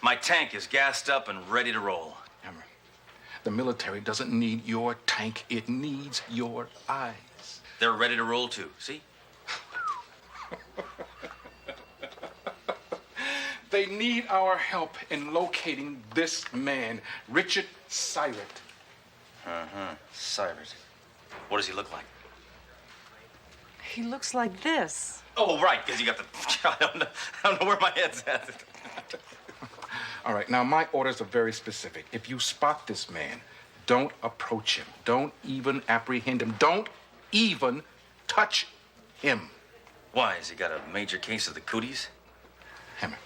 My tank is gassed up and ready to roll. Hammer, the military doesn't need your tank. It needs your eyes. They're ready to roll, too. See? They need our help in locating this man, Richard Syrett. Uh-huh. Syrett. What does he look like? He looks like this. Oh, right, because you got the... I don't know where my head's at. All right, now my orders are very specific. If you spot this man, don't approach him. Don't even apprehend him. Don't even touch him. Why? Has he got a major case of the cooties? Hammer,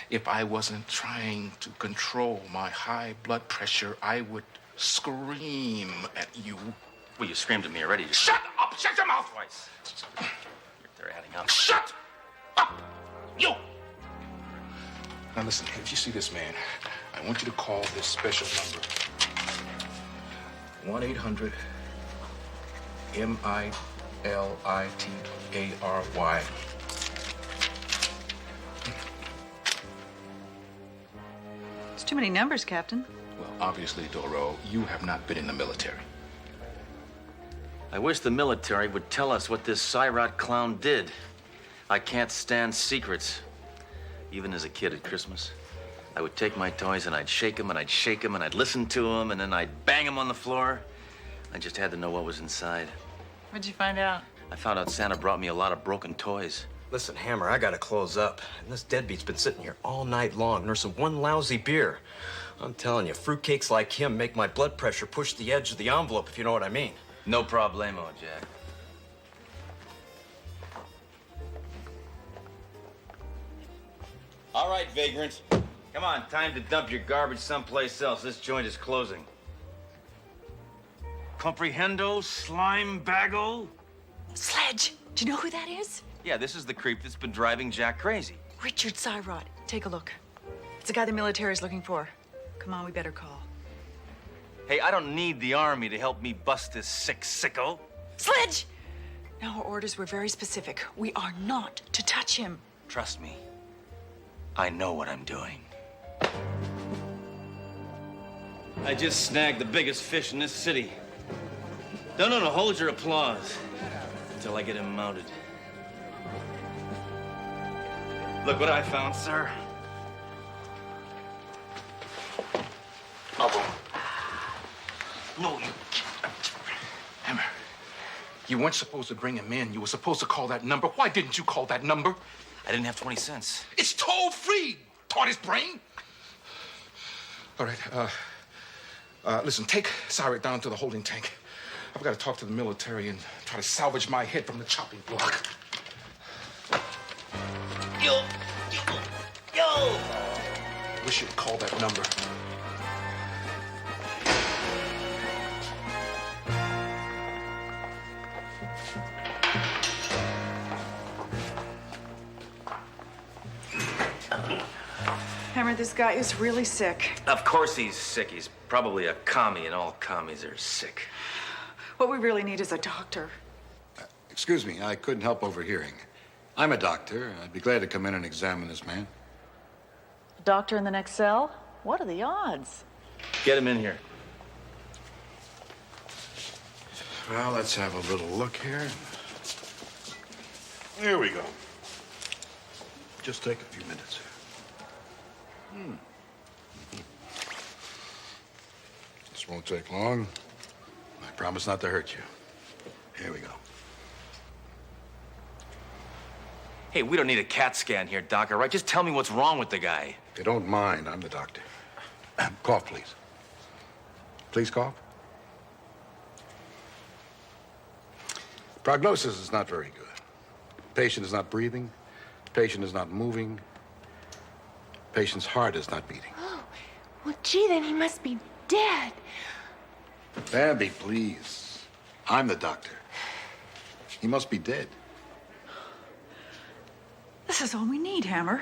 if I wasn't trying to control my high blood pressure, I would scream at you. Well, you screamed at me already. Shut up! Shut your mouth! Twice. They're adding up. Shut up! You! Now listen, if you see this man, I want you to call this special number. 1-800-MILITARY. It's too many numbers, Captain. Well, obviously, Doro, you have not been in the military. I wish the military would tell us what this Syrett clown did. I can't stand secrets. Even as a kid at Christmas, I would take my toys and I'd shake them and I'd shake them and I'd listen to them and then I'd bang them on the floor. I just had to know what was inside. What'd you find out? I found out Santa brought me a lot of broken toys. Listen, Hammer, I gotta close up. And this deadbeat's been sitting here all night long, nursing one lousy beer. I'm telling you, fruitcakes like him make my blood pressure push the edge of the envelope, if you know what I mean. No problemo, Jack. All right, vagrant. Come on, time to dump your garbage someplace else. This joint is closing. Comprehendo, slime baggo? Sledge! Do you know who that is? Yeah, this is the creep that's been driving Jack crazy. Richard Syrett. Take a look. It's the guy the military's looking for. Come on, we better call. Hey, I don't need the army to help me bust this sick sicko. Sledge! Now, our orders were very specific. We are not to touch him. Trust me. I know what I'm doing. I just snagged the biggest fish in this city. No, hold your applause until I get him mounted. Look what I found, sir. No, you... Hammer, you weren't supposed to bring him in. You were supposed to call that number. Why didn't you call that number? I didn't have 20 cents. It's toll-free, taught his brain. All right, Listen, take Cyrus down to the holding tank. I've got to talk to the military and try to salvage my head from the chopping block. Yo! Wish you'd call that number. Hammer, this guy is really sick. Of course he's sick. He's probably a commie, and all commies are sick. What we really need is a doctor. Excuse me, I couldn't help overhearing. I'm a doctor. I'd be glad to come in and examine this man. A doctor in the next cell? What are the odds? Get him in here. Well, let's have a little look here. Here we go. Just take a few minutes. This won't take long. I promise not to hurt you. Here we go. Hey, we don't need a CAT scan here, Doc, all right? Just tell me what's wrong with the guy. If you don't mind, I'm the doctor. Cough, please. Please cough. Prognosis is not very good. Patient is not breathing. Patient is not moving. Patient's heart is not beating. Oh, well, gee, then he must be dead. Bambi, please. I'm the doctor. He must be dead. This is all we need, Hammer.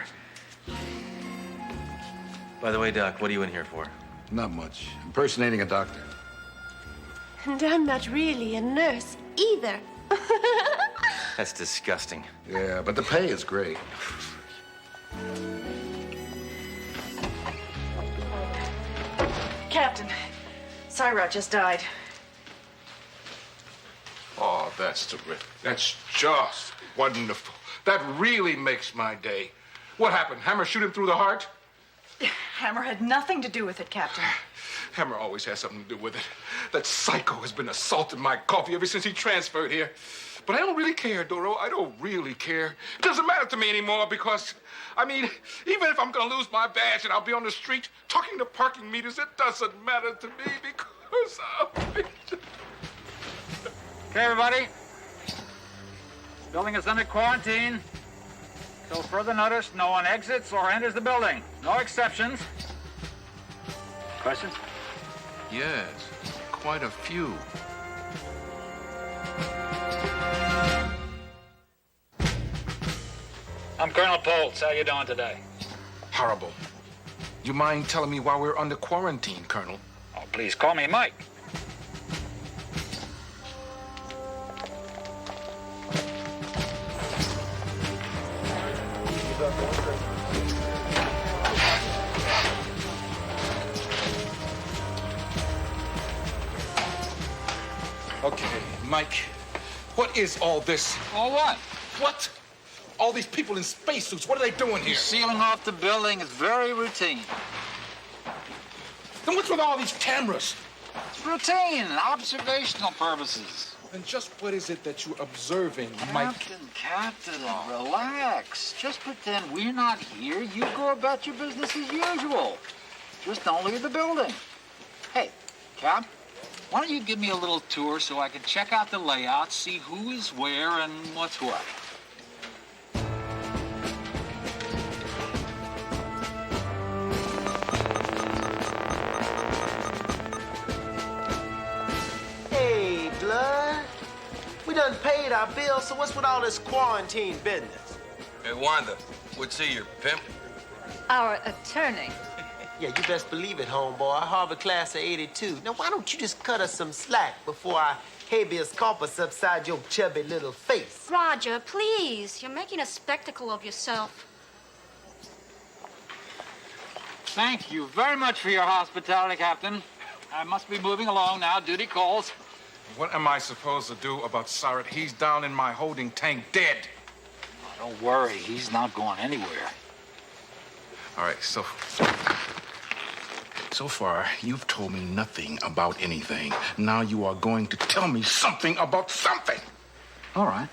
By the way, Doc, what are you in here for? Not much. Impersonating a doctor. And I'm not really a nurse either. That's disgusting. Yeah, but the pay is great. Captain, Cyrus just died. Oh, that's terrific. That's just wonderful. That really makes my day. What happened? Hammer shoot him through the heart? Hammer had nothing to do with it, Captain. Hammer always has something to do with it. That psycho has been assaulting my coffee ever since he transferred here. But I don't really care, Doro. I don't really care. It doesn't matter to me anymore because, I mean, even if I'm gonna lose my badge and I'll be on the street talking to parking meters, it doesn't matter to me because I'll be... Okay, everybody. Building is under quarantine. Till further notice, no one exits or enters the building. No exceptions. Questions? Yes, quite a few. I'm Colonel Poltz. How you doing today? Horrible. You mind telling me why we're under quarantine, Colonel? Oh, please call me Mike. Okay, Mike, what is all this? All what? What? All these people in spacesuits, what are they doing here? Sealing off the building is very routine. Then what's with all these cameras? It's routine, observational purposes. And just what is it that you're observing, Mike? Captain, relax. Just pretend we're not here. You go about your business as usual. Just don't leave the building. Hey, Cap, why don't you give me a little tour so I can check out the layout, see who is where and what's what? Hey, Blood. We done paid our bill, so what's with all this quarantine business? Hey, Wanda, what's he, your pimp? Our attorney. Yeah, you best believe it, homeboy. Harvard class of 82. Now, why don't you just cut us some slack before I habeas corpus upside your chubby little face? Roger, please. You're making a spectacle of yourself. Thank you very much for your hospitality, Captain. I must be moving along now. Duty calls. What am I supposed to do about Cyrus? He's down in my holding tank, dead. Oh, don't worry. He's not going anywhere. All right, so far, you've told me nothing about anything. Now you are going to tell me something about something. All right.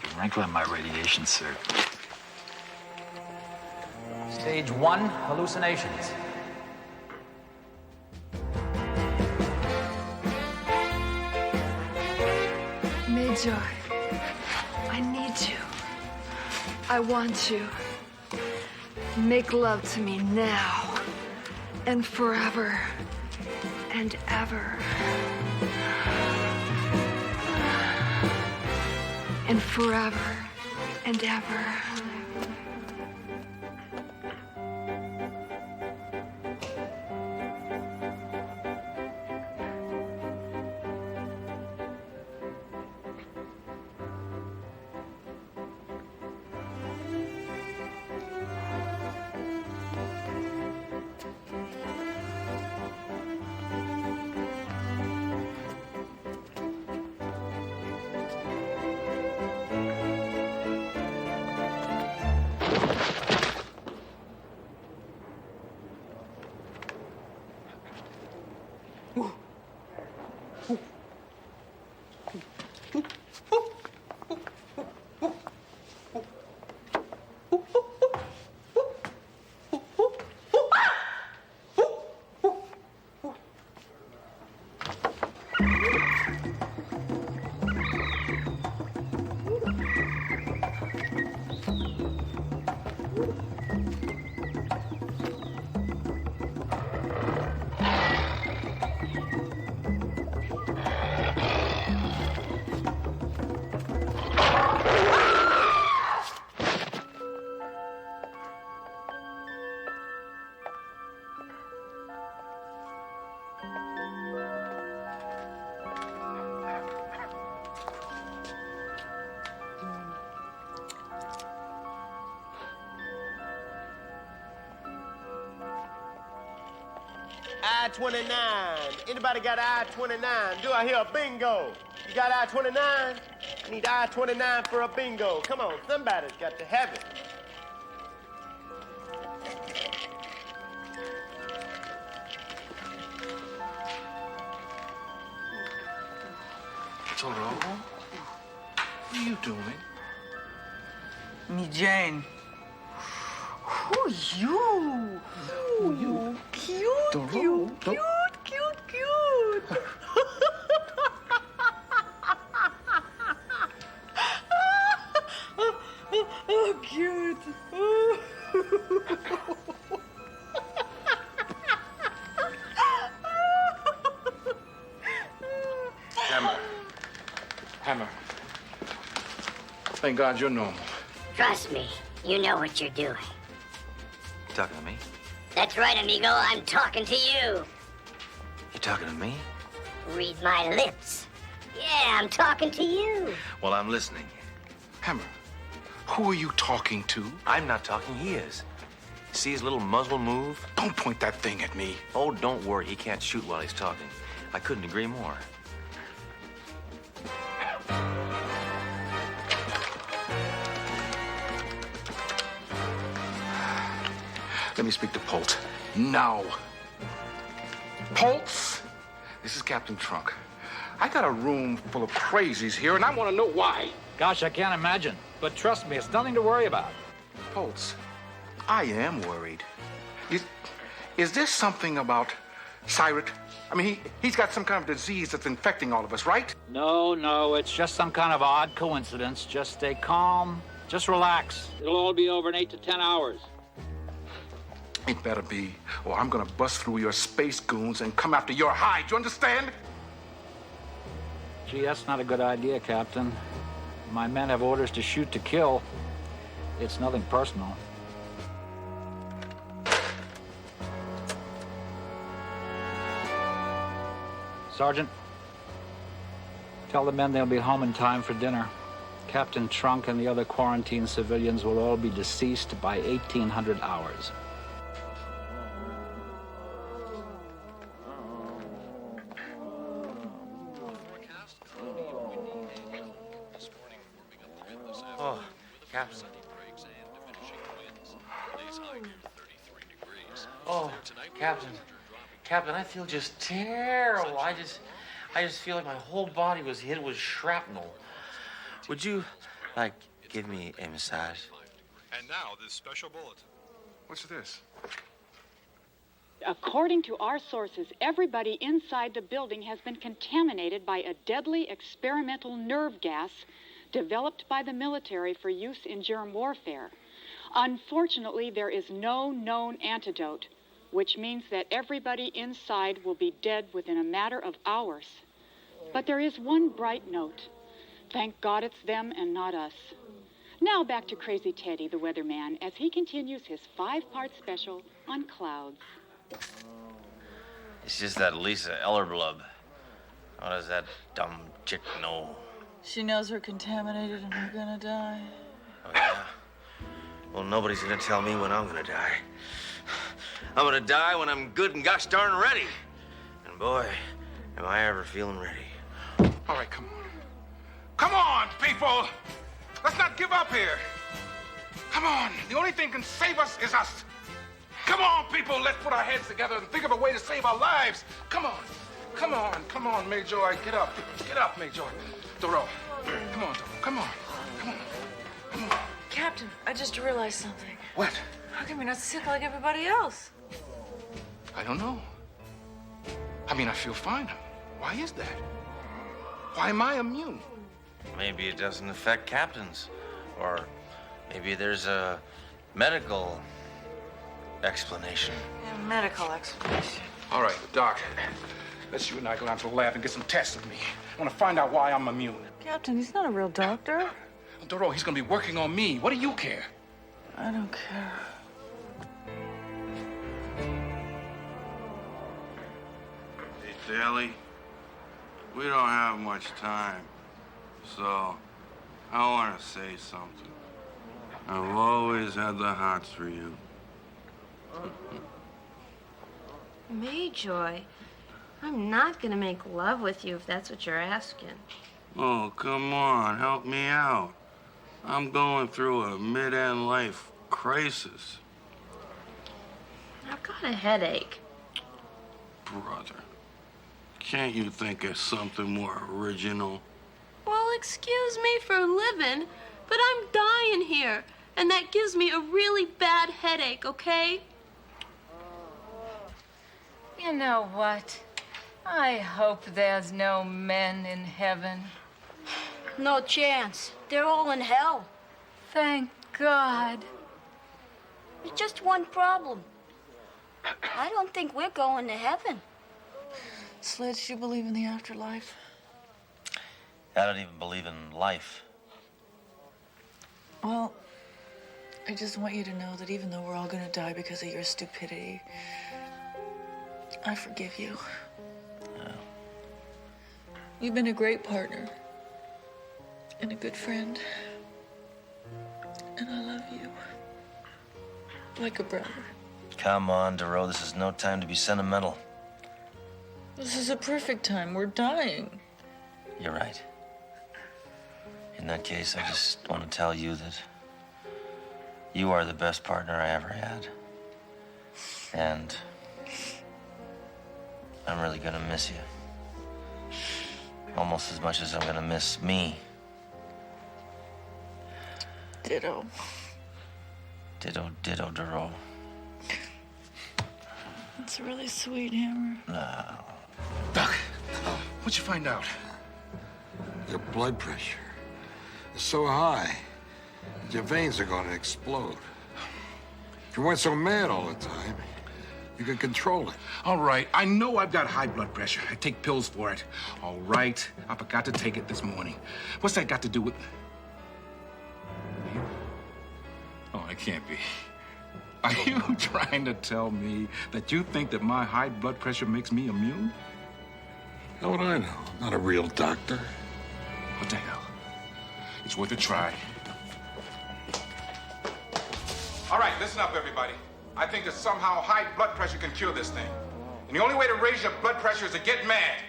You're wrinkling my radiation, sir. Stage 1, hallucinations. Joy, I need you. I want you. Make love to me now and forever and ever. And forever and ever. I-29. Anybody got I-29? Do I hear a bingo? You got I-29? I need I-29 for a bingo. Come on, somebody's got to have it. Toro, what are you doing? Me, Jane. Who you? Who you? Cute, Doro, cute, cute, cute, cute. Oh, cute. Hammer. Thank God you're normal. Trust me, you know what you're doing. You talking to me? That's right, amigo. I'm talking to you. You talking to me? Read my lips. Yeah, I'm talking to you. Well, I'm listening. Hammer, who are you talking to? I'm not talking, he is. See his little muzzle move? Don't point that thing at me. Oh, don't worry, he can't shoot while he's talking. I couldn't agree more. Let me speak to Polt. Now. Polt, this is Captain Trunk. I got a room full of crazies here, and I want to know why. Gosh, I can't imagine. But trust me, it's nothing to worry about. Polt, I am worried. Is this something about Cyrus? I mean, he's got some kind of disease that's infecting all of us, right? No, it's just some kind of odd coincidence. Just stay calm. Just relax. It'll all be over in 8 to 10 hours. It better be, or I'm gonna bust through your space goons and come after your hide. You understand? Gee, that's not a good idea, Captain. My men have orders to shoot to kill. It's nothing personal. Sergeant, tell the men they'll be home in time for dinner. Captain Trunk and the other quarantined civilians will all be deceased by 1800 hours. Oh, Captain. Oh, Captain. Captain, I feel just terrible. I just feel like my whole body was hit with shrapnel. Would you, like, give me a massage? And now, this special bulletin. What's this? According to our sources, everybody inside the building has been contaminated by a deadly experimental nerve gas developed by the military for use in germ warfare. Unfortunately, there is no known antidote, which means that everybody inside will be dead within a matter of hours. But there is one bright note. Thank God it's them and not us. Now back to Crazy Teddy, the weatherman, as he continues his 5-part special on clouds. It's just that Lisa Ellerblub. How does that dumb chick know? She knows we're contaminated and we're gonna die. Oh, yeah? Well, nobody's gonna tell me when I'm gonna die. I'm gonna die when I'm good and gosh darn ready. And boy, am I ever feeling ready. All right, come on. Come on, people! Let's not give up here. Come on. The only thing can save us is us. Come on, people. Let's put our heads together and think of a way to save our lives. Come on. Come on. Come on, Major. Get up. Get up, Major. Doro. Come on, Doro. Come on. Come on. Come on. Captain, I just realized something. What? How come you're not sick like everybody else? I don't know. I mean, I feel fine. Why is that? Why am I immune? Maybe it doesn't affect captains. Or maybe there's a medical explanation. Yeah, medical explanation. All right, Doc. Let's you and I go down to the lab and get some tests of me. I want to find out why I'm immune. Captain, he's not a real doctor. Doro, he's going to be working on me. What do you care? I don't care. Hey, Daly, we don't have much time, so I want to say something. I've always had the hots for you. Mayjoy, I'm not gonna make love with you if that's what you're asking. Oh, come on, help me out. I'm going through a mid-end life crisis. I've got a headache. Brother, can't you think of something more original? Well, excuse me for living, but I'm dying here, and that gives me a really bad headache, okay? You know what? I hope there's no men in heaven. No chance. They're all in hell. Thank God. There's just one problem. I don't think we're going to heaven. Sledge, do you believe in the afterlife? I don't even believe in life. Well, I just want you to know that even though we're all gonna die because of your stupidity, I forgive you. You've been a great partner and a good friend. And I love you. Like a brother. Come on, Doro, this is no time to be sentimental. This is a perfect time. We're dying. You're right. In that case, I just want to tell you that you are the best partner I ever had. And I'm really gonna miss you. Almost as much as I'm gonna miss me. Ditto. Ditto, ditto, Doro. That's really sweet, Hammer. No. Doc, what'd you find out? Your blood pressure is so high that your veins are going to explode. If you weren't so mad all the time, you could control it. All right, I know I've got high blood pressure. I take pills for it. All right, I forgot to take it this morning. What's that got to do with... Oh, it can't be. Are you trying to tell me that you think that my high blood pressure makes me immune? How would I know? I'm not a real doctor. What the hell? It's worth a try. All right, listen up, everybody. I think that somehow high blood pressure can cure this thing. And the only way to raise your blood pressure is to get mad.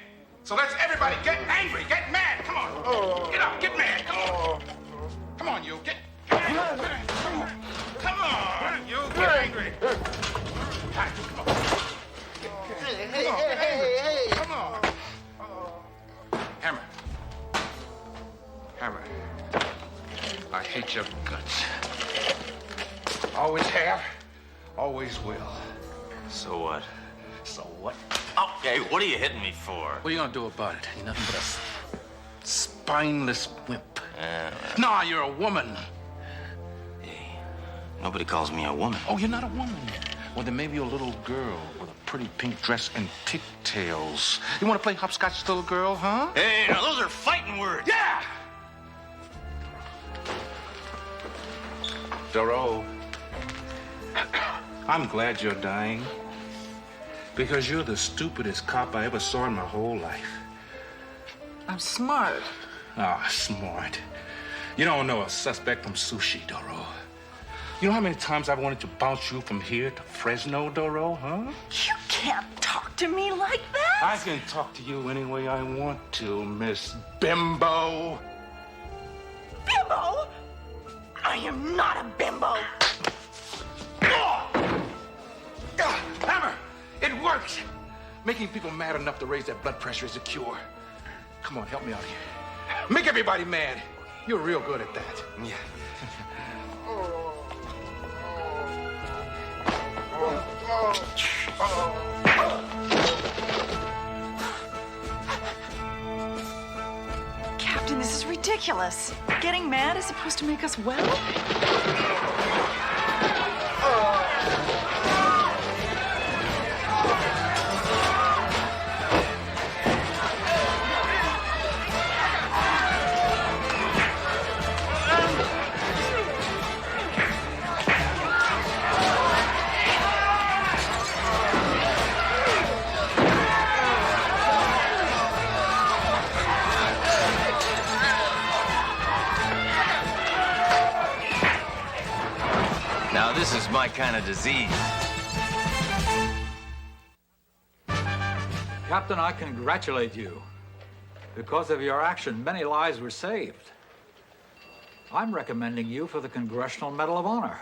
So let's everybody get angry, get mad. Come on. Get up, get mad. Come on. Come on, you. Get mad. Come on. Come on, you. Get angry. Come on. Hey. Come on. Hammer. Hammer. I hate your guts. Always have, always will. So what? So what? Okay, what are you hitting me for? What are you gonna do about it? You're nothing but a spineless wimp. Nah, you're a woman. Nobody calls me a woman. Oh, you're not a woman. Well, then maybe you're a little girl with a pretty pink dress and pigtails. You want to play hopscotch, little girl, huh? Hey, now those are fighting words. Yeah! Doro, I'm glad you're dying because you're the stupidest cop I ever saw in my whole life. I'm smart. Ah, smart. You don't know a suspect from sushi, Doro. You know how many times I've wanted to bounce you from here to Fresno, Doro, huh? You can't talk to me like that. I can talk to you any way I want to, Miss Bimbo. Bimbo? I am not a bimbo. Hammer! It works! Making people mad enough to raise their blood pressure is a cure. Come on, help me out here. Make everybody mad. You're real good at that. Yeah. Captain, this is ridiculous. Getting mad is supposed to make us well? Now, this is my kind of disease. Captain, I congratulate you. Because of your action, many lives were saved. I'm recommending you for the Congressional Medal of Honor,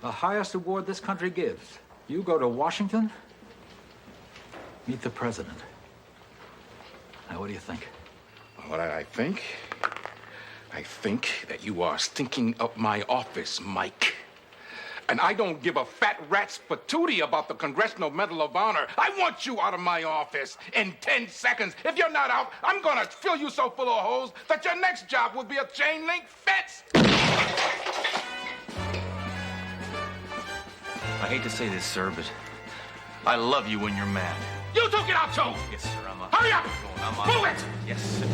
the highest award this country gives. You go to Washington, meet the president. Now, what do you think? What I think? I think that you are stinking up my office, Mike. And I don't give a fat rat's patootie about the Congressional Medal of Honor. I want you out of my office in 10 seconds. If you're not out, I'm gonna fill you so full of holes that your next job will be a chain link fence. I hate to say this, sir, but I love you when you're mad. You two get out too. Yes, sir, I'm up. Hurry up! Move it! Yes, sir.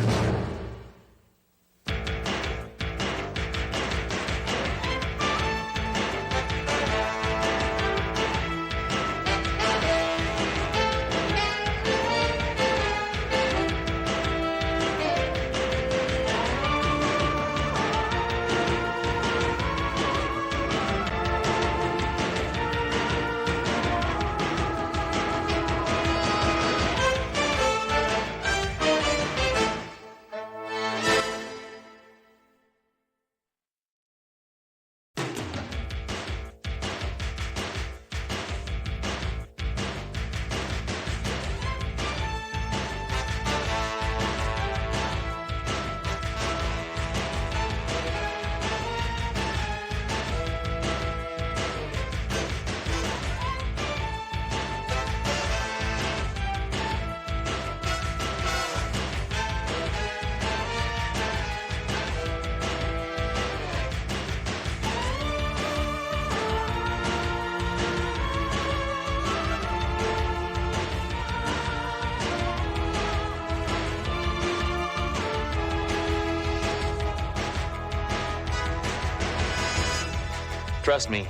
Trust me,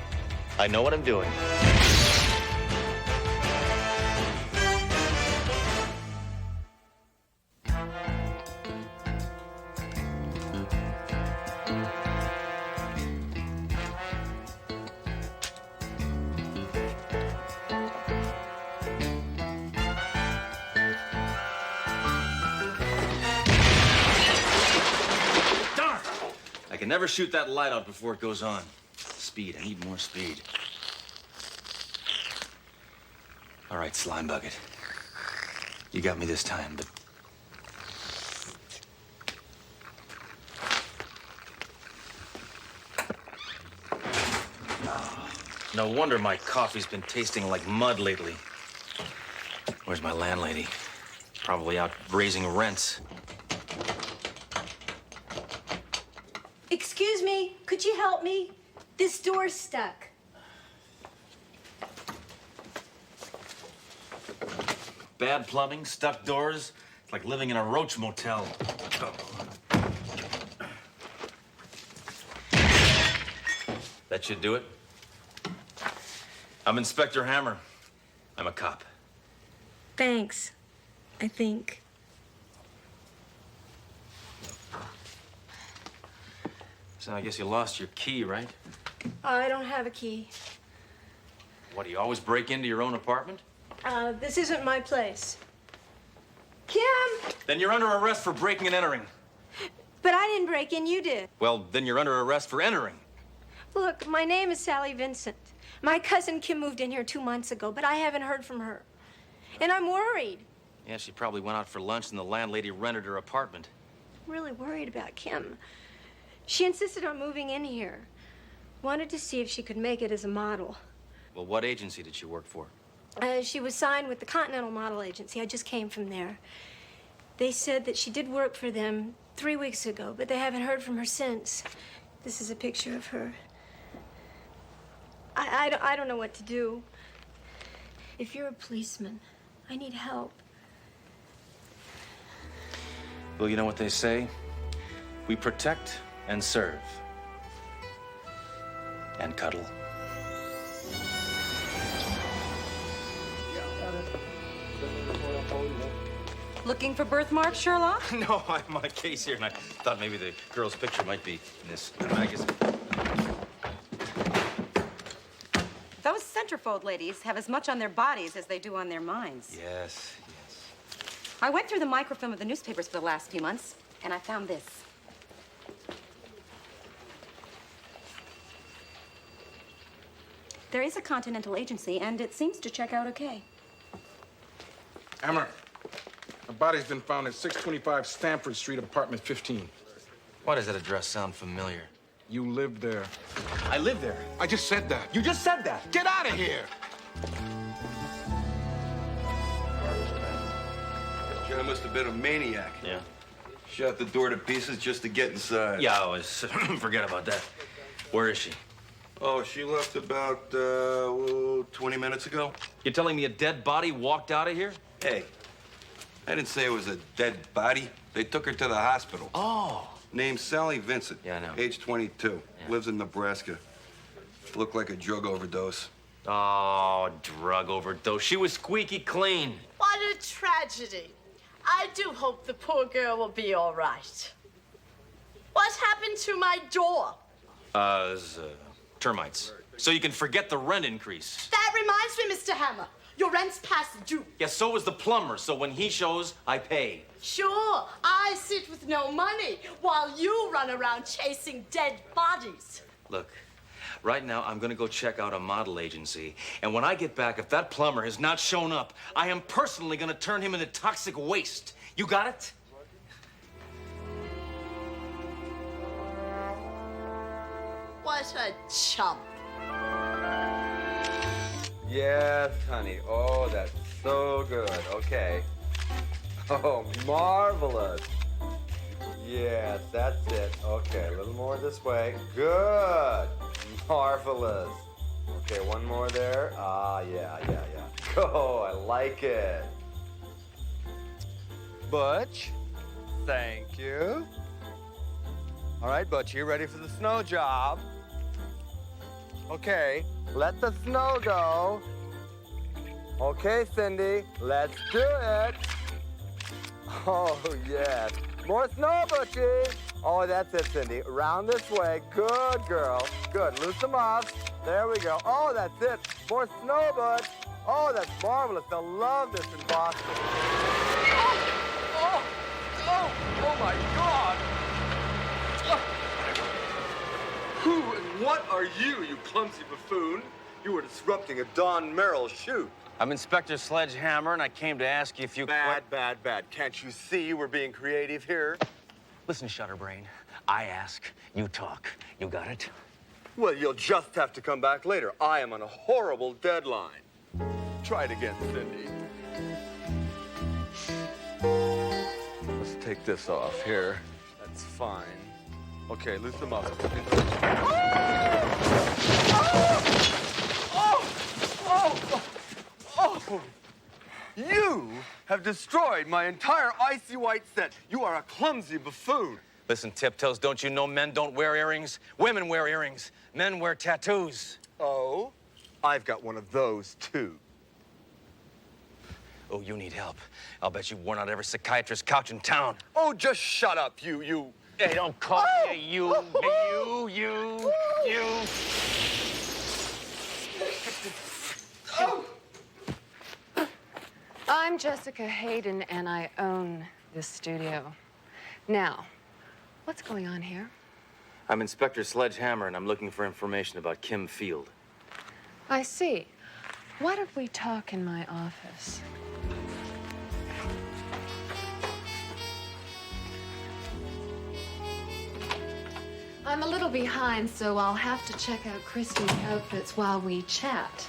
I know what I'm doing. Darn! I can never shoot that light out before it goes on. Speed. I need more speed. All right, slime bucket. You got me this time, but... No wonder my coffee's been tasting like mud lately. Where's my landlady? Probably out raising rents. Excuse me, could you help me? This door's stuck. Bad plumbing, stuck doors. It's like living in a roach motel. That should do it. I'm Inspector Hammer. I'm a cop. Thanks, I think. So I guess you lost your key, right? I don't have a key. What, do you always break into your own apartment? This isn't my place. Kim! Then you're under arrest for breaking and entering. But I didn't break in, you did. Well, then you're under arrest for entering. Look, my name is Sally Vincent. My cousin Kim moved in here 2 months ago, but I haven't heard from her. And I'm worried. Yeah, she probably went out for lunch and the landlady rented her apartment. I'm really worried about Kim. She insisted on moving in here. Wanted to see if she could make it as a model. Well, what agency did she work for? She was signed with the Continental Model Agency. I just came from there. They said that she did work for them 3 weeks ago, but they haven't heard from her since. This is a picture of her. I don't know what to do. If you're a policeman, I need help. Well, you know what they say? We protect and serve. And cuddle. Looking for birthmarks, Sherlock? No, I'm on a case here, and I thought maybe the girl's picture might be in this magazine. Those centerfold ladies have as much on their bodies as they do on their minds. Yes. I went through the microfilm of the newspapers for the last few months, and I found this. There is a Continental agency, and it seems to check out okay. Hammer, a body's been found at 625 Stanford Street, apartment 15. Why does that address sound familiar? You lived there. I live there. I just said that. You just said that. Get out of here! John must have been a maniac. Yeah. Shot the door to pieces just to get inside. Yeah, I was. Forget about that. Where is she? Oh, she left about 20 minutes ago. You're telling me a dead body walked out of here? Hey, I didn't say it was a dead body. They took her to the hospital. Oh. Name's Sally Vincent. Yeah, I know. Age 22. Lives in Nebraska. Looked like a drug overdose. Oh, drug overdose. She was squeaky clean. What a tragedy. I do hope the poor girl will be all right. What happened to my door? Termites. So you can forget the rent increase. That reminds me, Mr. Hammer. Your rent's past due. Yeah, so is the plumber. So when he shows, I pay. Sure, I sit with no money while you run around chasing dead bodies. Look, right now I'm gonna go check out a model agency. And when I get back, if that plumber has not shown up, I am personally gonna turn him into toxic waste. You got it? What a chump. Yes, honey. Oh, that's so good. Okay. Oh, marvelous. Yes, that's it. Okay, a little more this way. Good. Marvelous. Okay, one more there. Ah, yeah. Oh, I like it. Butch, thank you. All right, Butch, you ready for the snow job? Okay, let the snow go. Okay, Cindy, let's do it. Oh, yes. More snow, Butchie. Oh, that's it, Cindy. Around this way. Good girl. Good. Loose them off. There we go. Oh, that's it. More snow, Butch. Oh, that's marvelous. They'll love this in Boston. Oh my God. Who and what are you, you clumsy buffoon? You were disrupting a Don Merrill shoot. I'm Inspector Sledge Hammer, and I came to ask you if you... Bad. Can't you see we're being creative here? Listen, Shutterbrain, I ask, you talk. You got it? Well, you'll just have to come back later. I am on a horrible deadline. Try it again, Cindy. Let's take this off here. That's fine. Okay, loosen them up. Oh! You have destroyed my entire icy white set. You are a clumsy buffoon. Listen, Tiptoes, don't you know men don't wear earrings? Women wear earrings. Men wear tattoos. Oh? I've got one of those, too. Oh, you need help. I'll bet you've worn out every psychiatrist's couch in town. Oh, just shut up, you. Hey, don't call me you. You. I'm Jessica Hayden, and I own this studio. Now, what's going on here? I'm Inspector Sledge, and I'm looking for information about Kim Field. I see. Why don't we talk in my office? I'm a little behind, so I'll have to check out Christy's outfits while we chat.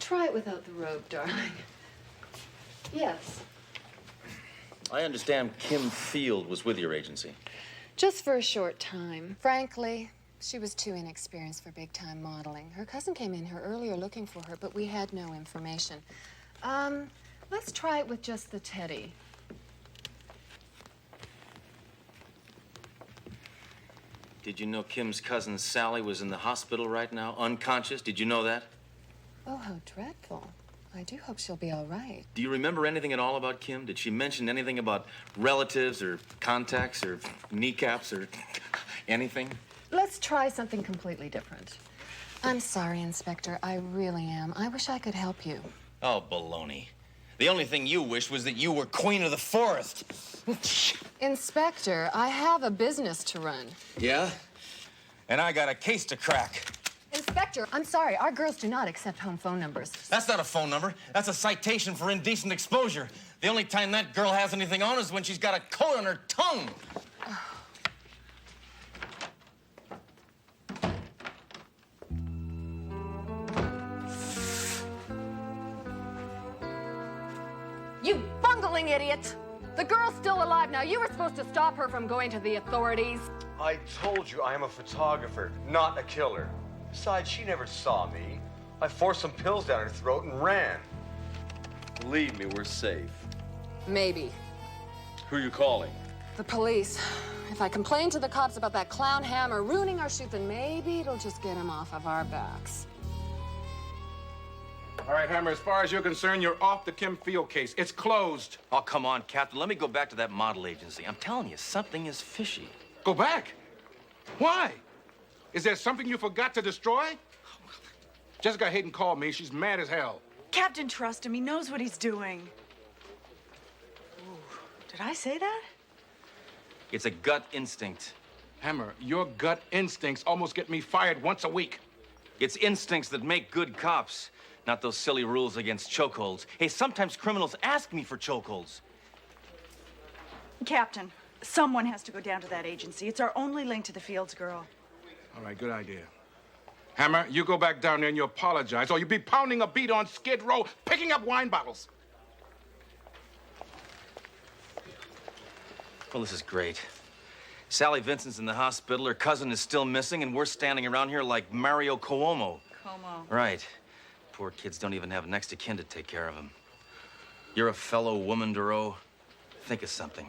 Try it without the robe, darling. Yes. I understand Kim Field was with your agency. Just for a short time. Frankly, she was too inexperienced for big-time modeling. Her cousin came in here earlier looking for her, but we had no information. Let's try it with just the teddy. Did you know Kim's cousin Sally was in the hospital right now, unconscious? Did you know that? Oh, how dreadful. I do hope she'll be all right. Do you remember anything at all about Kim? Did she mention anything about relatives or contacts or kneecaps or anything? Let's try something completely different. I'm sorry, Inspector. I really am. I wish I could help you. Oh, baloney. The only thing you wish was that you were queen of the forest. Inspector, I have a business to run. Yeah? And I got a case to crack. Inspector, I'm sorry. Our girls do not accept home phone numbers. That's not a phone number. That's a citation for indecent exposure. The only time that girl has anything on is when she's got a coat on her tongue. You bungling idiot! The girl's still alive now. You were supposed to stop her from going to the authorities. I told you I am a photographer, not a killer. Besides, she never saw me. I forced some pills down her throat and ran. Believe me, we're safe. Maybe. Who are you calling? The police. If I complain to the cops about that clown Hammer ruining our shoot, then maybe it'll just get him off of our backs. All right, Hammer, as far as you're concerned, you're off the Kim Field case. It's closed. Oh, come on, Captain. Let me go back to that model agency. I'm telling you, something is fishy. Go back? Why? Is there something you forgot to destroy? Jessica Hayden called me. She's mad as hell. Captain, trust him. He knows what he's doing. Ooh, did I say that? It's a gut instinct. Hammer, your gut instincts almost get me fired once a week. It's instincts that make good cops, not those silly rules against chokeholds. Hey, sometimes criminals ask me for chokeholds. Captain, someone has to go down to that agency. It's our only link to the Fields girl. All right, good idea. Hammer, you go back down there and you apologize, or you'll be pounding a beat on Skid Row, picking up wine bottles. Well, this is great. Sally Vincent's in the hospital, her cousin is still missing, and we're standing around here like Mario Cuomo. Right. Poor kids don't even have next of kin to take care of them. You're a fellow woman, Duro. Think of something.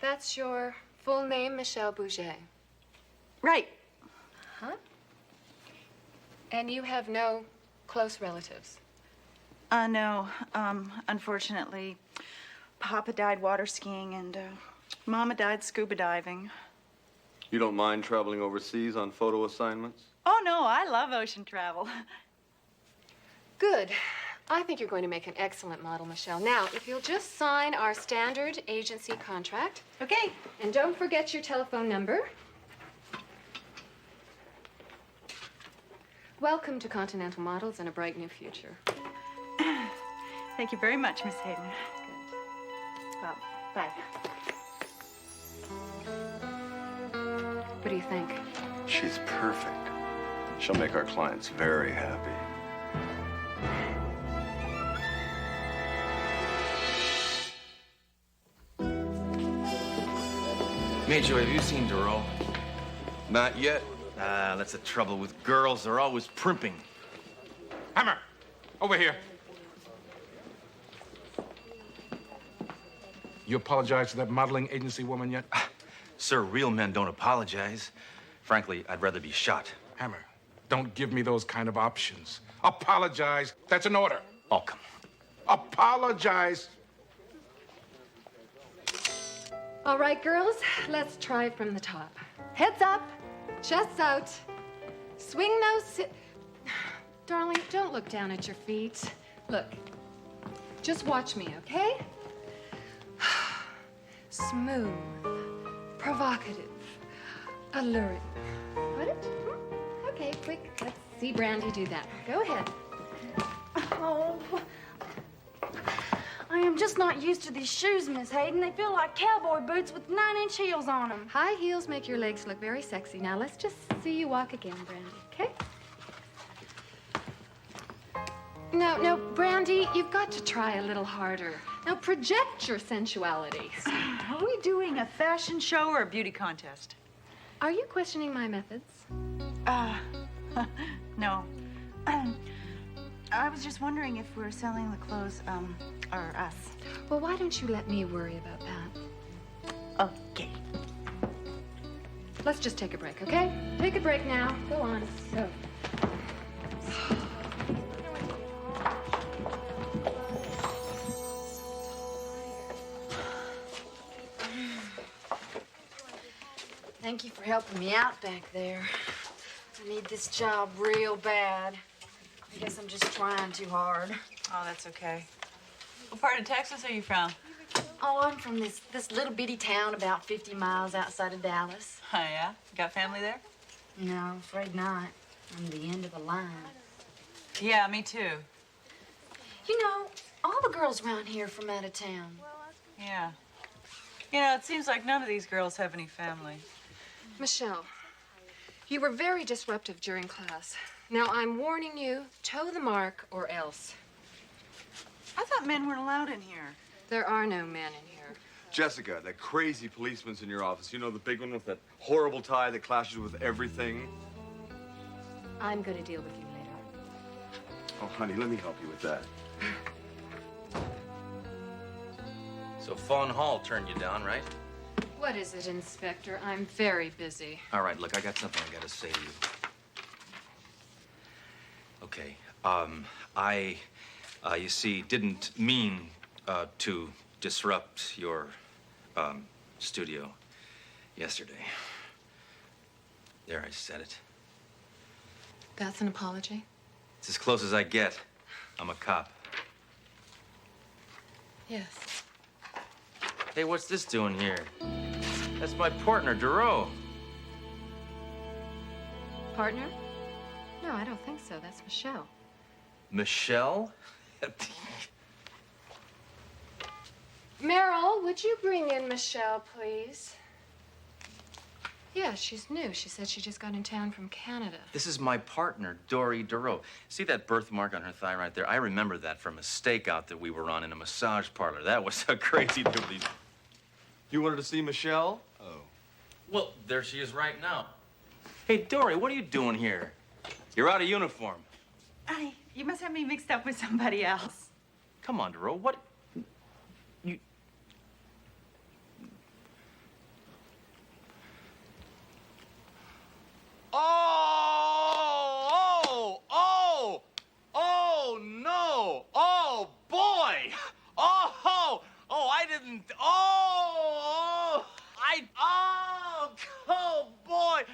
That's your full name, Michelle Bouget? Right. Huh? And you have no close relatives? No. Unfortunately, Papa died water skiing and Mama died scuba diving. You don't mind traveling overseas on photo assignments? Oh, no, I love ocean travel. Good. I think you're going to make an excellent model, Michelle. Now, if you'll just sign our standard agency contract. Okay. And don't forget your telephone number. Welcome to Continental Models and a bright new future. Thank you very much, Miss Hayden. Good. Well, bye. What do you think? She's perfect. She'll make our clients very happy. Major, have you seen Duro? Not yet. Ah, that's the trouble with girls. They're always primping. Hammer, over here. You apologize to that modeling agency woman yet? Sir, real men don't apologize. Frankly, I'd rather be shot. Hammer, don't give me those kind of options. Apologize. That's an order. Oh, come on. Apologize. All right, girls, let's try from the top. Heads up, chests out. Swing those. Darling, don't look down at your feet. Look, just watch me, okay? Smooth, provocative, alluring. Got it? Okay, quick. Let's see Brandy do that. Go ahead. Oh, I am just not used to these shoes, Miss Hayden. They feel like cowboy boots with 9-inch heels on them. High heels make your legs look very sexy. Now let's just see you walk again, Brandy, okay? No, Brandy, you've got to try a little harder. Now project your sensuality. Are we doing a fashion show or a beauty contest? Are you questioning my methods? No. I was just wondering if we're selling the clothes, or us. Well, why don't you let me worry about that? Okay. Let's just take a break, okay? Take a break now. Go on. Go. Thank you for helping me out back there. I need this job real bad. I guess I'm just trying too hard. Oh, that's okay. What part of Texas are you from? Oh, I'm from this little bitty town about 50 miles outside of Dallas. Oh, yeah? Got family there? No, afraid not. I'm the end of the line. Yeah, me too. You know, all the girls around here are from out of town. Yeah. You know, it seems like none of these girls have any family. Michelle, you were very disruptive during class. Now, I'm warning you, toe the mark or else. I thought men weren't allowed in here. There are no men in here. Jessica, that crazy policeman's in your office. You know, the big one with that horrible tie that clashes with everything? I'm going to deal with you later. Oh, honey, let me help you with that. So Fawn Hall turned you down, right? What is it, Inspector? I'm very busy. All right, look, I got something I gotta say to you. Okay, you see, didn't mean to disrupt your studio yesterday. There, I said it. That's an apology? It's as close as I get. I'm a cop. Yes. Hey, what's this doing here? That's my partner, Duro. Partner? No, I don't think so. That's Michelle. Michelle? Meryl, would you bring in Michelle, please? Yeah, she's new. She said she just got in town from Canada. This is my partner, Dory Duro. See that birthmark on her thigh right there? I remember that from a stakeout that we were on in a massage parlor. That was a crazy doobly. You wanted to see Michelle? Oh. Well, there she is right now. Hey, Dory, what are you doing here? You're out of uniform. You must have me mixed up with somebody else. Come on, Duro, what? You... Oh, no. Oh, boy. Oh, I didn't. Oh, boy.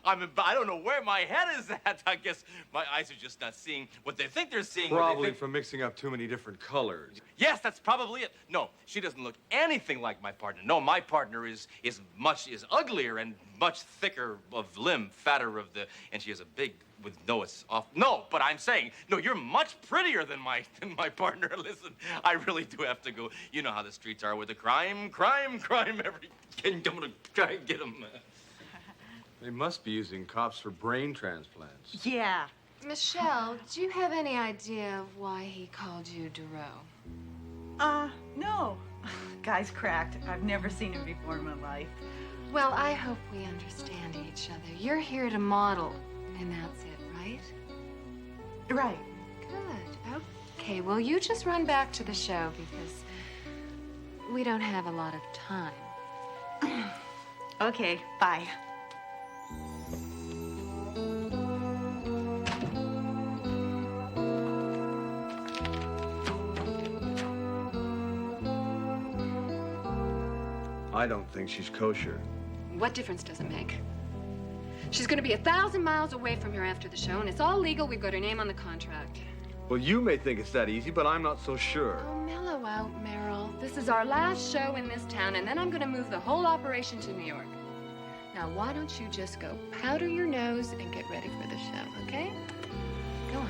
I don't know where my head is at. I guess my eyes are just not seeing what they think they're seeing. Probably from mixing up too many different colors. Yes, that's probably it. No, she doesn't look anything like my partner. No, my partner is uglier and much thicker of limb, fatter of the, and she has a big with no, it's off. No, but I'm saying, no, you're much prettier than my partner. Listen, I really do have to go. You know how the streets are with the crime. I'm gonna try and get them. They must be using cops for brain transplants. Yeah. Michelle, do you have any idea of why he called you Duro? No. Guy's cracked. I've never seen him before in my life. Well, I hope we understand each other. You're here to model, and that's it, right? Right. Good. Okay, well, you just run back to the show because we don't have a lot of time. Okay, bye. I don't think she's kosher. What difference does it make? She's gonna be 1,000 miles away from here after the show, and it's all legal. We've got her name on the contract. Well, you may think it's that easy, but I'm not so sure. Oh, mellow out, Meryl. This is our last show in this town, and then I'm gonna move the whole operation to New York. Now, why don't you just go powder your nose and get ready for the show, okay? Go on.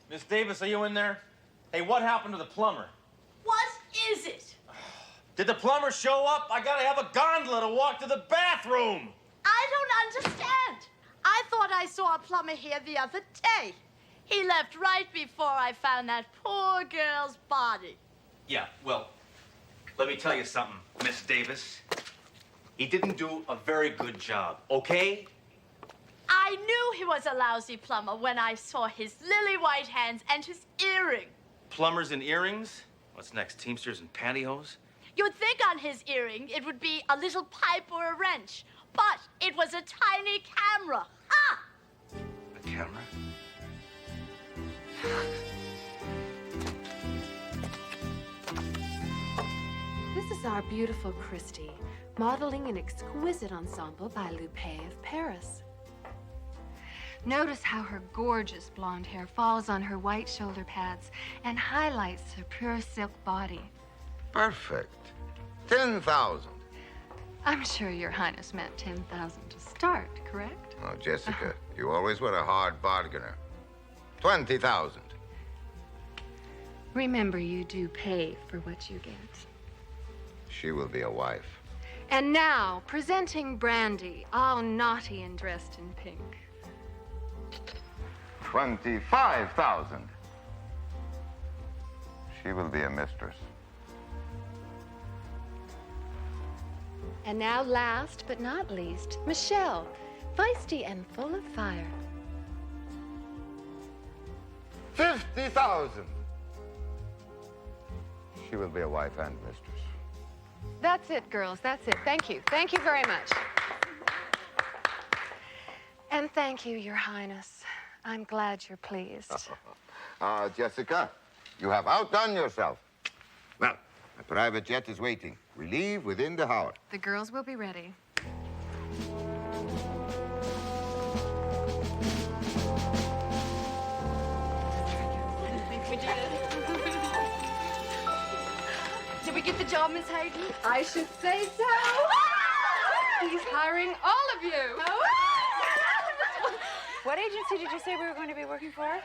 Miss Davis, are you in there? Hey, what happened to the plumber? What is it? Did the plumber show up? I gotta have a gondola to walk to the bathroom. I don't understand. I thought I saw a plumber here the other day. He left right before I found that poor girl's body. Yeah, well, let me tell you something, Miss Davis. He didn't do a very good job, okay? I knew he was a lousy plumber when I saw his lily white hands and his earring. Plumbers and earrings? What's next, Teamsters and pantyhose? You'd think on his earring it would be a little pipe or a wrench, but it was a tiny camera. Ah! A camera? This is our beautiful Christy, modeling an exquisite ensemble by Loupé of Paris. Notice how her gorgeous blonde hair falls on her white shoulder pads and highlights her pure silk body. Perfect. 10,000. I'm sure Your Highness meant 10,000 to start, correct? Oh, Jessica, you always were a hard bargainer. 20,000. Remember, you do pay for what you get. She will be a wife. And now, presenting Brandy, all naughty and dressed in pink. 25,000. She will be a mistress. And now, last but not least, Michelle, feisty and full of fire. 50,000. She will be a wife and mistress. That's it, girls. That's it. Thank you. Thank you very much. And thank you, Your Highness. I'm glad you're pleased. Jessica, you have outdone yourself. Well, a private jet is waiting. We leave within the hour. The girls will be ready. I think we did. Did we get the job, Miss Hayden? I should say so. He's hiring all of you. What agency did you say we were going to be working for?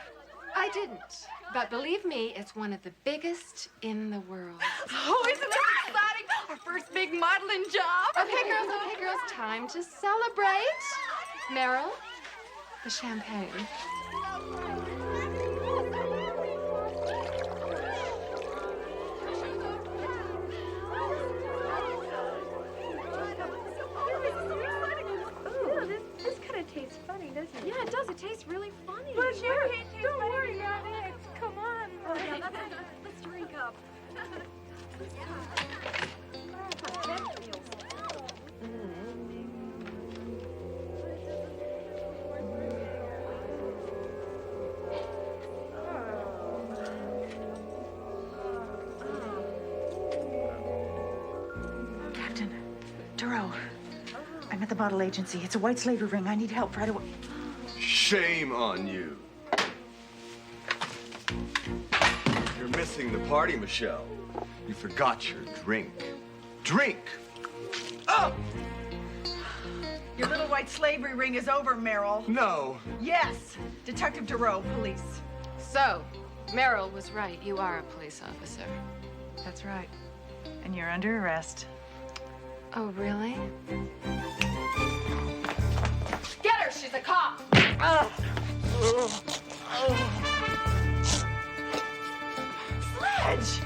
I didn't. But believe me, it's one of the biggest in the world. Oh, isn't this exciting? Our first big modeling job. Okay, girls, time to celebrate. Meryl, the champagne. This kind of tastes funny, doesn't it? Yeah, it does. It tastes really funny. But Sure. don't worry about it. Come on. Oh, yeah, let's drink up. Duro, I'm at the model agency. It's a white slavery ring. I need help right away. Shame on you. You're missing the party, Michelle. You forgot your drink. Drink! Oh! Your little white slavery ring is over, Merrill. No. Yes. Detective Duro, police. So, Merrill was right. You are a police officer. That's right. And you're under arrest. Oh, really? Get her! She's a cop! Sledge!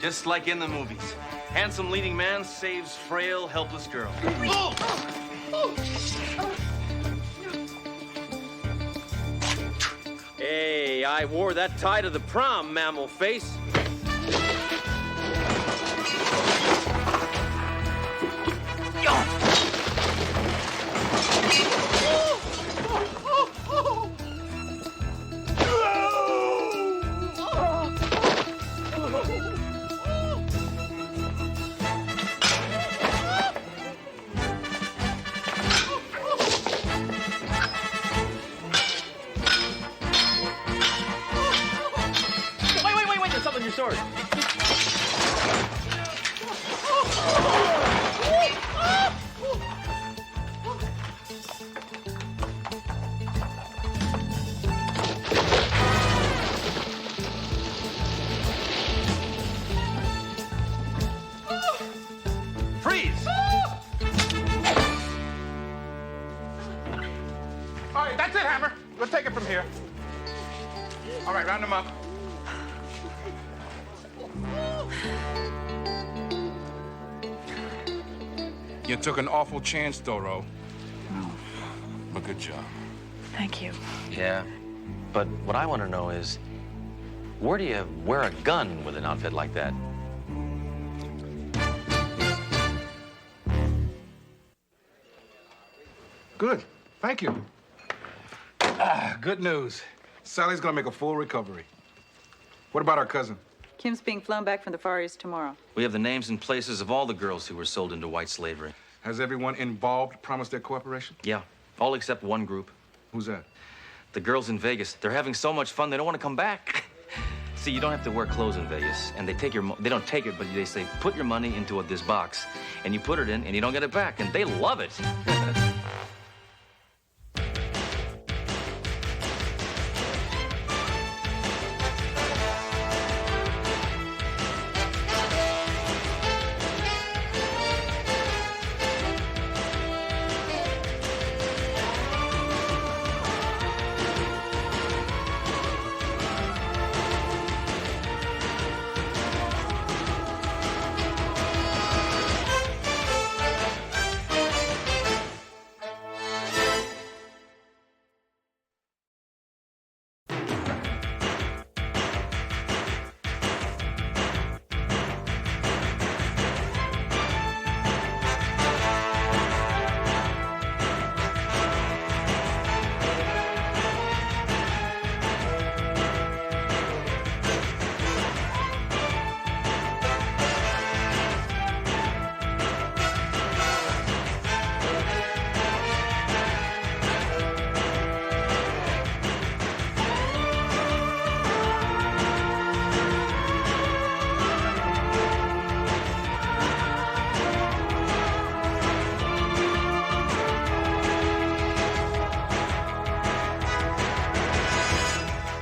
Just like in the movies. Handsome leading man saves frail, helpless girl. Hey, I wore that tie to the prom, mammal face. Wait, there's something in your sword. Freeze! All right, that's it, Hammer. We'll take it from here. All right, round them up. You took an awful chance, Doro. But good job. Thank you. Yeah, but what I want to know is, where do you wear a gun with an outfit like that? Good. Thank you. Good news. Sally's gonna make a full recovery. What about our cousin? Kim's being flown back from the Far East tomorrow. We have the names and places of all the girls who were sold into white slavery. Has everyone involved promised their cooperation? Yeah, all except one group. Who's that? The girls in Vegas. They're having so much fun, they don't want to come back. See, you don't have to wear clothes in Vegas, and they take your they don't take it, but they say, put your money into this box, and you put it in, and you don't get it back, and they love it.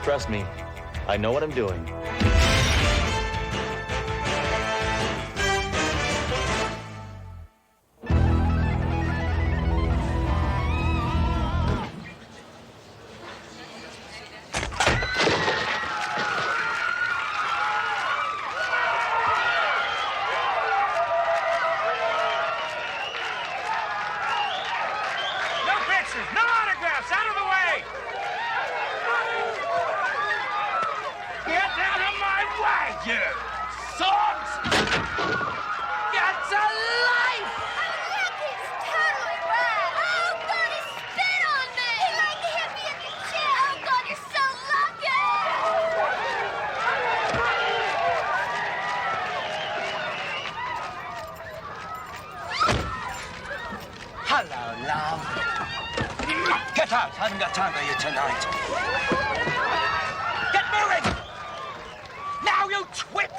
Trust me, I know what I'm doing. No pictures, no autographs, out of the way! Get down! Hello, love. Get out. I haven't got time for you tonight. Get moving! Now, you twit!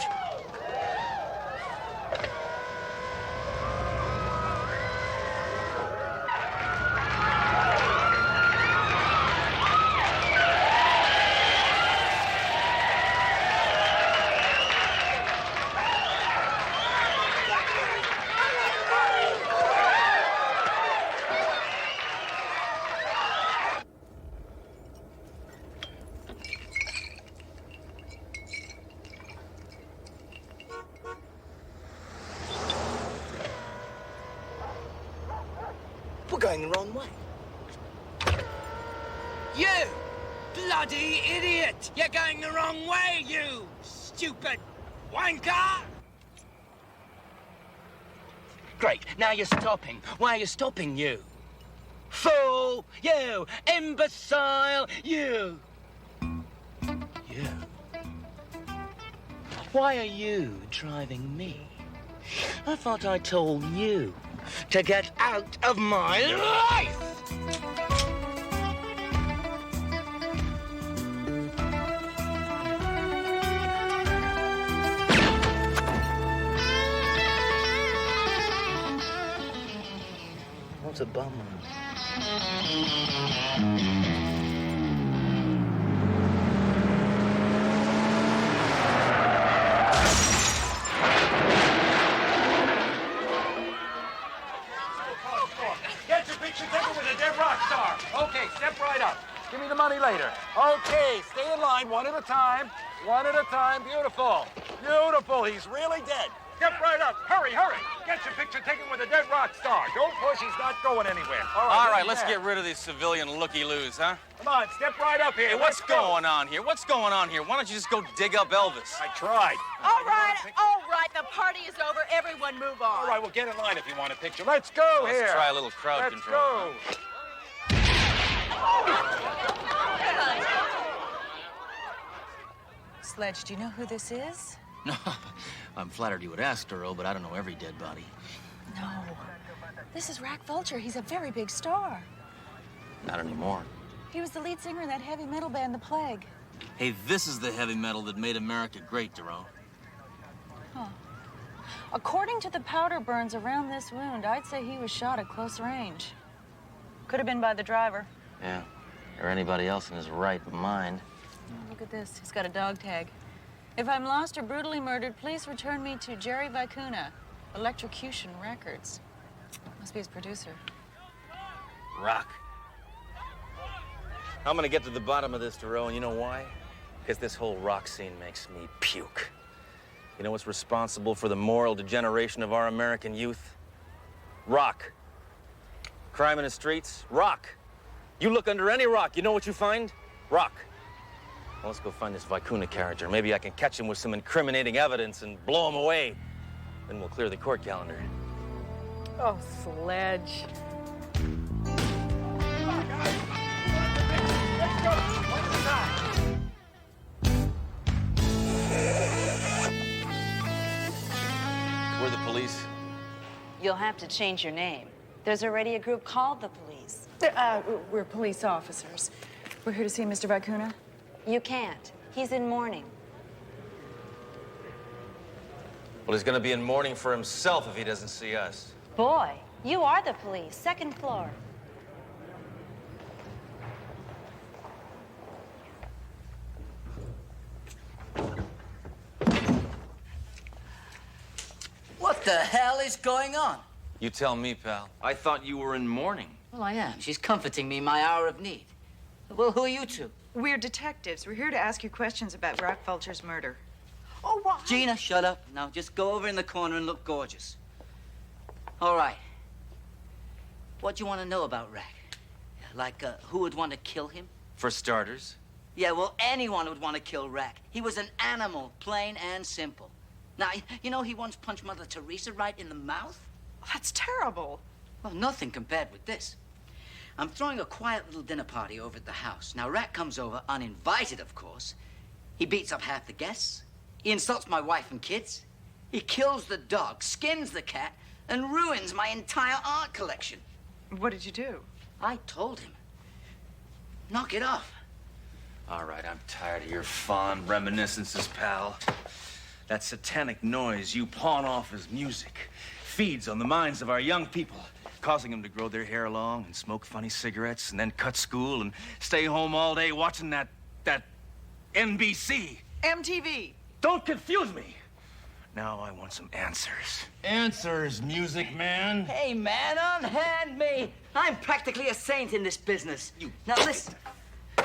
We're going the wrong way. You bloody idiot! You're going the wrong way, you stupid wanker! Great, now you're stopping. Why are you stopping, you? Fool! You! Imbecile! You! You? Why are you driving me? I thought I told you to get out of my life! What's a bum? Get your picture taken with a dead rock star. Okay, step right up. Give me the money later. Okay, stay in line one at a time. One at a time. Beautiful. Beautiful. He's really dead. Step right up. Hurry, hurry. Get your picture taken with a dead rock star. Don't push. He's not going anywhere. All right, let's get rid of these civilian looky-loos, huh? Come on, step right up here. Hey, what's going on here? What's going on here? Why don't you just go dig up Elvis? I tried. All right. The party is over. Everyone move on. All right, well, get in line if you want a picture. Let's go here. Let's try a little crowd control. Let's go. Sledge, do you know who this is? No, I'm flattered you would ask, Earl, but I don't know every dead body. No. This is Rack Vulture. He's a very big star. Not anymore. He was the lead singer in that heavy metal band, The Plague. Hey, this is the heavy metal that made America great, Duro. Huh. According to the powder burns around this wound, I'd say he was shot at close range. Could have been by the driver. Yeah, or anybody else in his right mind. Oh, look at this. He's got a dog tag. If I'm lost or brutally murdered, please return me to Jerry Vicuna, Electrocution Records. Must be his producer. Rock. I'm gonna get to the bottom of this, Duro, and you know why? Because this whole rock scene makes me puke. You know what's responsible for the moral degeneration of our American youth? Rock. Crime in the streets? Rock. You look under any rock, you know what you find? Rock. Well, let's go find this Vicuna character. Maybe I can catch him with some incriminating evidence and blow him away. Then we'll clear the court calendar. Oh, Sledge. We're the police. You'll have to change your name. There's already a group called the police. We're police officers. We're here to see Mr. Vicuna. You can't. He's in mourning. Well, he's gonna be in mourning for himself if he doesn't see us. Boy, you are the police. Second floor. What the hell is going on? You tell me, pal. I thought you were in mourning. Well, I am. She's comforting me in my hour of need. Well, who are you two? We're detectives. We're here to ask you questions about Rack Vulture's murder. Oh, what? Gina, shut up. Now, just go over in the corner and look gorgeous. All right. What do you want to know about Rack? Like, who would want to kill him? For starters. Yeah, well, anyone would want to kill Rack. He was an animal, plain and simple. Now, you know he once punched Mother Teresa right in the mouth? That's terrible. Well, nothing compared with this. I'm throwing a quiet little dinner party over at the house. Now, Rack comes over, uninvited, of course. He beats up half the guests. He insults my wife and kids. He kills the dog, skins the cat, and ruins my entire art collection. What did you do? I told him. Knock it off. All right, I'm tired of your fond reminiscences, pal. That satanic noise you pawn off as music feeds on the minds of our young people, causing them to grow their hair long and smoke funny cigarettes and then cut school and stay home all day watching that NBC. MTV. Don't confuse me. Now I want some answers. Answers, music man. Hey, man, unhand me. I'm practically a saint in this business. Now, listen.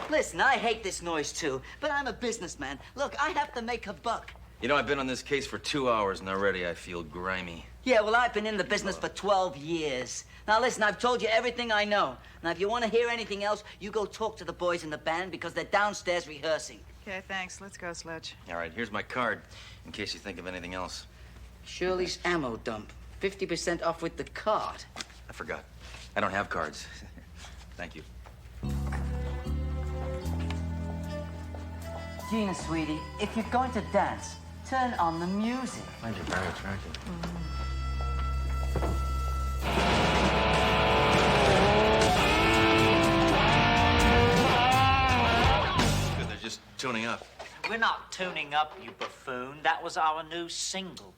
Listen, I hate this noise, too, but I'm a businessman. Look, I have to make a buck. You know, I've been on this case for 2 hours and already I feel grimy. Yeah, well, I've been in the business for 12 years. Now, listen, I've told you everything I know. Now, if you want to hear anything else, you go talk to the boys in the band because they're downstairs rehearsing. Okay, thanks. Let's go, Sledge. All right, here's my card in case you think of anything else. Shirley's ammo dump. 50% off with the card. I forgot. I don't have cards. Thank you. Gina, sweetie, if you're going to dance, turn on the music. I find you very attractive. Good, they're just tuning up. We're not tuning up, you buffoon. That was our new single.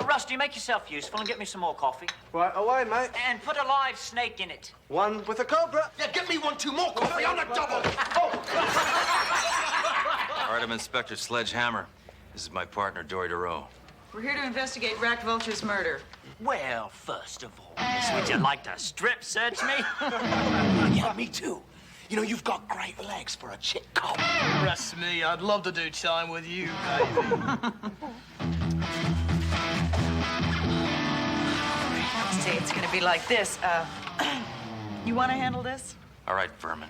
Rusty, make yourself useful and get me some more coffee. Right away, mate. And put a live snake in it. One with a cobra. Yeah, get me 1, 2 more coffee on the double. All right, I'm Inspector Sledgehammer. This is my partner, Dory DeRoe. We're here to investigate Rack Vulture's murder. Well, first of all, miss, would you like to strip search me? Yeah, me too. You know, you've got great legs for a chick cop. Rest me, I'd love to do time with you, baby. See, it's gonna be like this. You wanna handle this? All right, Vermin.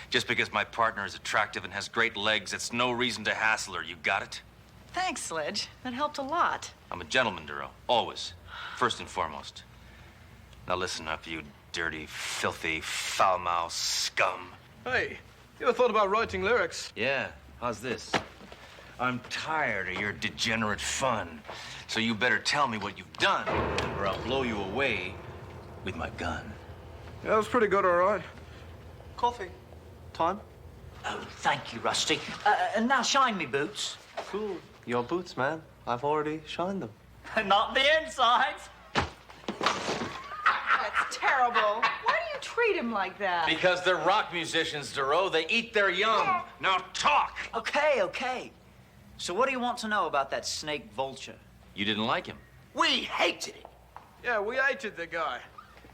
Just because my partner is attractive and has great legs, it's no reason to hassle her. You got it? Thanks, Sledge. That helped a lot. I'm a gentleman, DeRoe. Always. First and foremost. Now listen up, you dirty, filthy, foul-mouthed scum. Hey, you ever thought about writing lyrics? Yeah, how's this? I'm tired of your degenerate fun. So you better tell me what you've done, or I'll blow you away with my gun. Yeah, that was pretty good, all right. Coffee. Time? Oh, thank you, Rusty. And now shine me boots. Cool. Your boots, man. I've already shined them. Not the insides. That's terrible. Why do you treat him like that? Because they're rock musicians, DeRoe. They eat their young. Now talk! Okay, okay. So what do you want to know about that snake vulture? You didn't like him. We hated it. Yeah, we hated the guy.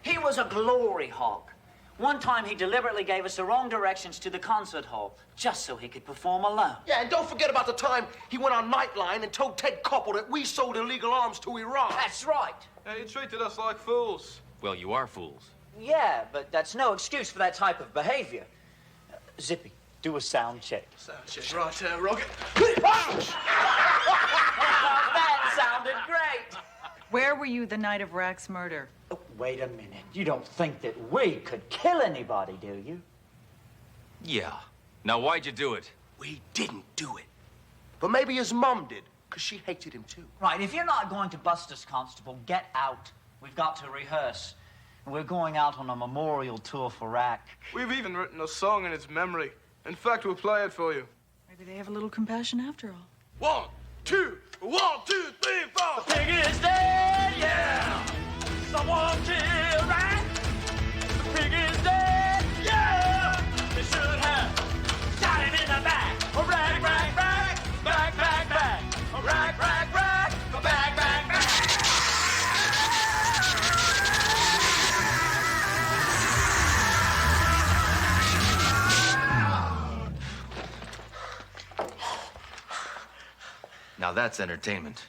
He was a glory hog. One time he deliberately gave us the wrong directions to the concert hall, just so he could perform alone. Yeah, and don't forget about the time he went on Nightline and told Ted Koppel that we sold illegal arms to Iran. That's right. Yeah, he treated us like fools. Well, you are fools. Yeah, but that's no excuse for that type of behavior. Zippy, do a sound check. Sound check. Right, Rocket. That sounded great. Where were you the night of Rack's murder? Oh, wait a minute. You don't think that we could kill anybody, do you? Yeah. Now, why'd you do it? We didn't do it. But maybe his mom did, because she hated him too. Right, if you're not going to bust us, Constable, get out. We've got to rehearse. We're going out on a memorial tour for Rack. We've even written a song in his memory. In fact, we'll play it for you. Maybe they have a little compassion after all. 1, 2, 1, 2, 3, 4. The pig is dead, yeah! Someone kill Rack! The pig is dead, yeah! They should have shot him in the back! Rack, rack, rack! Back, back, back! Rack, rack, rack! Back, back, back! Now that's entertainment.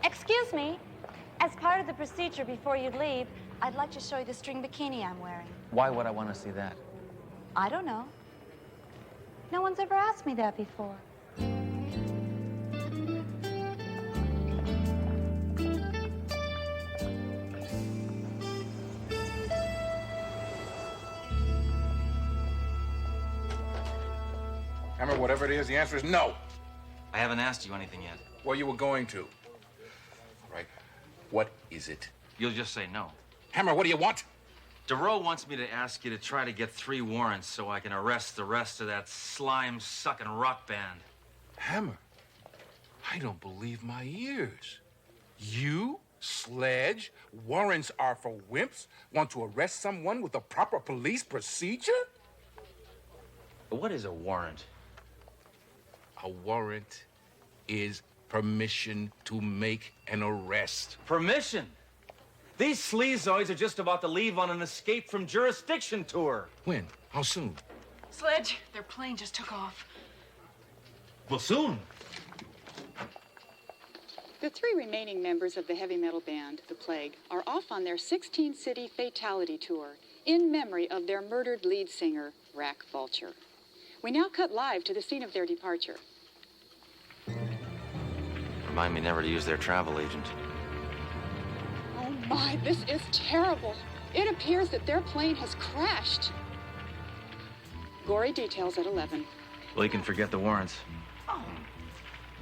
Excuse me. As part of the procedure before you leave, I'd like to show you the string bikini I'm wearing. Why would I want to see that? I don't know. No one's ever asked me that before. Hammer, whatever it is, the answer is no. I haven't asked you anything yet. Well, you were going to. All right. What is it? You'll just say no. Hammer, what do you want? DeRoe wants me to ask you to try to get 3 warrants so I can arrest the rest of that slime-sucking rock band. Hammer, I don't believe my ears. You, Sledge, warrants are for wimps, want to arrest someone with a proper police procedure? What is a warrant? A warrant is permission to make an arrest. Permission? These sleazoids are just about to leave on an escape from jurisdiction tour. When? How soon? Sledge, their plane just took off. Well, soon. The 3 remaining members of the heavy metal band, The Plague, are off on their 16-city fatality tour in memory of their murdered lead singer, Rack Vulture. We now cut live to the scene of their departure. Remind me never to use their travel agent. Oh my, this is terrible. It appears that their plane has crashed. Gory details at 11. Well, you can forget the warrants.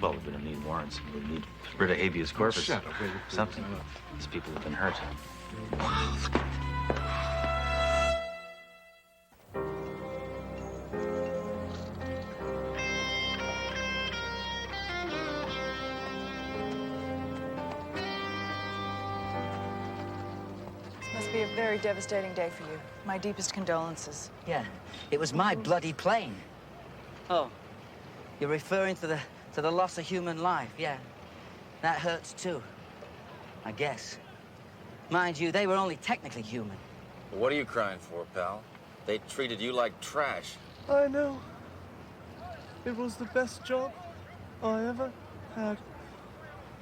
Well, we're gonna need warrants. We need writ of habeas corpus. Shut up, will you? Something. These people have been hurt. This must be a very devastating day for you. My deepest condolences. Yeah, it was my bloody plane. Oh, you're referring to the loss of human life, yeah. That hurts too, I guess. Mind you, they were only technically human. What are you crying for, pal? They treated you like trash. I know. It was the best job I ever had.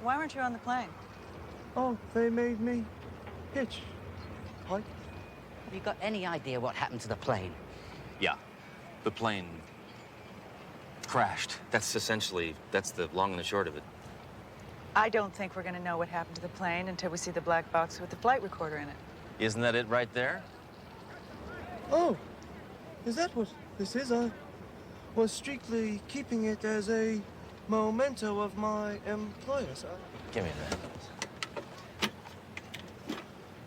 Why weren't you on the plane? Oh, they made me hitch. Hike. Have you got any idea what happened to the plane? Yeah. The plane crashed. That's the long and the short of it. I don't think we're going to know what happened to the plane until we see the black box with the flight recorder in it. Isn't that it right there? Oh, is that what this is? I was strictly keeping it as a memento of my employers. Give me that.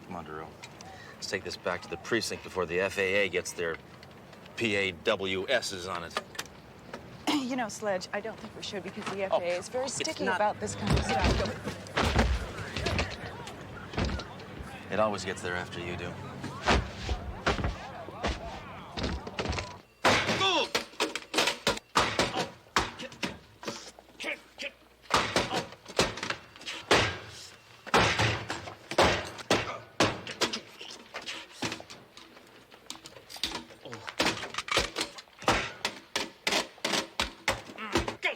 Come on, DeRoe. Let's take this back to the precinct before the FAA gets their PAWSs on it. You know, Sledge, I don't think we should because the FAA is very sticky not- about this kind of stuff. It always gets there after you do.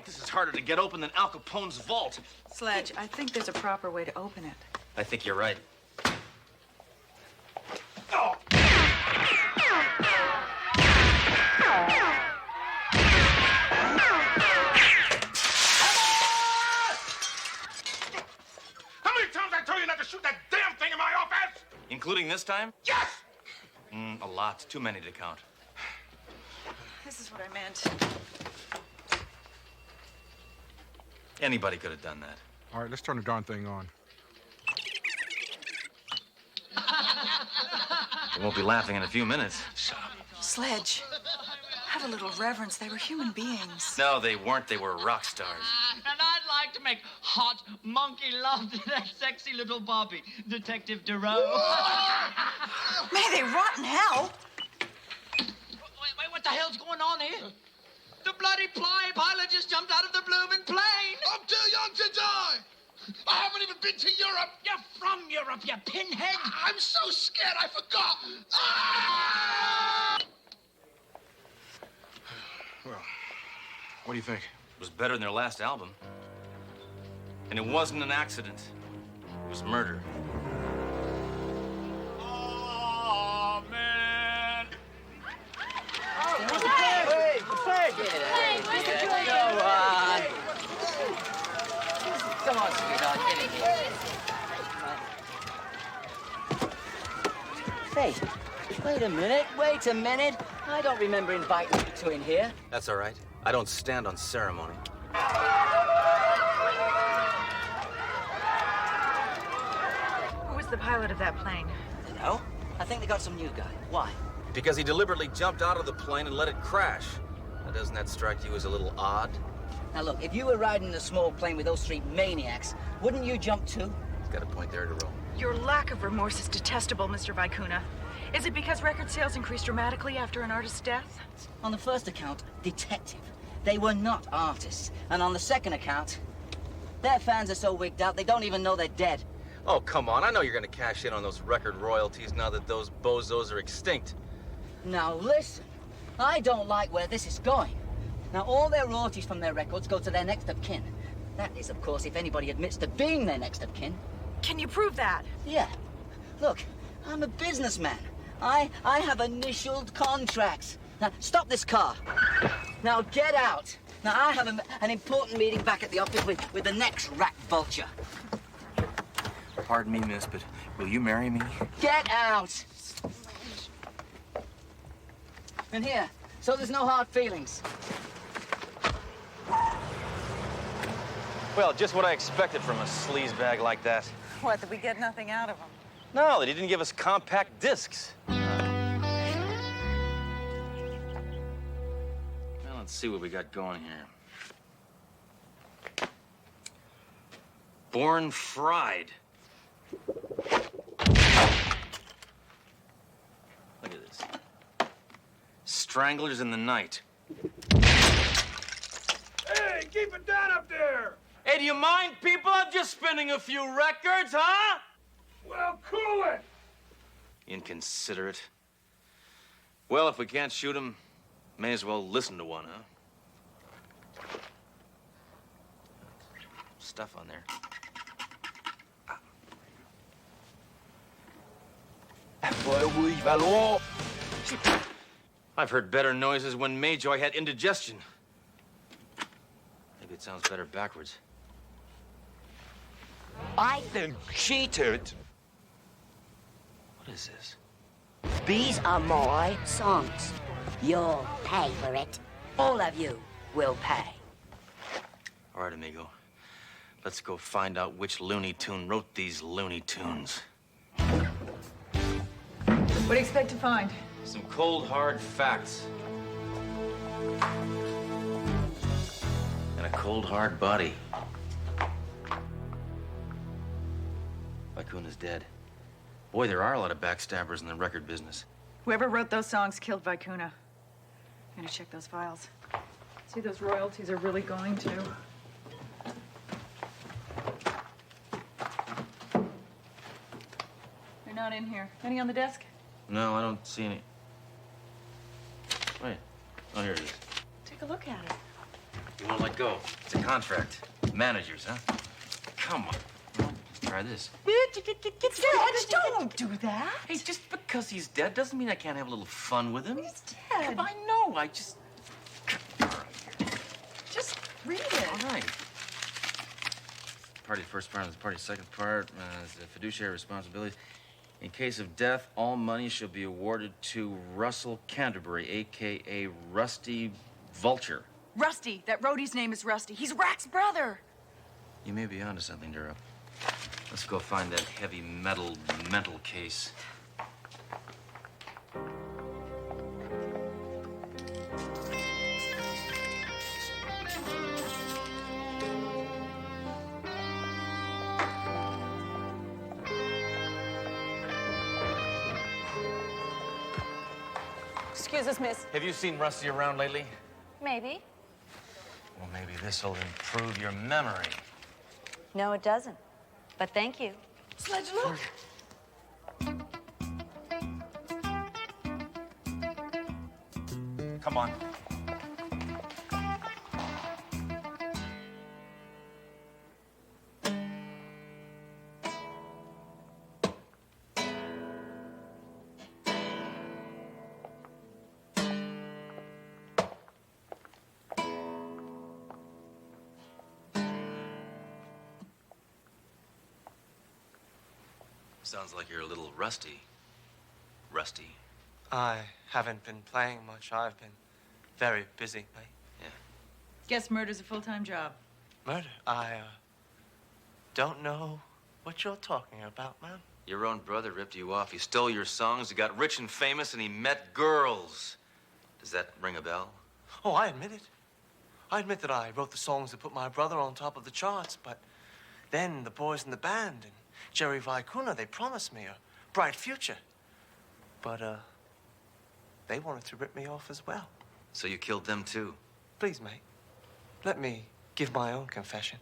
This is harder to get open than Al Capone's vault. Sledge, I think there's a proper way to open it. I think you're right. How many times I told you not to shoot that damn thing in my office? Including this time? Yes! A lot. Too many to count. This is what I meant. Anybody could have done that. All right, let's turn the darn thing on. We won't be laughing in a few minutes. Sledge, have a little reverence. They were human beings. No, they weren't. They were rock stars. And I'd like to make hot monkey love to that sexy little Bobby, Detective DeRoe. May they rot in hell. Wait, what the hell's going on here? The bloody pilot just jumped out of the blooming plane. I'm too young to die. I haven't even been to Europe. You're from Europe, you pinhead. I'm so scared I forgot. Ah! Well, what do you think? It was better than their last album. And it wasn't an accident. It was murder. Oh, man. Hey, go on. Come on, sweetheart, get in here. Hey, wait a minute. I don't remember inviting you two in here. That's all right. I don't stand on ceremony. the pilot of that plane? No, I think they got some new guy. Why? Because he deliberately jumped out of the plane and let it crash. Now, doesn't that strike you as a little odd? Now look, if you were riding a small plane with those three maniacs, wouldn't you jump too? He's got a point there to roll. Your lack of remorse is detestable, Mr. Vicuna. Is it because record sales increased dramatically after an artist's death? On the first account, detective. They were not artists. And on the second account, their fans are so wigged out they don't even know they're dead. Oh, come on. I know you're gonna cash in on those record royalties now that those bozos are extinct. Now listen, I don't like where this is going. Now all their royalties from their records go to their next of kin. That is, of course, if anybody admits to being their next of kin. Can you prove that? Yeah. Look, I'm a businessman. I have initialed contracts. Now, stop this car. Now, get out. Now, I have an important meeting back at the office with the next rat vulture. Pardon me, miss, but will you marry me? Get out! And here, so there's no hard feelings. Well, just what I expected from a sleazebag like that. What, that we get nothing out of him? No, they didn't give us compact discs. Well, let's see what we got going here. Born Fried. Look at this. Stranglers in the Night. Hey, keep it down up there! Hey, do you mind, people? I'm just spinning a few records, huh? Well, cool it! Inconsiderate. Well, if we can't shoot him, may as well listen to one, huh? Stuff on there. I've heard better noises when Mayjoy had indigestion. Maybe it sounds better backwards. I've been cheated. What is this? These are my songs. You'll pay for it. All of you will pay. All right, amigo. Let's go find out which Looney Tune wrote these Looney Tunes. What do you expect to find? Some cold, hard facts. And a cold, hard body. Vicuna's dead. Boy, there are a lot of backstabbers in the record business. Whoever wrote those songs killed Vicuna. I'm gonna check those files. See, those royalties are really going to. They're not in here. Any on the desk? No, I don't see any. Wait. Oh, here it is. Take a look at it. You won't let go. It's a contract. Managers, huh? Come on. Well, let's try this. Sledge, don't do that. Hey, just because he's dead doesn't mean I can't have a little fun with him. He's dead. I know. I just... Just read it. All right. Party first part of the party's second part is the fiduciary responsibility. In case of death, all money shall be awarded to Russell Canterbury, a.k.a. Rusty Vulture. Rusty. That roadie's name is Rusty. He's Rack's brother. You may be onto something, Dura. Let's go find that heavy metal mental case. Excuse us, miss. Have you seen Rusty around lately? Maybe. Well, maybe this'll improve your memory. No, it doesn't. But thank you. Sledge, look. Come on. Sounds like you're a little rusty. Rusty. I haven't been playing much. I've been very busy, mate. Yeah. Guess murder's a full-time job. Murder? I don't know what you're talking about, ma'am. Your own brother ripped you off. He stole your songs, he got rich and famous, and he met girls. Does that ring a bell? Oh, I admit it. I admit that I wrote the songs that put my brother on top of the charts, but then the boys in the band and Jerry Vicuna, they promised me a bright future. But, they wanted to rip me off as well. So you killed them, too? Please, mate, let me give my own confession.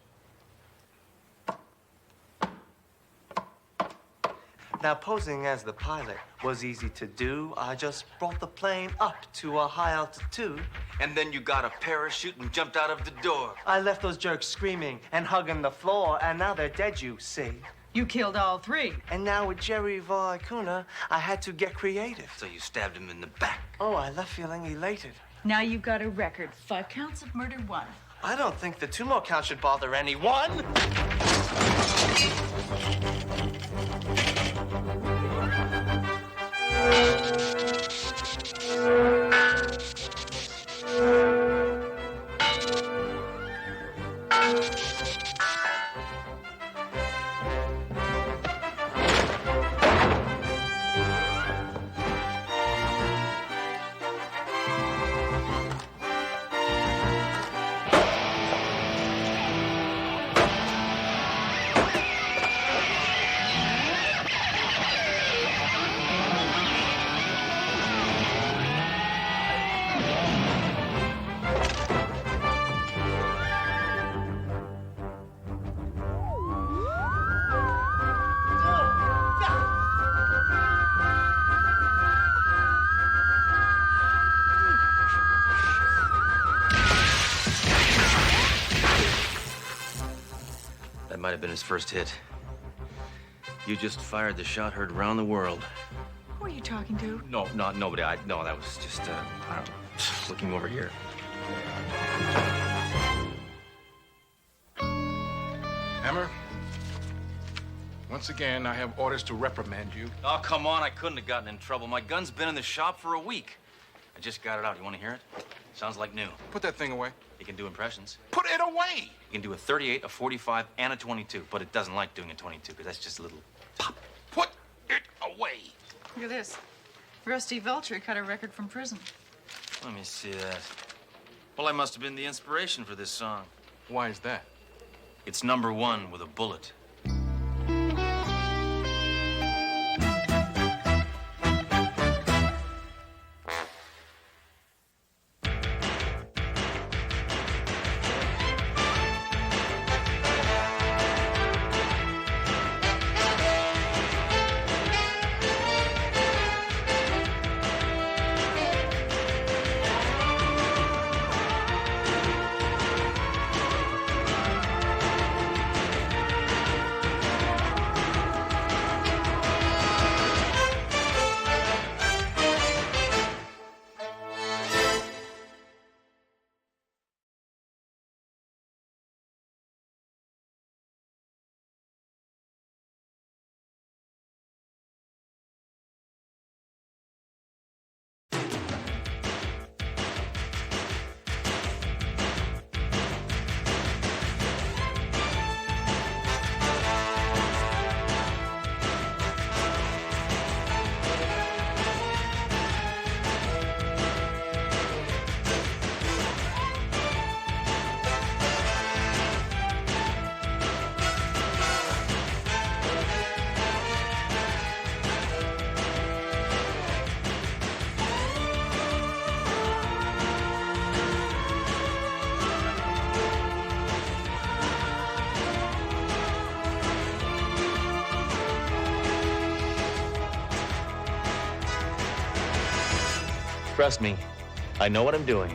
Now, posing as the pilot was easy to do. I just brought the plane up to a high altitude. And then you got a parachute and jumped out of the door. I left those jerks screaming and hugging the floor, and now they're dead, you see. You killed all three. And now with Jerry Vicuna, I had to get creative. So you stabbed him in the back. Oh, I left feeling elated. Now you've got a record. 5 counts of murder, 1. I don't think the 2 more counts should bother anyone. That might have been his first hit. You just fired the shot heard around the world. Who are you talking to? No, not nobody. No, that was just, I don't know, looking over here. Hammer, once again, I have orders to reprimand you. Oh, come on. I couldn't have gotten in trouble. My gun's been in the shop for a week. I just got it out. You want to hear it? Sounds like new. Put that thing away. You can do impressions. Put it away! You can do a 38, a 45, and a 22, but it doesn't like doing a 22 because that's just a little pop. Put it away! Look at this. Rusty Vulture cut a record from prison. Let me see that. Well, I must have been the inspiration for this song. Why is that? It's number 1 with a bullet. Trust me, I know what I'm doing.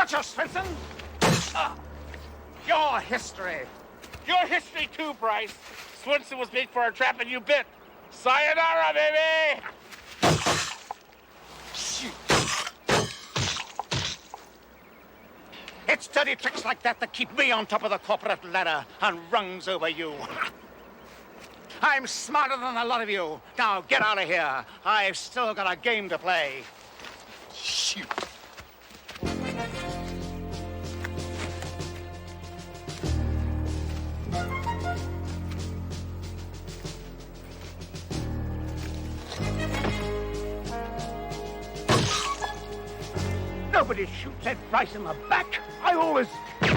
Gotcha, Svensson! Your history. Your history too, Bryce. Swinson was made for a trap and you bit. Sayonara, baby! It's dirty tricks like that that keep me on top of the corporate ladder and rungs over you. I'm smarter than a lot of you. Now get out of here. I've still got a game to play. Shoot. Nobody shoots Ed Bryce in the back. I always get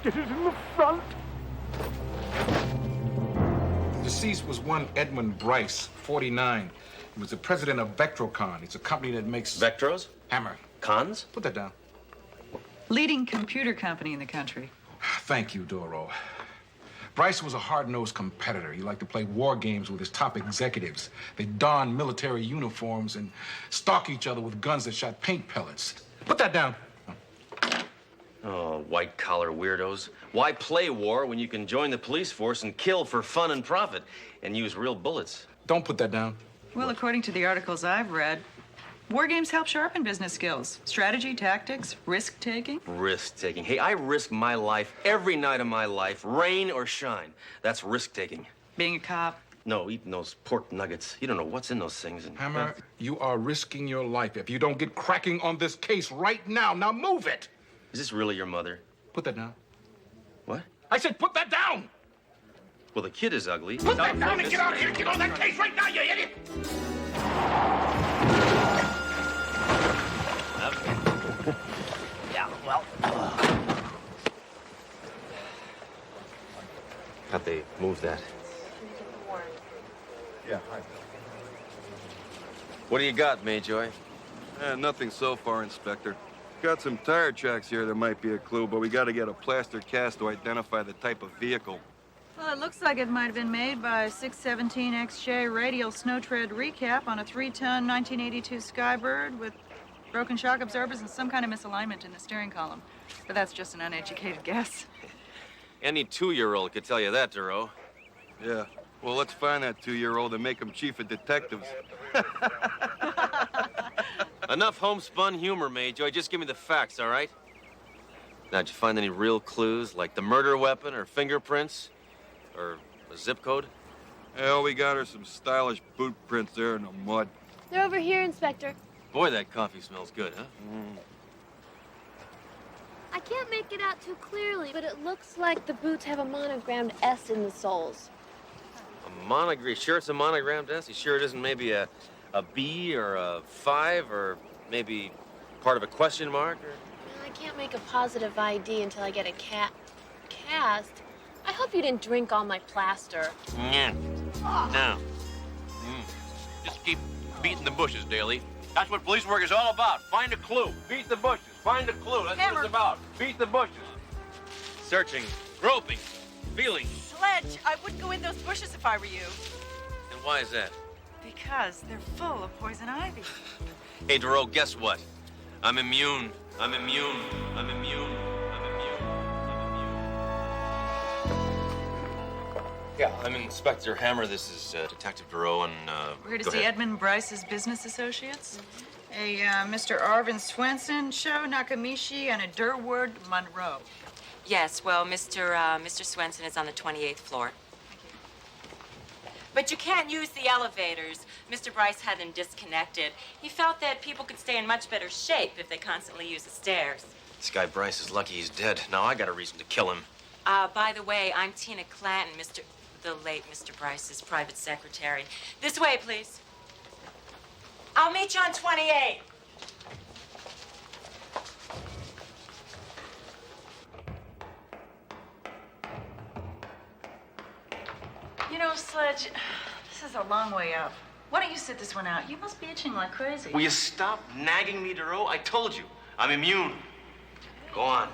it in the front. Deceased was one Edmund Bryce, 49. He was the president of Vectrocon. It's a company that makes... Vectros? Hammer. Cons? Put that down. Leading computer company in the country. Thank you, Doro. Bryce was a hard-nosed competitor. He liked to play war games with his top executives. They donned military uniforms and stalk each other with guns that shot paint pellets. Put that down. Oh, white-collar weirdos. Why play war when you can join the police force and kill for fun and profit and use real bullets? Don't put that down. Well, according to the articles I've read, war games help sharpen business skills. Strategy, tactics, risk-taking. Risk-taking. Hey, I risk my life every night of my life, rain or shine. That's risk-taking. Being a cop. No, eating those pork nuggets. You don't know what's in those things. And Hammer, you are risking your life if you don't get cracking on this case right now. Now move it! Is this really your mother? Put that down. What? I said put that down! Well, the kid is ugly. Put that down and get out of here. Get on that case right now, you idiot! Yeah, well. How'd they move that? Yeah, hi. What do you got, Mayjoy? Nothing so far, Inspector. Got some tire tracks here that might be a clue, but we got to get a plaster cast to identify the type of vehicle. Well, it looks like it might have been made by a 617 XJ radial snow tread recap on a 3-ton 1982 Skybird with broken shock absorbers and some kind of misalignment in the steering column. But that's just an uneducated guess. Any 2-year-old could tell you that, Duro. Yeah. Well, let's find that 2-year-old and make him chief of detectives. Enough homespun humor, Mayjoy. Just give me the facts, all right? Now, did you find any real clues, like the murder weapon or fingerprints? Or a zip code? Yeah, all we got are some stylish boot prints there in the mud. They're over here, Inspector. Boy, that coffee smells good, huh? I can't make it out too clearly, but it looks like the boots have a monogrammed S in the soles. A monogram? Sure it's a monogrammed S? You sure it isn't maybe a B or a 5 or maybe part of a question mark? Or... I can't make a positive ID until I get a cast. I hope you didn't drink all my plaster. Yeah. No. Just keep beating the bushes, Daly. That's what police work is all about. Find a clue. Beat the bushes. Find a clue. That's what it's about. Beat the bushes. Searching, groping, feeling. Sledge, I wouldn't go in those bushes if I were you. And why is that? Because they're full of poison ivy. Hey, Duro, guess what? I'm immune. I'm immune. I'm immune. I'm immune. Yeah, I'm Inspector Hammer. This is Detective Duro, and We're here to go see ahead. Edmund Bryce's business associates. A Mr. Arvin Swenson, Sho Nakamishi, and a Durward Monroe. Yes, well, Mr. Swenson is on the 28th floor. But you can't use the elevators. Mr. Bryce had them disconnected. He felt that people could stay in much better shape if they constantly use the stairs. This guy Bryce is lucky he's dead. Now I got a reason to kill him. By the way, I'm Tina Clanton, the late Mr. Bryce's private secretary. This way, please. I'll meet you on 28. You know, Sledge, this is a long way up. Why don't you sit this one out? You must be itching like crazy. Will you stop nagging me, Duro? I told you, I'm immune. Go on.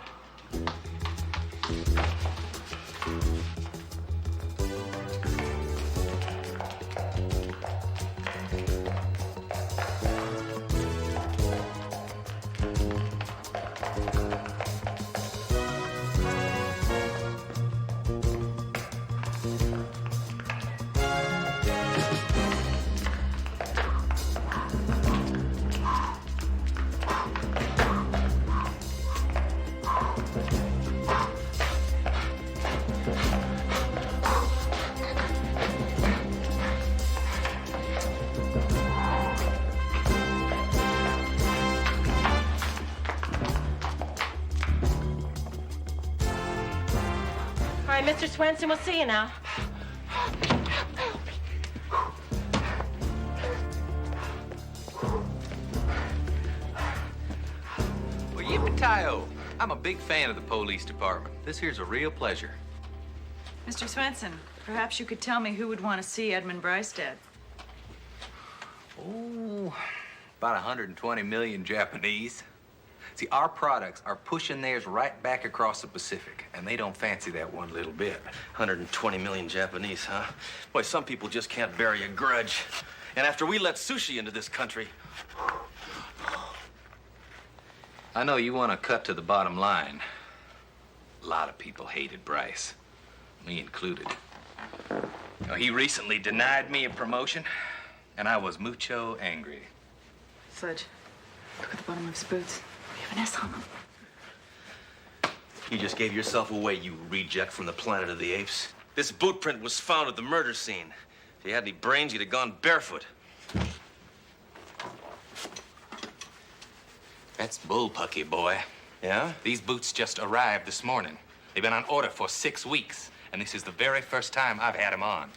right, Mr. Swenson, we'll see you now. Well, yippee-ki-yo. I'm a big fan of the police department. This here's a real pleasure. Mr. Swenson, perhaps you could tell me who would want to see Edmund Bryce dead. Oh, about 120 million Japanese. See, our products are pushing theirs right back across the Pacific, and they don't fancy that one little bit. 120 million Japanese, huh? Boy, some people just can't bury a grudge. And after we let sushi into this country... I know you want to cut to the bottom line. A lot of people hated Bryce, me included. Now, he recently denied me a promotion, and I was mucho angry. Sledge, look at the bottom of his boots. We have an S on them. You just gave yourself away, you reject from the planet of the apes. This boot print was found at the murder scene. If you had any brains, you'd have gone barefoot. That's bullpucky, boy. Yeah? These boots just arrived this morning. They've been on order for 6 weeks, and this is the very first time I've had them on.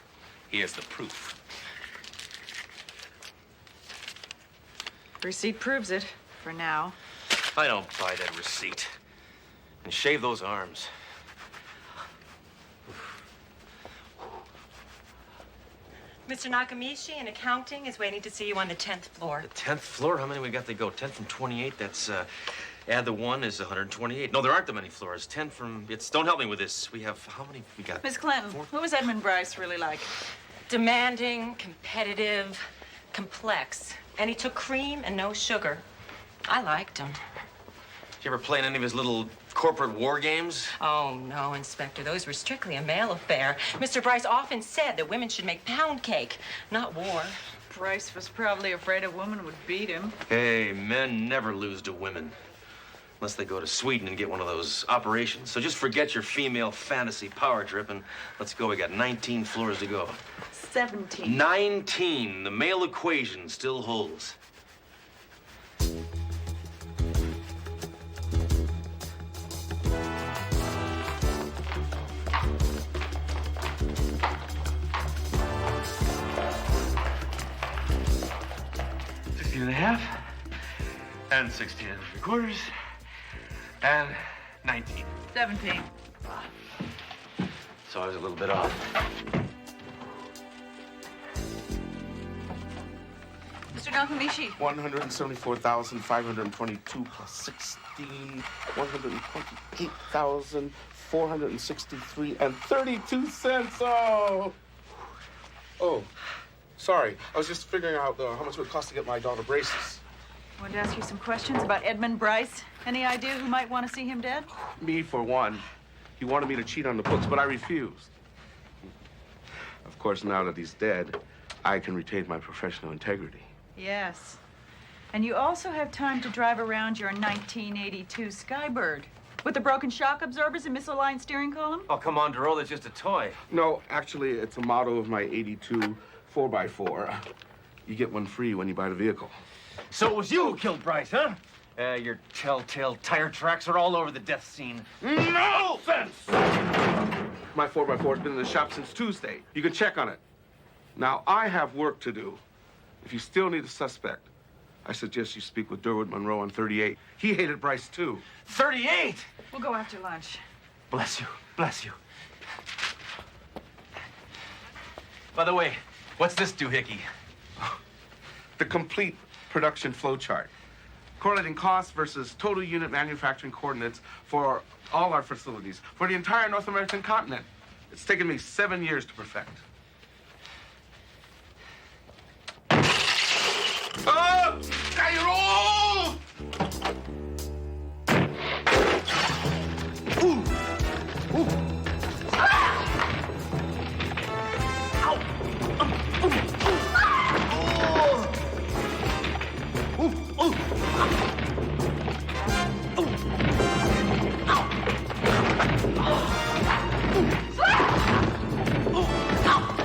Here's the proof. Receipt proves it, for now. I don't buy that receipt. And shave those arms. Mr. Nakamichi in accounting is waiting to see you on the 10th floor. The 10th floor? How many we got to go? 10 from 28, that's, add the 1 is 128. No, there aren't that many floors. 10 from, don't help me with this. We have, how many we got? Miss Clinton, who was Edmund Bryce really like? Demanding, competitive, complex. And he took cream and no sugar. I liked him. Did you ever play in any of his little corporate war games? Oh, no, Inspector. Those were strictly a male affair. Mr. Bryce often said that women should make pound cake, not war. Bryce was probably afraid a woman would beat him. Hey, men never lose to women. Unless they go to Sweden and get one of those operations. So just forget your female fantasy power trip and let's go. We got 19 floors to go. 17. 19. The male equation still holds. And a half, and 16 3/4, and 19. 17. So I was a little bit off. Mr. Nakamichi. 174,522 plus 16, 128,463 and 32 cents. Oh, sorry. I was just figuring out how much it would cost to get my daughter braces. I wanted to ask you some questions about Edmund Bryce. Any idea who might want to see him dead? Me, for one. He wanted me to cheat on the books, but I refused. Of course, now that he's dead, I can retain my professional integrity. Yes. And you also have time to drive around your 1982 Skybird with the broken shock absorbers and misaligned steering column? Oh, come on, Duro, that's just a toy. No, actually, it's a model of my 82 4x4. You get one free when you buy the vehicle. So it was you who killed Bryce, huh? Your telltale tire tracks are all over the death scene. No offense! My 4x4's been in the shop since Tuesday. You can check on it. Now, I have work to do. If you still need a suspect, I suggest you speak with Durwood Monroe on 38. He hated Bryce, too. 38? We'll go after lunch. Bless you. Bless you. By the way, what's this doohickey? The complete production flow chart. Correlating costs versus total unit manufacturing coordinates for all our facilities, for the entire North American continent. It's taken me 7 years to perfect. Oh! Cairo! Ooh! Ooh! Ah! Ow! Ooh! Ooh! Ow!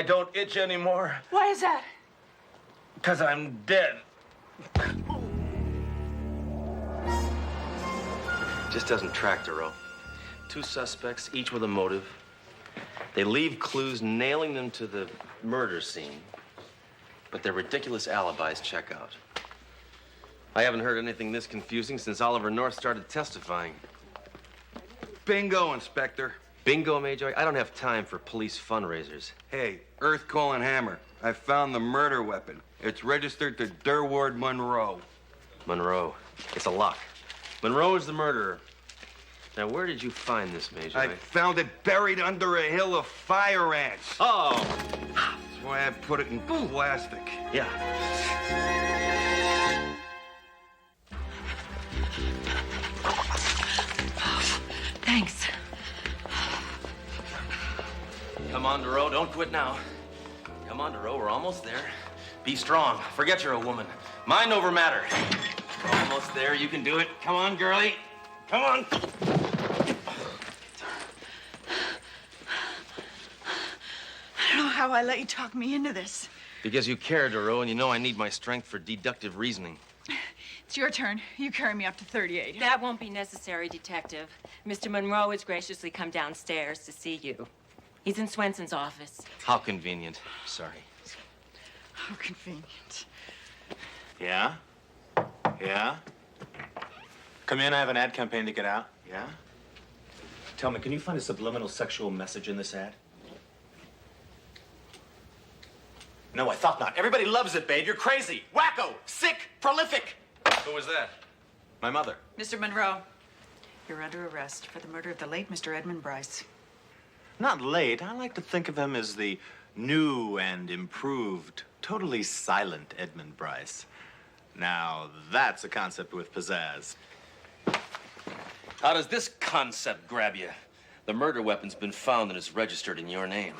I don't itch anymore. Why is that? Because I'm dead. Just doesn't track, Duro. 2 suspects, each with a motive. They leave clues nailing them to the murder scene, but their ridiculous alibis check out. I haven't heard anything this confusing since Oliver North started testifying. Bingo, Inspector. Bingo, Major? I don't have time for police fundraisers. Hey, Earth Calling Hammer. I found the murder weapon. It's registered to Durward Monroe. Monroe. It's a lock. Monroe is the murderer. Now, where did you find this, Major? I found it buried under a hill of fire ants. Oh! That's why I put it in plastic. Yeah. Thanks. Come on, Duro. Don't quit now. Come on, Duro. We're almost there. Be strong. Forget you're a woman. Mind over matter. We're almost there. You can do it. Come on, girlie. Come on. I don't know how I let you talk me into this. Because you care, Duro, and you know I need my strength for deductive reasoning. It's your turn. You carry me up to 38. That won't be necessary, Detective. Mr. Monroe has graciously come downstairs to see you. He's in Swenson's office. How convenient. Sorry. How convenient. Yeah? Yeah? Come in, I have an ad campaign to get out. Yeah? Tell me, can you find a subliminal sexual message in this ad? No, I thought not. Everybody loves it, babe. You're crazy. Wacko. Sick. Prolific. Who was that? My mother. Mr. Monroe, you're under arrest for the murder of the late Mr. Edmund Bryce. Not late. I like to think of him as the new and improved, totally silent Edmund Bryce. Now, that's a concept with pizzazz. How does this concept grab you? The murder weapon's been found and it's registered in your name.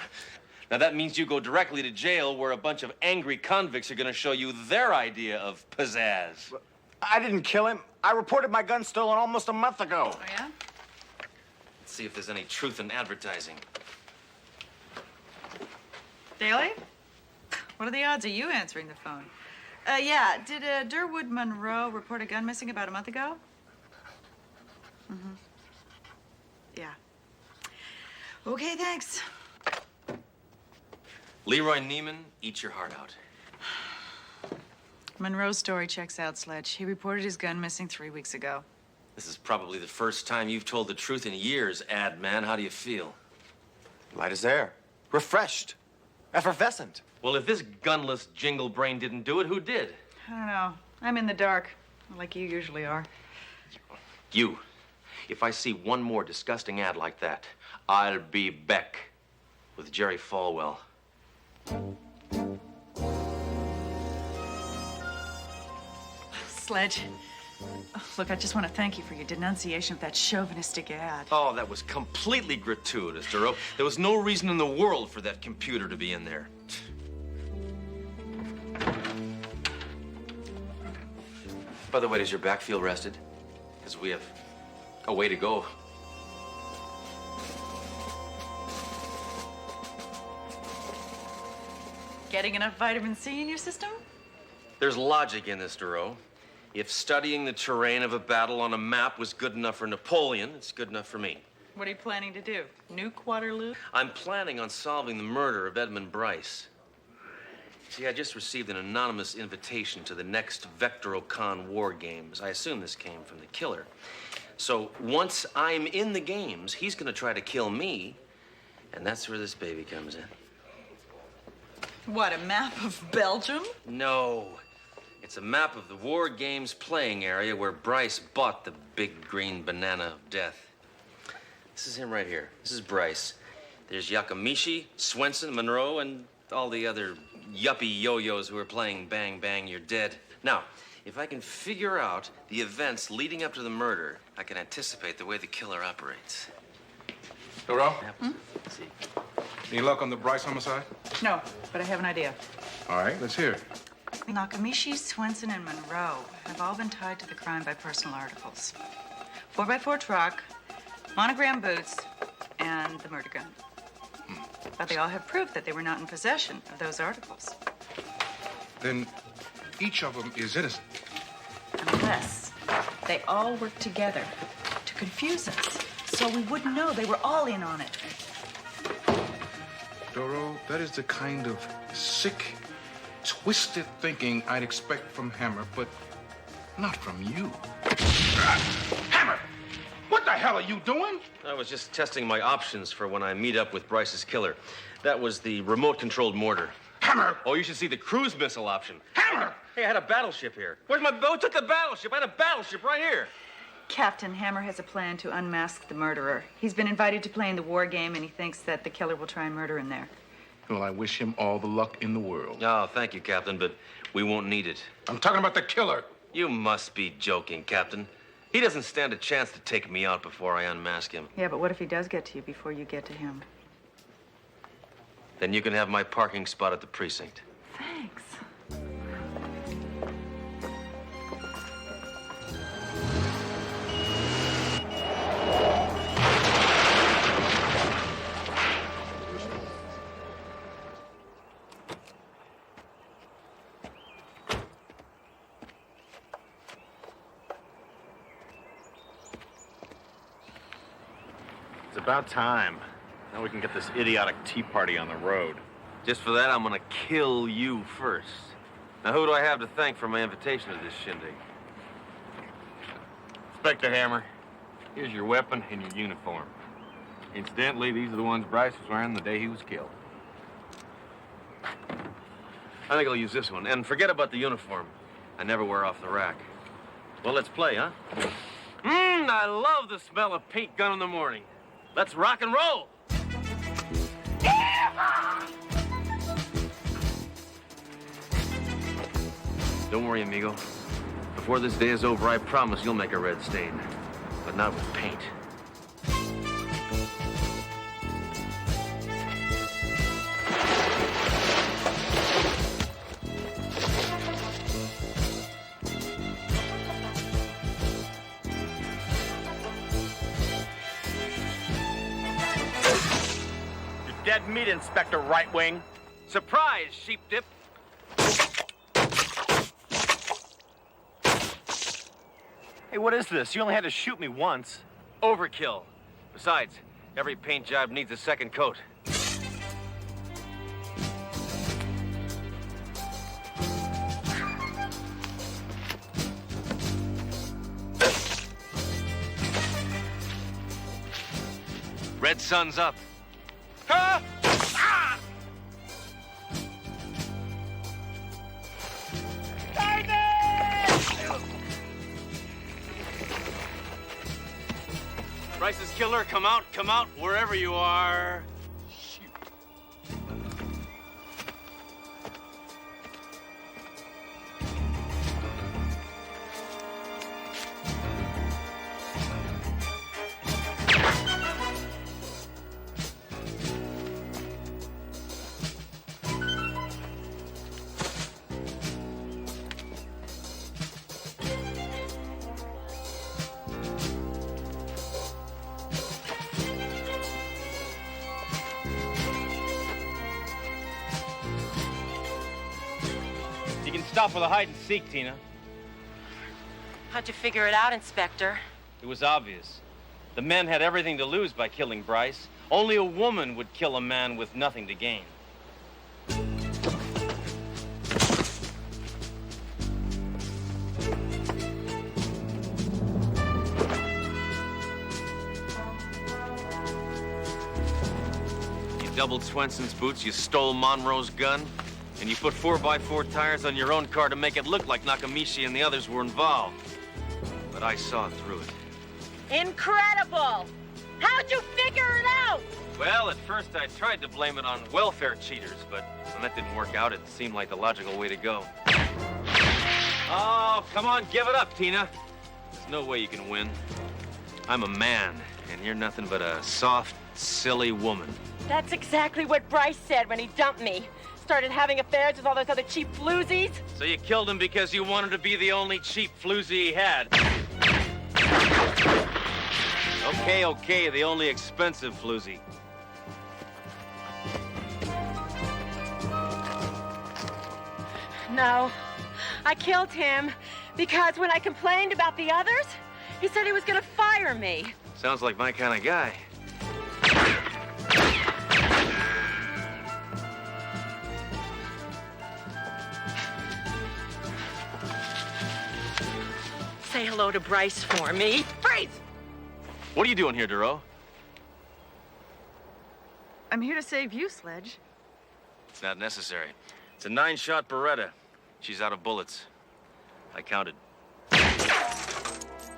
Now, that means you go directly to jail where a bunch of angry convicts are going to show you their idea of pizzazz. I didn't kill him. I reported my gun stolen almost a month ago. Oh, yeah? Let's see if there's any truth in advertising. Daly? What are the odds of you answering the phone? Yeah, did Durwood Monroe report a gun missing about a month ago? Mm-hmm. Yeah. Okay, thanks. Leroy Neiman, eat your heart out. Monroe's story checks out, Sledge. He reported his gun missing 3 weeks ago. This is probably the first time you've told the truth in years, ad man. How do you feel? Light as air. Refreshed. Effervescent. Well, if this gunless jingle brain didn't do it, who did? I don't know. I'm in the dark, like you usually are. You. If I see one more disgusting ad like that, I'll be Beck with Jerry Falwell. Sledge. Oh, look, I just want to thank you for your denunciation of that chauvinistic ad. Oh, that was completely gratuitous, Duro. There was no reason in the world for that computer to be in there. By the way, does your back feel rested? Because we have a way to go. Getting enough vitamin C in your system? There's logic in this, Duro. If studying the terrain of a battle on a map was good enough for Napoleon, it's good enough for me. What are you planning to do? Nuke Waterloo? I'm planning on solving the murder of Edmund Bryce. See, I just received an anonymous invitation to the next Vectorocon War Games. I assume this came from the killer. So once I'm in the games, he's gonna try to kill me, and that's where this baby comes in. What, a map of Belgium? No. It's a map of the War Games playing area where Bryce bought the big green banana of death. This is him right here. This is Bryce. There's Yakamishi, Swenson, Monroe, and all the other yuppie yo-yos who are playing Bang Bang You're Dead. Now, if I can figure out the events leading up to the murder, I can anticipate the way the killer operates. Duro? Let's see. Any luck on the Bryce homicide? No, but I have an idea. All right, let's hear it. Nakamishi, Swenson, and Monroe have all been tied to the crime by personal articles. 4x4 truck, monogram boots, and the murder gun. But they all have proof that they were not in possession of those articles. Then each of them is innocent. Unless they all worked together to confuse us, so we wouldn't know they were all in on it. Doro, that is the kind of sick, twisted thinking I'd expect from Hammer, but not from you. Hammer! What the hell are you doing? I was just testing my options for when I meet up with Bryce's killer. That was the remote-controlled mortar. Hammer! Oh, you should see the cruise missile option. Hammer! Hey, I had a battleship here. Where's my boat? Took the battleship. I had a battleship right here. Captain Hammer has a plan to unmask the murderer. He's been invited to play in the war game, and he thinks that the killer will try and murder him there. Well, I wish him all the luck in the world. Oh, thank you, Captain, but we won't need it. I'm talking about the killer. You must be joking, Captain. He doesn't stand a chance to take me out before I unmask him. Yeah, but what if he does get to you before you get to him? Then you can have my parking spot at the precinct. Thanks. It's about time. Now we can get this idiotic tea party on the road. Just for that, I'm gonna kill you first. Now, who do I have to thank for my invitation to this shindig? Inspector Hammer, here's your weapon and your uniform. Incidentally, these are the ones Bryce was wearing the day he was killed. I think I'll use this one. And forget about the uniform. I never wear off the rack. Well, let's play, huh? I love the smell of paint gun in the morning. Let's rock and roll. Don't worry, amigo. Before this day is over, I promise you'll make a red stain. But not with paint. Dead meat, Inspector Right Wing. Surprise, sheep dip. Hey, what is this? You only had to shoot me once. Overkill. Besides, every paint job needs a second coat. Red sun's up. Ah! Ah! Bryce's killer, come out, wherever you are. You can stop with a hide and seek, Tina. How'd you figure it out, Inspector? It was obvious. The men had everything to lose by killing Bryce. Only a woman would kill a man with nothing to gain. You doubled Swenson's boots, you stole Monroe's gun, and you put 4x4 tires on your own car to make it look like Nakamichi and the others were involved. But I saw through it. Incredible! How'd you figure it out? Well, at first I tried to blame it on welfare cheaters, but when that didn't work out, it seemed like the logical way to go. Oh, come on, give it up, Tina. There's no way you can win. I'm a man, and you're nothing but a soft, silly woman. That's exactly what Bryce said when he dumped me. Started having affairs with all those other cheap floozies. So you killed him because you wanted to be the only cheap floozy he had. Okay, the only expensive floozy. No, I killed him because when I complained about the others, he said he was gonna fire me. Sounds like my kind of guy. Say hello to Bryce for me. Freeze! What are you doing here, Duro? I'm here to save you, Sledge. It's not necessary. It's a 9-shot Beretta. She's out of bullets. I counted.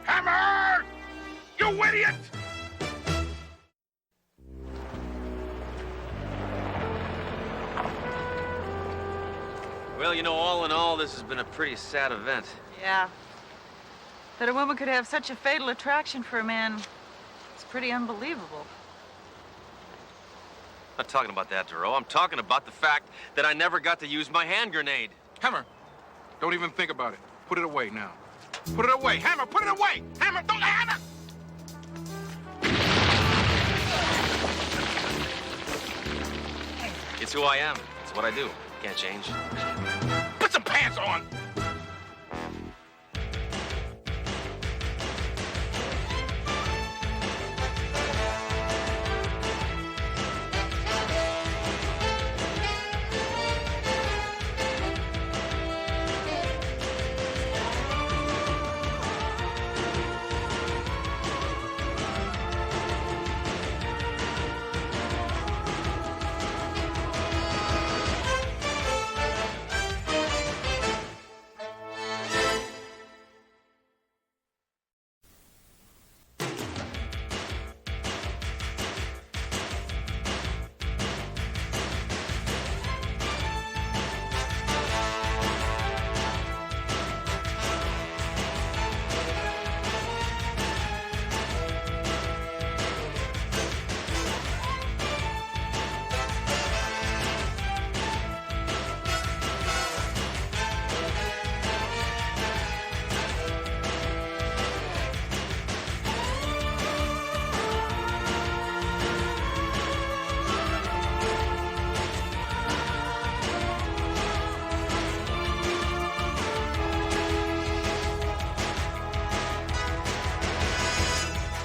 Hammer! You idiot! Well, you know, all in all, this has been a pretty sad event. Yeah. That a woman could have such a fatal attraction for a man, it's pretty unbelievable. I'm not talking about that, Duro. I'm talking about the fact that I never got to use my hand grenade. Hammer, don't even think about it. Put it away now. Put it away. Hammer, put it away! Hammer, don't hammer! It's who I am. It's what I do. Can't change. Put some pants on!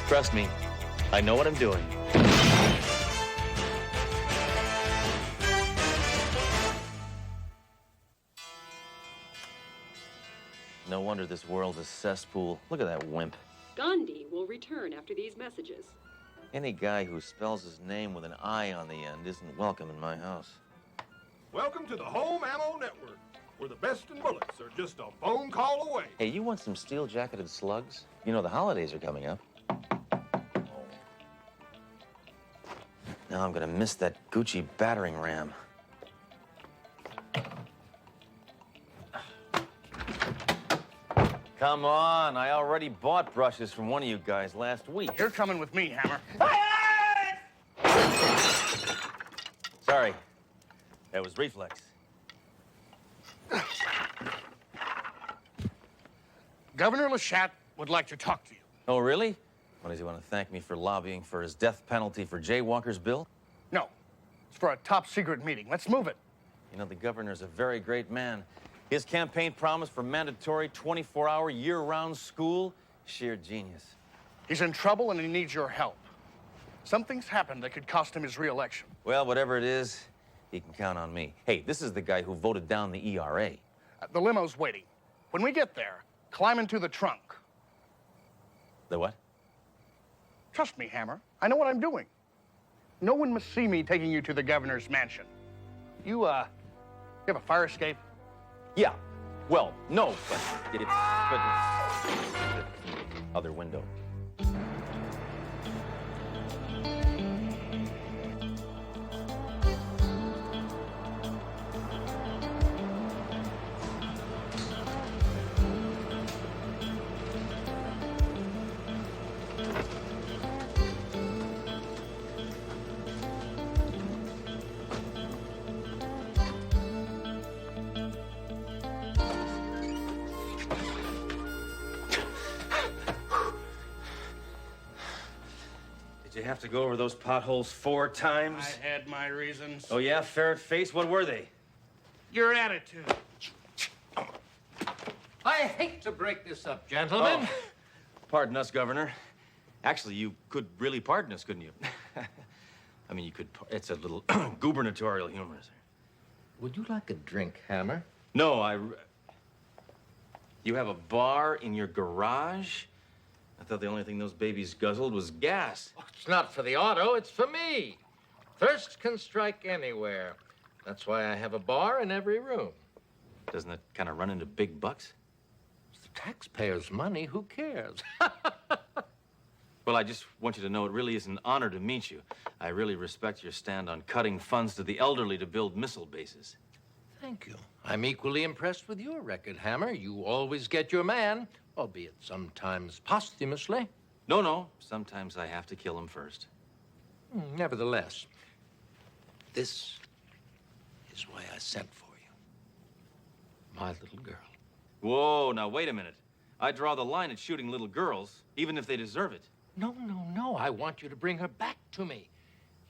Trust me, I know what I'm doing. No wonder this world's a cesspool. Look at that wimp. Gandhi will return after these messages. Any guy who spells his name with an I on the end isn't welcome in my house. Welcome to the Home Ammo Network, where the best in bullets are just a phone call away. Hey, you want some steel-jacketed slugs? You know the holidays are coming up. Now I'm gonna miss that Gucci battering ram. Come on, I already bought brushes from one of you guys last week. You're coming with me, Hammer. Sorry, that was reflex. Governor Leshat would like to talk to you. Oh, really? What, does he want to thank me for lobbying for his death penalty for jaywalkers bill? No, it's for a top-secret meeting. Let's move it. You know, the governor's a very great man. His campaign promise for mandatory 24-hour year-round school, sheer genius. He's in trouble and he needs your help. Something's happened that could cost him his re-election. Well, whatever it is, he can count on me. Hey, this is the guy who voted down the ERA. The limo's waiting. When we get there, climb into the trunk. The what? Trust me, Hammer. I know what I'm doing. No one must see me taking you to the governor's mansion. You have a fire escape? Yeah. Well, no, but it's the other window. Did you have to go over those potholes 4 times? I had my reasons. Oh, yeah? Ferret face? What were they? Your attitude. I hate to break this up, gentlemen. Oh, pardon us, Governor. Actually, you could really pardon us, couldn't you? I mean, you could. It's a little gubernatorial humor, sir. Would you like a drink, Hammer? No, You have a bar in your garage? I thought the only thing those babies guzzled was gas. Oh, it's not for the auto, it's for me. Thirst can strike anywhere. That's why I have a bar in every room. Doesn't that kind of run into big bucks? It's the taxpayers' money, who cares? Well, I just want you to know it really is an honor to meet you. I really respect your stand on cutting funds to the elderly to build missile bases. Thank you. I'm equally impressed with your record, Hammer. You always get your man, albeit sometimes posthumously. No. Sometimes I have to kill him first. Nevertheless, this is why I sent for you. My little girl. Whoa, now wait a minute. I draw the line at shooting little girls, even if they deserve it. No. I want you to bring her back to me.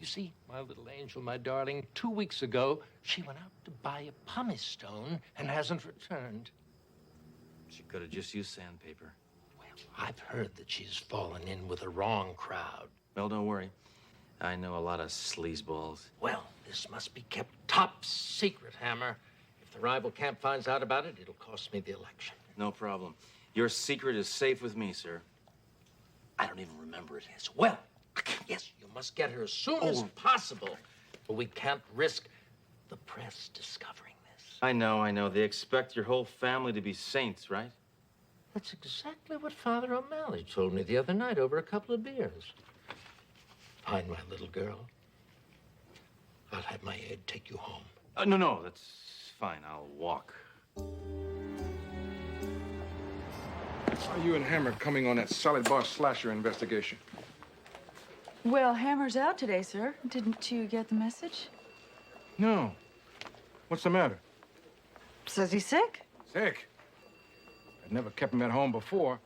You see, my little angel, my darling, 2 weeks ago, she went out to buy a pumice stone and hasn't returned. She could have just used sandpaper. Well, I've heard that she's fallen in with the wrong crowd. Well, don't worry. I know a lot of sleazeballs. Well, this must be kept top secret, Hammer. If the rival camp finds out about it, it'll cost me the election. No problem. Your secret is safe with me, sir. I don't even remember it is. Well, yes, you must get her as soon as possible. But we can't risk the press discovering this. I know. They expect your whole family to be saints, right? That's exactly what Father O'Malley told me the other night over a couple of beers. Find my little girl. I'll have my aide take you home. No, that's fine. I'll walk. Are you and Hammer coming on that solid bar slasher investigation? Well, Hammer's out today, sir. Didn't you get the message? No. What's the matter? Says he's sick. Sick? I'd never kept him at home before.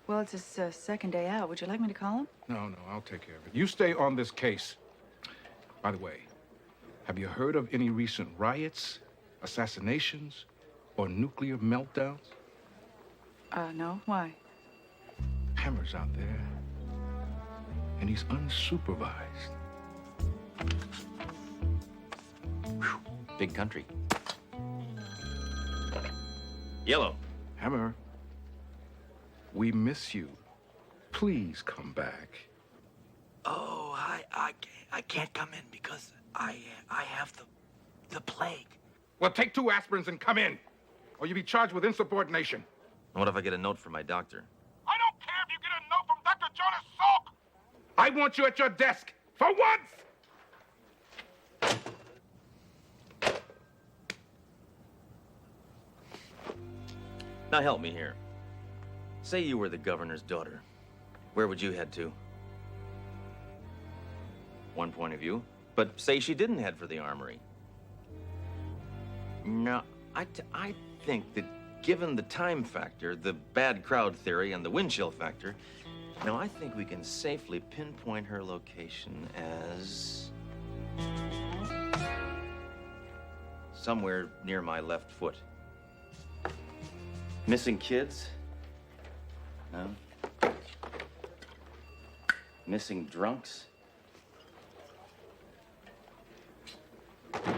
Well, it's his second day out. Would you like me to call him? No, I'll take care of it. You stay on this case. By the way, have you heard of any recent riots, assassinations, or nuclear meltdowns? No. Why? Hammer's out there, and he's unsupervised. Whew. Big country. Yellow. Hammer, we miss you. Please come back. Oh, I can't come in because I have the plague. Well, take 2 aspirins and come in, or you'll be charged with insubordination. What if I get a note from my doctor? I don't care if you get a note from Dr. Jonas Salk. I want you at your desk, for once! Now help me here. Say you were the governor's daughter. Where would you head to? One point of view. But say she didn't head for the armory. No, I think that given the time factor, the bad crowd theory, and the wind chill factor, now I think we can safely pinpoint her location as somewhere near my left foot. Missing kids? No. Missing drunks?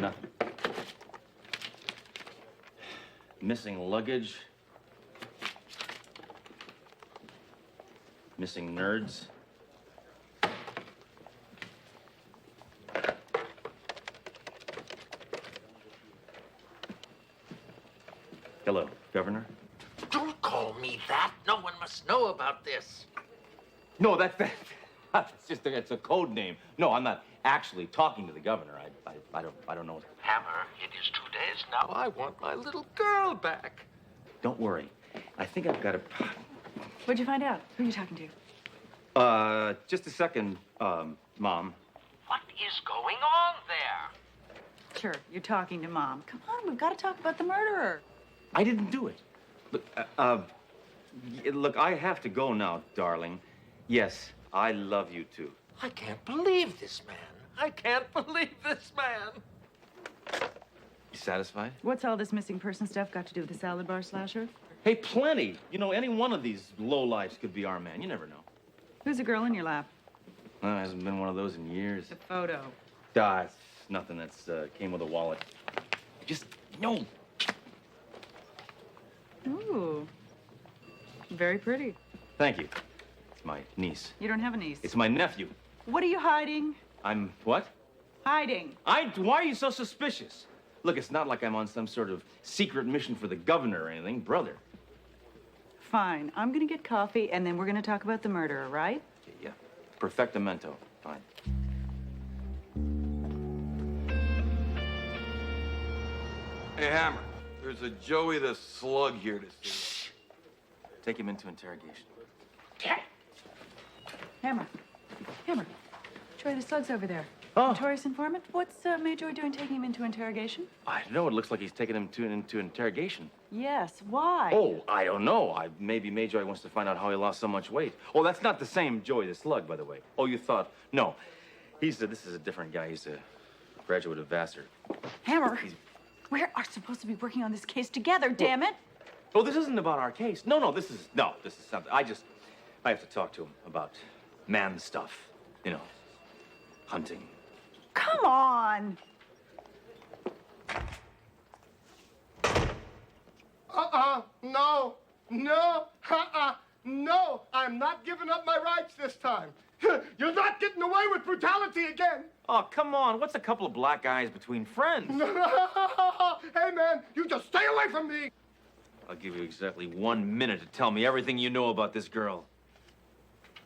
Nothing. Missing luggage? Missing nerds? Hello, Governor. Don't call me that. No one must know about this. No, that's just it's a code name. No, I'm not actually talking to the governor. I don't know. Hammer, it is 2 days now. I want my little girl back. Don't worry. I think I've got a. What'd you find out? Who are you talking to? Just a second, Mom. What is going on there? Sure, you're talking to Mom. Come on, we've got to talk about the murderer. I didn't do it. Look, I have to go now, darling. Yes, I love you too. I can't believe this man. I can't believe this man. You satisfied? What's all this missing person stuff got to do with the salad bar slasher? Hey, plenty. You know, any one of these lowlifes could be our man. You never know. Who's the girl in your lap? Well, hasn't been one of those in years. The photo. It's nothing that's came with a wallet. Just, no. Ooh. Very pretty. Thank you. It's my niece. You don't have a niece. It's my nephew. What are you hiding? I'm what? Hiding. Why are you so suspicious? Look, it's not like I'm on some sort of secret mission for the governor or anything, brother. Fine. I'm gonna get coffee, and then we're gonna talk about the murderer, right? Yeah. Perfectamento. Fine. Hey, Hammer, there's a Joey the Slug here to see. Take him into interrogation. Hammer. Hammer. Joy the Slug's over there. Oh. Notorious informant? What's Major doing taking him into interrogation? I don't know. It looks like he's taking him into interrogation. Yes. Why? Oh, I don't know. Maybe Major wants to find out how he lost so much weight. Oh, that's not the same Joey the Slug, by the way. Oh, you thought? No. This is a different guy. He's a graduate of Vassar. Hammer. We are supposed to be working on this case together, damn it. Oh, this isn't about our case. No, this is something. I have to talk to him about man stuff. You know, hunting. Come on. No. No, I'm not giving up my rights this time. You're not getting away with brutality again. Oh, come on. What's a couple of black guys between friends? Hey, man, you just stay away from me. I'll give you exactly 1 minute to tell me everything you know about this girl.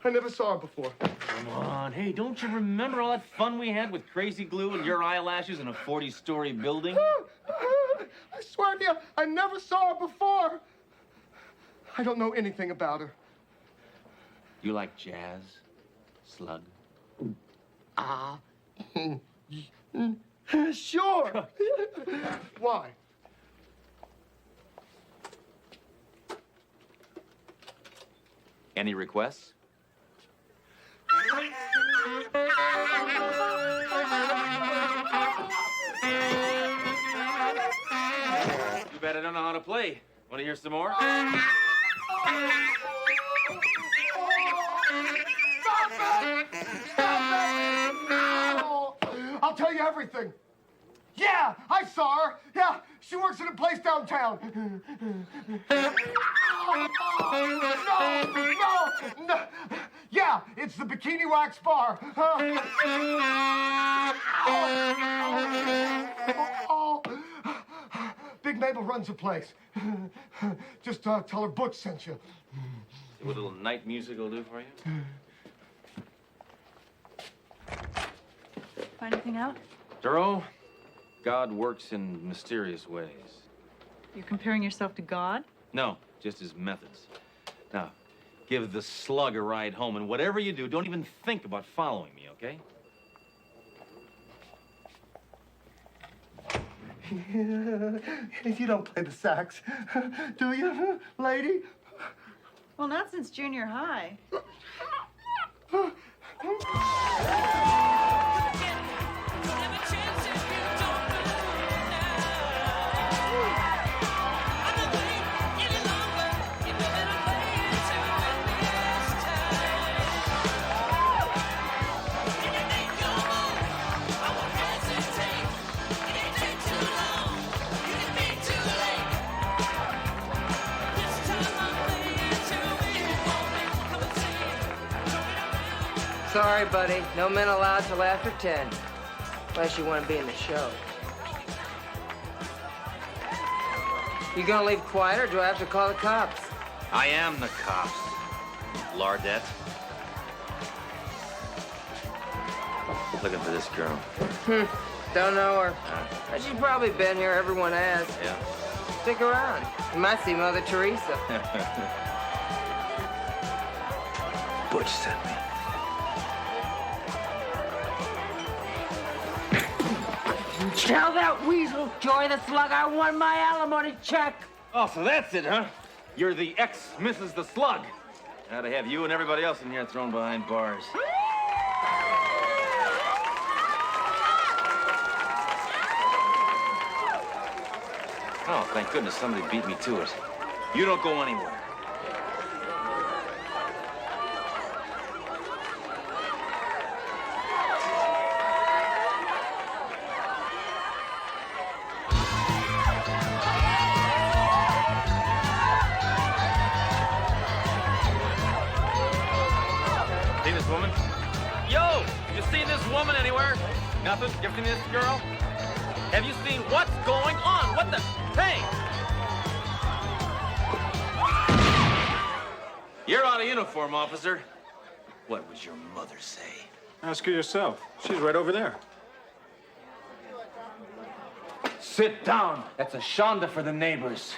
I never saw her before. Come on. Hey, don't you remember all that fun we had with crazy glue and your eyelashes in a 40-story building? I swear to you, I never saw her before. I don't know anything about her. You like jazz, Slug? Sure. Why? Any requests? Too bad I don't know how to play. Want to hear some more? Stop it! Stop it! No! I'll tell you everything. Yeah, I saw her. Yeah, she works at a place downtown. No. Yeah, it's the Bikini Wax Bar. Big Mabel runs the place. Just tell her Butch sent you. See what a little night music will do for you? Find anything out? Duro, God works in mysterious ways. You're comparing yourself to God? No, just his methods. Now, give the Slug a ride home, and whatever you do, don't even think about following me, okay? You don't play the sax, do you, lady? Well, not since junior high. Sorry, buddy. No men allowed till after 10. Unless you want to be in the show. You gonna leave quiet, or do I have to call the cops? I am the cops, Lardette. Looking for this girl. Don't know her. But she's probably been here. Everyone has. Yeah. Stick around. You might see Mother Teresa. Butch sent me. Tell that weasel, Joy the Slug, I won my alimony check. Oh, so that's it, huh? You're the ex-Mrs. the Slug. Now to have you and everybody else in here thrown behind bars. Oh, thank goodness somebody beat me to it. You don't go anywhere. See this woman? Yo, you seen this woman anywhere? Nothing? You ever seen this girl? Have you seen what's going on? What the? Hey! You're out of uniform, officer. What would your mother say? Ask her yourself. She's right over there. Sit down. That's a shonda for the neighbors.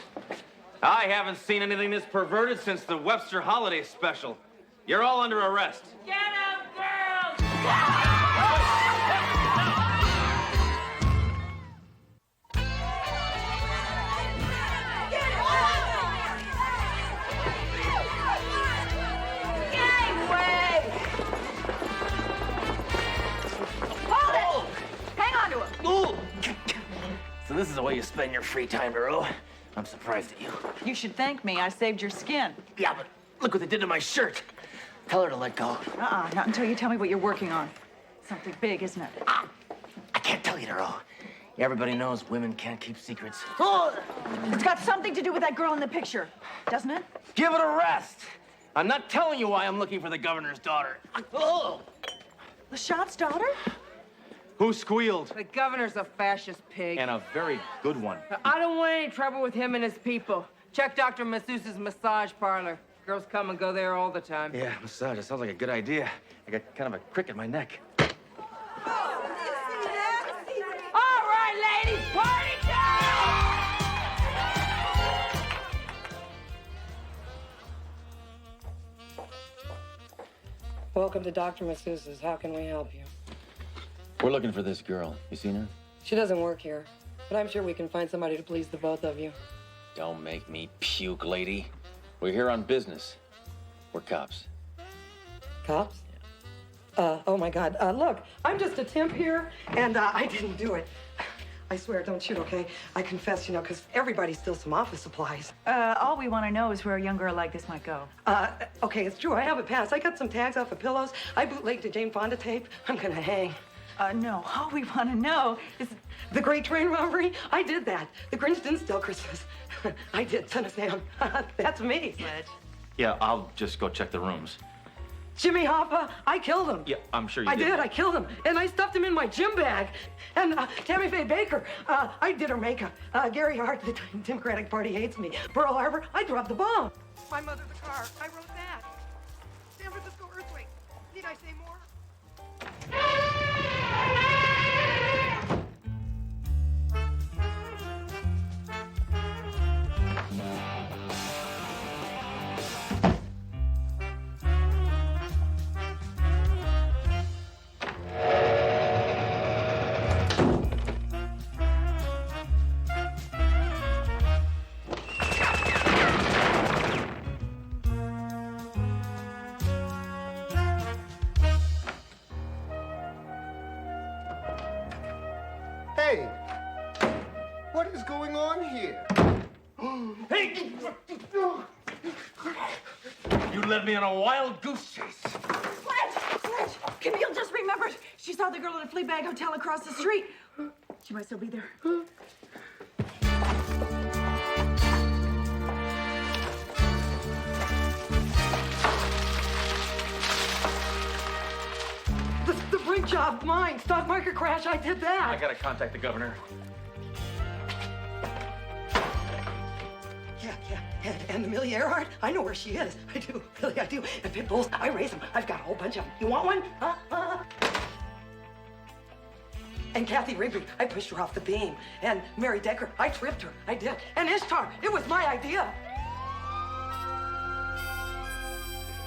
I haven't seen anything this perverted since the Webster holiday special. You're all under arrest. Get him, girls! So this is the way you spend your free time, Earl. I'm surprised at you. You should thank me. I saved your skin. Yeah, but look what they did to my shirt. Tell her to let go. Not until you tell me what you're working on. Something big, isn't it? I can't tell you, Earl. Everybody knows women can't keep secrets. Oh, it's got something to do with that girl in the picture, doesn't it? Give it a rest. I'm not telling you why I'm looking for the governor's daughter. Oh! The shot's daughter? Who squealed? The governor's a fascist pig. And a very good one. I don't want any trouble with him and his people. Check Dr. Masseuse's massage parlor. Girls come and go there all the time. Yeah, massage. That sounds like a good idea. I got kind of a crick in my neck. All right, ladies, party time! Welcome to Dr. Masseuse's. How can we help you? We're looking for this girl. You seen her? She doesn't work here, but I'm sure we can find somebody to please the both of you. Don't make me puke, lady. We're here on business. We're cops. Cops? Oh my God. Look, I'm just a temp here, and I didn't do it. I swear, don't shoot, okay? I confess, you know, because everybody steals some office supplies. All we want to know is where a young girl like this might go. Okay, it's true. I have a pass. I got some tags off of pillows. I bootlegged a Jane Fonda tape. I'm gonna hang. No. All we want to know is the Great Train Robbery. I did that. The Grinch didn't steal Christmas. I did, Son of Sam. That's me. Sledge. Yeah, I'll just go check the rooms. Jimmy Hoffa, I killed him. Yeah, I'm sure you I did. did. I killed him, and I stuffed him in my gym bag. And Tammy Faye Baker, I did her makeup. Gary Hart, the Democratic Party hates me. Pearl Harbor, I dropped the bomb. My mother, the car, I wrote that. San Francisco earthquake. Need I say more? Hey, what is going on here? Hey! You led me on a wild goose chase. Sledge! Camille just remembered. She saw the girl at a Fleabag hotel across the street. She might still be there. The brake job, mine. Stock market crash, I did that. I gotta contact the governor. Yeah. And Amelia Earhart, I know where she is. I do, really, I do. And pit bulls, I raise them. I've got a whole bunch of them. You want one? And Kathy Rigby, I pushed her off the beam. And Mary Decker, I tripped her. I did. And Ishtar, it was my idea.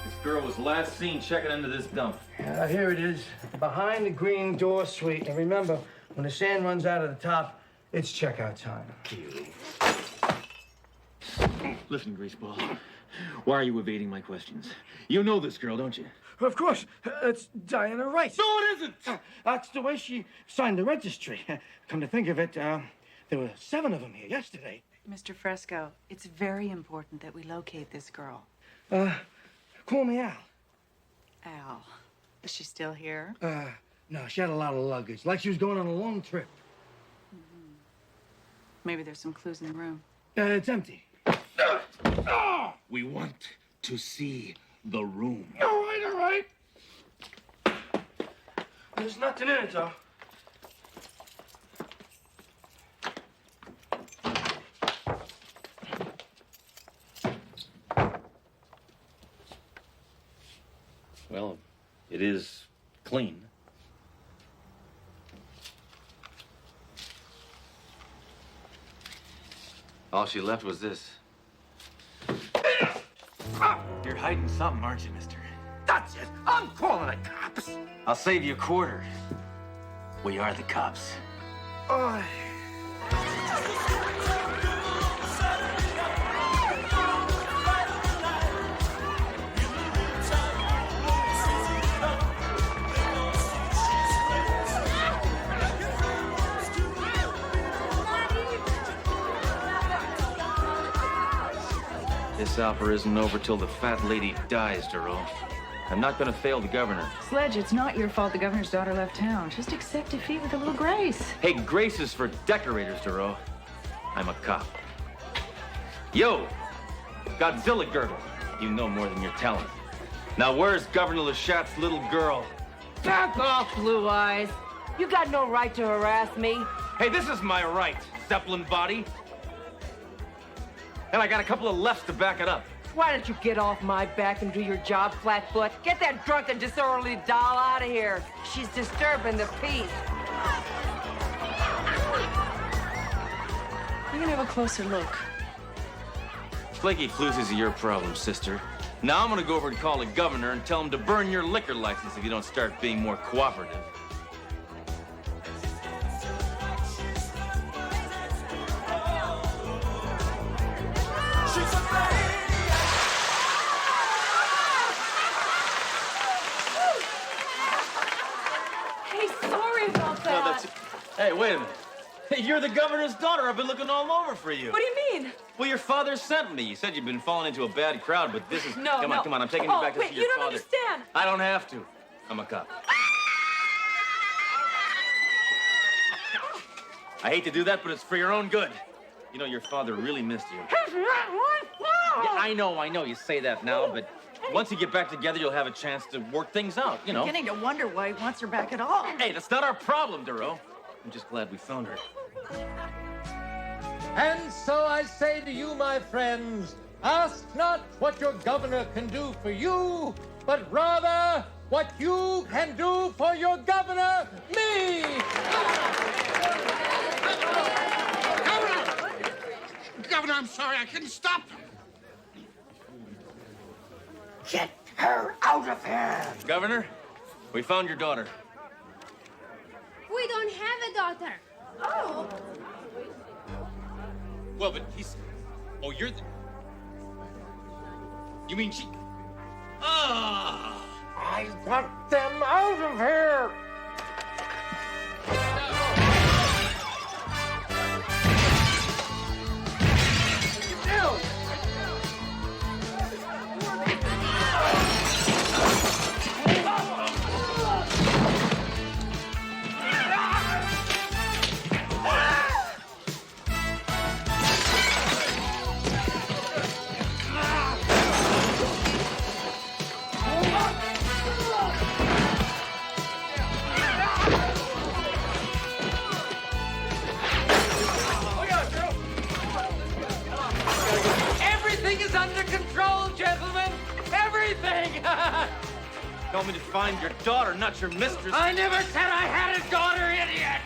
This girl was last seen checking into this dump. Here it is, behind the green door suite. And remember, when the sand runs out of the top, it's checkout time. Listen, Greaseball, why are you evading my questions? You know this girl, don't you? Of course, it's Diana Rice. No, it isn't! That's the way she signed the registry. Come to think of it, there were 7 of them here yesterday. Mr. Fresco, it's very important that we locate this girl. Call me Al. Al. Is she still here? No, she had a lot of luggage. Like she was going on a long trip. Maybe there's some clues in the room. It's empty. We want to see the room. All right. There's nothing in it, though. Well, it is clean. All she left was this. You're hiding something, aren't you, mister? That's it. I'm calling the cops. I'll save you a quarter. We are the cops. Oh. This opera isn't over till the fat lady dies, Duro. I'm not gonna fail the governor. Sledge, it's not your fault the governor's daughter left town. Just accept defeat with a little grace. Hey, grace is for decorators, Duro. I'm a cop. Yo, Godzilla Girdle. You know more than you're telling. Now, where's Governor Lechat's little girl? Back off, Blue Eyes. You got no right to harass me. Hey, this is my right, Zeppelin body. And I got a couple of lefts to back it up. Why don't you get off my back and do your job, Flatfoot? Get that drunk and disorderly doll out of here. She's disturbing the peace. We're gonna have a closer look. Flaky fluces are your problem, sister. Now I'm gonna go over and call the governor and tell him to burn your liquor license if you don't start being more cooperative. Hey, sorry about that. Hey, wait a minute. Hey, you're the governor's daughter. I've been looking all over for you. What do you mean? Well, your father sent me. You said you've been falling into a bad crowd, but this is... No, Come no. on. I'm taking you back to wait, see your you don't father. understand. I don't have to. I'm a cop. I hate to do that, but it's for your own good. You know, your father really missed you. Yeah, I know. You say that now, but once you get back together, you'll have a chance to work things out, you know. I'm beginning to wonder why he wants her back at all. Hey, that's not our problem, Duro. I'm just glad we found her. And so I say to you, my friends, ask not what your governor can do for you, but rather what you can do for your governor, me! Governor, I'm sorry, I couldn't stop. Get her out of here. Governor, we found your daughter. We don't have a daughter. Oh. Well, but he's... Oh, you're the... You mean she... Ah! I want them out of here! Everything is under control, gentlemen. Everything. Told me to find your daughter, not your mistress. I never said I had a daughter, idiot.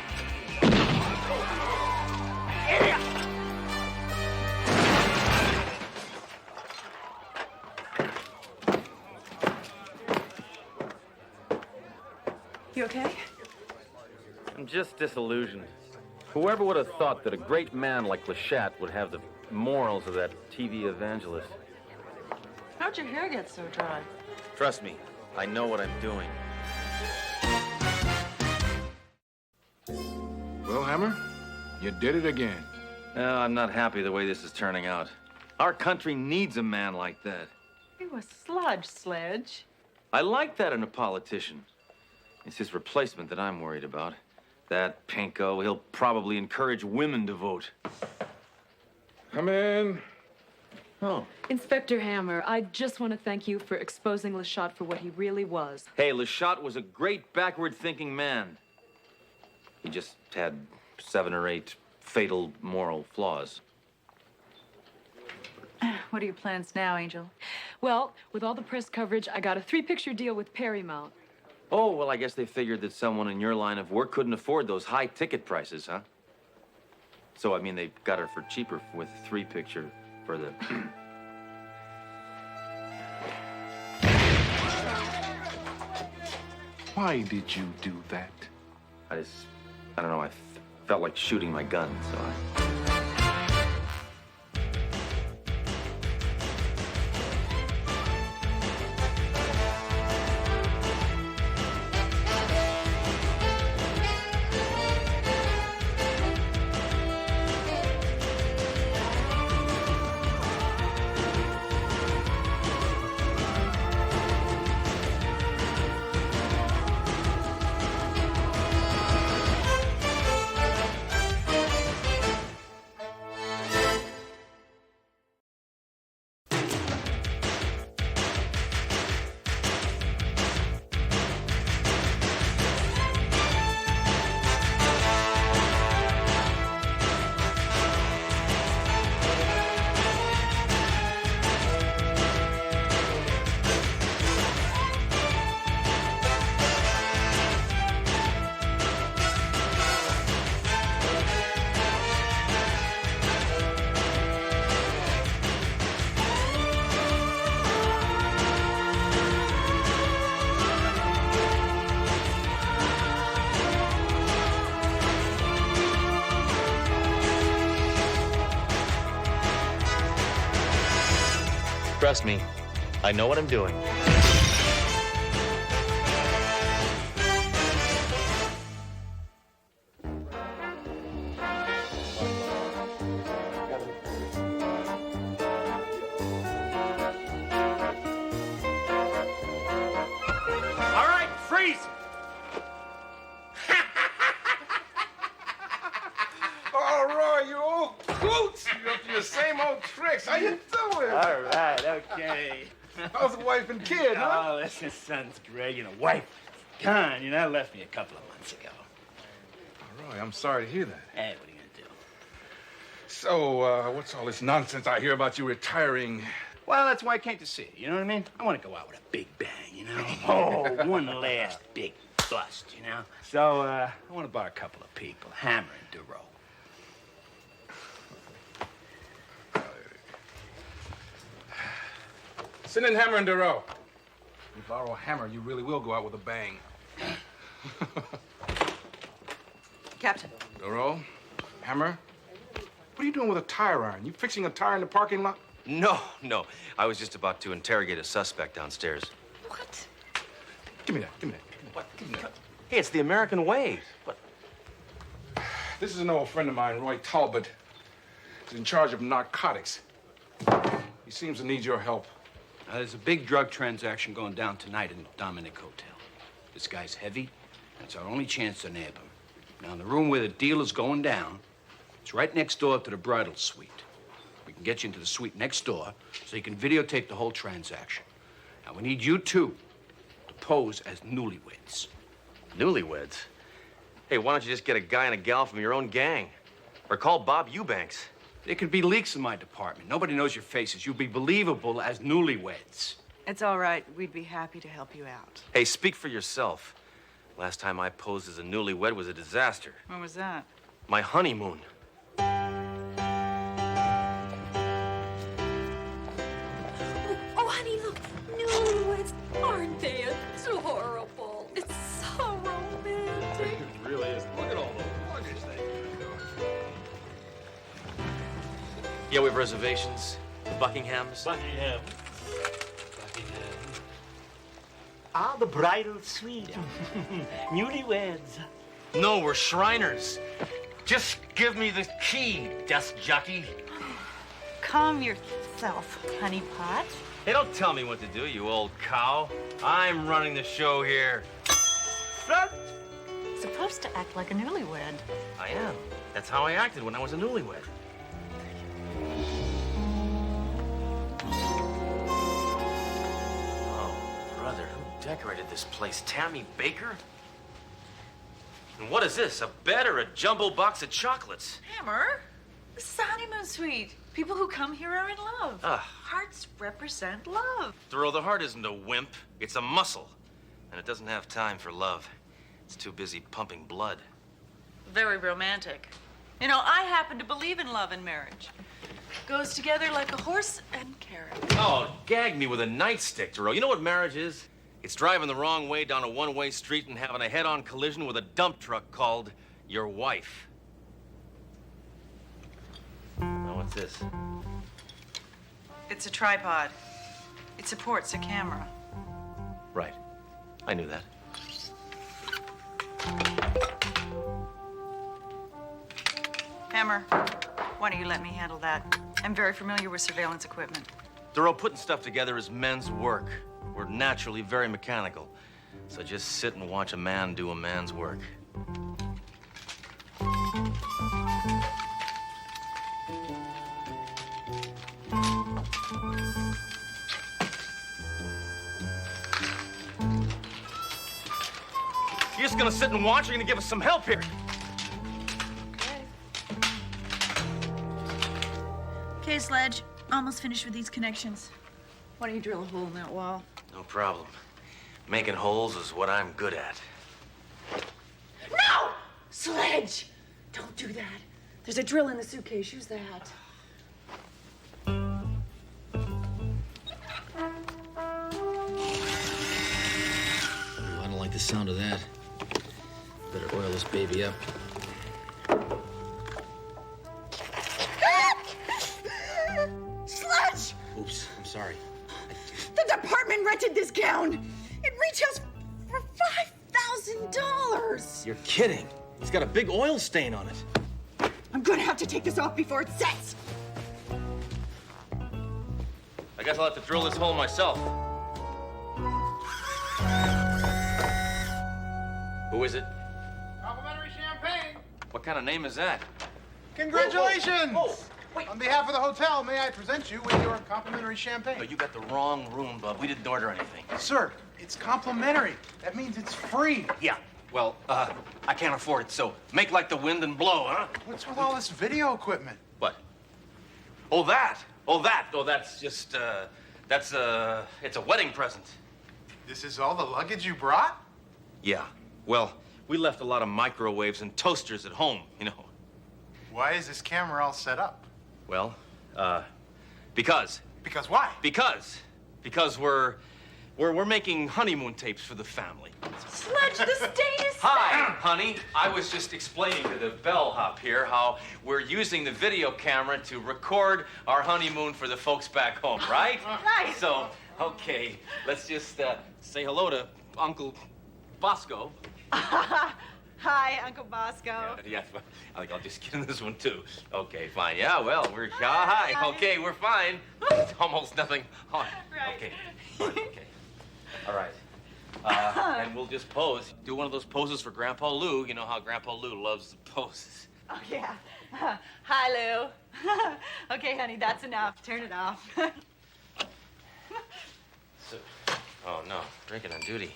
Idiot. You okay? I'm just disillusioned. Whoever would have thought that a great man like Lechat would have the morals of that TV evangelist? How'd your hair get so dry? Trust me, I know what I'm doing. Well, Hammer, you did it again. Well, I'm not happy the way this is turning out. Our country needs a man like that. You a sludge, Sledge. I like that in a politician. It's his replacement that I'm worried about. That pinko, he'll probably encourage women to vote. Come in. Oh. Inspector Hammer, I just want to thank you for exposing Lashot for what he really was. Hey, Lashot was a great backward-thinking man. He just had 7 or 8 fatal moral flaws. What are your plans now, Angel? Well, with all the press coverage, I got a 3-picture deal with Perrymount. Oh, well, I guess they figured that someone in your line of work couldn't afford those high ticket prices, huh? So, I mean, they got her for cheaper with 3-picture for the... Why did you do that? I don't know, I felt like shooting my gun, so I... Trust me, I know what I'm doing. All right, freeze! Oh, Roy, you old coots! You're up to your same old tricks. How you doing? All right, okay. How's the wife and kid, huh? Oh, listen, son's great. You know, wife gone. You know, left me a couple of months ago. Oh, Roy, I'm sorry to hear that. Hey, what are you gonna do? So, what's all this nonsense I hear about you retiring? Well, that's why I came to see you. You know what I mean? I want to go out with a big bang, you know? Oh, one last big bust, you know? So, I want to bar a couple of people, Hammer and DeRoe. Send in Hammer and DeRoe. You borrow a hammer, you really will go out with a bang. Captain. DeRoe, Hammer, what are you doing with a tire iron? You fixing a tire in the parking lot? No. I was just about to interrogate a suspect downstairs. What? Give me that. What? Give me that. Hey, it's the American way. What? This is an old friend of mine, Roy Talbot. He's in charge of narcotics. He seems to need your help. There's a big drug transaction going down tonight in the Dominic Hotel. This guy's heavy. That's our only chance to nab him. Now, in the room where the deal is going down, it's right next door to the bridal suite. We can get you into the suite next door so you can videotape the whole transaction. Now, we need you two to pose as newlyweds. Newlyweds? Hey, why don't you just get a guy and a gal from your own gang? Or call Bob Eubanks. There could be leaks in my department. Nobody knows your faces. You'll be believable as newlyweds. It's all right. We'd be happy to help you out. Hey, speak for yourself. Last time I posed as a newlywed was a disaster. When was that? My honeymoon. Oh, honey, look. Newlyweds. Aren't they adorable? It's so romantic. It really is. Look at all those luggage things. Yeah, we have reservations. The Buckinghams. Buckingham. Ah, the bridal suite. Newlyweds. No, we're Shriners. Just give me the key, desk jockey. Calm yourself, honey pot. Hey, don't tell me what to do, you old cow. I'm running the show here. Supposed to act like a newlywed. I am. That's how I acted when I was a newlywed. Oh, brother, who decorated this place? Tammy Baker? And what is this, a bed or a jumbo box of chocolates? Hammer, this is a honeymoon suite. People who come here are in love. Hearts represent love. Thoreau, the heart isn't a wimp. It's a muscle. And it doesn't have time for love. It's too busy pumping blood. Very romantic. You know, I happen to believe in love and marriage. Goes together like a horse and carrot. Oh, gag me with a nightstick, Thoreau. You know what marriage is? It's driving the wrong way down a one-way street and having a head-on collision with a dump truck called your wife. Now, what's this? It's a tripod. It supports a camera. Right. I knew that. Hammer, why don't you let me handle that? I'm very familiar with surveillance equipment. Thoreau, putting stuff together is men's work. We're naturally very mechanical. So just sit and watch a man do a man's work. You're just gonna sit and watch, or you're gonna give us some help here? Okay, Sledge. Almost finished with these connections. Why don't you drill a hole in that wall? No problem. Making holes is what I'm good at. No! Sledge! Don't do that. There's a drill in the suitcase. Use that. Ooh, I don't like the sound of that. Better oil this baby up. Sledge! Oops, I'm sorry. The department rented this gown. It retails for $5,000. You're kidding. It's got a big oil stain on it. I'm gonna have to take this off before it sets. I guess I'll have to drill this hole myself. Who is it? Complimentary champagne. What kind of name is that? Congratulations! Whoa, whoa. On behalf of the hotel, may I present you with your complimentary champagne? No, you got the wrong room, bub. We didn't order anything. Sir, it's complimentary. That means it's free. Yeah. Well, I can't afford it, so make like the wind and blow, huh? What's with all this video equipment? What? Oh, that. Oh, that. Oh, that's just, it's a wedding present. This is all the luggage you brought? Yeah. Well, we left a lot of microwaves and toasters at home, you know. Why is this camera all set up? Well, because. Because why? Because we're making honeymoon tapes for the family. Sledge, the stain is Hi, honey. I was just explaining to the bellhop here how we're using the video camera to record our honeymoon for the folks back home, right? Right. So, okay, let's just say hello to Uncle Bosco. Hi, Uncle Bosco. Yeah, I think I'll just get in this one too. Okay, fine. Yeah, well, we're hi. Okay, we're fine. It's almost nothing. Right. Okay. Fine, okay. All right. And we'll just pose. Do one of those poses for Grandpa Lou. You know how Grandpa Lou loves the poses. Oh, yeah. Hi, Lou. Okay, honey, that's enough. Turn it off. So, oh, no. Drinking on duty.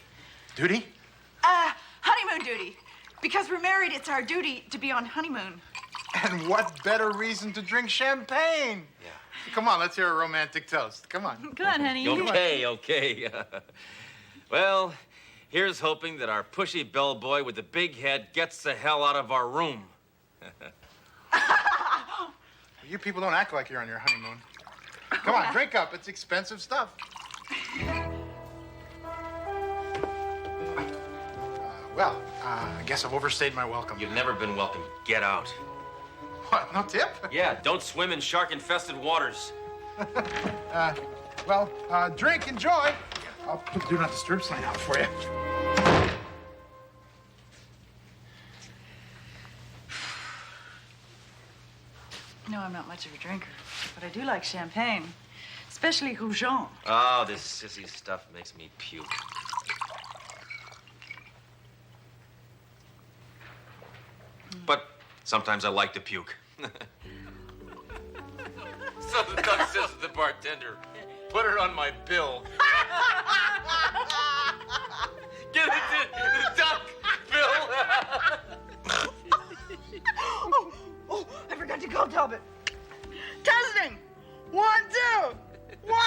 Duty? Honeymoon duty. Because we're married, it's our duty to be on honeymoon. And what better reason to drink champagne? Yeah. Come on, let's hear a romantic toast. Come on. Come on, honey. Okay. Well, here's hoping that our pushy bellboy with the big head gets the hell out of our room. You people don't act like you're on your honeymoon. Come on, drink up. It's expensive stuff. I guess I've overstayed my welcome. You've never been welcome. Get out. What, no tip? Yeah, don't swim in shark-infested waters. Drink, enjoy. I'll put the Do Not Disturb sign out for you. No, I'm not much of a drinker, but I do like champagne, especially Rougon. Oh, this sissy stuff makes me puke. But sometimes I like to puke. So the duck says to the bartender, put it on my bill. Get it to the duck bill. Oh, I forgot to call Talbot. Testing. 1, 2. 1,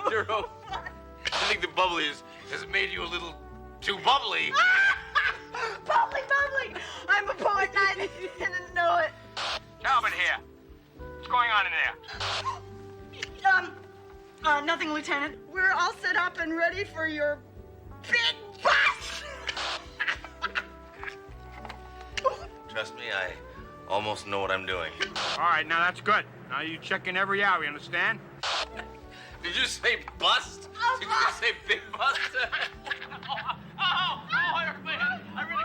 2. Duro, I think the bubbly has made you a little too bubbly. Bubbly, bubbly. I'm a poet and I didn't know it. Talbot here. What's going on in there? Nothing, Lieutenant. We're all set up and ready for your big bust. Trust me, I almost know what I'm doing. All right, now that's good. Now you check in every hour, you understand? Did you say bust? Did you just say big bust? Everybody, I really...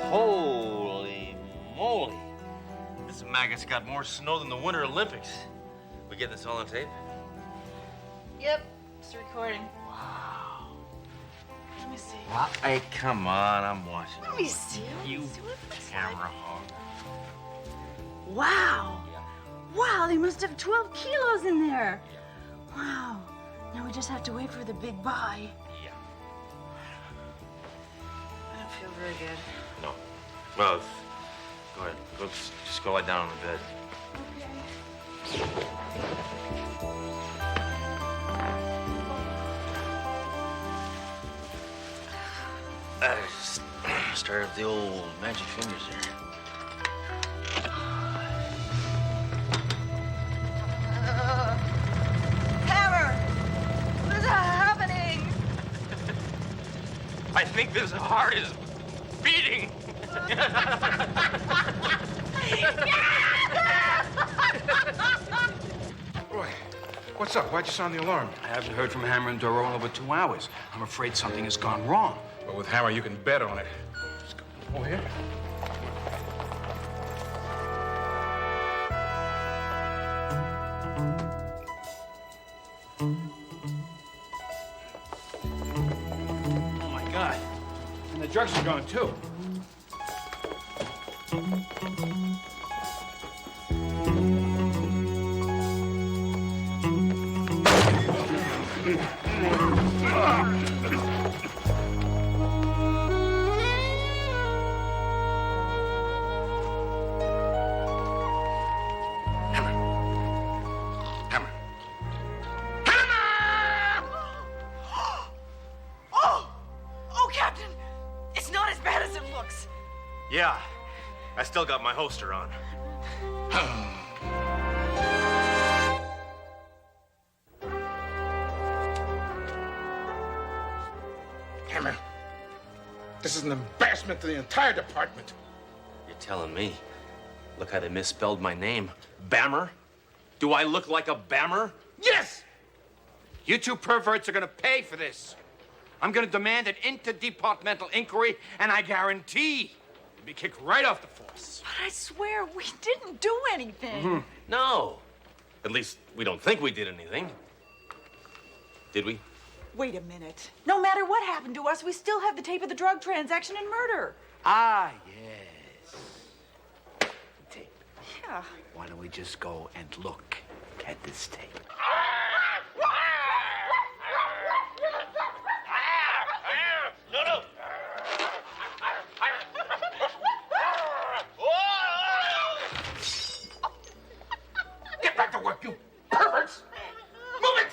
Holy moly. This maggot's got more snow than the Winter Olympics. We get this all on tape? Yep, it's recording. Wow. Let me see. Well, hey, come on, I'm watching. Let me see. You camera hog. Wow. Wow, they must have 12 kilos in there. Wow. Now we just have to wait for the big buy. Yeah. I don't feel very good. No. Well, go ahead. Just go lie down on the bed. I just started with the old magic fingers there. Hammer! What is happening? I think this heart is beating. Roy, what's up? Why'd you sound the alarm? I haven't heard from Hammer and Doro in over 2 hours. I'm afraid something has gone wrong. Well, with Hammer, you can bet on it. Just go over here. Oh, my God. And the drugs are gone, too. Oh, Captain! It's not as bad as it looks. Yeah, I still got my holster on. Hammer, this is an embarrassment to the entire department. You're telling me? Look how they misspelled my name. Bammer? Do I look like a bammer? Yes! You two perverts are gonna pay for this. I'm gonna demand an interdepartmental inquiry, and I guarantee you'll be kicked right off the force. But I swear we didn't do anything. No. At least we don't think we did anything. Did we? Wait a minute. No matter what happened to us, we still have the tape of the drug transaction and murder. Ah, yes. Tape. Yeah. Why don't we just go and look at this tape? No. Get back to work, you perverts! Move it!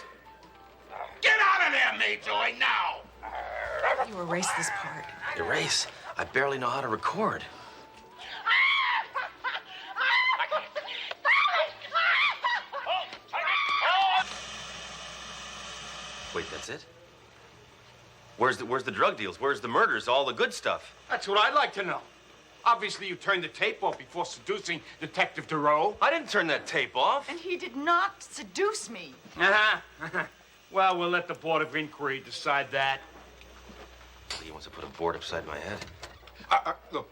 Get out of there, Mayjoy, now! You erased this part. Erase? I barely know how to record. Wait, that's it? Where's the drug deals? Where's the murders? All the good stuff? That's what I'd like to know. Obviously, you turned the tape off before seducing Detective Duro. I didn't turn that tape off. And he did not seduce me. Uh-huh. Well, we'll let the Board of Inquiry decide that. He wants to put a board upside my head. Look,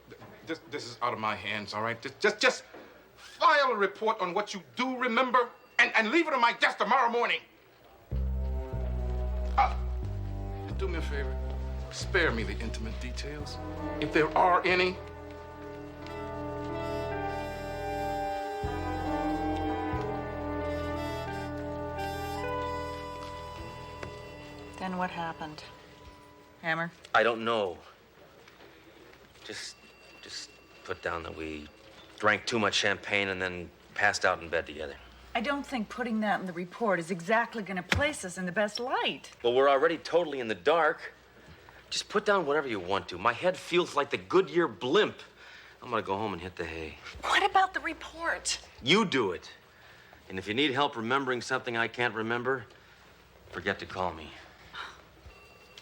this is out of my hands, all right? Just file a report on what you do remember and leave it on my desk tomorrow morning. Do me a favor. Spare me the intimate details, if there are any. Then what happened? Hammer? I don't know. Just put down that we drank too much champagne and then passed out in bed together. I don't think putting that in the report is exactly going to place us in the best light. Well, we're already totally in the dark. Just put down whatever you want to. My head feels like the Goodyear blimp. I'm gonna go home and hit the hay. What about the report? You do it. And if you need help remembering something I can't remember, forget to call me.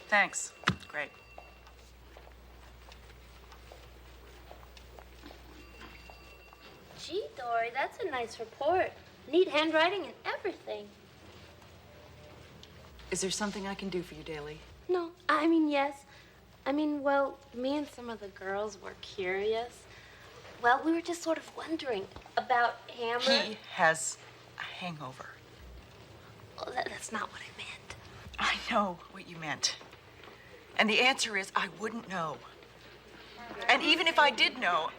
Thanks. Great. Gee, Dory, that's a nice report. Neat handwriting and everything. Is there something I can do for you, Daly? No, I mean, yes. I mean, well, me and some of the girls were curious. Well, we were just sort of wondering about Hammer. He has a hangover. Oh, that's not what I meant. I know what you meant. And the answer is I wouldn't know. And even if I did know,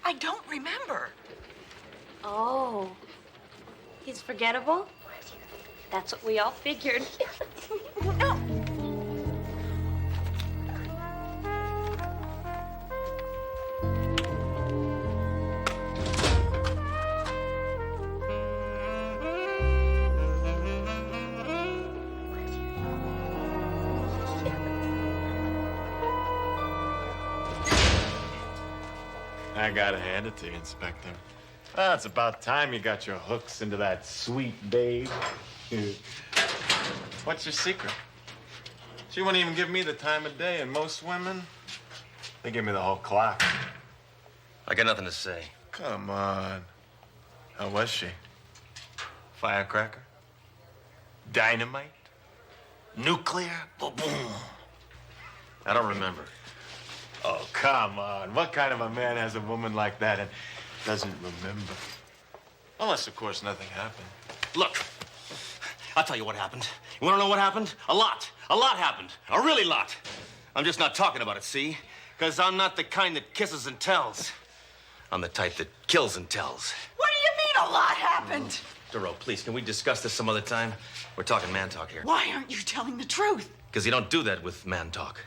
I don't remember. Oh. He's forgettable? That's what we all figured. No. I gotta hand it to you, Inspector. Well, it's about time you got your hooks into that sweet babe. What's your secret? She wouldn't even give me the time of day, and most women, they give me the whole clock. I got nothing to say. Come on. How was she? Firecracker? Dynamite? Nuclear? Boom. I don't remember. Oh, come on. What kind of a man has a woman like that and doesn't remember? Unless, of course, nothing happened. Look, I'll tell you what happened. You want to know what happened? A lot. A lot happened. A really lot. I'm just not talking about it, see? Because I'm not the kind that kisses and tells. I'm the type that kills and tells. What do you mean a lot happened? Duro, please, can we discuss this some other time? We're talking man talk here. Why aren't you telling the truth? Because you don't do that with man talk.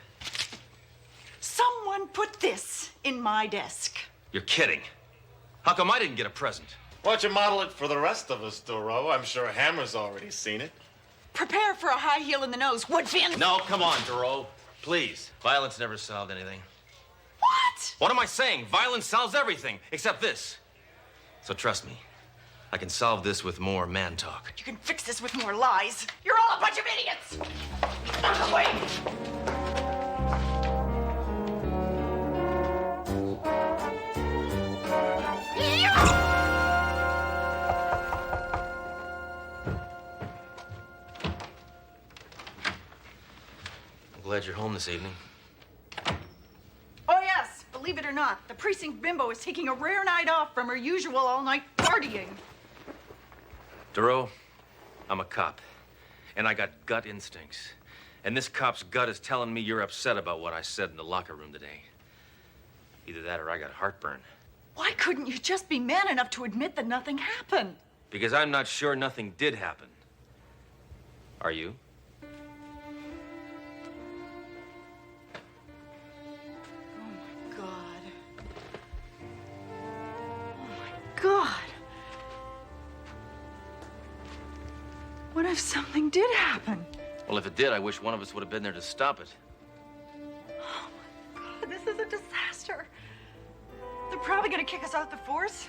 Someone put this in my desk. You're kidding. How come I didn't get a present? Why don't you model it for the rest of us, Duro? I'm sure Hammer's already seen it. Prepare for a high heel in the nose. Woodfin. No, come on, Duro. Please. Violence never solved anything. What? What am I saying? Violence solves everything, except this. So trust me, I can solve this with more man talk. You can fix this with more lies. You're all a bunch of idiots. Wait. Glad you're home this evening. Oh, yes. Believe it or not, the precinct bimbo is taking a rare night off from her usual all-night partying. Duro, I'm a cop, and I got gut instincts. And this cop's gut is telling me you're upset about what I said in the locker room today. Either that or I got heartburn. Why couldn't you just be man enough to admit that nothing happened? Because I'm not sure nothing did happen. Are you? God. What if something did happen? Well, if it did, I wish one of us would have been there to stop it. Oh, my God, this is a disaster. They're probably going to kick us out the force.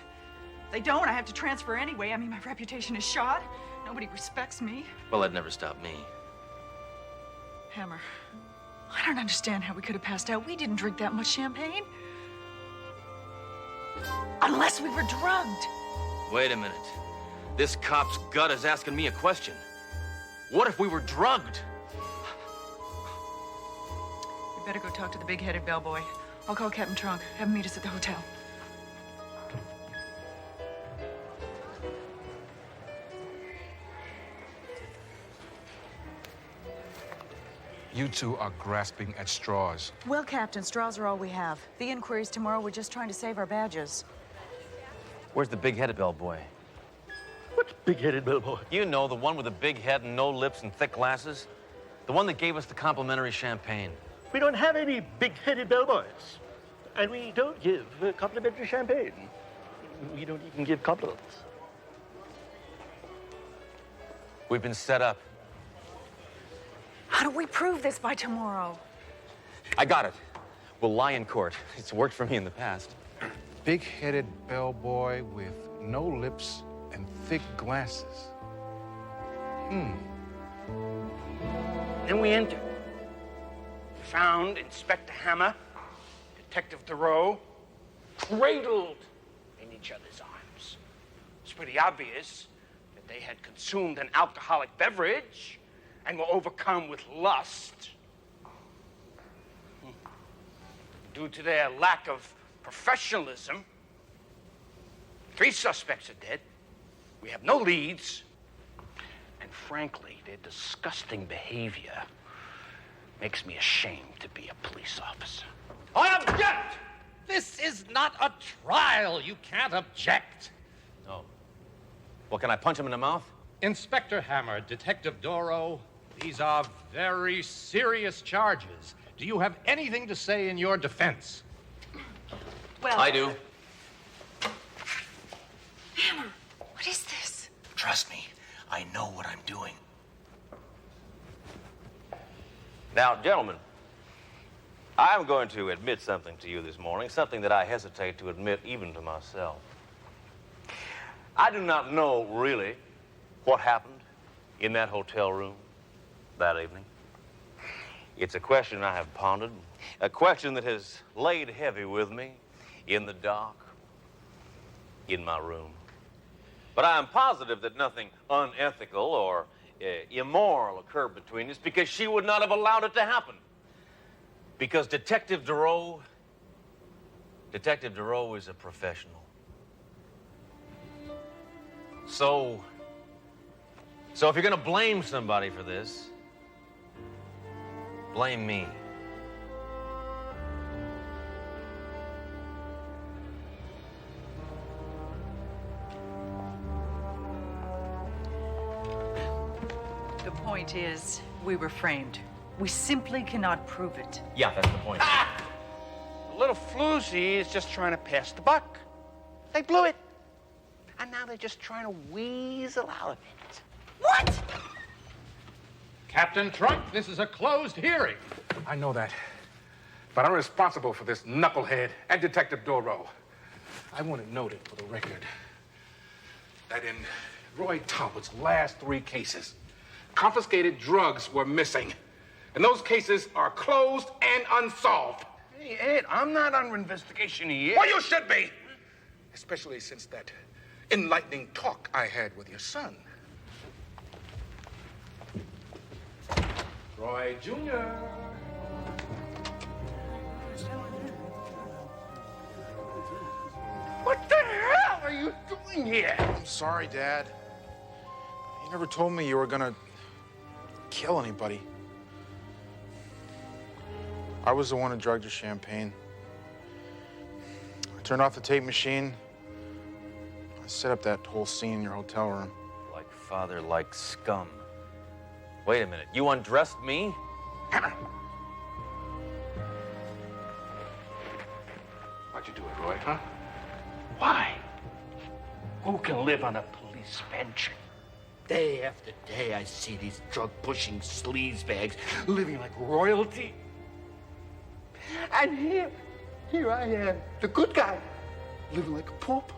If they don't, I have to transfer anyway. I mean, my reputation is shot. Nobody respects me. Well, that never stopped me. Hammer, I don't understand how we could have passed out. We didn't drink that much champagne. Unless we were drugged. Wait a minute. This cop's gut is asking me a question. What if we were drugged? We better go talk to the big-headed bellboy. I'll call Captain Trunk. Have him meet us at the hotel. You two are grasping at straws. Well, Captain, straws are all we have. The inquiry's tomorrow. We're just trying to save our badges. Where's the big-headed bellboy? What's big-headed bellboy? You know, the one with the big head and no lips and thick glasses? The one that gave us the complimentary champagne. We don't have any big-headed bellboys. And we don't give complimentary champagne. We don't even give compliments. We've been set up. How do we prove this by tomorrow? I got it. We'll lie in court. It's worked for me in the past. Big-headed bellboy with no lips and thick glasses. Then we entered. Found Inspector Hammer, Detective Thoreau, cradled in each other's arms. It's pretty obvious that they had consumed an alcoholic beverage and were overcome with lust. Due to their lack of professionalism, 3 suspects are dead. We have no leads. And frankly, their disgusting behavior makes me ashamed to be a police officer. I object! This is not a trial. You can't object. No. Well, can I punch him in the mouth? Inspector Hammer, Detective Doro, these are very serious charges. Do you have anything to say in your defense? Well, I do. Hammer, what is this? Trust me, I know what I'm doing. Now, gentlemen, I'm going to admit something to you this morning, something that I hesitate to admit even to myself. I do not know really what happened in that hotel room that evening. It's a question I have pondered, a question that has laid heavy with me in the dark, in my room. But I am positive that nothing unethical or immoral occurred between us because she would not have allowed it to happen. Because Detective Duro is a professional. So if you're gonna blame somebody for this, blame me. The point is, we were framed. We simply cannot prove it. Yeah, that's the point. The little floozy is just trying to pass the buck. They blew it. And now they're just trying to weasel out of it. What? Captain Trunk, this is a closed hearing. I know that. But I'm responsible for this knucklehead and Detective Doro. I want it noted for the record that in Roy Talbot's last 3 cases, confiscated drugs were missing. And those cases are closed and unsolved. Hey, Ed, I'm not under investigation here. Well, you should be. Especially since that enlightening talk I had with your son. Roy Jr. What the hell are you doing here? I'm sorry, Dad. You never told me you were gonna kill anybody. I was the one who drugged your champagne. I turned off the tape machine. I set up that whole scene in your hotel room. Like father, like scum. Wait a minute, you undressed me? Why'd you do it, Roy, huh? Why? Who can live on a police pension? Day after day, I see these drug-pushing sleazebags living like royalty. And here I am, the good guy, living like a pauper.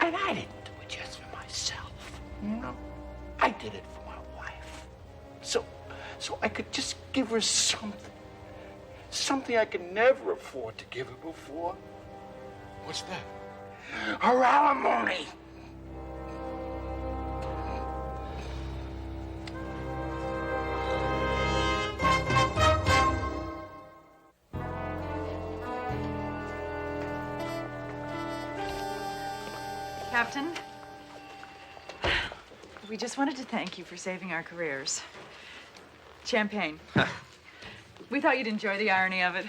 And I didn't do it just for myself, you know? I did it for my wife. So I could just give her something something I can never afford to give her before. What's that? Her alimony. Captain, we just wanted to thank you for saving our careers. Champagne. We thought you'd enjoy the irony of it.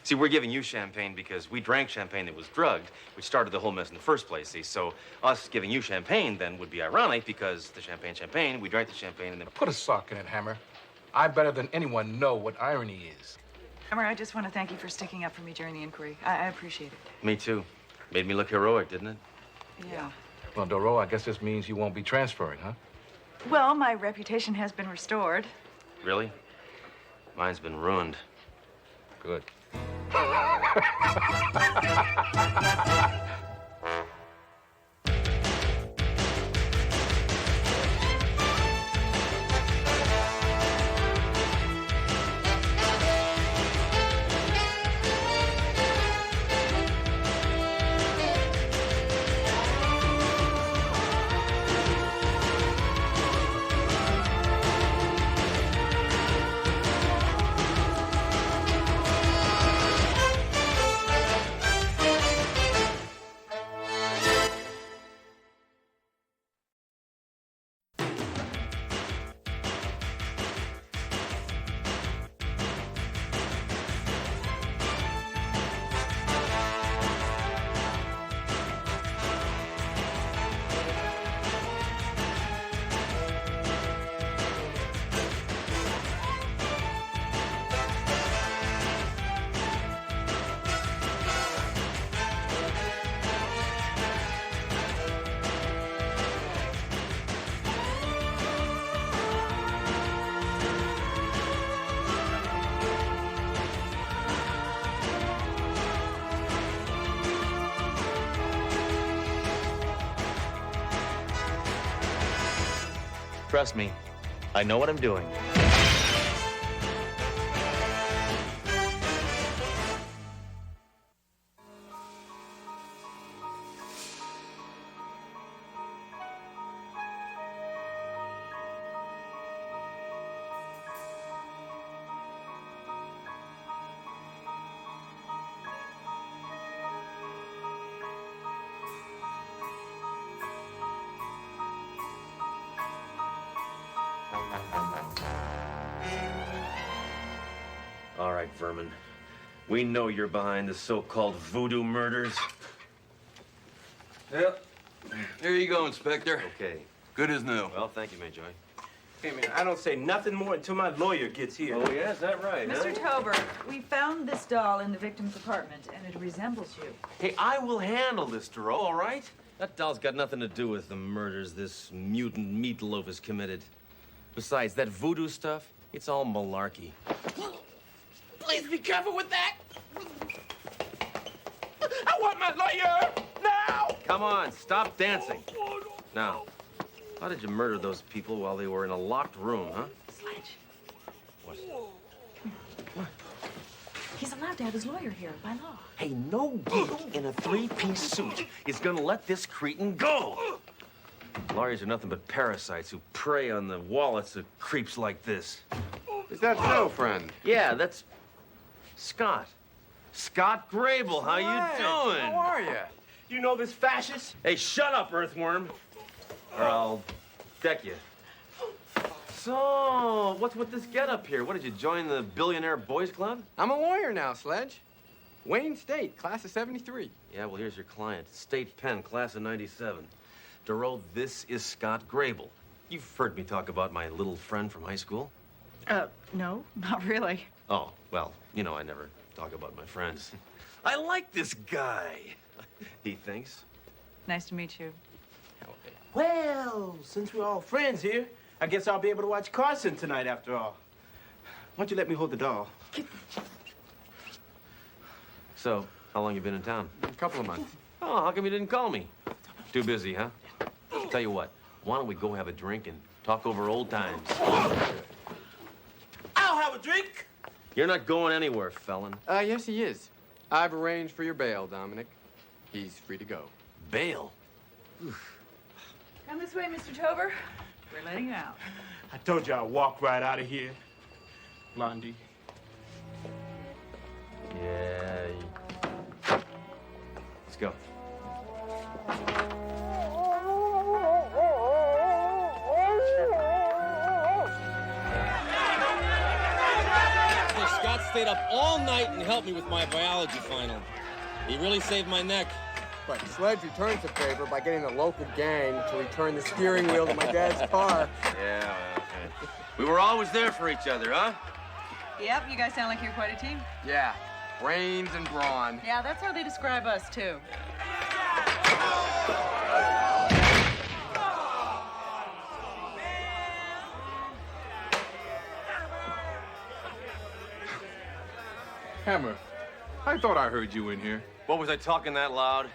See, we're giving you champagne because we drank champagne that was drugged, which started the whole mess in the first place, see? So us giving you champagne then would be ironic because the champagne, we drank the champagne and then... Put a sock in it, Hammer. I better than anyone know what irony is. Hammer, I just want to thank you for sticking up for me during the inquiry. I appreciate it. Me too. Made me look heroic, didn't it? Yeah. Well, Doro, I guess this means you won't be transferring, huh? Well, my reputation has been restored. Really? Mine's been ruined. Good. Trust me, I know what I'm doing. All right, Vermin. We know you're behind the so-called voodoo murders. Yep. Here you go, Inspector. Okay. Good as new. Well, thank you, Mayjoy. Hey, man, I don't say nothing more until my lawyer gets here. Oh, yeah? Is that right, Mr. Tober, we found this doll in the victim's apartment, and it resembles you. Hey, I will handle this, Duro, all right? That doll's got nothing to do with the murders this mutant meatloaf has committed. Besides, that voodoo stuff, it's all malarkey. Please be careful with that. I want my lawyer now. Come on, stop dancing. Now, how did you murder those people while they were in a locked room, huh? Sledge. What? He's allowed to have his lawyer here by law. Hey, no geek in a three-piece suit is gonna let this cretin go. Lawyers are nothing but parasites who prey on the wallets of creeps like this. Is that so, friend? Yeah, that's Scott. Scott Grable, how you doing? How are you? You know this fascist? Hey, shut up, Earthworm, or I'll deck you. So, what's with this getup here? What, did you join the Billionaire Boys Club? I'm a lawyer now, Sledge. Wayne State, class of 73. Yeah, well, here's your client. State Penn, class of 97. Duro, this is Scott Grable. You've heard me talk about my little friend from high school? No, not really. Oh, well, you know I never talk about my friends. I like this guy, he thinks. Nice to meet you. Well, since we're all friends here, I guess I'll be able to watch Carson tonight after all. Why don't you let me hold the doll? So, how long you been in town? A couple of months. Oh, how come you didn't call me? Too busy, huh? Tell you what, why don't we go have a drink and talk over old times? I'll have a drink. You're not going anywhere, felon. Yes, he is. I've arranged for your bail, Dominic. He's free to go. Bail? Come this way, Mr. Tober. We're letting you out. I told you I'd walk right out of here, Blondie. Yeah. Let's go. Scott stayed up all night and helped me with my biology final. He really saved my neck. But Sledge returns the favor by getting the local gang to return the steering wheel to my dad's car. Yeah, well, we were always there for each other, huh? Yep, you guys sound like you're quite a team. Yeah, brains and brawn. Yeah, that's how they describe us, too. Hammer, I thought I heard you in here. What, was I talking that loud?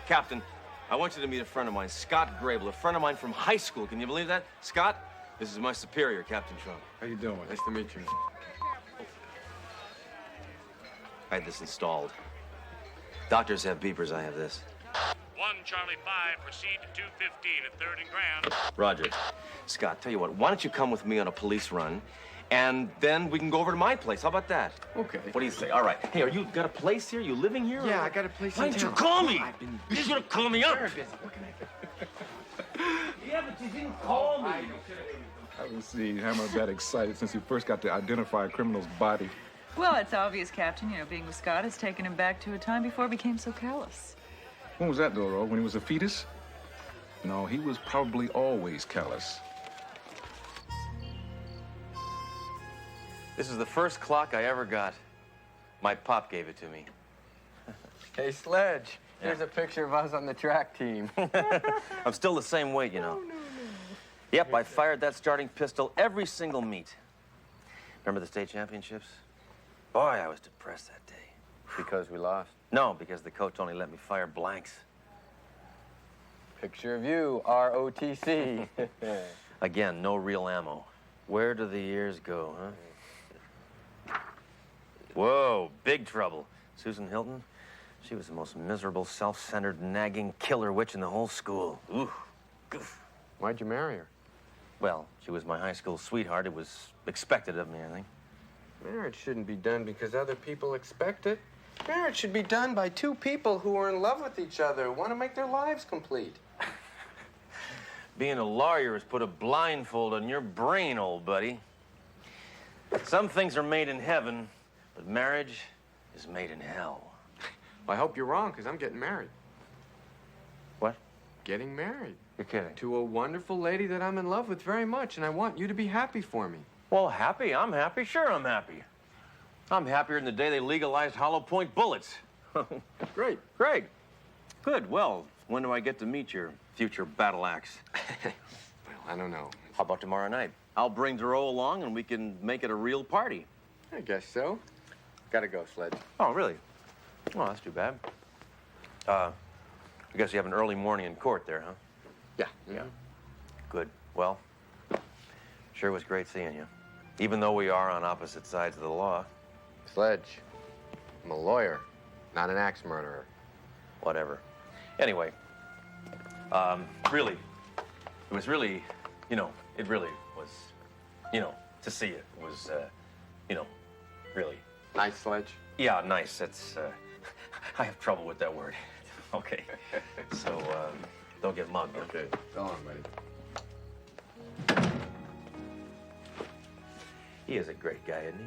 Captain, I want you to meet a friend of mine, Scott Grable, a friend of mine from high school. Can you believe that? Scott, this is my superior, Captain Trump. How you doing? Nice to meet you. I had this installed. Doctors have beepers, I have this. 1 Charlie 5, proceed to 215 at 3rd and Grand. Roger. Scott, tell you what, why don't you come with me on a police run, and then we can go over to my place. How about that? Okay. What do you say? All right. Hey, are you got a place here? You living here? Yeah, I got a place Why in didn't you town. call me? I've You should have called me up. very busy. What can I do? Yeah, but you didn't call me. I haven't seen Hammer that excited since he first got to identify a criminal's body. Well, it's obvious, Captain. You know, being with Scott has taken him back to a time before he became so callous. When was that, Doro? When he was a fetus? No, he was probably always callous. This is the first clock I ever got. My pop gave it to me. Hey, Sledge, here's a picture of us on the track team. I'm still the same weight, you know. Yep, I fired that starting pistol every single meet. Remember the state championships? Boy, I was depressed that day. Because we lost. No, because the coach only let me fire blanks. Picture of you, ROTC. Again, no real ammo. Where do the years go, huh? Whoa, big trouble. Susan Hilton, she was the most miserable, self-centered, nagging killer witch in the whole school. Ooh, goof. Why'd you marry her? Well, she was my high school sweetheart. It was expected of me, I think. Marriage shouldn't be done because other people expect it. Marriage should be done by two people who are in love with each other, want to make their lives complete. Being a lawyer has put a blindfold on your brain, old buddy. Some things are made in heaven, but marriage is made in hell. Well, I hope you're wrong, because I'm getting married. What? Getting married. You're kidding. To a wonderful lady that I'm in love with very much, and I want you to be happy for me. Well, happy? I'm happy. Sure, I'm happy. I'm happier than the day they legalized hollow point bullets. Great. Great. Good. Well, when do I get to meet your future battle axe? Well, I don't know. How about tomorrow night? I'll bring Duro along and we can make it a real party. I guess so. Gotta go, Sledge. Oh, really? Oh, that's too bad. I guess you have an early morning in court there, huh? Yeah. Yeah. Good. Well, sure was great seeing you. Even though we are on opposite sides of the law. Sledge, I'm a lawyer, not an axe murderer. Whatever. Anyway, really, it was really, you know, it really was, you know, to see it was, you know, really. Nice, Sledge? Yeah, nice. That's, I have trouble with that word. Okay. So, don't get mugged. Okay. Go on, buddy. He is a great guy, isn't he?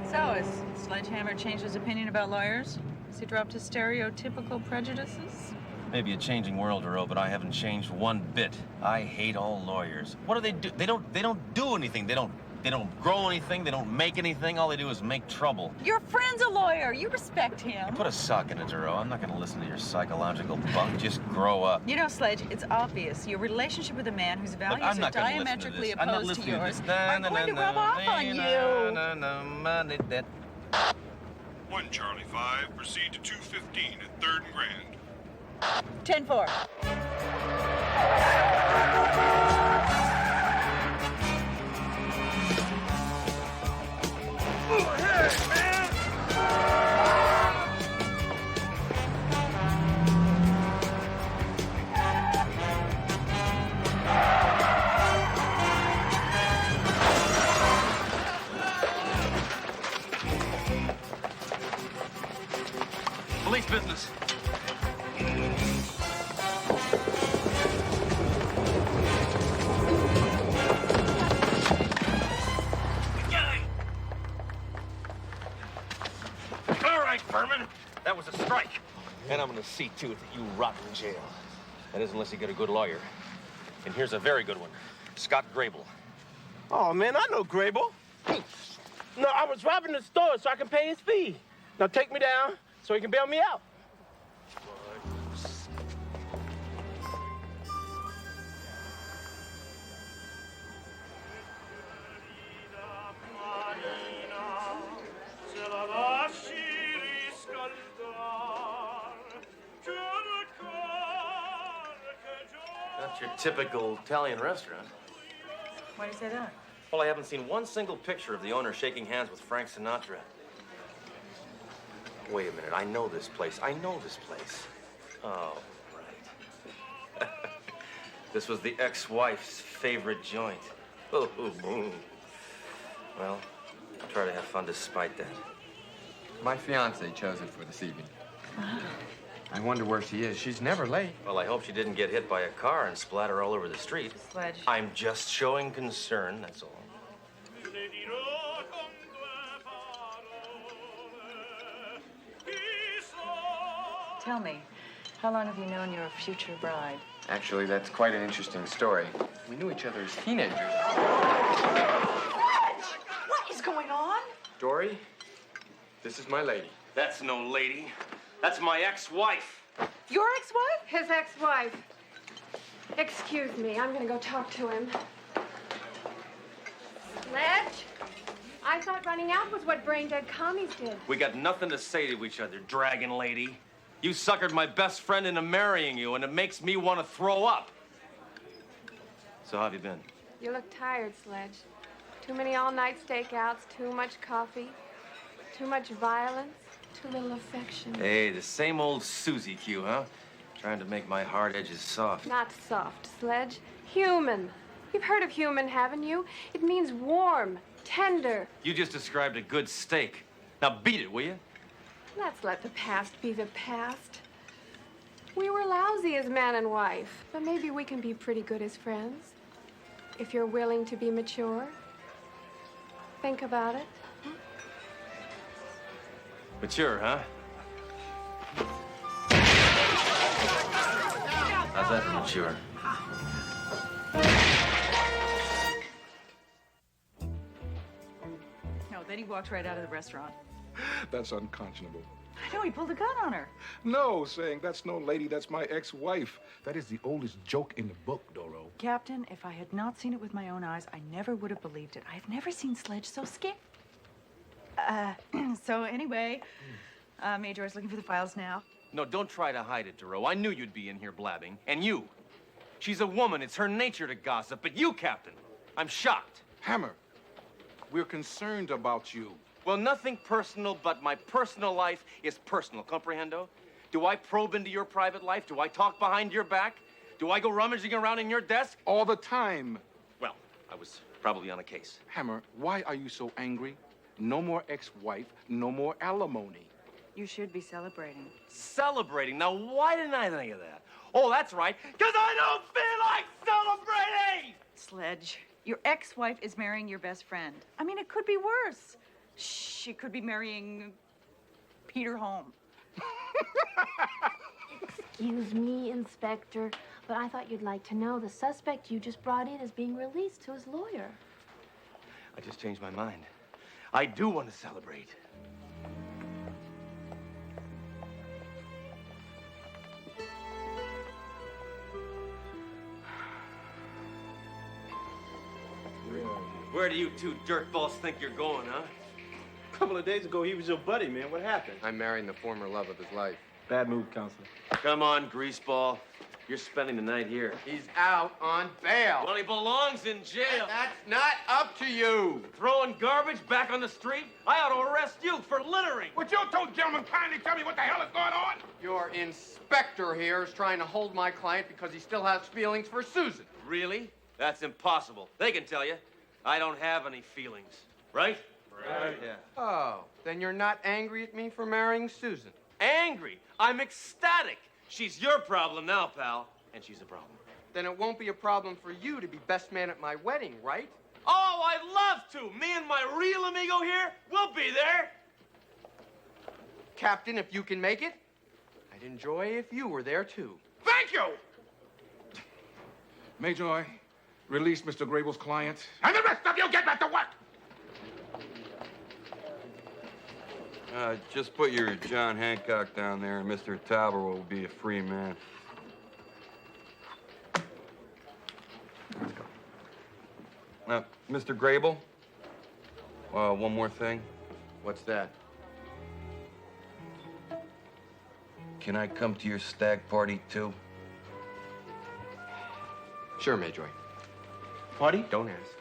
So, has Sledgehammer changed his opinion about lawyers? Has he dropped his stereotypical prejudices? Maybe a changing world, Duro, but I haven't changed one bit. I hate all lawyers. What do? They don't do anything. They don't grow anything. They don't make anything. All they do is make trouble. Your friend's a lawyer. You respect him. Put a sock in it, Duro. I'm not gonna listen to your psychological bunk. Just grow up. You know, Sledge, it's obvious your relationship with a man whose values are diametrically opposed to yours are going to rub off on you. 1 Charlie 5, proceed to 215 at 3rd and Grand. 10-4. gonna see to it that you rot in jail. That is, unless you get a good lawyer. And here's a very good one. Scott Grable. Oh, man, I know Grable. No, I was robbing the store so I can pay his fee. Now take me down so he can bail me out. That's your typical Italian restaurant. Why do you say that? Well, I haven't seen one single picture of the owner shaking hands with Frank Sinatra. Wait a minute, I know this place. I know this place. Oh, right. This was the ex-wife's favorite joint. Oh, well, I'll try to have fun despite that. My fiance chose it for this evening. I wonder where she is. She's never late. Well, I hope she didn't get hit by a car and splatter all over the street. Sledge. I'm just showing concern, that's all. Tell me, how long have you known your future bride? Actually, that's quite an interesting story. We knew each other as teenagers. What is going on? Dory, this is my lady. That's no lady. That's my ex-wife. Your ex-wife? His ex-wife. Excuse me, I'm gonna go talk to him. Sledge? I thought running out was what brain-dead commies did. We got nothing to say to each other, dragon lady. You suckered my best friend into marrying you, and it makes me want to throw up. So how have you been? You look tired, Sledge. Too many all-night stakeouts, too much coffee, too much violence, too little affection. Hey, the same old Susie Q, huh? Trying to make my hard edges soft. Not soft, Sledge. Human. You've heard of human, haven't you? It means warm, tender. You just described a good steak. Now beat it, will you? Let's let the past be the past. We were lousy as man and wife, but maybe we can be pretty good as friends. If you're willing to be mature. Think about it. Mature, huh? How's that for mature? No, then he walked right out of the restaurant. That's unconscionable. I know, he pulled a gun on her. No, saying that's no lady, that's my ex-wife. That is the oldest joke in the book, Doro. Captain, if I had not seen it with my own eyes, I never would have believed it. I've never seen Sledge so scared. So anyway, Major is looking for the files now. No, don't try to hide it, Duro. I knew you'd be in here blabbing. And you. She's a woman. It's her nature to gossip. But you, Captain, I'm shocked. Hammer, we're concerned about you. Well, nothing personal, but my personal life is personal. Comprehendo? Do I probe into your private life? Do I talk behind your back? Do I go rummaging around in your desk? All the time. Well, I was probably on a case. Hammer, why are you so angry? No more ex-wife, no more alimony. You should be celebrating. Celebrating? Now, why didn't I think of that? Oh, that's right, because I don't feel like celebrating! Sledge, your ex-wife is marrying your best friend. I mean, it could be worse. She could be marrying Peter Holm. Excuse me, Inspector, but I thought you'd like to know the suspect you just brought in is being released to his lawyer. I just changed my mind. I do want to celebrate. Where do you two dirtballs think you're going, huh? A couple of days ago, he was your buddy, man. What happened? I'm marrying the former love of his life. Bad move, Counselor. Come on, greaseball. You're spending the night here. He's out on bail. Well, he belongs in jail. That's not up to you. Throwing garbage back on the street? I ought to arrest you for littering. Would you two gentlemen kindly tell me what the hell is going on? Your inspector here is trying to hold my client because he still has feelings for Susan. Really? That's impossible. They can tell you. I don't have any feelings. Right? Right. Yeah. Oh, then you're not angry at me for marrying Susan? Angry? I'm ecstatic. She's your problem now, pal. And she's a problem. Then it won't be a problem for you to be best man at my wedding, right? Oh, I'd love to. Me and my real amigo here, we'll be there. Captain, if you can make it, I I'd enjoy if you were there, too. Thank you! Mayjoy, release Mr. Grable's client. And the rest of you get back to work! Just put your John Hancock down there, and Mr. Tauber will be a free man. Now, Mr. Grable, one more thing. What's that? Can I come to your stag party, too? Sure, Mayjoy. Party? Don't ask.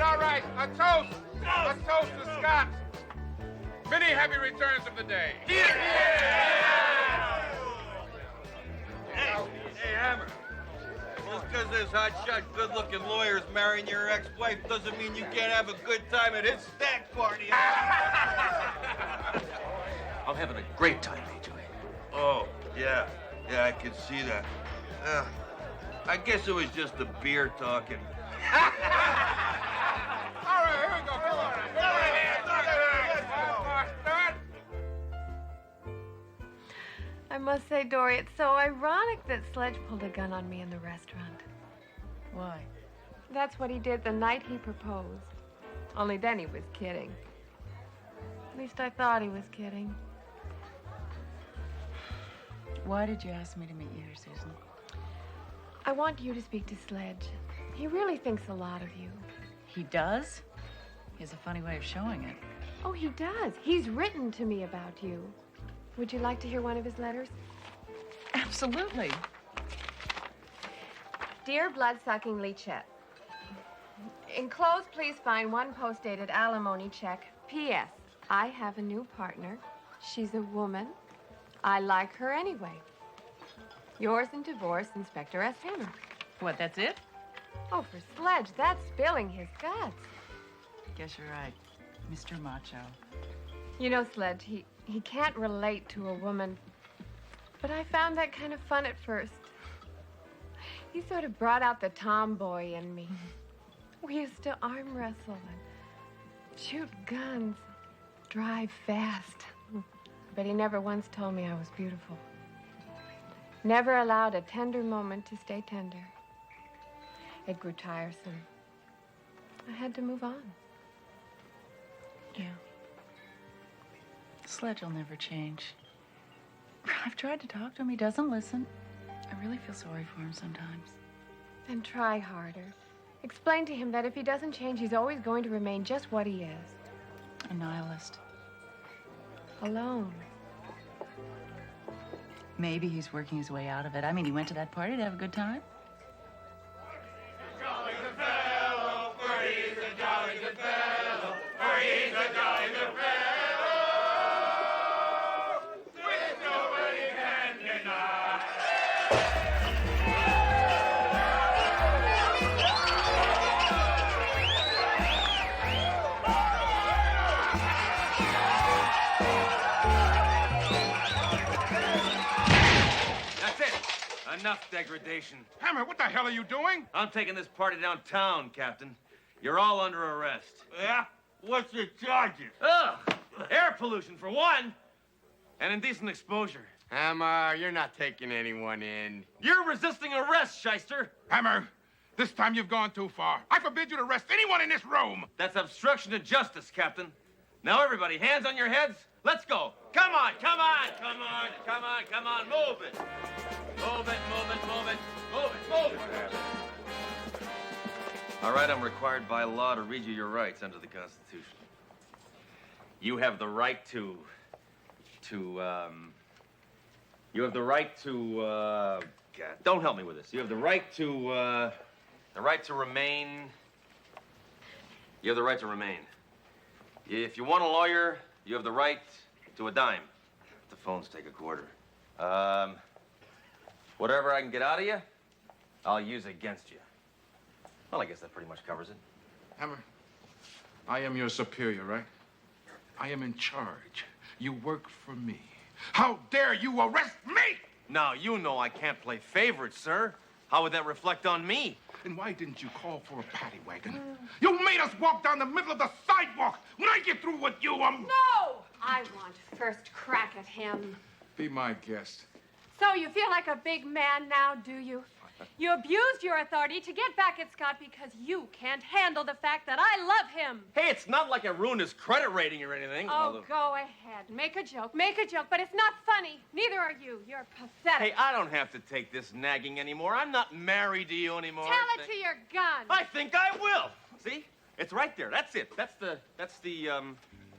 All right. A toast to Scott. Many happy returns of the day. Hey, Hammer. Just because this hotshot, good-looking lawyer's marrying your ex-wife doesn't mean you can't have a good time at his stag party. I'm having a great time, Mayjoy. Oh, yeah, I can see that. I guess it was just the beer talking. All right, here we go. Come on. I must say, Dory, it's so ironic that Sledge pulled a gun on me in the restaurant. Why? That's what he did the night he proposed. Only then he was kidding. At least I thought he was kidding. Why did you ask me to meet you here, Susan? I want you to speak to Sledge. He really thinks a lot of you. He does? He has a funny way of showing it. Oh, he does. He's written to me about you. Would you like to hear one of his letters? Absolutely. Dear blood-sucking Leachette, enclosed, please find one post-dated alimony check. P.S. I have a new partner. She's a woman. I like her anyway. Yours in divorce, Inspector S. Hammer. What, that's it? Oh, for Sledge, that's spilling his guts. Guess you're right. Mr. Macho. You know, Sledge, he can't relate to a woman. But I found that kind of fun at first. He sort of brought out the tomboy in me. We used to arm wrestle and shoot guns, drive fast. But he never once told me I was beautiful. Never allowed a tender moment to stay tender. It grew tiresome. I had to move on. Yeah. Sledge will never change. I've tried to talk to him. He doesn't listen. I really feel sorry for him sometimes. Then try harder. Explain to him that if he doesn't change, he's always going to remain just what he is. A nihilist. Alone. Maybe he's working his way out of it. I mean, he went to that party to have a good time. Enough degradation. Hammer, what the hell are you doing? I'm taking this party downtown, Captain. You're all under arrest. Yeah? What's the charges? Ugh! Air pollution, for one. And indecent exposure. Hammer, you're not taking anyone in. You're resisting arrest, shyster. Hammer, this time you've gone too far. I forbid you to arrest anyone in this room. That's obstruction of justice, Captain. Now, everybody, hands on your heads. Let's go. Come on, come on, come on, come on, come on. Move it. Move it, move it, move it, move it, move it. All right, I'm required by law to read you your rights under the Constitution. You have the right to God, don't help me with this. You have the right to remain. You have the right to remain. If you want a lawyer, you have the right to a dime. The phones take a quarter. Whatever I can get out of you, I'll use against you. Well, I guess that pretty much covers it. Hammer, I am your superior, right? I am in charge. You work for me. How dare you arrest me? Now, you know I can't play favorites, sir. How would that reflect on me? And why didn't you call for a paddy wagon? You made us walk down the middle of the sidewalk. When I get through with you, No! I want first crack at him. Be my guest. So you feel like a big man now, do you? You abused your authority to get back at Scott because you can't handle the fact that I love him. Hey, it's not like I ruined his credit rating or anything. Oh, go ahead. Make a joke, but it's not funny. Neither are you. You're pathetic. Hey, I don't have to take this nagging anymore. I'm not married to you anymore. Tell it to your gun. I think I will. See? It's right there. That's it. That's the,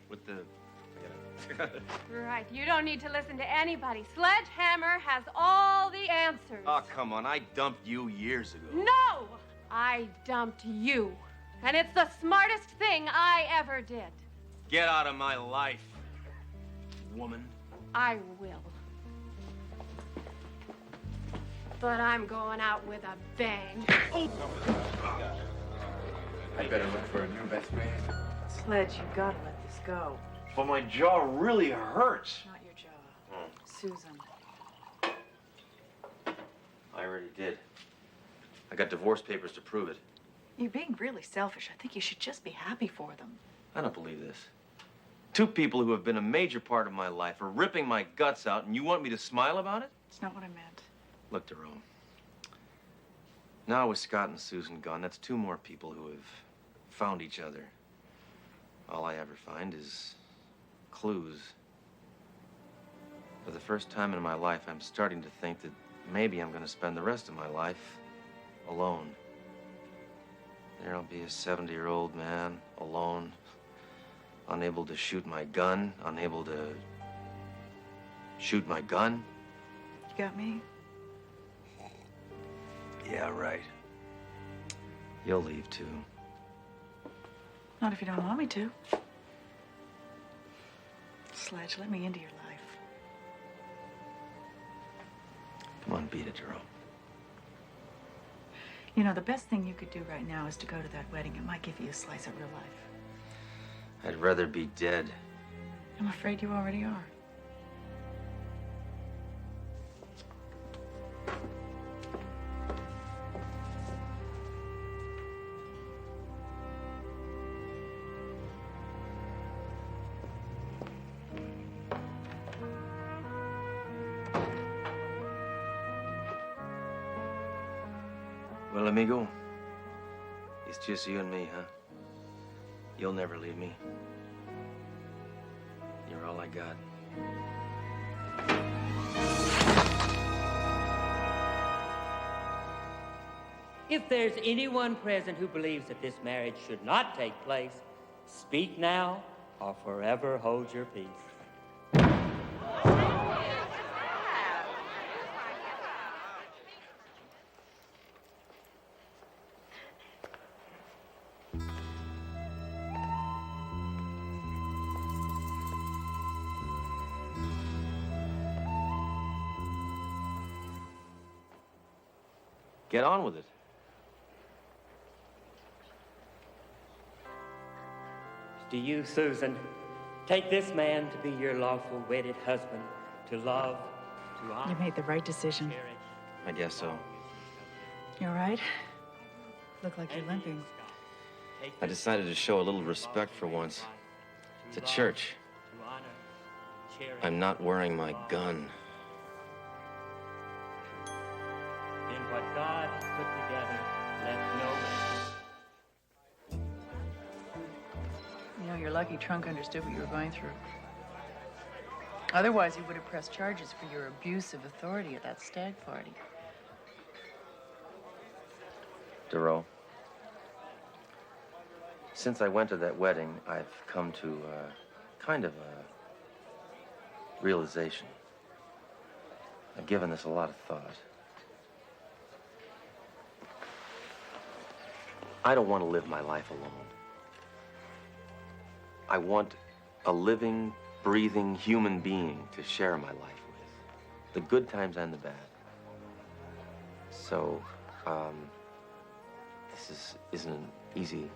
with the... Right. You don't need to listen to anybody. Sledgehammer has all the answers. Oh, come on. I dumped you years ago. No! I dumped you. And it's the smartest thing I ever did. Get out of my life, woman. I will. But I'm going out with a bang. Oh. I better look for a new best man. Sledge, you gotta let this go. But my jaw really hurts. Not your jaw. Susan. I already did. I got divorce papers to prove it. You're being really selfish. I think you should just be happy for them. I don't believe this. Two people who have been a major part of my life are ripping my guts out, and you want me to smile about it? It's not what I meant. Look, Jerome. Now with Scott and Susan gone, that's two more people who have found each other. All I ever find is clues. For the first time in my life, I'm starting to think that maybe I'm going to spend the rest of my life alone. There I'll be a 70-year-old man, alone, unable to shoot my gun, unable to shoot my gun. You got me? Yeah, right. You'll leave, too. Not if you don't want me to. Sledge, let me into your life. Come on, beat it, Jerome. You know, the best thing you could do right now is to go to that wedding. It might give you a slice of real life. I'd rather be dead. I'm afraid you already are. Well, amigo, it's just you and me, huh? You'll never leave me. You're all I got. If there's anyone present who believes that this marriage should not take place, speak now or forever hold your peace. Get on with it. Do you, Susan, take this man to be your lawful wedded husband, to love, to honor? You made the right decision. I guess so. You all right? Look like you're limping. I decided to show a little respect for once. To church. I'm not wearing my gun. In what God has put together, let no man. You know, your lucky trunk understood what you were going through. Otherwise, he would have pressed charges for your abuse of authority at that stag party. Duro, since I went to that wedding, I've come to kind of a realization. I've given this a lot of thought. I don't want to live my life alone. I want a living, breathing human being to share my life with. The good times and the bad. So, this isn't an easy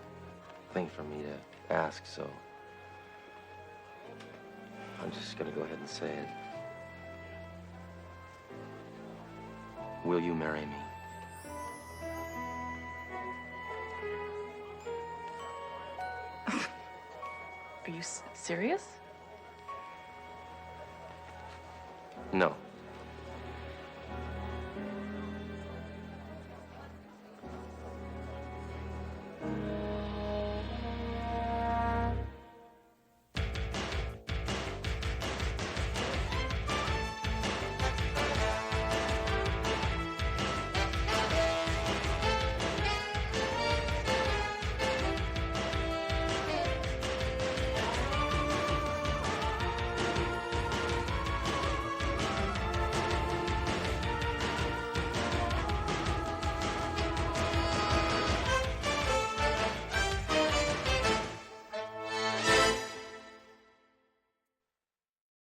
thing for me to ask, so I'm just gonna go ahead and say it. Will you marry me? Are you serious? No.